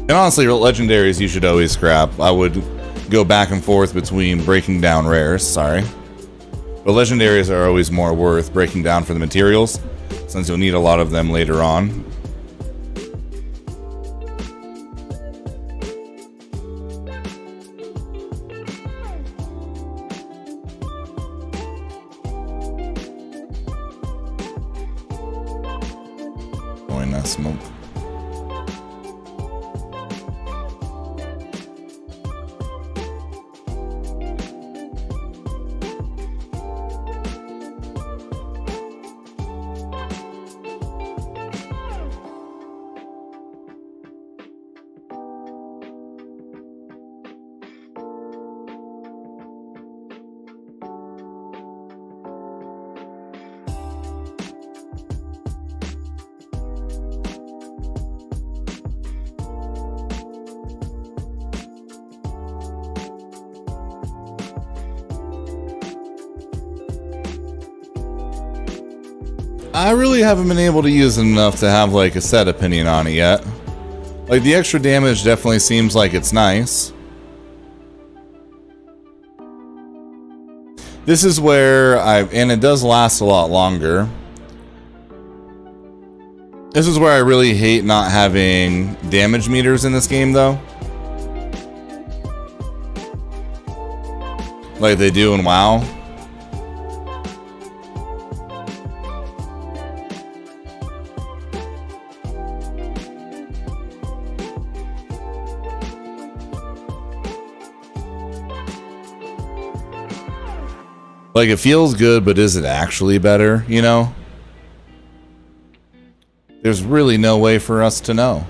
And honestly, legendaries you should always scrap. I would go back and forth between breaking down rares, sorry. But legendaries are always more worth breaking down for the materials, since you'll need a lot of them later on. Join that smoke. I really haven't been able to use it enough to have like a set opinion on it yet. Like the extra damage definitely seems like it's nice. This is where and it does last a lot longer. This is where I really hate not having damage meters in this game, though. Like they do in WoW. Like, it feels good, but is it actually better, you know? There's really no way for us to know.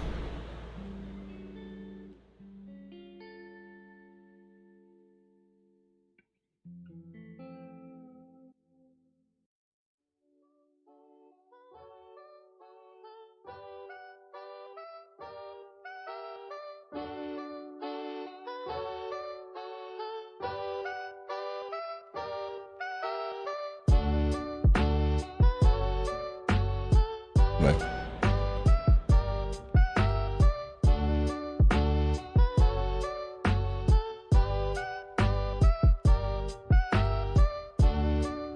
Like,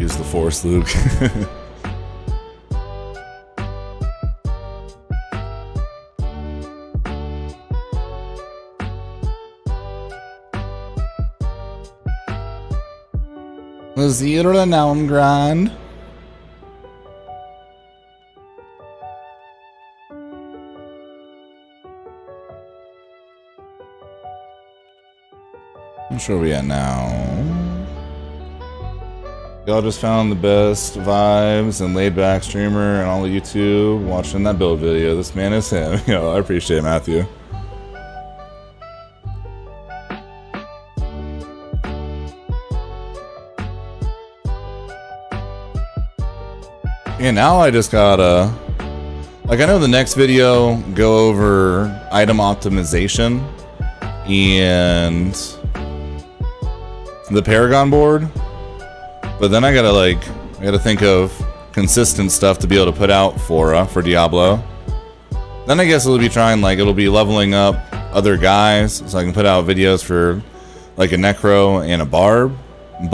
use the Force, Luke. The zero noun grind. I'm sure we at now. Y'all just found the best vibes and laid back streamer and all of YouTube watching that build video. This man is him. Yo, I appreciate it, Matthew. And now I just gotta, like, I know the next video go over item optimization and the Paragon board, but then I gotta think of consistent stuff to be able to put out for Diablo. Then I guess it'll be leveling up other guys, so I can put out videos for like a Necro and a Barb, and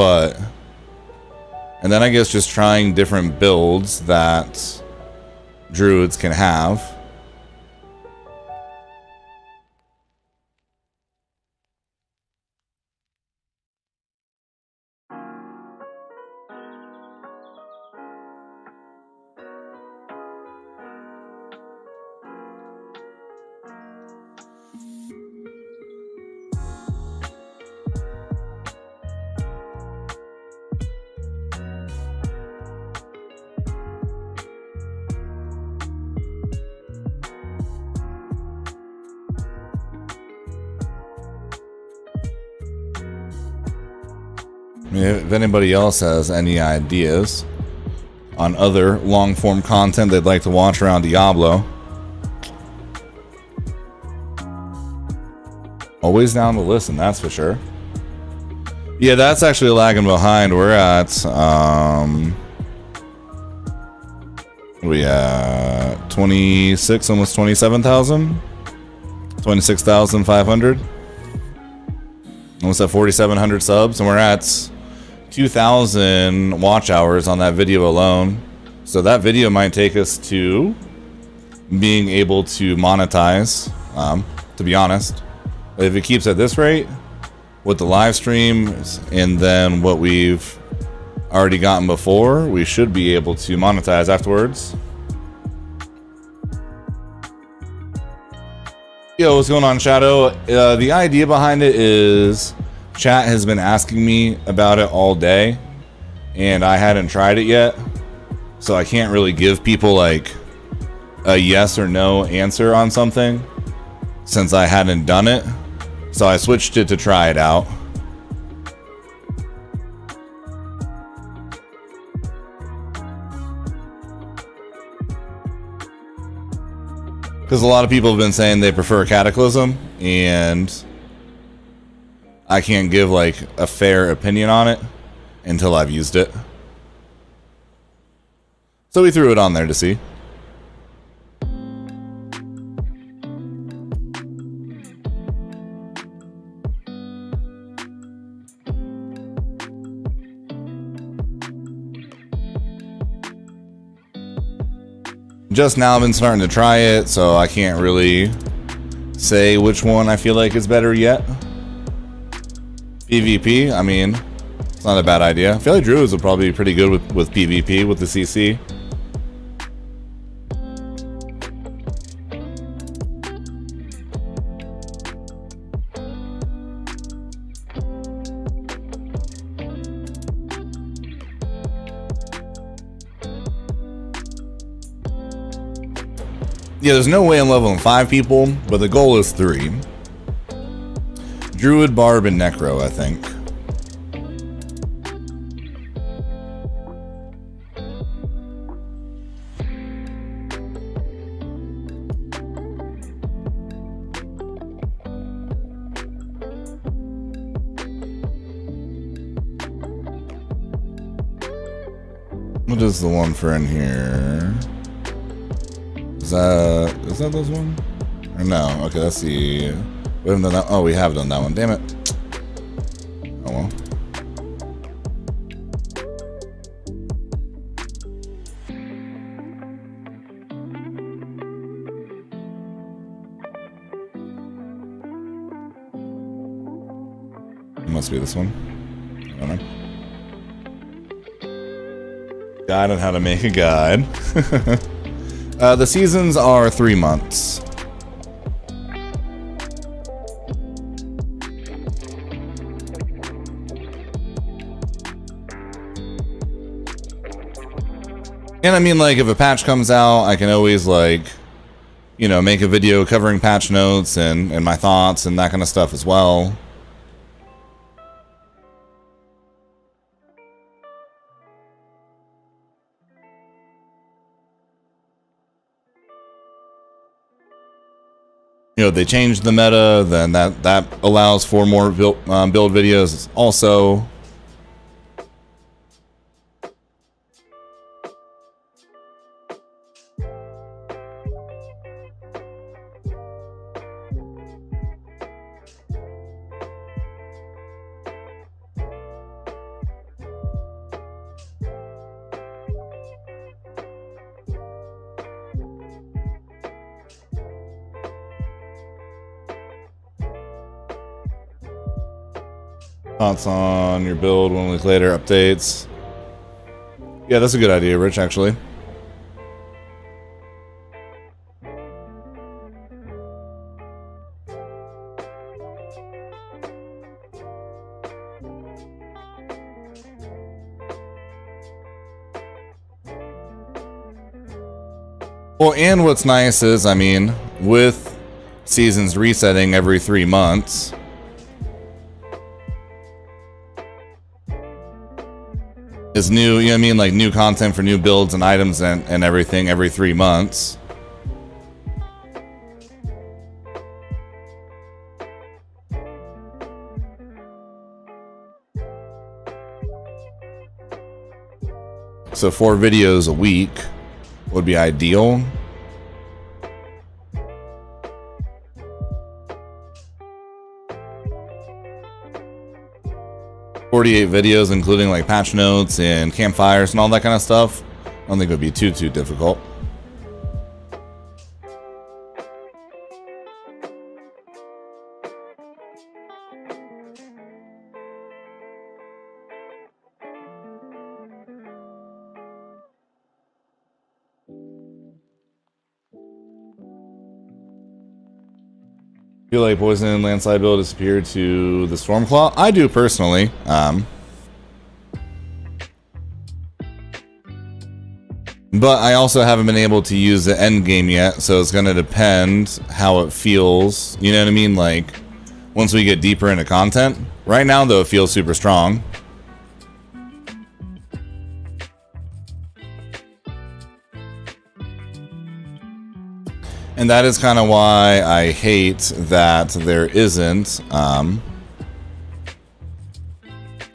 then I guess just trying different builds that Druids can have. If anybody else has any ideas on other long-form content they'd like to watch around Diablo, always down to listen, that's for sure. Yeah, that's actually lagging behind. We're at we at 26, almost 27,000, 26,500, almost at 4,700 subs, and we're at 2,000 watch hours on that video alone. So that video might take us to being able to monetize, to be honest. If it keeps at this rate with the live streams and then what we've already gotten before, we should be able to monetize afterwards. Yo, what's going on, Shadow? The idea behind it is chat has been asking me about it all day, and I hadn't tried it yet, so I can't really give people like a yes or no answer on something since I hadn't done it. So I switched it to try it out. Because a lot of people have been saying they prefer Cataclysm, and I can't give like a fair opinion on it until I've used it. So we threw it on there to see. just now been starting to try it, so I can't really say which one I feel like is better yet. PvP, I mean, it's not a bad idea. I feel like Druids would probably be pretty good with PvP with the CC. Yeah, there's no way I'm leveling 5 people, but the goal is 3. Druid, Barb, and Necro, I think. What is the one for in here? Is that this one? Or no? Okay, let's see. We haven't done that. Oh, we have done that one. Damn it. Oh well. It must be this one. I don't know. Guide on how to make a guide. The seasons are 3 months. And I mean, like, if a patch comes out, I can always, like, you know, make a video covering patch notes and my thoughts and that kind of stuff as well. You know, if they change the meta, then that allows for more build videos also. Thoughts on your build 1 week later, updates. Yeah, that's a good idea, Rich, actually. Well, and what's nice is, I mean, with seasons resetting every 3 months, is new, you know what I mean, like new content for new builds and items and everything every 3 months. So 4 videos a week would be ideal. "48 videos, including like patch notes and campfires and all that kind of stuff." I don't think it would be too difficult. Feel like Poison Landslide Build disappeared to the Stormclaw? I do personally. But I also haven't been able to use the end game yet, so it's gonna depend how it feels. You know what I mean? Like, once we get deeper into content. Right now, though, it feels super strong. And that is kind of why I hate that there isn't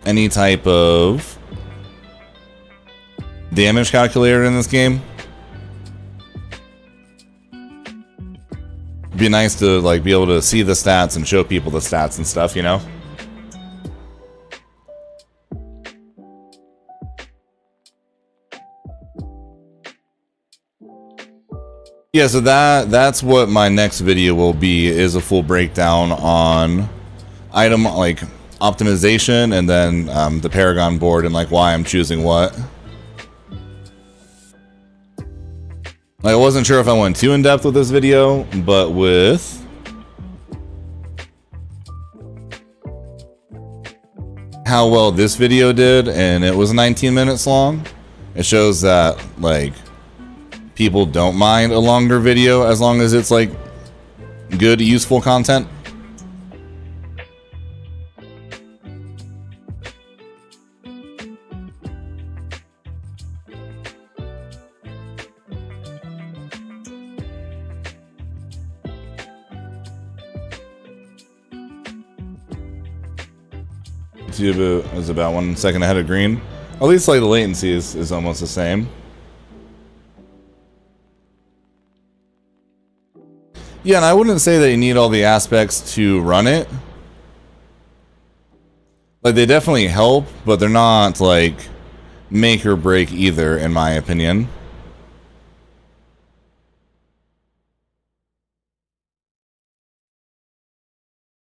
any type of damage calculator in this game. It'd be nice to like be able to see the stats and show people the stats and stuff, you know? Yeah, so that's what my next video will be, is a full breakdown on item like optimization, and then the Paragon board, and like why I'm choosing what. I wasn't sure if I went too in depth with this video, but with how well this video did, and it was 19 minutes long, it shows that like people don't mind a longer video as long as it's like good, useful content. YouTube is about 1 second ahead of green. At least like the latency is almost the same. Yeah, and I wouldn't say that you need all the aspects to run it. Like, they definitely help, but they're not like make or break either, in my opinion.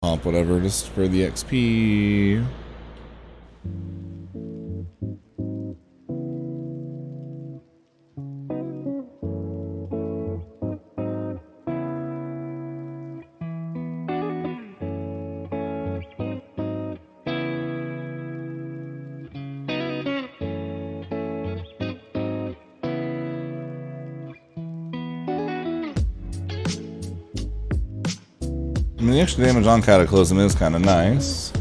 Pop whatever just for the XP. I mean, the extra damage on Cataclysm is kind of nice.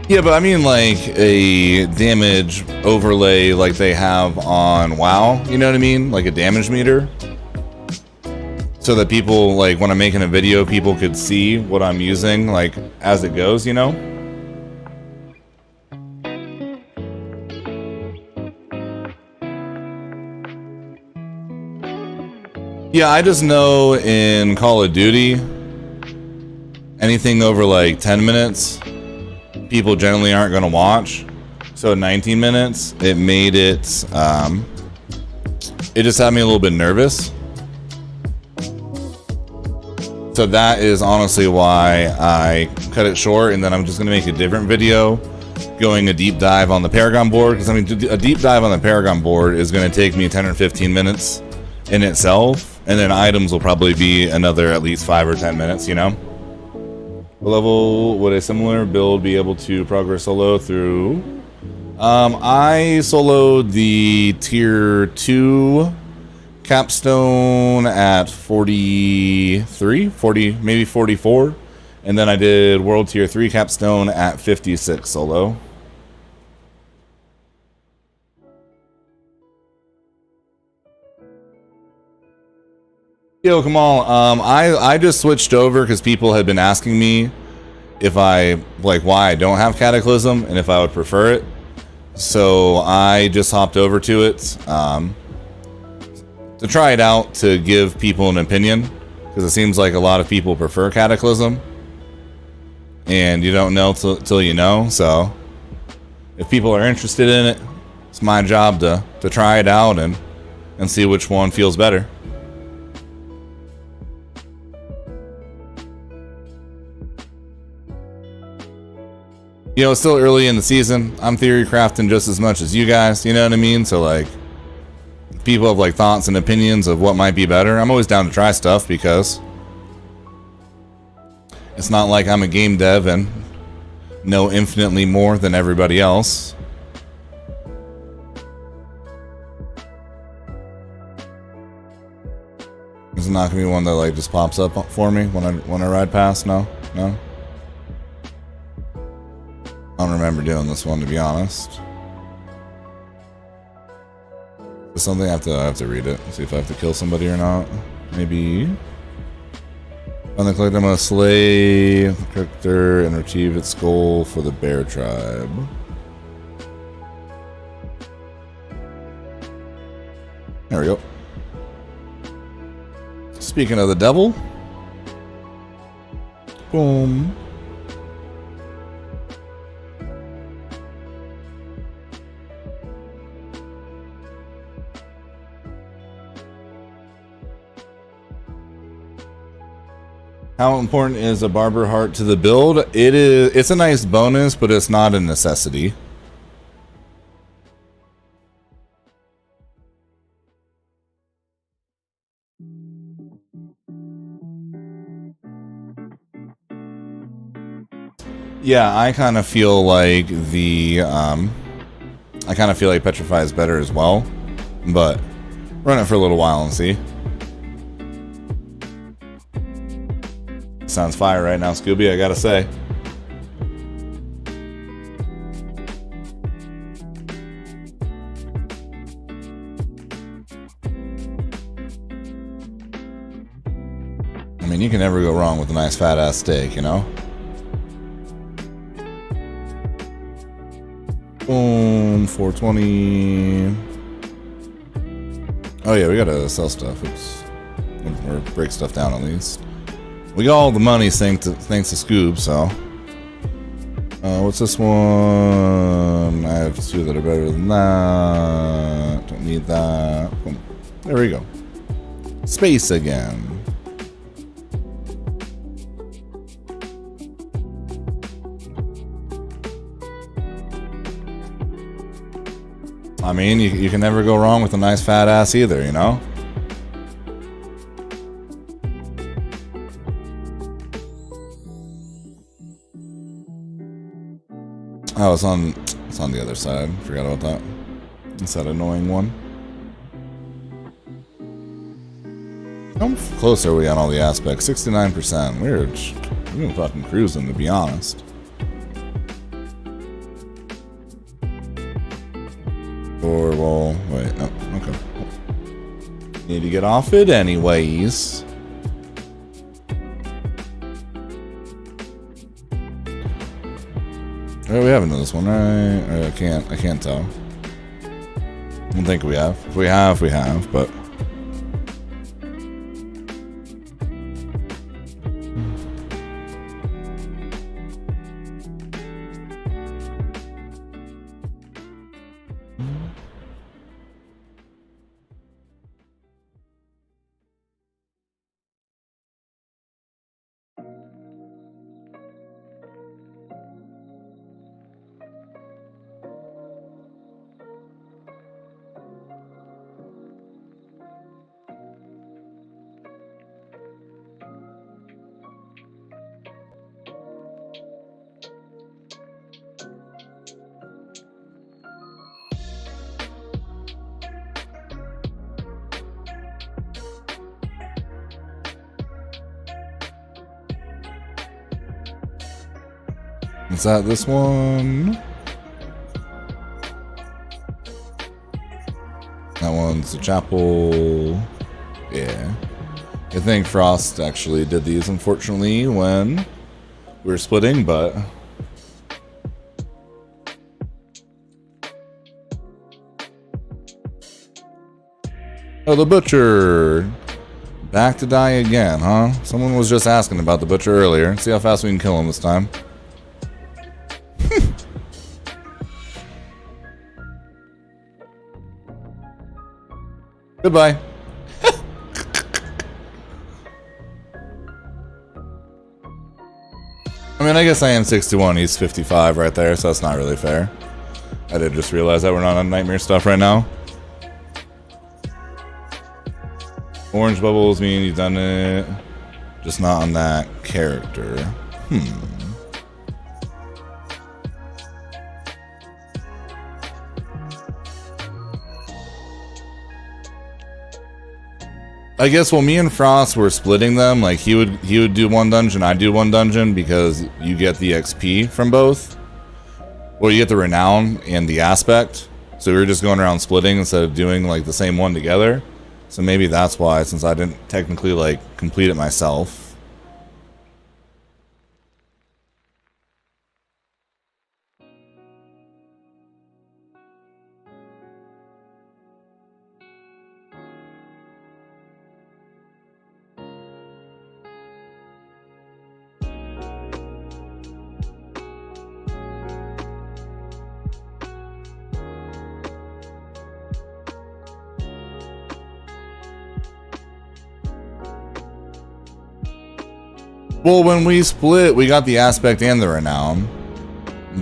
Yeah, but I mean like a damage overlay like they have on WoW, you know what I mean? Like a damage meter. So that people, like when I'm making a video, people could see what I'm using like as it goes, you know? Yeah, I just know in Call of Duty, anything over like 10 minutes, people generally aren't going to watch. So 19 minutes, it made it, it just had me a little bit nervous. So that is honestly why I cut it short, and then I'm just going to make a different video going a deep dive on the Paragon board, because I mean, a deep dive on the Paragon board is going to take me 10 or 15 minutes in itself, and then items will probably be another at least 5 or 10 minutes, you know? What level would a similar build be able to progress solo through? I soloed the tier 2 capstone at 43, 40, maybe 44. And then I did world tier 3 capstone at 56 solo. Yo, Kamal, I just switched over because people had been asking me if I, like, why I don't have Cataclysm and if I would prefer it. So I just hopped over to it to try it out, to give people an opinion, because it seems like a lot of people prefer Cataclysm. And you don't know till you know, so if people are interested in it, it's my job to try it out and see which one feels better. You know, it's still early in the season. I'm theory crafting just as much as you guys, you know what I mean? So, like, people have, like, thoughts and opinions of what might be better. I'm always down to try stuff, because it's not like I'm a game dev and know infinitely more than everybody else. Is it not gonna be one that, like, just pops up for me when I ride past? No? No? I don't remember doing this one, to be honest. Is something I have to read it, see if I have to kill somebody or not. Maybe. On the click, I'm gonna slay the character and retrieve its skull for the bear tribe. There we go. Speaking of the devil, boom. How important is a barber heart to the build? It's a nice bonus, but it's not a necessity. Yeah, I kind of feel like Petrify is better as well, but run it for a little while and see. Sounds fire right now, Scooby, I gotta say. I mean, you can never go wrong with a nice fat ass steak, you know? Boom, 420. Oh yeah, we gotta sell stuff. Oops. Or break stuff down at least. We got all the money thanks to Scoob, so. What's this one? I have two that are better than that. Don't need that. Boom. There we go. Space again. I mean, you can never go wrong with a nice fat ass either, you know? Oh, it's on the other side. Forgot about that. It's that annoying one. How close are we on all the aspects? 69%. We're fucking cruising, to be honest. Or, well, wait, no, okay. Need to get off it anyways. Oh, we haven't done this one, right? I can't tell. I don't think we have. If we have, we have, but... Is that this one? That one's the chapel. Yeah. I think Frost actually did these, unfortunately, when we were splitting, but... Oh, the Butcher! Back to die again, huh? Someone was just asking about the Butcher earlier. See how fast we can kill him this time. Goodbye. I mean, I guess I am 61, he's 55 right there, so that's not really fair. I did just realize that we're not on nightmare stuff right now. Orange bubbles mean you've done it, just not on that character. I guess while me and Frost were splitting them, like he would do one dungeon, I'd do one dungeon, because you get the XP from both. Well, you get the renown and the aspect. So we were just going around splitting instead of doing like the same one together. So maybe that's why, since I didn't technically like complete it myself. Well, when we split, we got the aspect and the renown.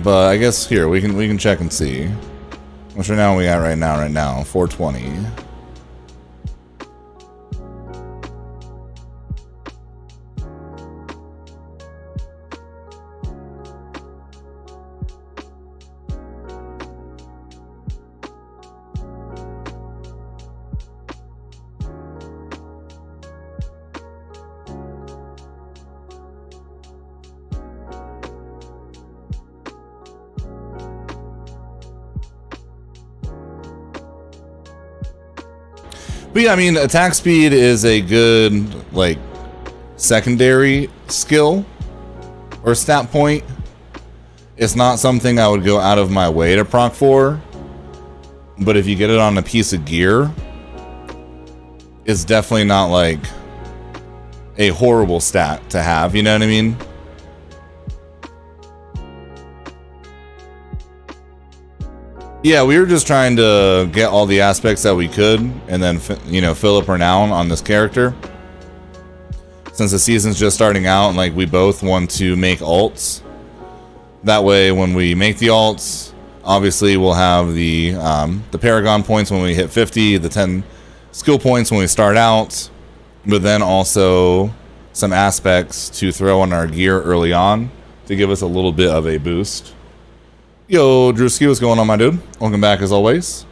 But I guess here we can check and see. Which renown we at right now? 420. But yeah, I mean, attack speed is a good, like, secondary skill or stat point. It's not something I would go out of my way to proc for, but if you get it on a piece of gear, it's definitely not, like, a horrible stat to have, you know what I mean? Yeah, we were just trying to get all the aspects that we could, and then, you know, fill up renown on this character. Since the season's just starting out, and like we both want to make alts. That way, when we make the alts, obviously we'll have the Paragon points when we hit 50, the 10 skill points when we start out, but then also some aspects to throw on our gear early on to give us a little bit of a boost. Yo, Drewski, what's going on, my dude? Welcome back as always.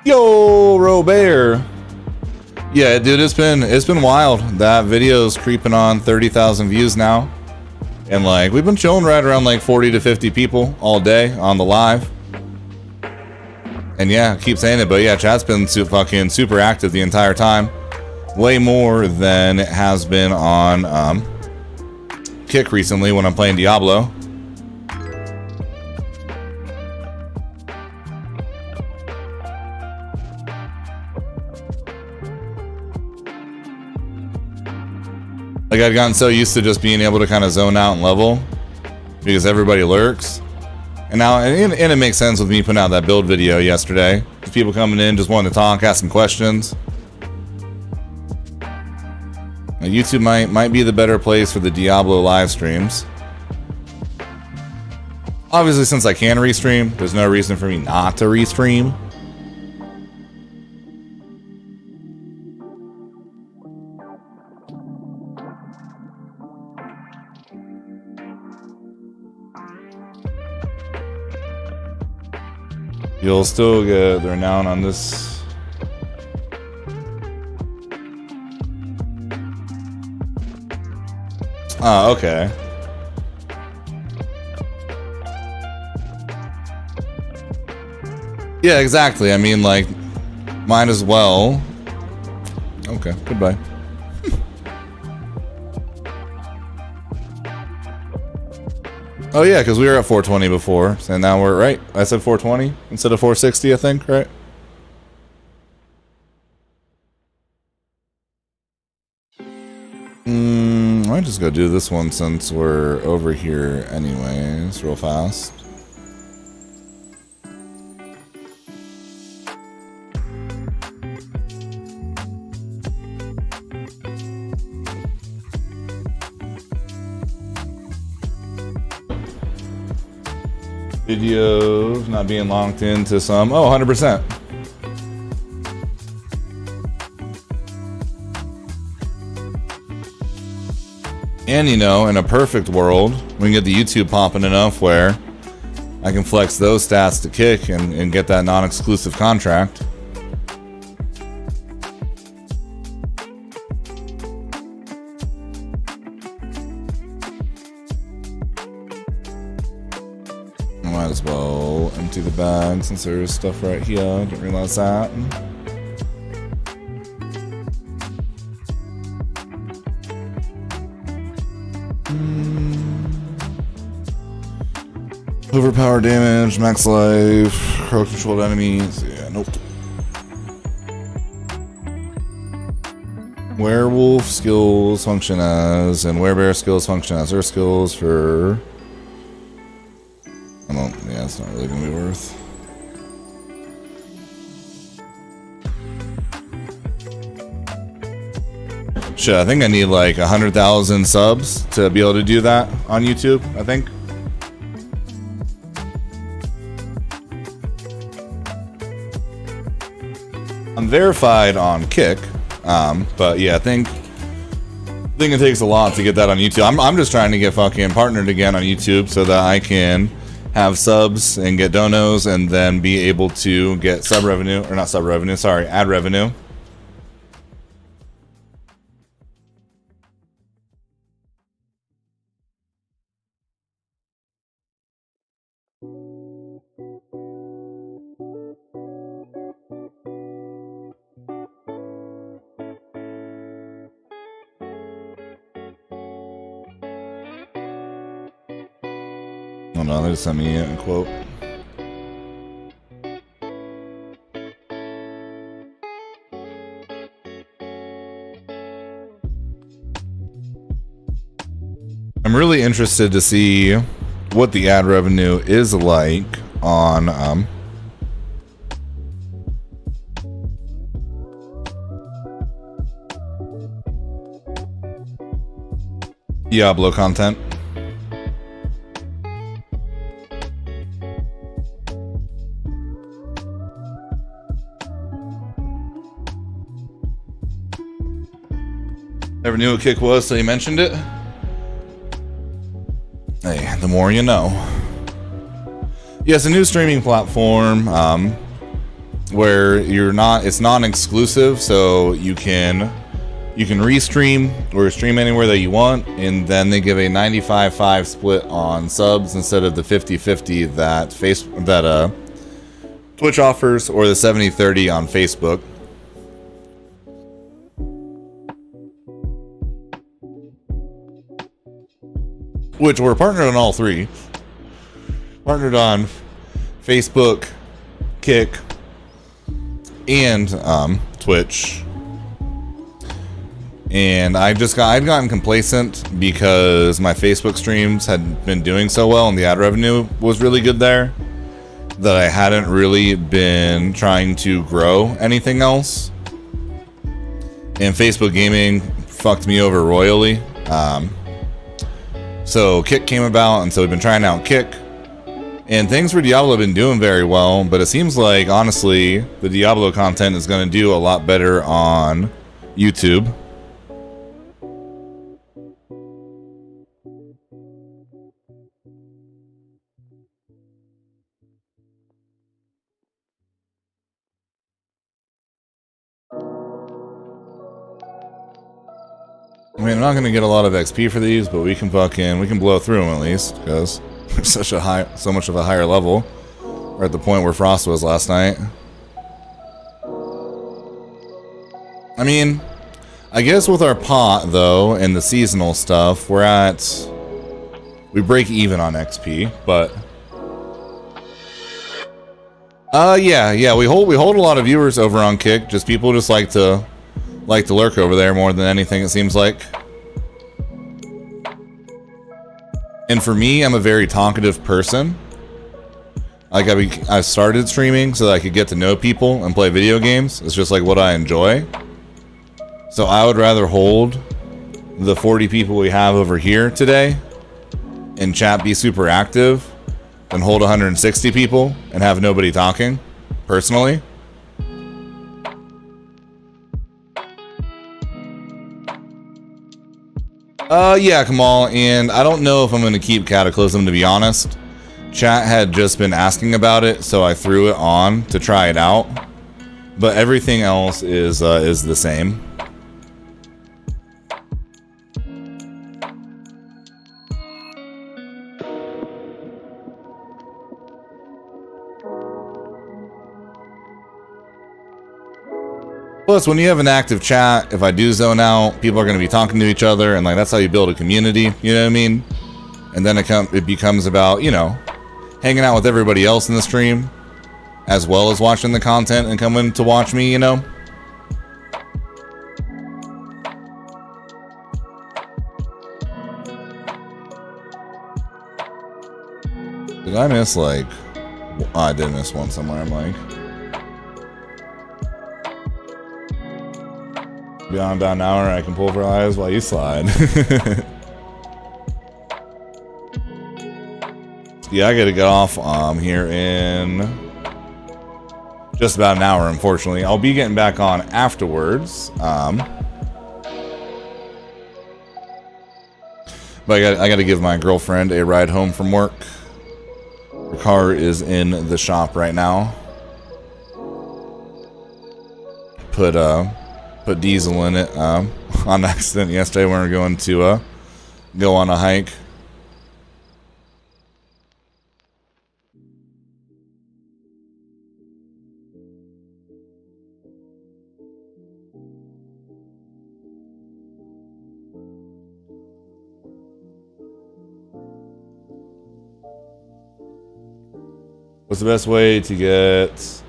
Yo, Robert. Yeah, dude, it's been wild. That video's creeping on 30,000 views now. And like we've been chilling right around like 40 to 50 people all day on the live. And yeah, I keep saying it, but yeah, chat's been fucking super active the entire time. Way more than it has been on Kick recently when I'm playing Diablo. Like, I've gotten so used to just being able to kind of zone out and level because everybody lurks. And now, and it makes sense with me putting out that build video yesterday. People coming in just wanting to talk, asking questions. Now, YouTube might be the better place for the Diablo live streams. Obviously, since I can restream, there's no reason for me not to restream. You'll still get the renown on this. Oh, okay. Yeah, exactly. I mean, like, might as well. Okay, goodbye. Oh yeah, because we were at 420 before, and now we're right. I said 420 instead of 460, I think, right? I might just go do this one since we're over here anyways, real fast. Videos not being locked into some. Oh, 100%. And you know, in a perfect world, we can get the YouTube popping enough where I can flex those stats to Kick and get that non-exclusive contract. Might as well empty the bag since there's stuff right here. Didn't realize that. Overpower damage, max life, crowd controlled enemies. Yeah, nope. Werewolf skills function as, and werebear skills function as their skills for. I don't. Yeah, it's not really gonna be worth. Shit, I think I need like 100,000 subs to be able to do that on YouTube. I think. I'm verified on Kick, but yeah, I think it takes a lot to get that on YouTube. I'm just trying to get fucking partnered again on YouTube so that I can have subs and get donos and then be able to get sub revenue, or not sub revenue, sorry, ad revenue. Oh no, they just sent me a quote. I'm really interested to see what the ad revenue is like on Diablo content. Never knew what Kick was till you mentioned it. Hey, the more you know. Yeah, it's a new streaming platform where it's non-exclusive, so you can restream or stream anywhere that you want, and then they give a 95-5 split on subs instead of the 50-50 that Twitch offers, or the 70-30 on Facebook. Which we're partnered on all three. Partnered on Facebook, Kick, and Twitch. And I'd gotten complacent because my Facebook streams had been doing so well and the ad revenue was really good there, that I hadn't really been trying to grow anything else. And Facebook gaming fucked me over royally. So Kick came about, and so we've been trying out Kick. And things for Diablo have been doing very well, but it seems like, honestly, the Diablo content is going to do a lot better on YouTube. I mean, I'm not going to get a lot of XP for these, but we can blow through them at least, because we're so much of a higher level. We're at the point where Frost was last night. I mean, I guess with our pot, though, and the seasonal stuff, we break even on XP, but yeah, we hold a lot of viewers over on Kick. Just people just like to lurk over there more than anything, it seems like. And for me, I'm a very talkative person. Like, I started streaming so that I could get to know people and play video games. It's just like what I enjoy. So I would rather hold the 40 people we have over here today and chat be super active than hold 160 people and have nobody talking, personally. Yeah, Kamal, and I don't know if I'm going to keep Cataclysm, to be honest. Chat had just been asking about it, so I threw it on to try it out. But everything else is the same. Plus, when you have an active chat, if I do zone out, people are going to be talking to each other, and like that's how you build a community, you know what I mean? And then it becomes about, you know, hanging out with everybody else in the stream, as well as watching the content and coming to watch me, you know? Did I miss, like... Oh, I did miss one somewhere, I'm like... Beyond about an hour, I can pull for eyes while you slide. Yeah, I gotta get off here in just about an hour, unfortunately. I'll be getting back on afterwards. But I gotta give my girlfriend a ride home from work. Her car is in the shop right now. Put diesel in it on accident yesterday when we were going to go on a hike. What's the best way to get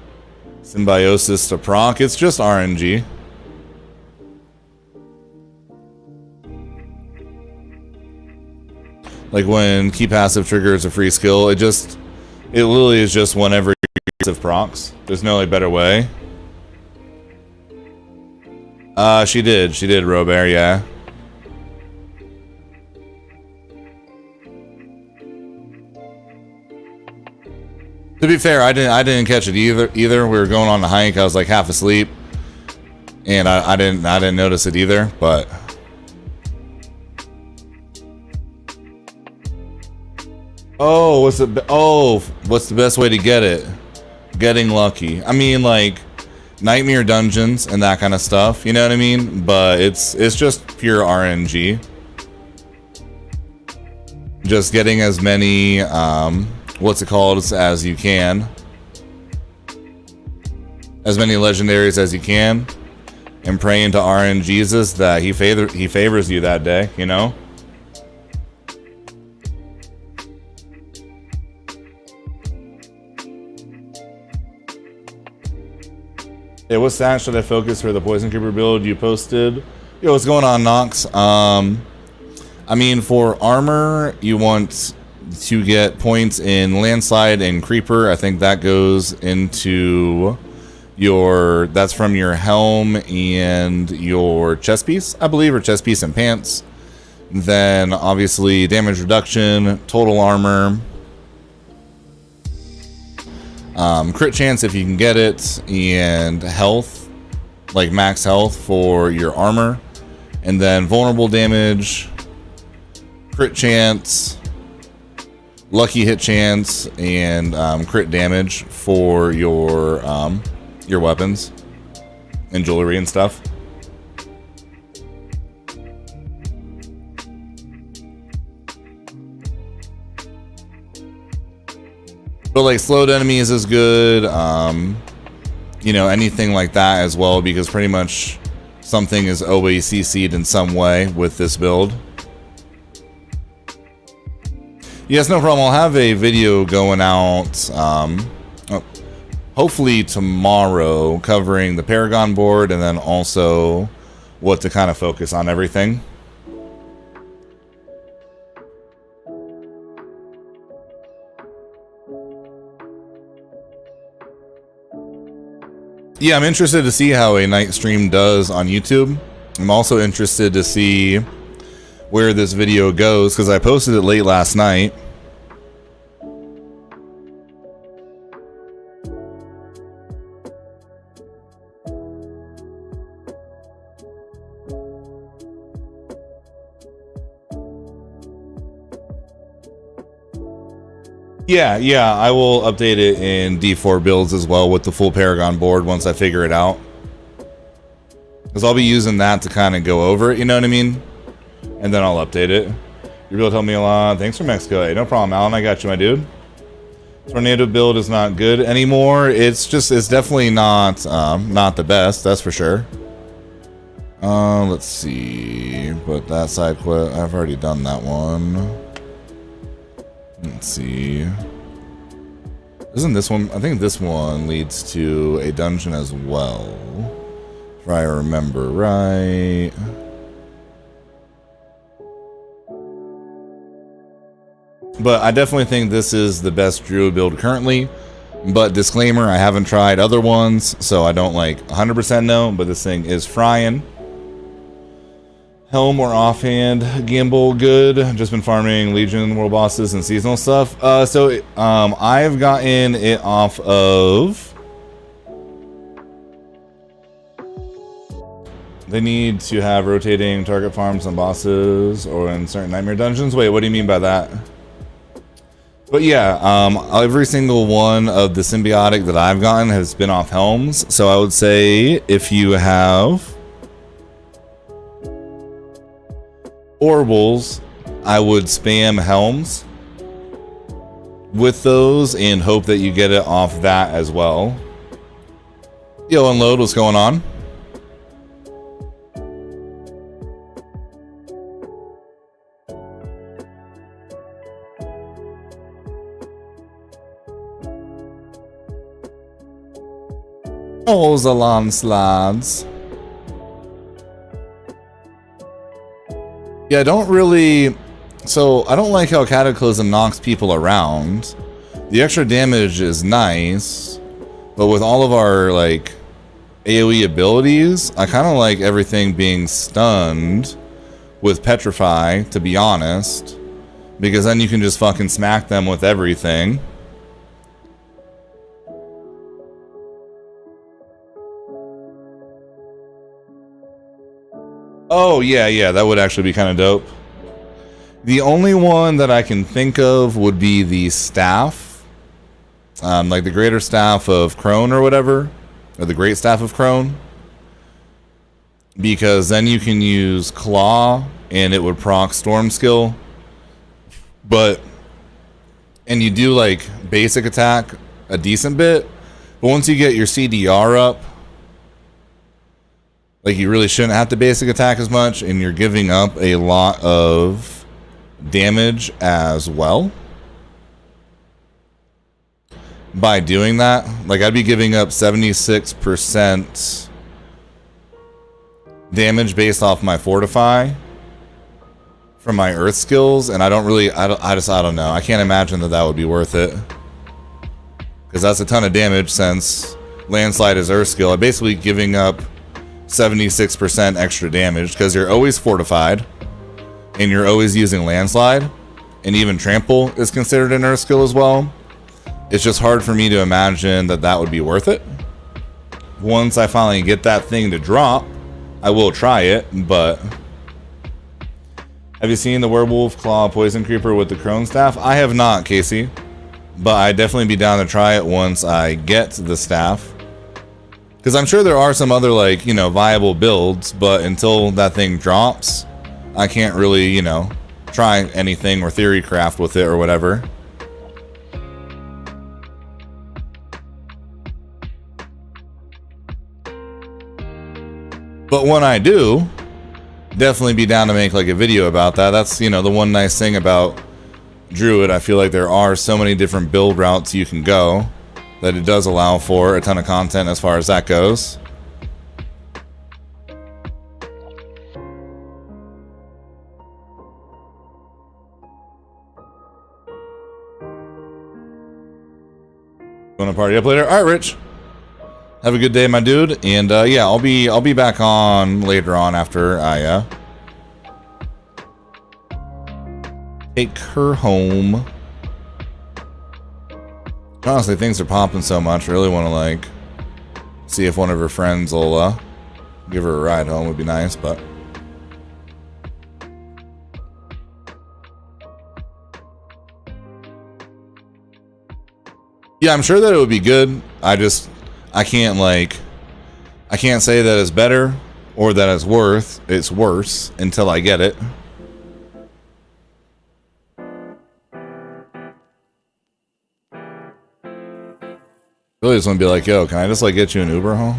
Symbiosis to proc? It's just RNG. Like when key passive triggers a free skill, it literally is just whenever passive procs. There's no like better way. She did, Robert, yeah. To be fair, I didn't catch it either. We were going on the hike. I was like half asleep, and I didn't notice it either. But what's the best way to get it? Getting lucky. I mean, like nightmare dungeons and that kind of stuff. You know what I mean? But it's just pure RNG. Just getting as many as you can, as many legendaries as you can, and praying to RNGesus that he favors you that day, you know. Hey, what stats should I focus for the Poison Creeper build you posted? Yo, what's going on, Nox? I mean, for armor, you want to get points in Landslide and Creeper. I think that goes into that's from your helm and your chest piece, I believe, or chest piece and pants. Then, obviously, damage reduction, total armor, crit chance if you can get it, and health, like max health for your armor, and then vulnerable damage, crit chance, lucky hit chance, and crit damage for your weapons and jewelry and stuff. But like slowed enemies is good, you know, anything like that as well, because pretty much something is always CC'd in some way with this build. Yes, no problem. I'll have a video going out, hopefully tomorrow, covering the Paragon board and then also what to kind of focus on everything. Yeah, I'm interested to see how a night stream does on YouTube. I'm also interested to see where this video goes, because I posted it late last night. Yeah, I will update it in D4 builds as well with the full Paragon board once I figure it out. Because I'll be using that to kind of go over it, you know what I mean? And then I'll update it. Your build helped me a lot. Thanks for Mexico. Hey, no problem, Alan. I got you, my dude. Tornado build is not good anymore. It's definitely not the best, that's for sure. Let's see. But that side quest, I've already done that one. Let's see. Isn't this one? I think this one leads to a dungeon as well, if I remember right. But I definitely think this is the best Druid build currently. But disclaimer, I haven't tried other ones, so I don't like 100% know, but this thing is frying. Helm or offhand, gamble good. Just been farming Legion, world bosses, and seasonal stuff. I've gotten it off of... They need to have rotating target farms on bosses or in certain nightmare dungeons. Wait, what do you mean by that? But yeah, every single one of the symbiotic that I've gotten has been off helms. So I would say if you have orables, I would spam helms with those and hope that you get it off that as well. Yo, Unload, what's going on? Poison Landslides. Yeah, I don't really... So, I don't like how Cataclysm knocks people around. The extra damage is nice, but with all of our, like, AoE abilities, I kind of like everything being stunned with Petrify, to be honest. Because then you can just fucking smack them with everything. Oh, yeah, that would actually be kind of dope. The only one that I can think of would be the staff. Like the Greater Staff of Crone or whatever. Or the Great Staff of Crone. Because then you can use Claw and it would proc Storm skill. And you do like basic attack a decent bit. But once you get your CDR up, like, you really shouldn't have to basic attack as much, and you're giving up a lot of damage as well. By doing that, like, I'd be giving up 76% damage based off my Fortify from my Earth skills, and I don't know. I can't imagine that that would be worth it. Because that's a ton of damage since Landslide is Earth skill. I'm basically giving up 76% extra damage because you're always fortified and you're always using Landslide, and even Trample is considered an Earth skill as well. It's just hard for me to imagine that that would be worth it. Once I finally get that thing to drop, I will try it, but... Have you seen the Werewolf Claw Poison Creeper with the Crone Staff? I have not, Casey, but I'd definitely be down to try it once I get the staff. Because I'm sure there are some other, like, you know, viable builds, but until that thing drops, I can't really, you know, try anything or theory craft with it or whatever. But when I do, definitely be down to make, like, a video about that. That's, you know, the one nice thing about Druid. I feel like there are so many different build routes you can go that it does allow for a ton of content as far as that goes. Want to party up later? All right, Rich. Have a good day, my dude. And yeah, I'll be back on later on after I take her home. Honestly, things are popping so much. I really want to, like, see if one of her friends will give her a ride home. Would be nice, but... Yeah, I'm sure that it would be good. I can't, like... I can't say that it's better or that it's worse until I get it. Really just want to be like, yo, can I just, like, get you an Uber home?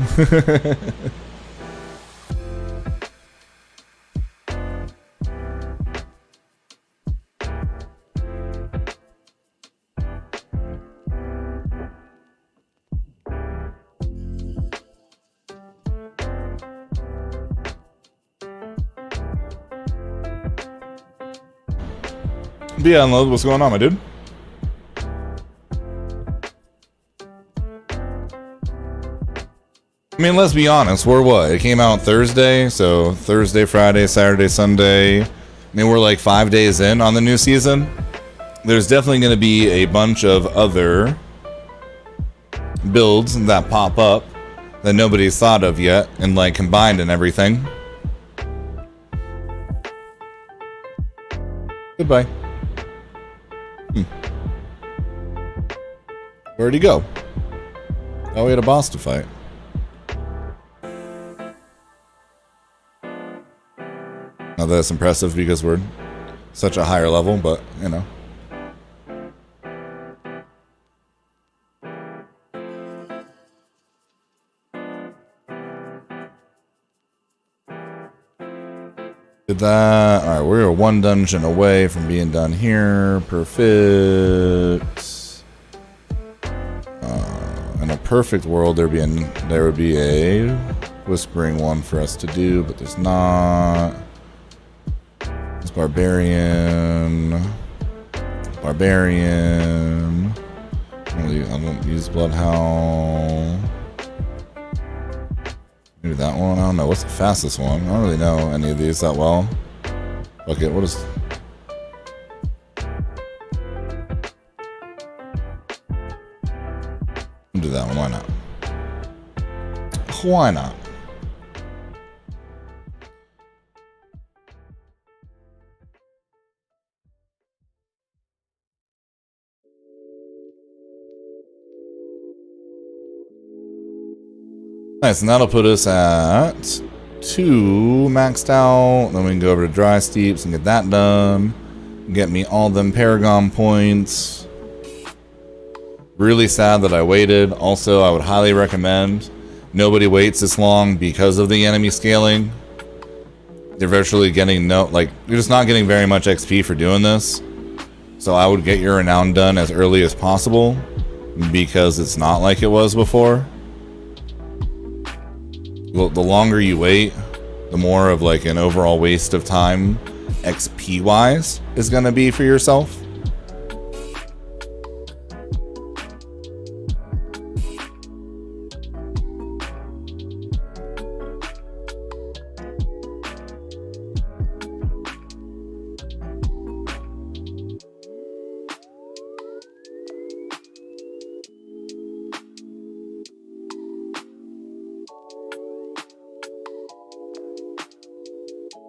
Be unload. What's going on, my dude? I mean, let's be honest. We're what? It came out Thursday, so Thursday, Friday, Saturday, Sunday. I mean, we're like 5 days in on the new season. There's definitely going to be a bunch of other builds that pop up that nobody's thought of yet, and like combined and everything. Goodbye. Where'd he go? Oh, we had a boss to fight. Now that's impressive because we're such a higher level, but you know. Did that. Alright, we're one dungeon away from being done here. Perfect. In a perfect world, there would be a whispering one for us to do, but there's not. It's barbarian. Barbarian. I don't use bloodhound. Maybe that one. I don't know. What's the fastest one? I don't really know any of these that well. Okay, what is? Do that one. Why not? Why not? Nice, and that'll put us at 2 maxed out. Then we can go over to Dry Steeps and get that done. Get me all them Paragon points. Really sad that I waited. Also, I would highly recommend nobody waits this long because of the enemy scaling. They're virtually getting you're just not getting very much XP for doing this. So I would get your renown done as early as possible because it's not like it was before. Well, the longer you wait, the more of like an overall waste of time XP wise is going to be for yourself.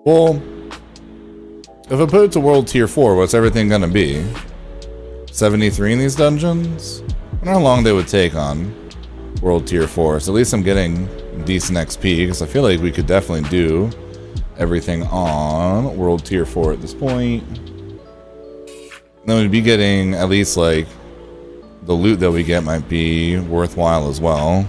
Well, if I put it to World Tier 4, what's everything gonna be? 73 in these dungeons? I wonder how long they would take on World Tier 4. So at least I'm getting decent XP, because I feel like we could definitely do everything on World Tier 4 at this point. Then we'd be getting at least like the loot that we get might be worthwhile as well.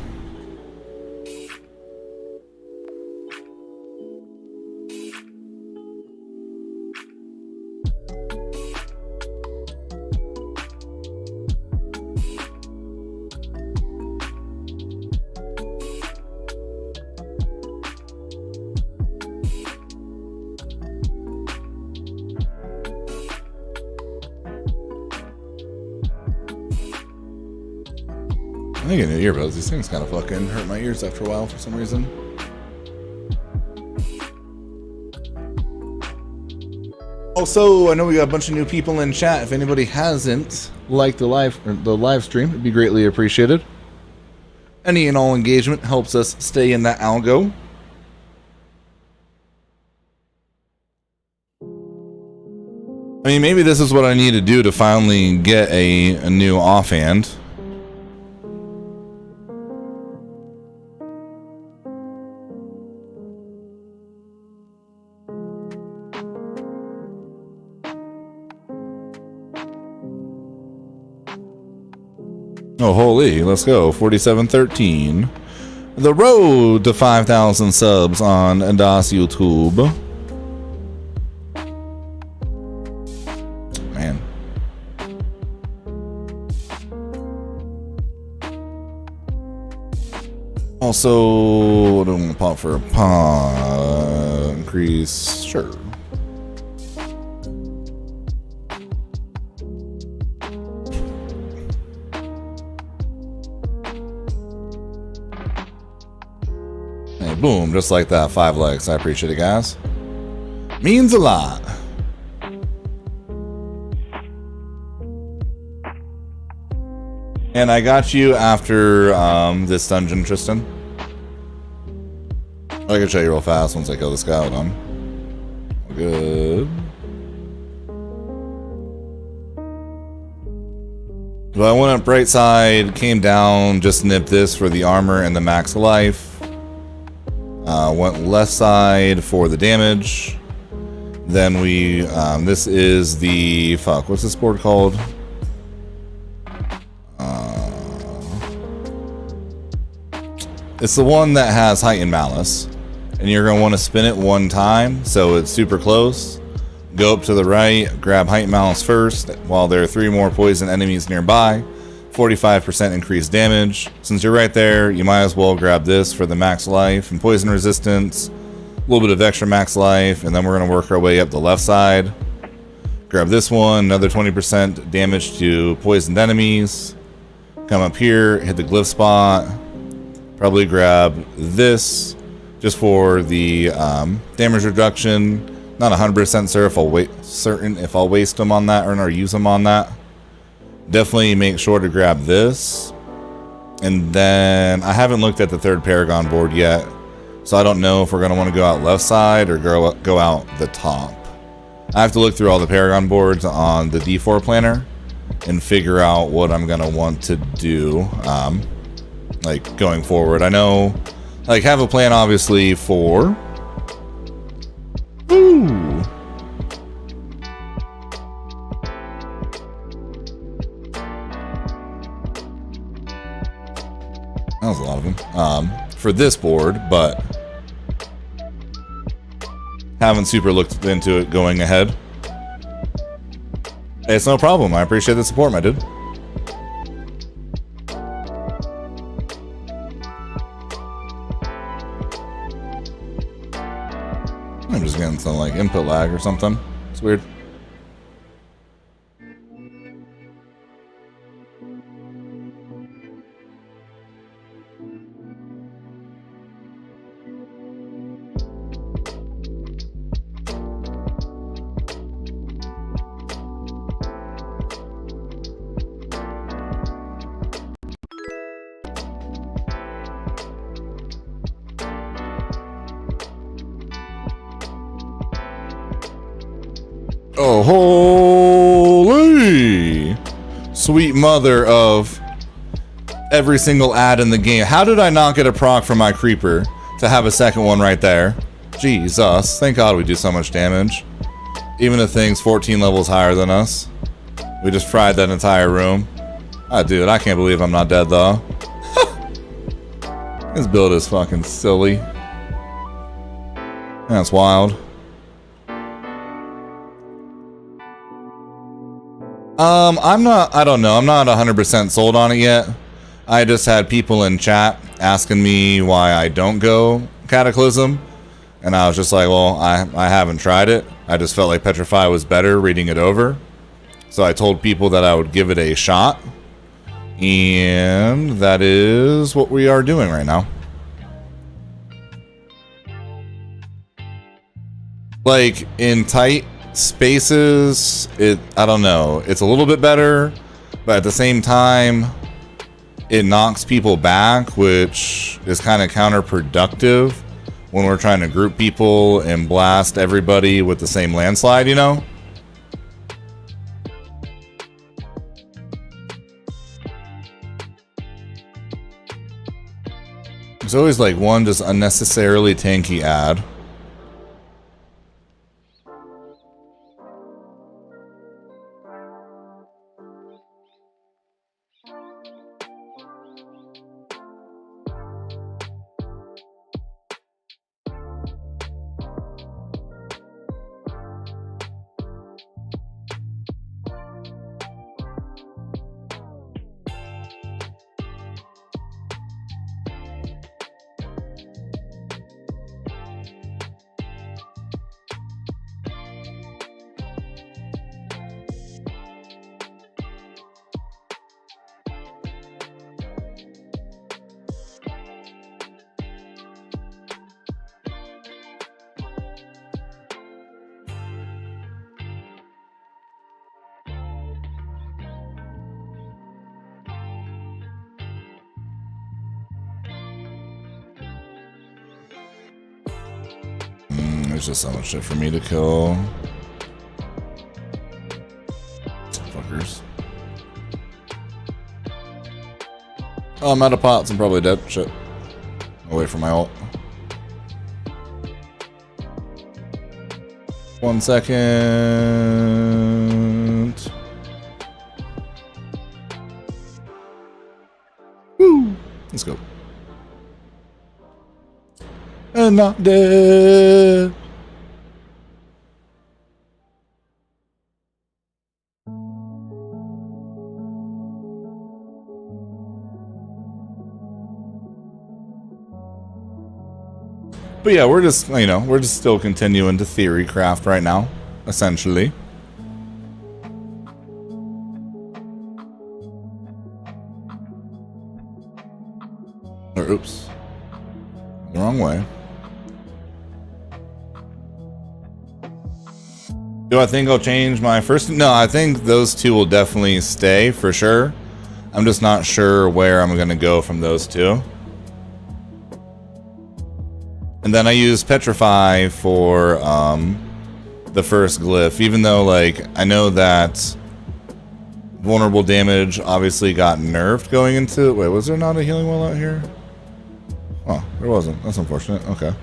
I think I need earbuds. These things kind of fucking hurt my ears after a while for some reason. Also, I know we got a bunch of new people in chat. If anybody hasn't liked the live stream, it'd be greatly appreciated. Any and all engagement helps us stay in that algo. I mean, maybe this is what I need to do to finally get a new offhand. Oh, holy, let's go. 4713. The road to 5,000 subs on Das YouTube. Man. Also, I don't want to pop for a paw increase. Sure. Boom, just like that. 5 likes. I appreciate it, guys. Means a lot. And I got you after this dungeon, Tristan. I can show you real fast once I kill this guy. Hold on. Good. So I went up right side, came down, just nipped this for the armor and the max life. Went left side for the damage. Then we, this is the, fuck, what's this board called? It's the one that has Heightened Malice. And you're going to want to spin it 1 time, so it's super close. Go up to the right, grab Heightened Malice first, while there are 3 more poison enemies nearby. 45% increased damage. Since you're right there, you might as well grab this for the max life and poison resistance. A little bit of extra max life, and then we're going to work our way up the left side. Grab this one, another 20% damage to poisoned enemies. Come up here, hit the glyph spot. Probably grab this just for the damage reduction. Not 100% certain if I'll waste them on that or use them on that. Definitely make sure to grab this. And then I haven't looked at the 3rd Paragon board yet, so I don't know if we're going to want to go out left side or go out the top. I have to look through all the Paragon boards on the D4 planner and figure out what I'm going to want to do like going forward. I know, like, have a plan obviously for that was a lot of them for this board, but haven't super looked into it going ahead. Hey, it's no problem. I appreciate the support, my dude. I'm just getting some like input lag or something. It's weird. Oh, holy sweet mother of every single ad in the game. How did I not get a proc from my creeper to have a second one right there? Jesus, thank God we do so much damage. Even if thing's 14 levels higher than us. We just fried that entire room. Ah, dude, I can't believe I'm not dead though. This build is fucking silly. That's wild. I don't know. I'm not 100% sold on it yet. I just had people in chat asking me why I don't go Cataclysm. And I was just like, well, I haven't tried it. I just felt like Petrify was better reading it over. So I told people that I would give it a shot. And that is what we are doing right now. Like, in tight spaces, I don't know, it's a little bit better, but at the same time it knocks people back, which is kind of counterproductive when we're trying to group people and blast everybody with the same landslide, you know. There's always like one just unnecessarily tanky ad. There's just so much shit for me to kill. Fuckers. Oh, I'm out of pots. I'm probably dead. Shit. I'll wait for my ult. 1 second. Woo! Let's go. And not dead. But yeah, we're just, you know, we're just still continuing to theory craft right now, essentially. Or oops. The wrong way. Do I think I'll change my first? No, I think those two will definitely stay for sure. I'm just not sure where I'm going to go from those two. And then I use Petrify for the first glyph, even though, like, I know that vulnerable damage obviously got nerfed going into it. Wait, was there not a healing well out here? Oh, there wasn't. That's unfortunate. Okay.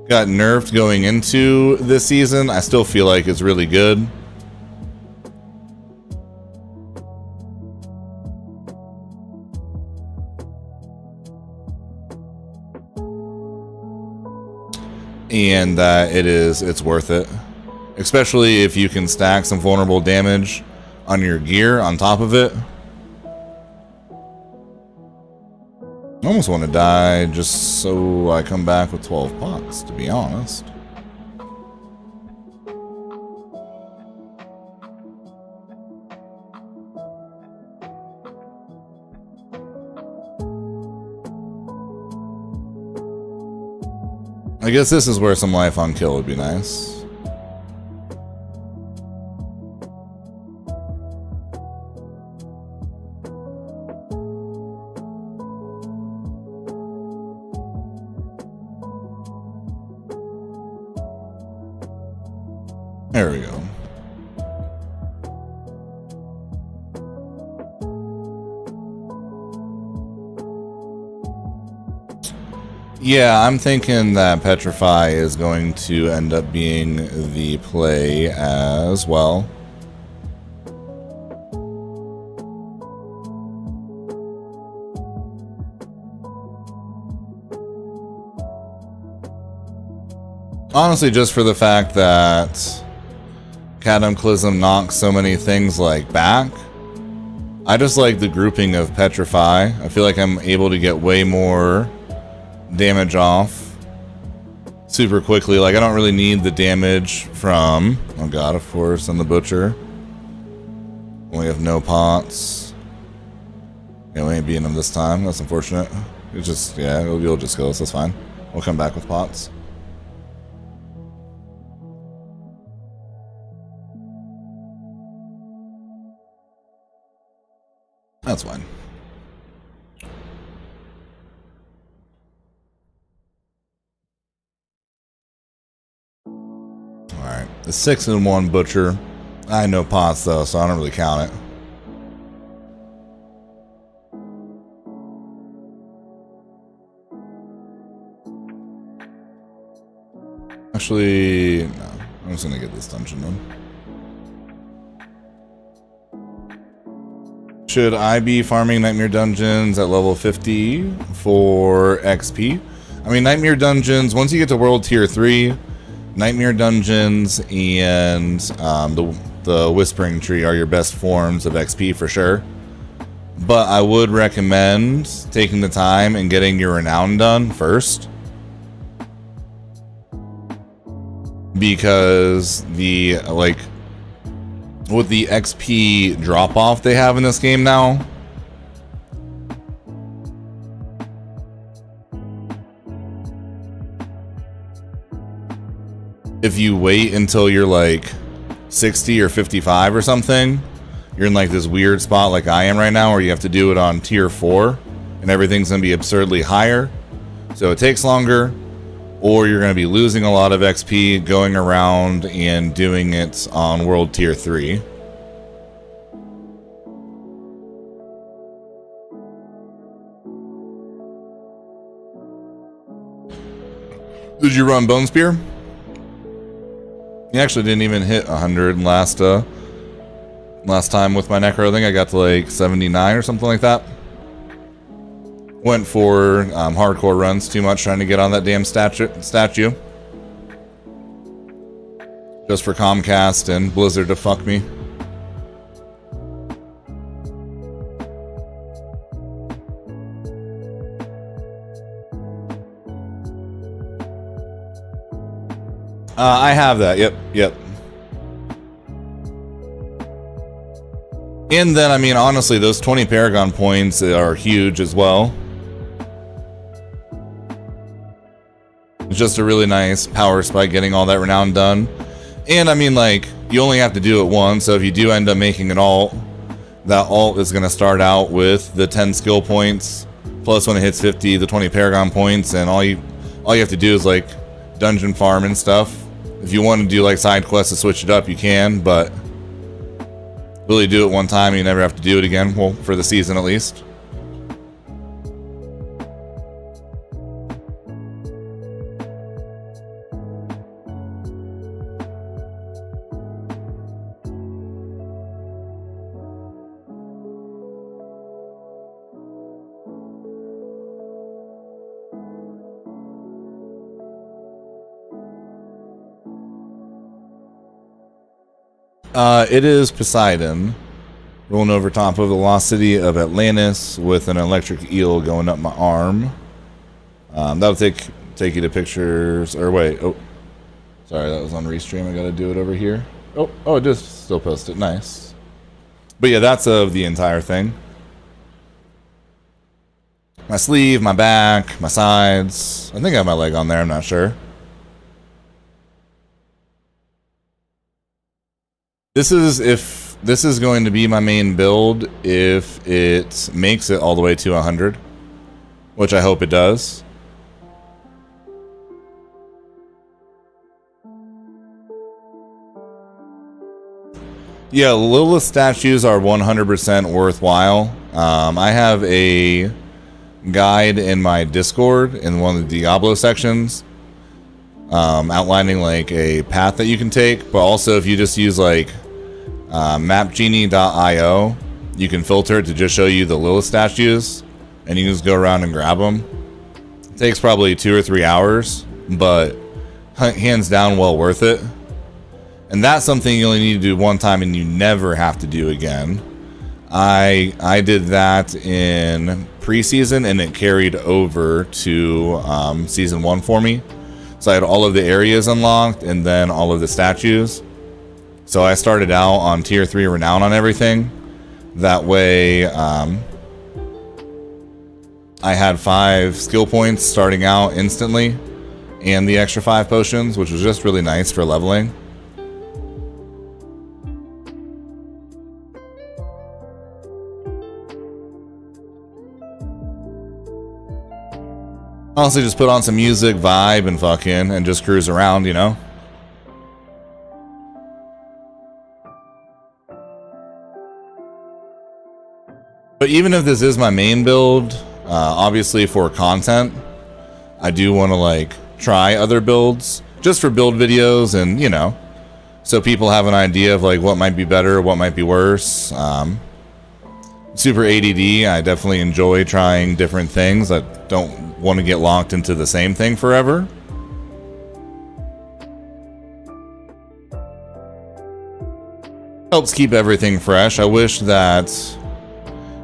Got nerfed going into this season. I still feel like it's really good. And that it's worth it. Especially if you can stack some vulnerable damage on your gear on top of it. I almost want to die just so I come back with 12 pots, to be honest. I guess this is where some life on kill would be nice. There we go. Yeah, I'm thinking that Petrify is going to end up being the play as well. Honestly, just for the fact that Cataclysm knocks so many things like back. I just like the grouping of Petrify. I feel like I'm able to get way more damage off super quickly. Like, I don't really need the damage from, oh god, of course, and the Butcher. We have no pots. Yeah, we ain't beating them this time. That's unfortunate. It's just, yeah, it'll just kill us. That's fine. We'll come back with pots. That's fine. Alright, the 6-in-1 Butcher. I had no pots though, so I don't really count it. Actually, no. I'm just gonna get this dungeon done. Should I be farming Nightmare Dungeons at level 50 for XP? I mean, Nightmare Dungeons, once you get to World Tier 3, Nightmare Dungeons and the Whispering Tree are your best forms of XP for sure. But I would recommend taking the time and getting your Renown done first. Because with the XP drop-off they have in this game now, if you wait until you're like 60 or 55 or something, you're in like this weird spot like I am right now where you have to do it on tier 4 and everything's gonna be absurdly higher, so it takes longer. or you're going to be losing a lot of XP going around and doing it on World Tier 3. Did you run Bone Spear? You actually didn't even hit 100 last time with my Necro. I think I got to like 79 or something like that. Went for hardcore runs too much trying to get on that damn statue. Just for Comcast and Blizzard to fuck me. I have that. Yep. And then, I mean, honestly, those 20 Paragon points are huge as well. It's just a really nice power spike getting all that renown done. And I mean, like, you only have to do it once, so if you do end up making an alt, that alt is going to start out with the 10 skill points, plus when it hits 50, the 20 Paragon points, and all you have to do is, like, dungeon farm and stuff. If you want to do, like, side quests to switch it up, you can, but really do it one time and you never have to do it again, well, for the season at least. It is Poseidon rolling over top of the lost city of Atlantis with an electric eel going up my arm. That'll take you to pictures. Or wait, oh, sorry, that was on Restream. I gotta do it over here. Oh, it does still post it. Nice. But yeah, that's of the entire thing. My sleeve, my back, my sides. I think I have my leg on there. I'm not sure. This is going to be my main build if it makes it all the way to 100, which I hope it does. Yeah, Lilith statues are 100% worthwhile. I have a guide in my Discord in one of the Diablo sections, outlining like a path that you can take, but also if you just use like mapgenie.io, you can filter it to just show you the Lilith statues, and you can just go around and grab them. It takes probably 2 or 3 hours, but hands down well worth it. And that's something you only need to do one time and you never have to do again. I did that in preseason and it carried over to season 1 for me. So I had all of the areas unlocked and then all of the statues. So I started out on tier 3 renown on everything. That way I had 5 skill points starting out instantly and the extra 5 potions, which was just really nice for leveling. Honestly, just put on some music, vibe, and fucking, and just cruise around, you know? But even if this is my main build, obviously for content, I do want to, like, try other builds, just for build videos, and, you know, so people have an idea of, like, what might be better, what might be worse. Super ADD, I definitely enjoy trying different things. I don't want to get locked into the same thing forever. Helps keep everything fresh. I wish that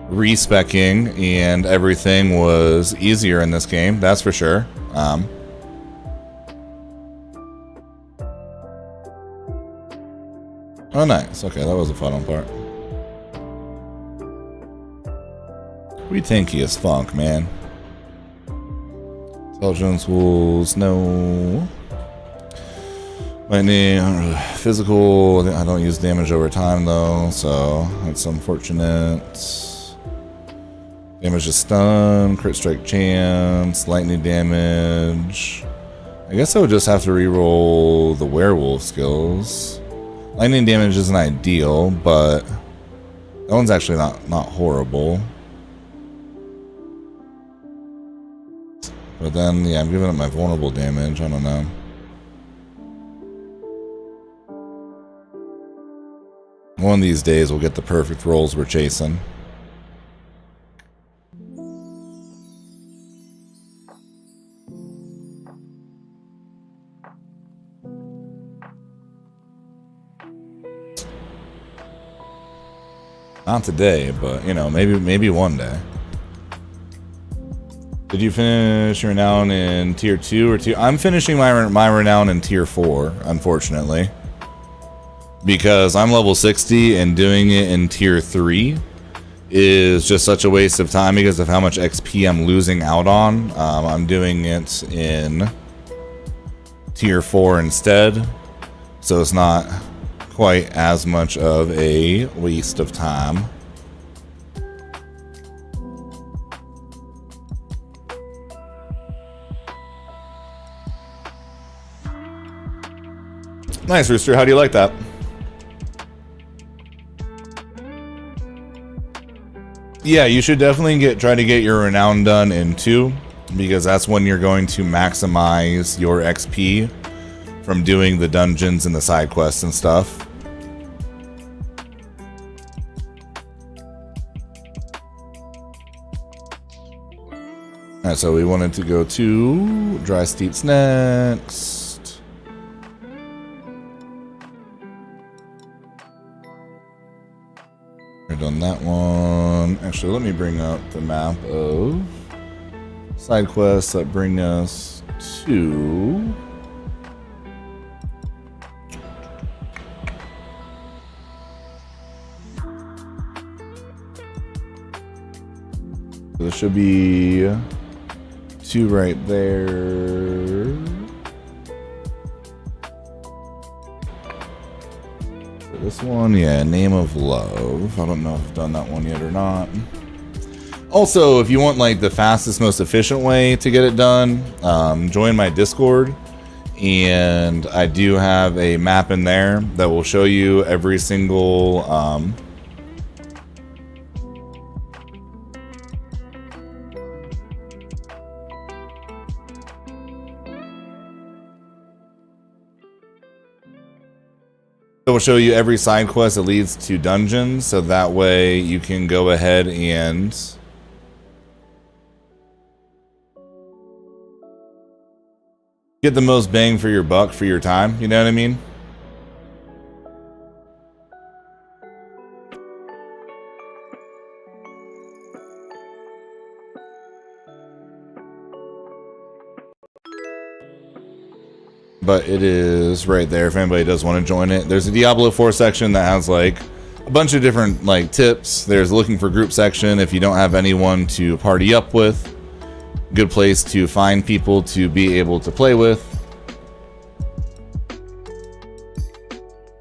respecking and everything was easier in this game, that's for sure. Oh, nice. Okay, that was a fun part. We tanky as funk, man. Intelligence wolves, no. Lightning, physical. I don't use damage over time though, so that's unfortunate. Damage to stun, crit strike chance, lightning damage. I guess I would just have to re-roll the werewolf skills. Lightning damage isn't ideal, but that one's actually not horrible. But then, yeah, I'm giving up my vulnerable damage. I don't know. One of these days we'll get the perfect rolls we're chasing. Not today, but you know, maybe one day. Did you finish your renown in tier 2 or tier? I'm finishing my renown in tier 4, unfortunately, because I'm level 60 and doing it in tier 3 is just such a waste of time because of how much XP I'm losing out on. I'm doing it in tier 4 instead, so it's not quite as much of a waste of time. Nice, Rooster. How do you like that? Yeah, you should definitely try to get your renown done in 2, because that's when you're going to maximize your XP from doing the dungeons and the side quests and stuff. Alright, so we wanted to go to Dry Steeps next. We've done that one. Actually, let me bring up the map of side quests that bring us to... So there should be 2 right there. So this one, yeah, Name of Love. I don't know if I've done that one yet or not. Also, if you want like the fastest, most efficient way to get it done, join my Discord. And I do have a map in there that will show you every single it will show you every side quest that leads to dungeons, so that way you can go ahead and get the most bang for your buck for your time, you know what I mean? But it is right there if anybody does want to join it. There's a Diablo 4 section that has like a bunch of different like tips. There's a looking for group section if you don't have anyone to party up with. Good place to find people to be able to play with.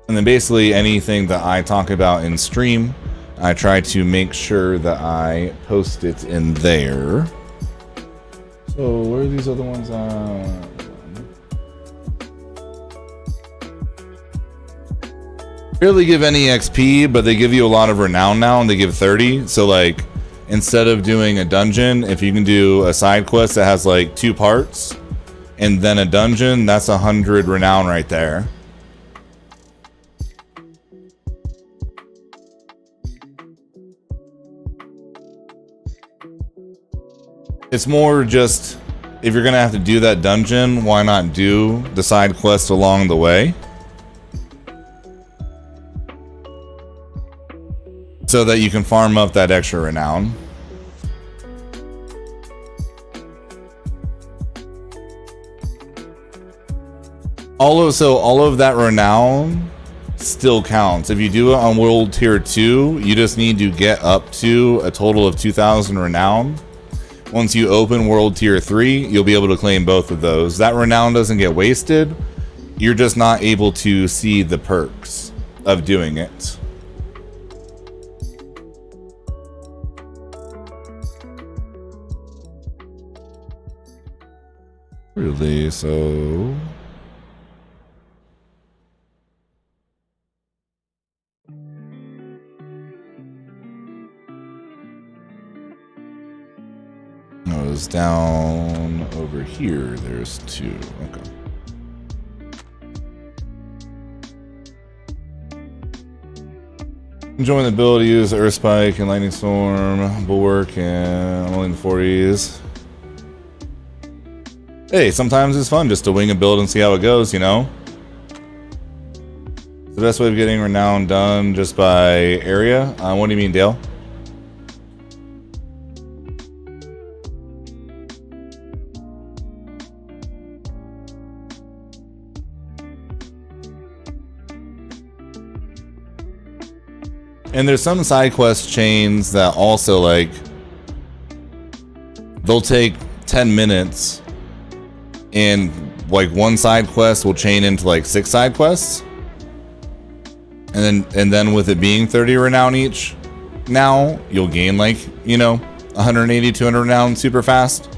And then basically anything that I talk about in stream, I try to make sure that I post it in there. So where are these other ones at? Barely give any XP, but they give you a lot of renown now, and they give 30. So like, instead of doing a dungeon, if you can do a side quest that has like 2 parts, and then a dungeon, that's 100 renown right there. It's more just, if you're gonna have to do that dungeon, why not do the side quest along the way? So that you can farm up that extra renown. All of that renown still counts. If you do it on World Tier 2, you just need to get up to a total of 2,000 renown. Once you open World Tier 3, you'll be able to claim both of those. That renown doesn't get wasted. You're just not able to see the perks of doing it. Really? So... No, it was down over here. There's 2. Okay. Enjoying the ability to use Earth Spike and Lightning Storm, Bulwark, and I'm only in the 40s. Hey, sometimes it's fun just to wing a build and see how it goes, you know? The best way of getting renown done just by area? What do you mean, Dale? And there's some side quest chains that also, like, they'll take 10 minutes and like one side quest will chain into like 6 side quests. And then with it being 30 renown each, now you'll gain like, you know, 180, 200 renown super fast.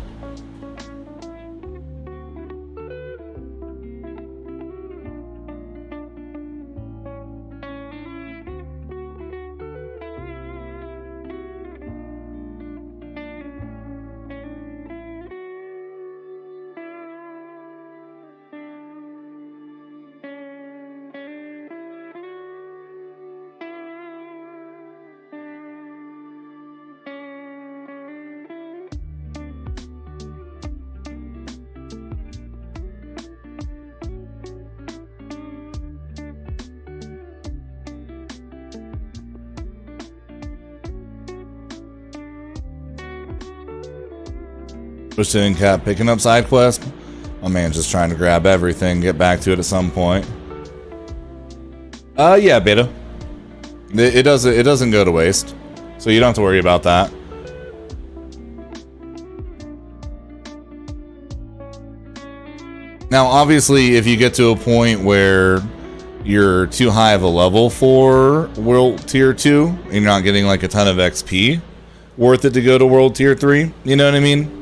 Push in cap, picking up side quest. My man's just trying to grab everything, get back to it at some point. Yeah, beta. It doesn't go to waste, so you don't have to worry about that. Now, obviously, if you get to a point where you're too high of a level for World Tier 2, and you're not getting like a ton of XP, worth it to go to World Tier 3, you know what I mean?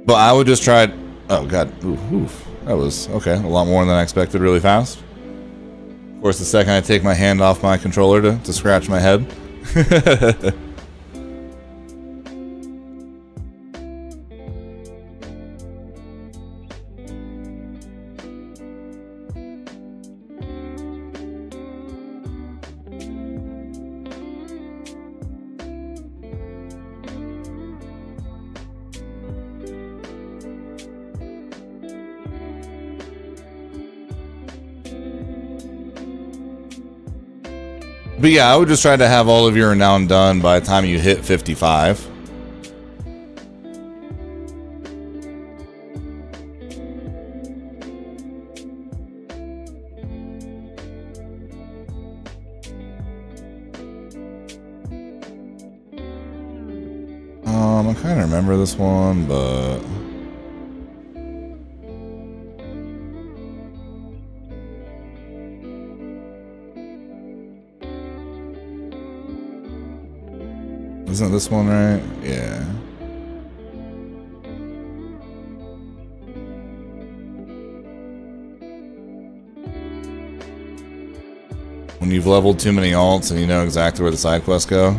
But I would just try... Oh, God. Oof. That was, okay, a lot more than I expected really fast. Of course, the second I take my hand off my controller to scratch my head. But yeah, I would just try to have all of your renown done by the time you hit 55. I kind of remember this one, but... Isn't this one right? Yeah. When you've leveled too many alts and you know exactly where the side quests go.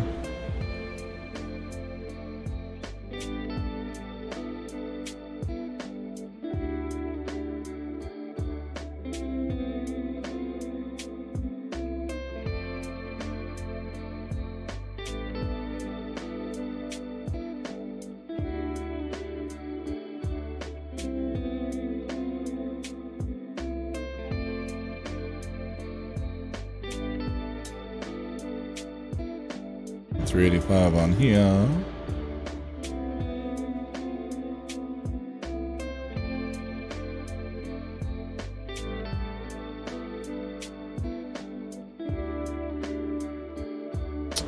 $385 on here.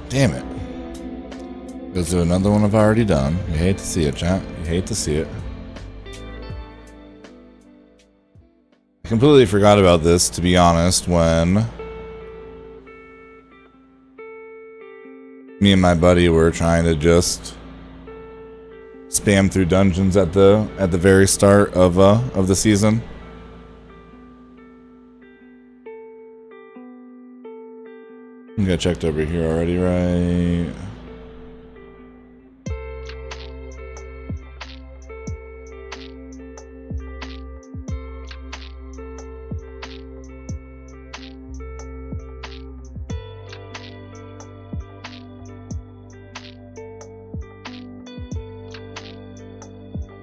Damn it. Let's do another one I've already done. You hate to see it, chat. You hate to see it. I completely forgot about this, to be honest, when me and my buddy were trying to just spam through dungeons at the very start of the season. I think I checked over here already, right?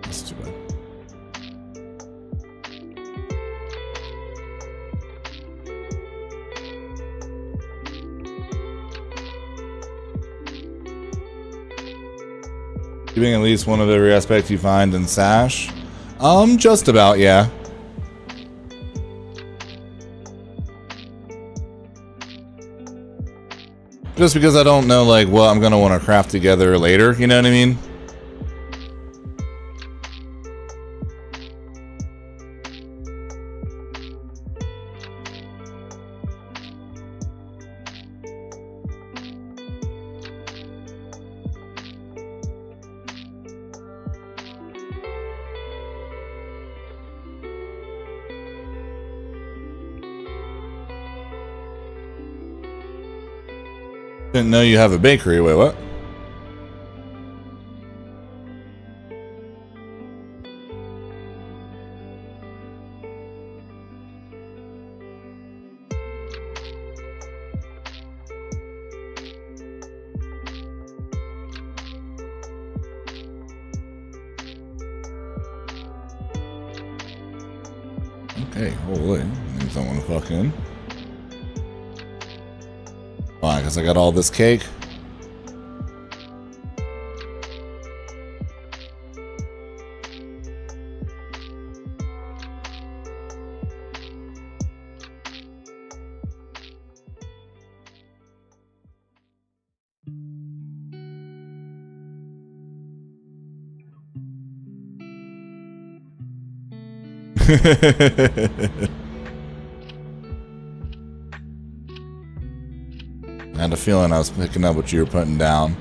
That's too bad. Keeping at least one of every aspect you find in Sash? Just about, yeah. Just because I don't know, like, what I'm gonna want to craft together later, you know what I mean? Didn't know you have a bakery. Wait, what? Okay, holy. Means I want to fuck in. Why? Because I got all this cake? I had a feeling I was picking up what you were putting down.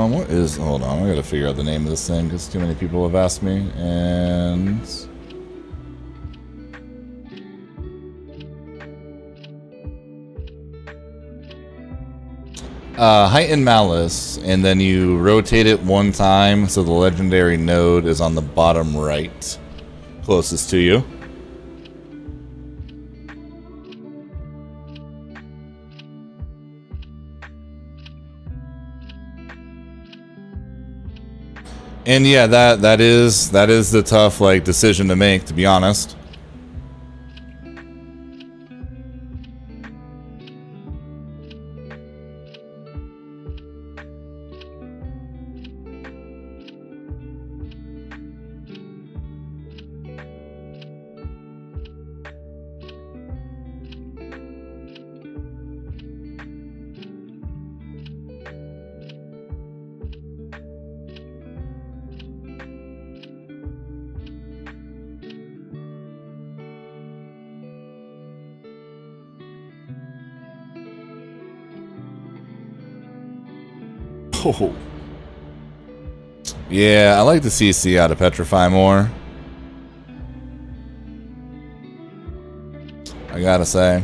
What is... Hold on, I gotta figure out the name of this thing because too many people have asked me, and... Heightened Malice, and then you rotate it one time so the legendary node is on the bottom right, closest to you. And yeah, that is the tough like decision to make, to be honest. Oh. Yeah, I like the CC out of Petrify more. I gotta say.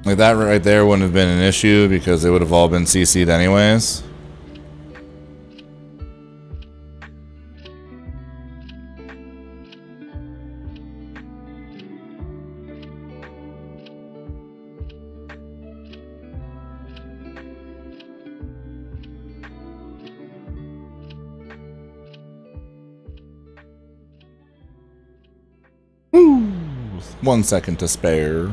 Like that right there wouldn't have been an issue because they would have all been CC'd anyways. Woo! 1 second to spare.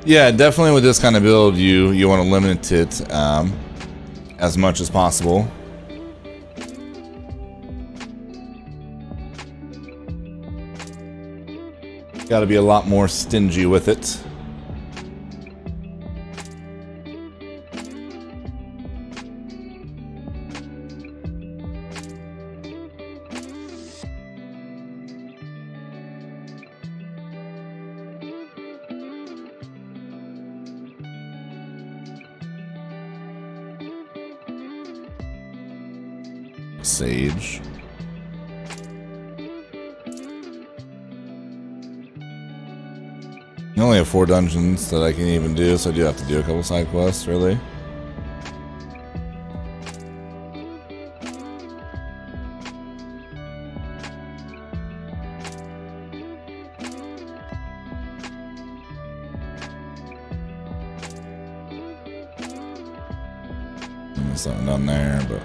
Yeah, definitely with this kind of build, you want to limit it as much as possible. Got to be a lot more stingy with it. Sage. I only have 4 dungeons that I can even do, so I do have to do a couple side quests, really. There's something down there, but...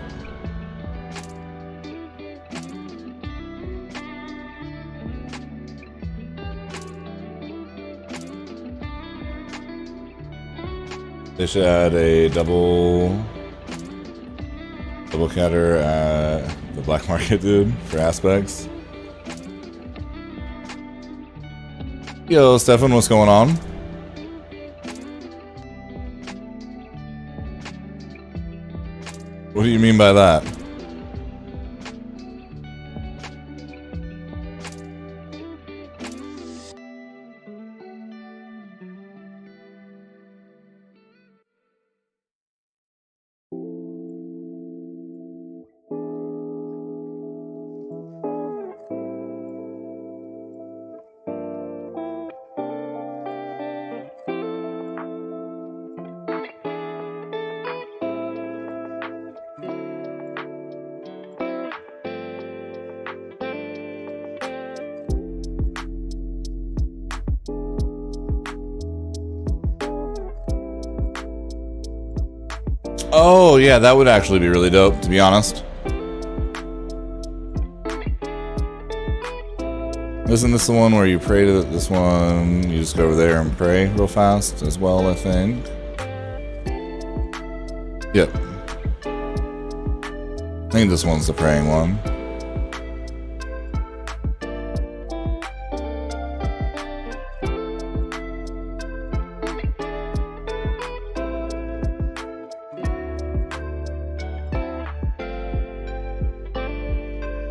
They should add a double counter at the black market, dude, for aspects. Yo, Stefan, what's going on? What do you mean by that? Oh, yeah, that would actually be really dope, to be honest. Isn't this the one where you pray to this one? You just go over there and pray real fast as well, I think. Yep. I think this one's the praying one.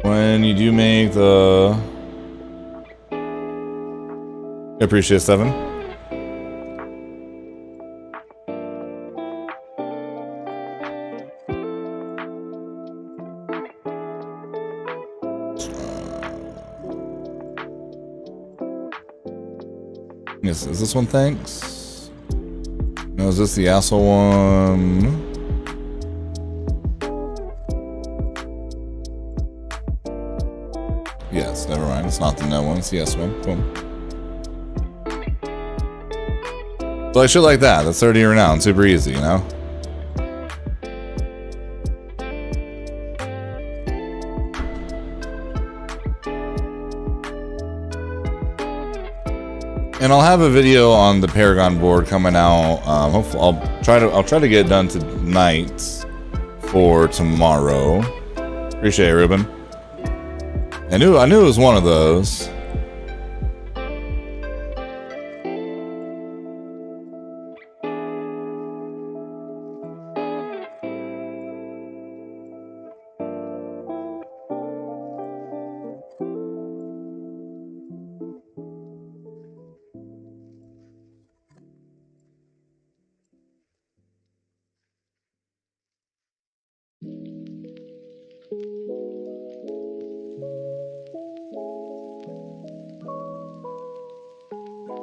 When you do make the... I appreciate 7. Yes, is this one thanks? No, is this the asshole one? Yes, never mind. It's not the no one. It's the yes one. Boom. So I should like that. That's 30 renown. Super easy, you know? And I'll have a video on the Paragon board coming out. Hopefully, I'll try to get it done tonight for tomorrow. Appreciate it, Ruben. I knew it was one of those.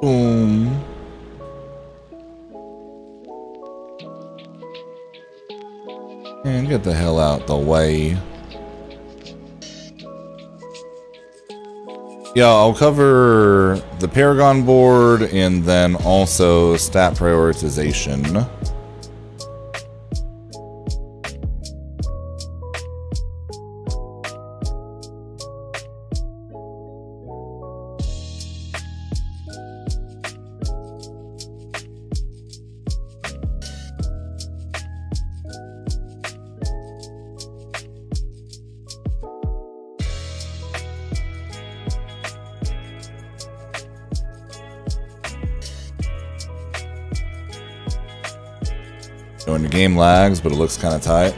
Boom. And get the hell out the way. Yeah, I'll cover the Paragon board and then also stat prioritization. When your game lags, but it looks kind of tight.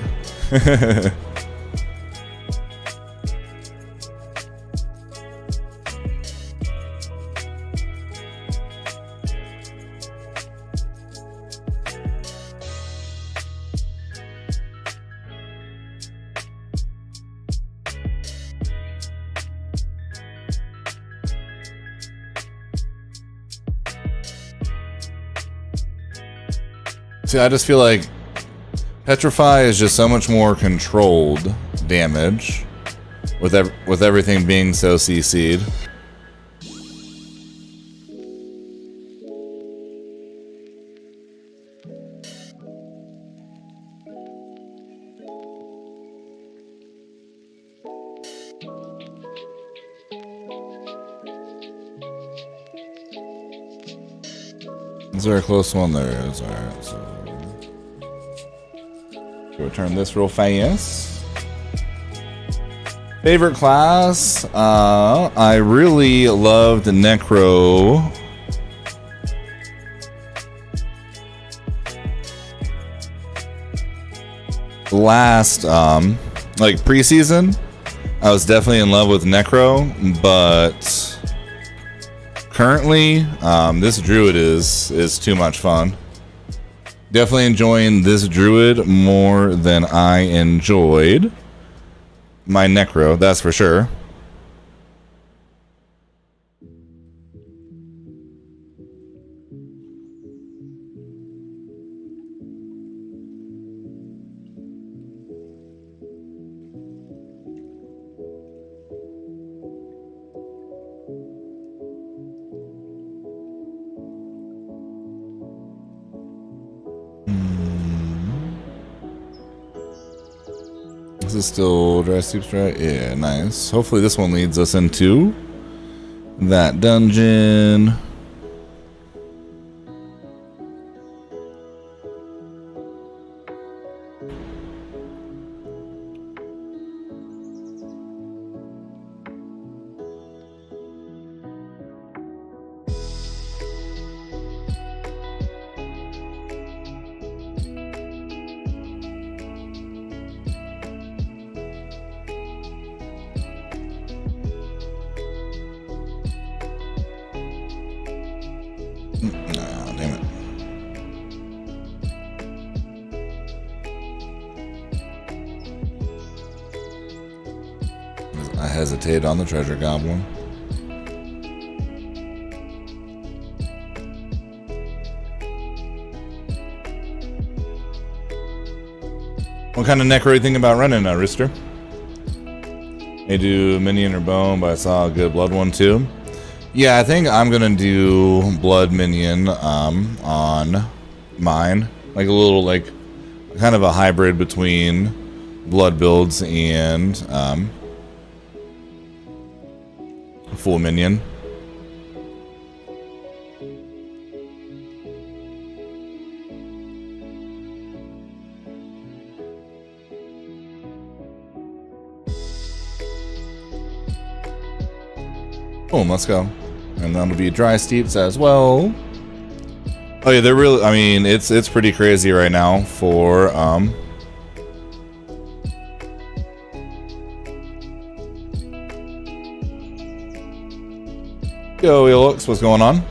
See, I just feel like Petrify is just so much more controlled damage with everything being so CC'd. Is there a close one? There is. Alright, so return this real fast. Favorite class? I really loved Necro. Last, like preseason, I was definitely in love with Necro, but currently, this Druid is too much fun. Definitely enjoying this Druid more than I enjoyed my Necro, that's for sure. Is this still dry steep strike? Yeah, nice. Hopefully this one leads us into that dungeon. I hesitate on the treasure goblin. What kind of necro are you thinking about running now, Rooster? They do minion or bone, but I saw a good blood one too. Yeah, I think I'm gonna do blood minion on mine. Like a little, like, kind of a hybrid between blood builds and full minion. Boom, let's go. And that'll be dry steeps as well. Oh yeah, they're really, I mean, it's pretty crazy right now for Yo, Elix, what's going on?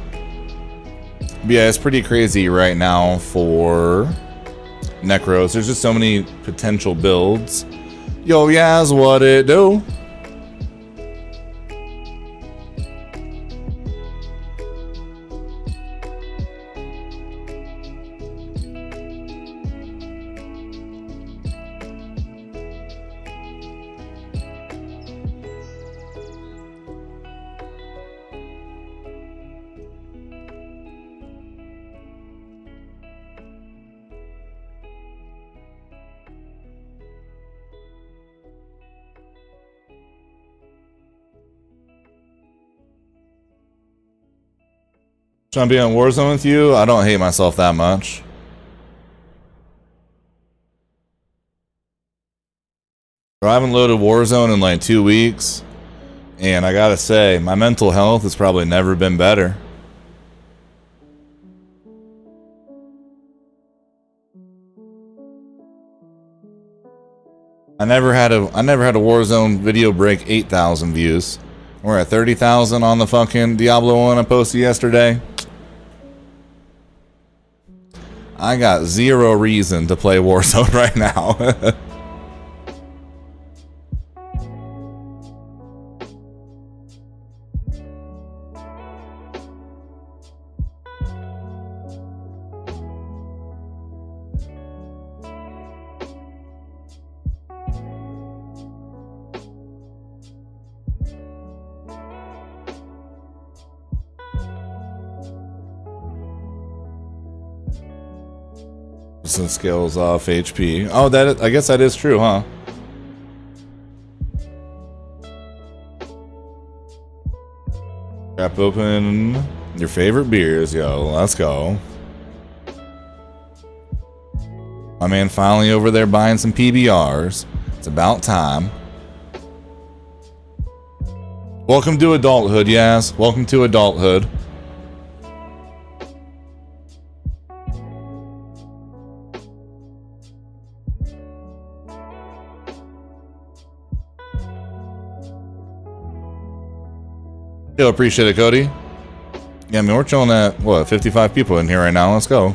But yeah, it's pretty crazy right now for Necros. There's just so many potential builds. Yo, Yaz, what it do? Trying to be on Warzone with you? I don't hate myself that much. Bro, I haven't loaded Warzone in like 2 weeks, and I gotta say, my mental health has probably never been better. I never had a Warzone video break 8,000 views. We're at 30,000 on the fucking Diablo one I posted yesterday. I got zero reason to play Warzone right now. Some skills off HP. Oh, I guess that is true, huh? Crap open your favorite beers, yo. Let's go. My man finally over there buying some PBRs. It's about time. Welcome to adulthood, yes. Welcome to adulthood. Yo, appreciate it, Cody. Yeah, I mean, we're chilling at, what, 55 people in here right now. Let's go.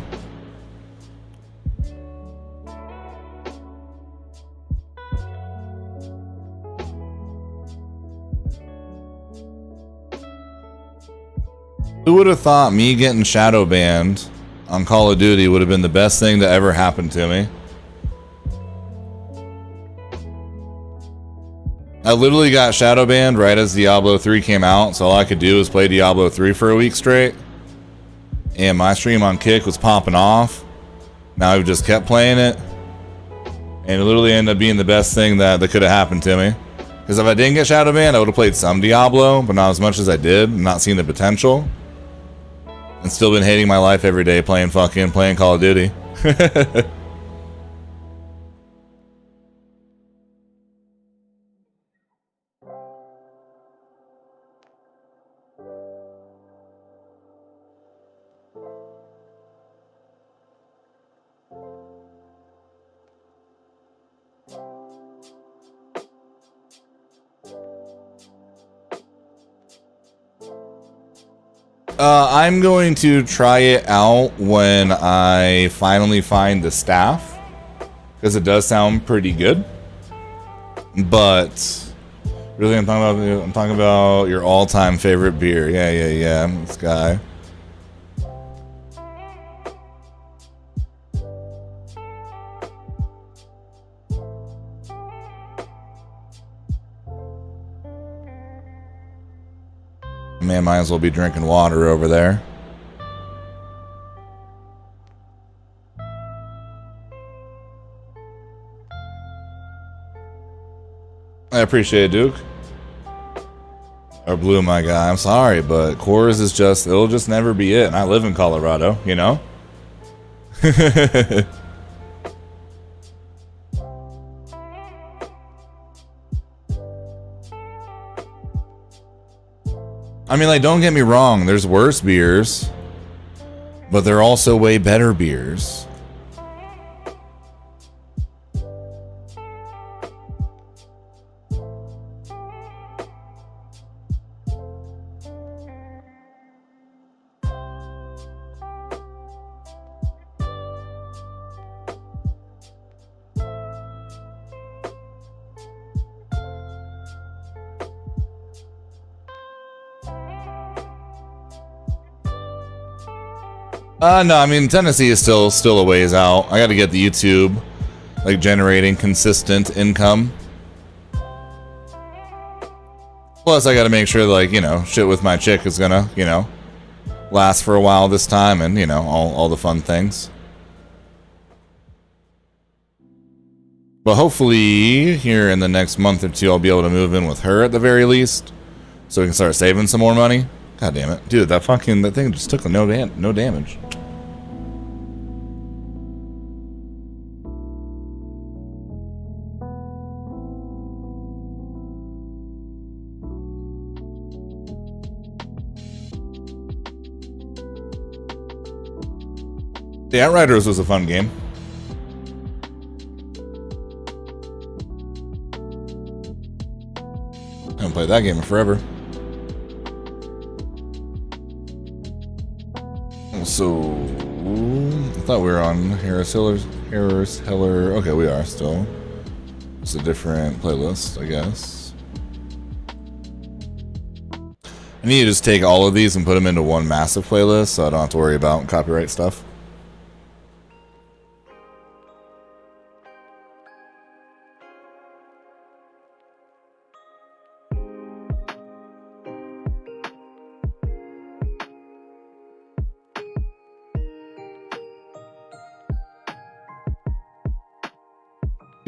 Who would have thought me getting shadow banned on Call of Duty would have been the best thing to ever happen to me? I literally got shadow banned right as Diablo 3 came out, so all I could do was play Diablo 3 for a week straight. And my stream on Kick was popping off. Now I've just kept playing it. And it literally ended up being the best thing that could have happened to me. Because if I didn't get shadow banned, I would have played some Diablo, but not as much as I did, not seeing the potential. And still been hating my life every day playing Call of Duty. I'm going to try it out when I finally find the staff, because it does sound pretty good. But really, I'm talking about your all-time favorite beer. Yeah. This guy. Man, might as well be drinking water over there. I appreciate it, Duke. Or Blue, my guy. I'm sorry, but Coors is just, it'll just never be it. And I live in Colorado, you know? I mean, like, don't get me wrong, there's worse beers, but they're also way better beers. No, I mean, Tennessee is still a ways out. I got to get the YouTube, like, generating consistent income. Plus, I got to make sure, like, you know, shit with my chick is gonna, you know, last for a while this time, and, you know, all the fun things. But hopefully, here in the next month or two, I'll be able to move in with her at the very least, so we can start saving some more money. God damn it, dude! That thing just took no damage. The Outriders was a fun game. played that game in forever. So I thought we were on Harris Heller. Okay, we are still. It's a different playlist, I guess. I need to just take all of these and put them into one massive playlist so I don't have to worry about copyright stuff.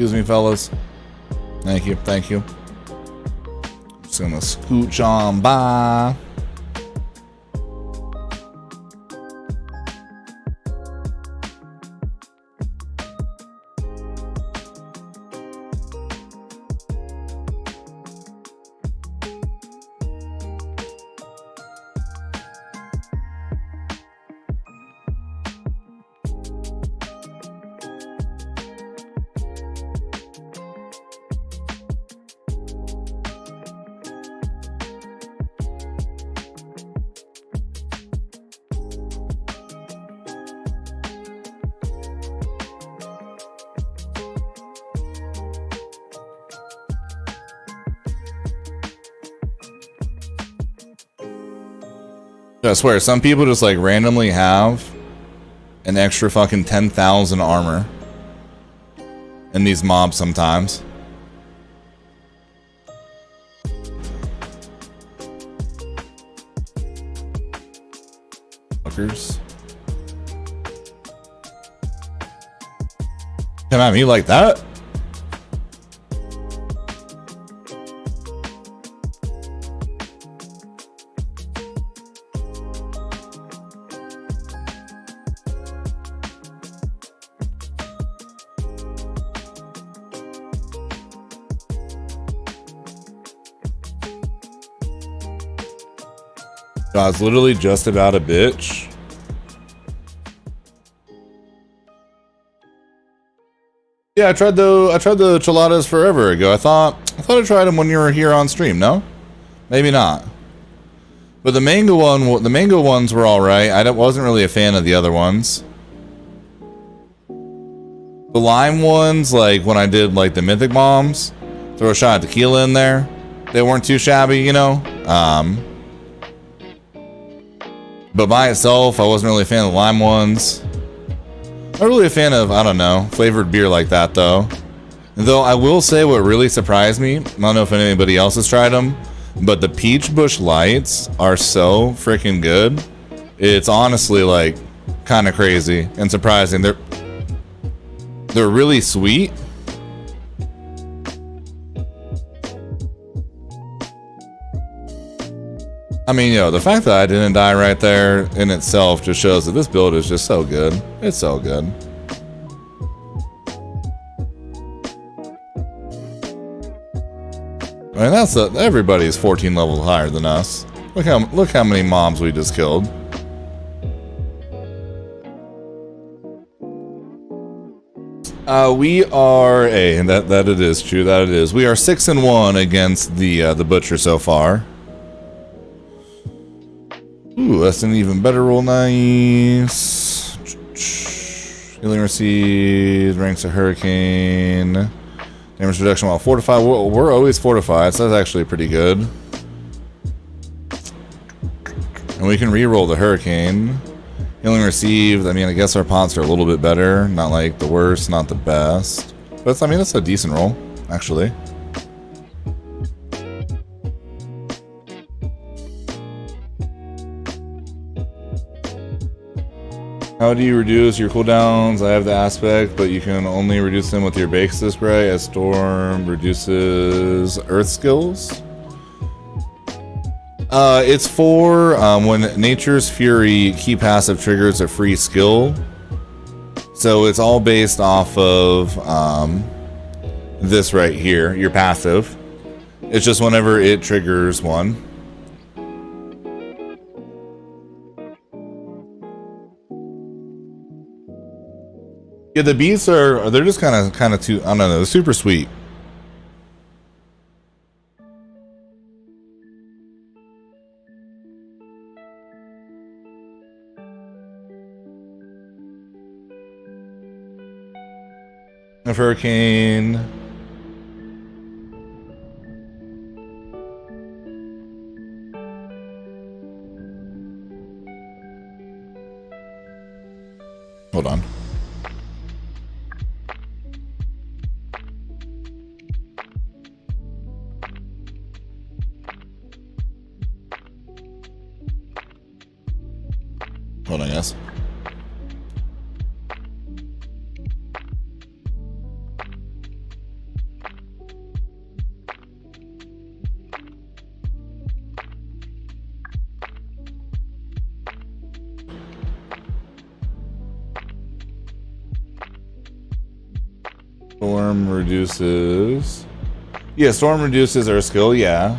Excuse me, fellas. Thank you, thank you. Just gonna scooch on by. I swear, some people just like randomly have an extra fucking 10,000 armor in these mobs sometimes. Fuckers. Come at me like that? I was literally just about a bitch. Yeah, I tried the enchiladas forever ago. I thought I tried them when you were here on stream. No, maybe not. But the mango ones were all right. I wasn't really a fan of the other ones. The lime ones, like when I did like the mythic bombs, throw a shot of tequila in there. They weren't too shabby, you know. But by itself, I wasn't really a fan of the lime ones. Not really a fan of, I don't know, flavored beer like that, though. Though I will say what really surprised me, I don't know if anybody else has tried them, but the Peach Bush Lights are so freaking good. It's honestly, like, kind of crazy and surprising. They're really sweet. I mean, yo, the fact that I didn't die right there in itself just shows that this build is just so good. It's so good. I mean, that's everybody's 14 levels higher than us. Look how many mobs we just killed. We are and that it is true. That it is. We are 6-1 against the butcher so far. Ooh, that's an even better roll. Nice. Healing received. Ranks a hurricane. Damage reduction while fortified. We're always fortified, so that's actually pretty good. And we can re-roll the hurricane. Healing received. I mean, I guess our pots are a little bit better. Not like the worst, not the best. But I mean, that's a decent roll, actually. How do you reduce your cooldowns? I have the aspect, but you can only reduce them with your basis spray as Storm reduces Earth skills. It's for when Nature's Fury key passive triggers a free skill. So it's all based off of this right here, your passive. It's just whenever it triggers one. Yeah, the beats they're just kind of too, I don't know, they're super sweet. of Hurricane. Hold on. Hold on, yes. Storm reduces. Yeah, storm reduces our skill, yeah.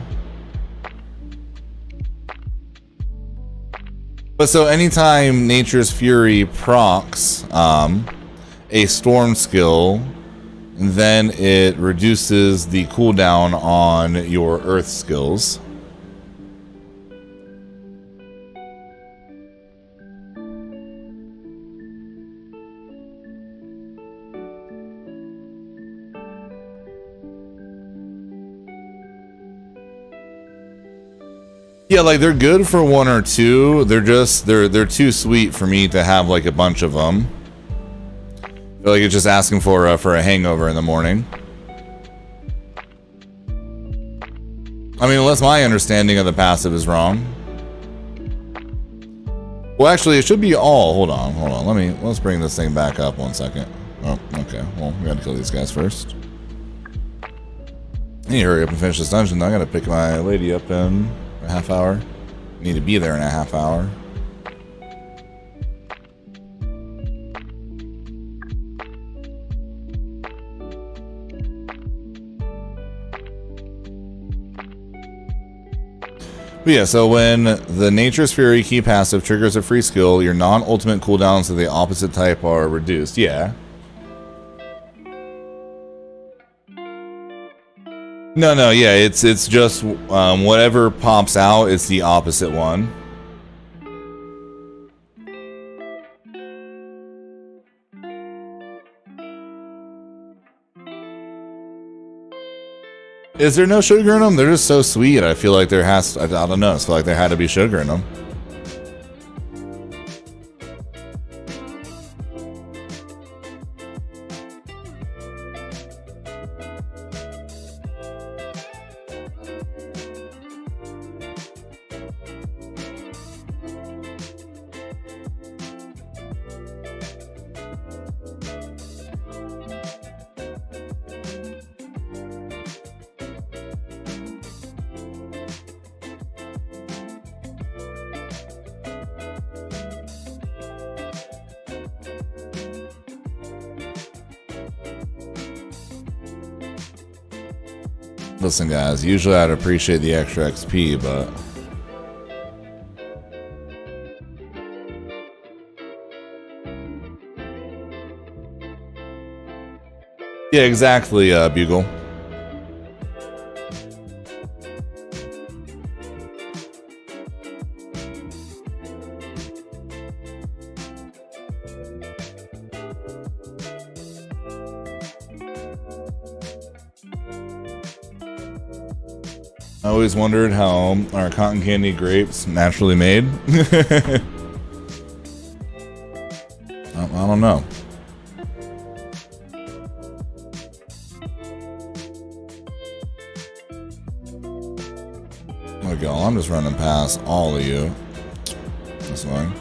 But so anytime Nature's Fury procs a storm skill, then it reduces the cooldown on your earth skills. Yeah, like they're good for 1 or 2. They're just they're too sweet for me to have like a bunch of them. I feel like it's just asking for a hangover in the morning. I mean, unless my understanding of the passive is wrong. Well, actually, it should be all. Hold on. Let's bring this thing back up 1 second. Oh, okay. Well, we gotta kill these guys first. I need to hurry up and finish this dungeon. I gotta pick my lady up in a half hour. Need to be there in a half hour. But yeah, so when the Nature's Fury key passive triggers a free skill, your non-ultimate cooldowns of the opposite type are reduced. Yeah. No, yeah, it's just whatever pops out, it's the opposite one. Is there no sugar in them? They're just so sweet. I feel like there has to, I don't know, I feel like there had to be sugar in them. Listen, guys, usually I'd appreciate the extra XP, but... Yeah, exactly, Bugle. I always wondered how our cotton candy grapes naturally made. I don't know. There we go. I'm just running past all of you. That's fine.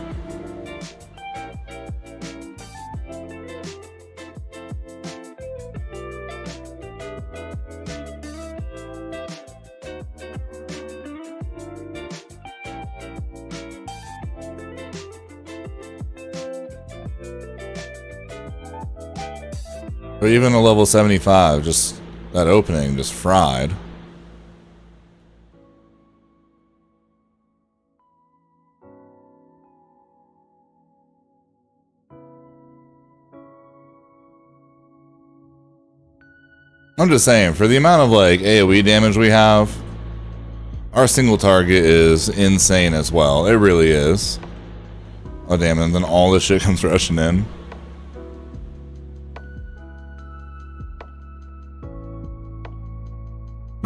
But even a level 75, just that opening just fried. I'm just saying, for the amount of like AoE damage we have, our single target is insane as well. It really is. Oh damn, and then all this shit comes rushing in.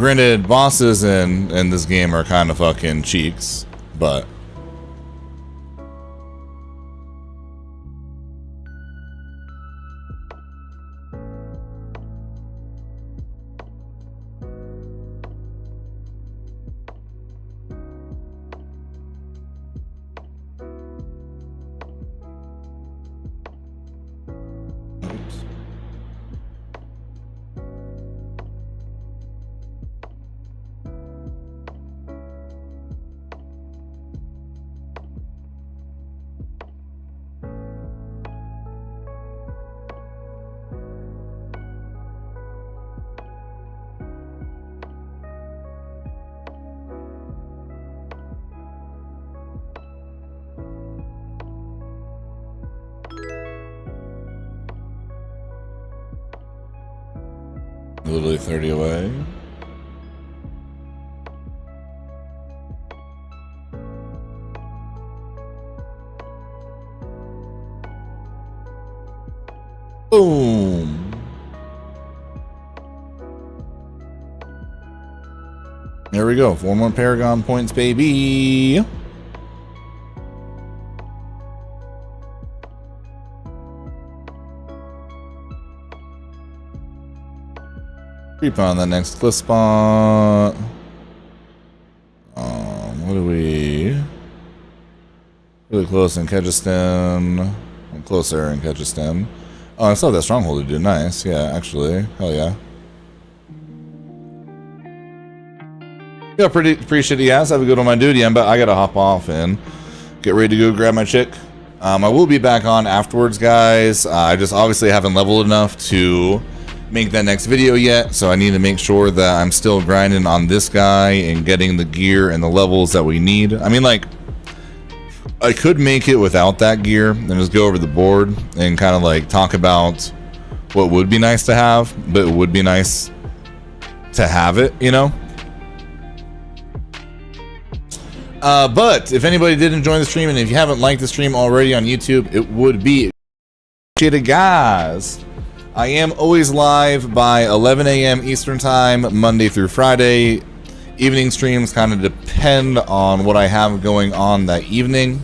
Granted, bosses in this game are kind of fucking cheeks, but literally 30 away. Boom. There we go. 4 more Paragon points, baby. Creep on that next cliff spot. What are we? Really close in Kedgestan. I'm closer in Kedgestan. Oh, I still have that stronghold to do. Nice. Yeah, actually. Hell yeah. Yeah, pretty shitty ass. Have a good one, my dude. Yeah, but I gotta hop off and get ready to go grab my chick. I will be back on afterwards, guys. I just obviously haven't leveled enough to make that next video yet, so I need to make sure that I'm still grinding on this guy and getting the gear and the levels that we need. I mean, like, I could make it without that gear and just go over the board and kind of like talk about what would be nice to have, but it would be nice to have it, you know? But if anybody did enjoy the stream, and if you haven't liked the stream already on YouTube, it would be appreciated, guys. I am always live by 11 a.m. Eastern Time, Monday through Friday. Evening streams kind of depend on what I have going on that evening.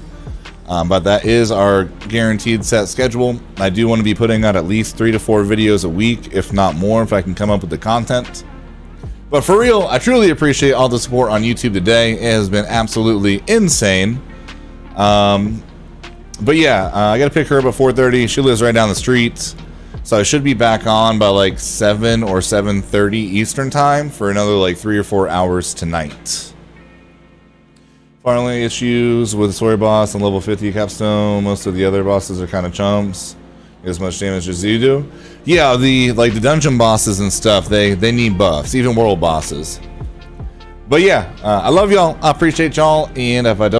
But that is our guaranteed set schedule. I do want to be putting out at least 3 to 4 videos a week, if not more, if I can come up with the content. But for real, I truly appreciate all the support on YouTube today. It has been absolutely insane. But yeah, I got to pick her up at 4:30. She lives right down the street. So I should be back on by like 7 or 7:30 Eastern Time for another like 3 or 4 hours tonight. Finally, issues with Story Boss and level 50 Capstone. Most of the other bosses are kind of chumps. As much damage as you do. Yeah, the dungeon bosses and stuff, they need buffs, even world bosses. But yeah, I love y'all. I appreciate y'all, and if I don't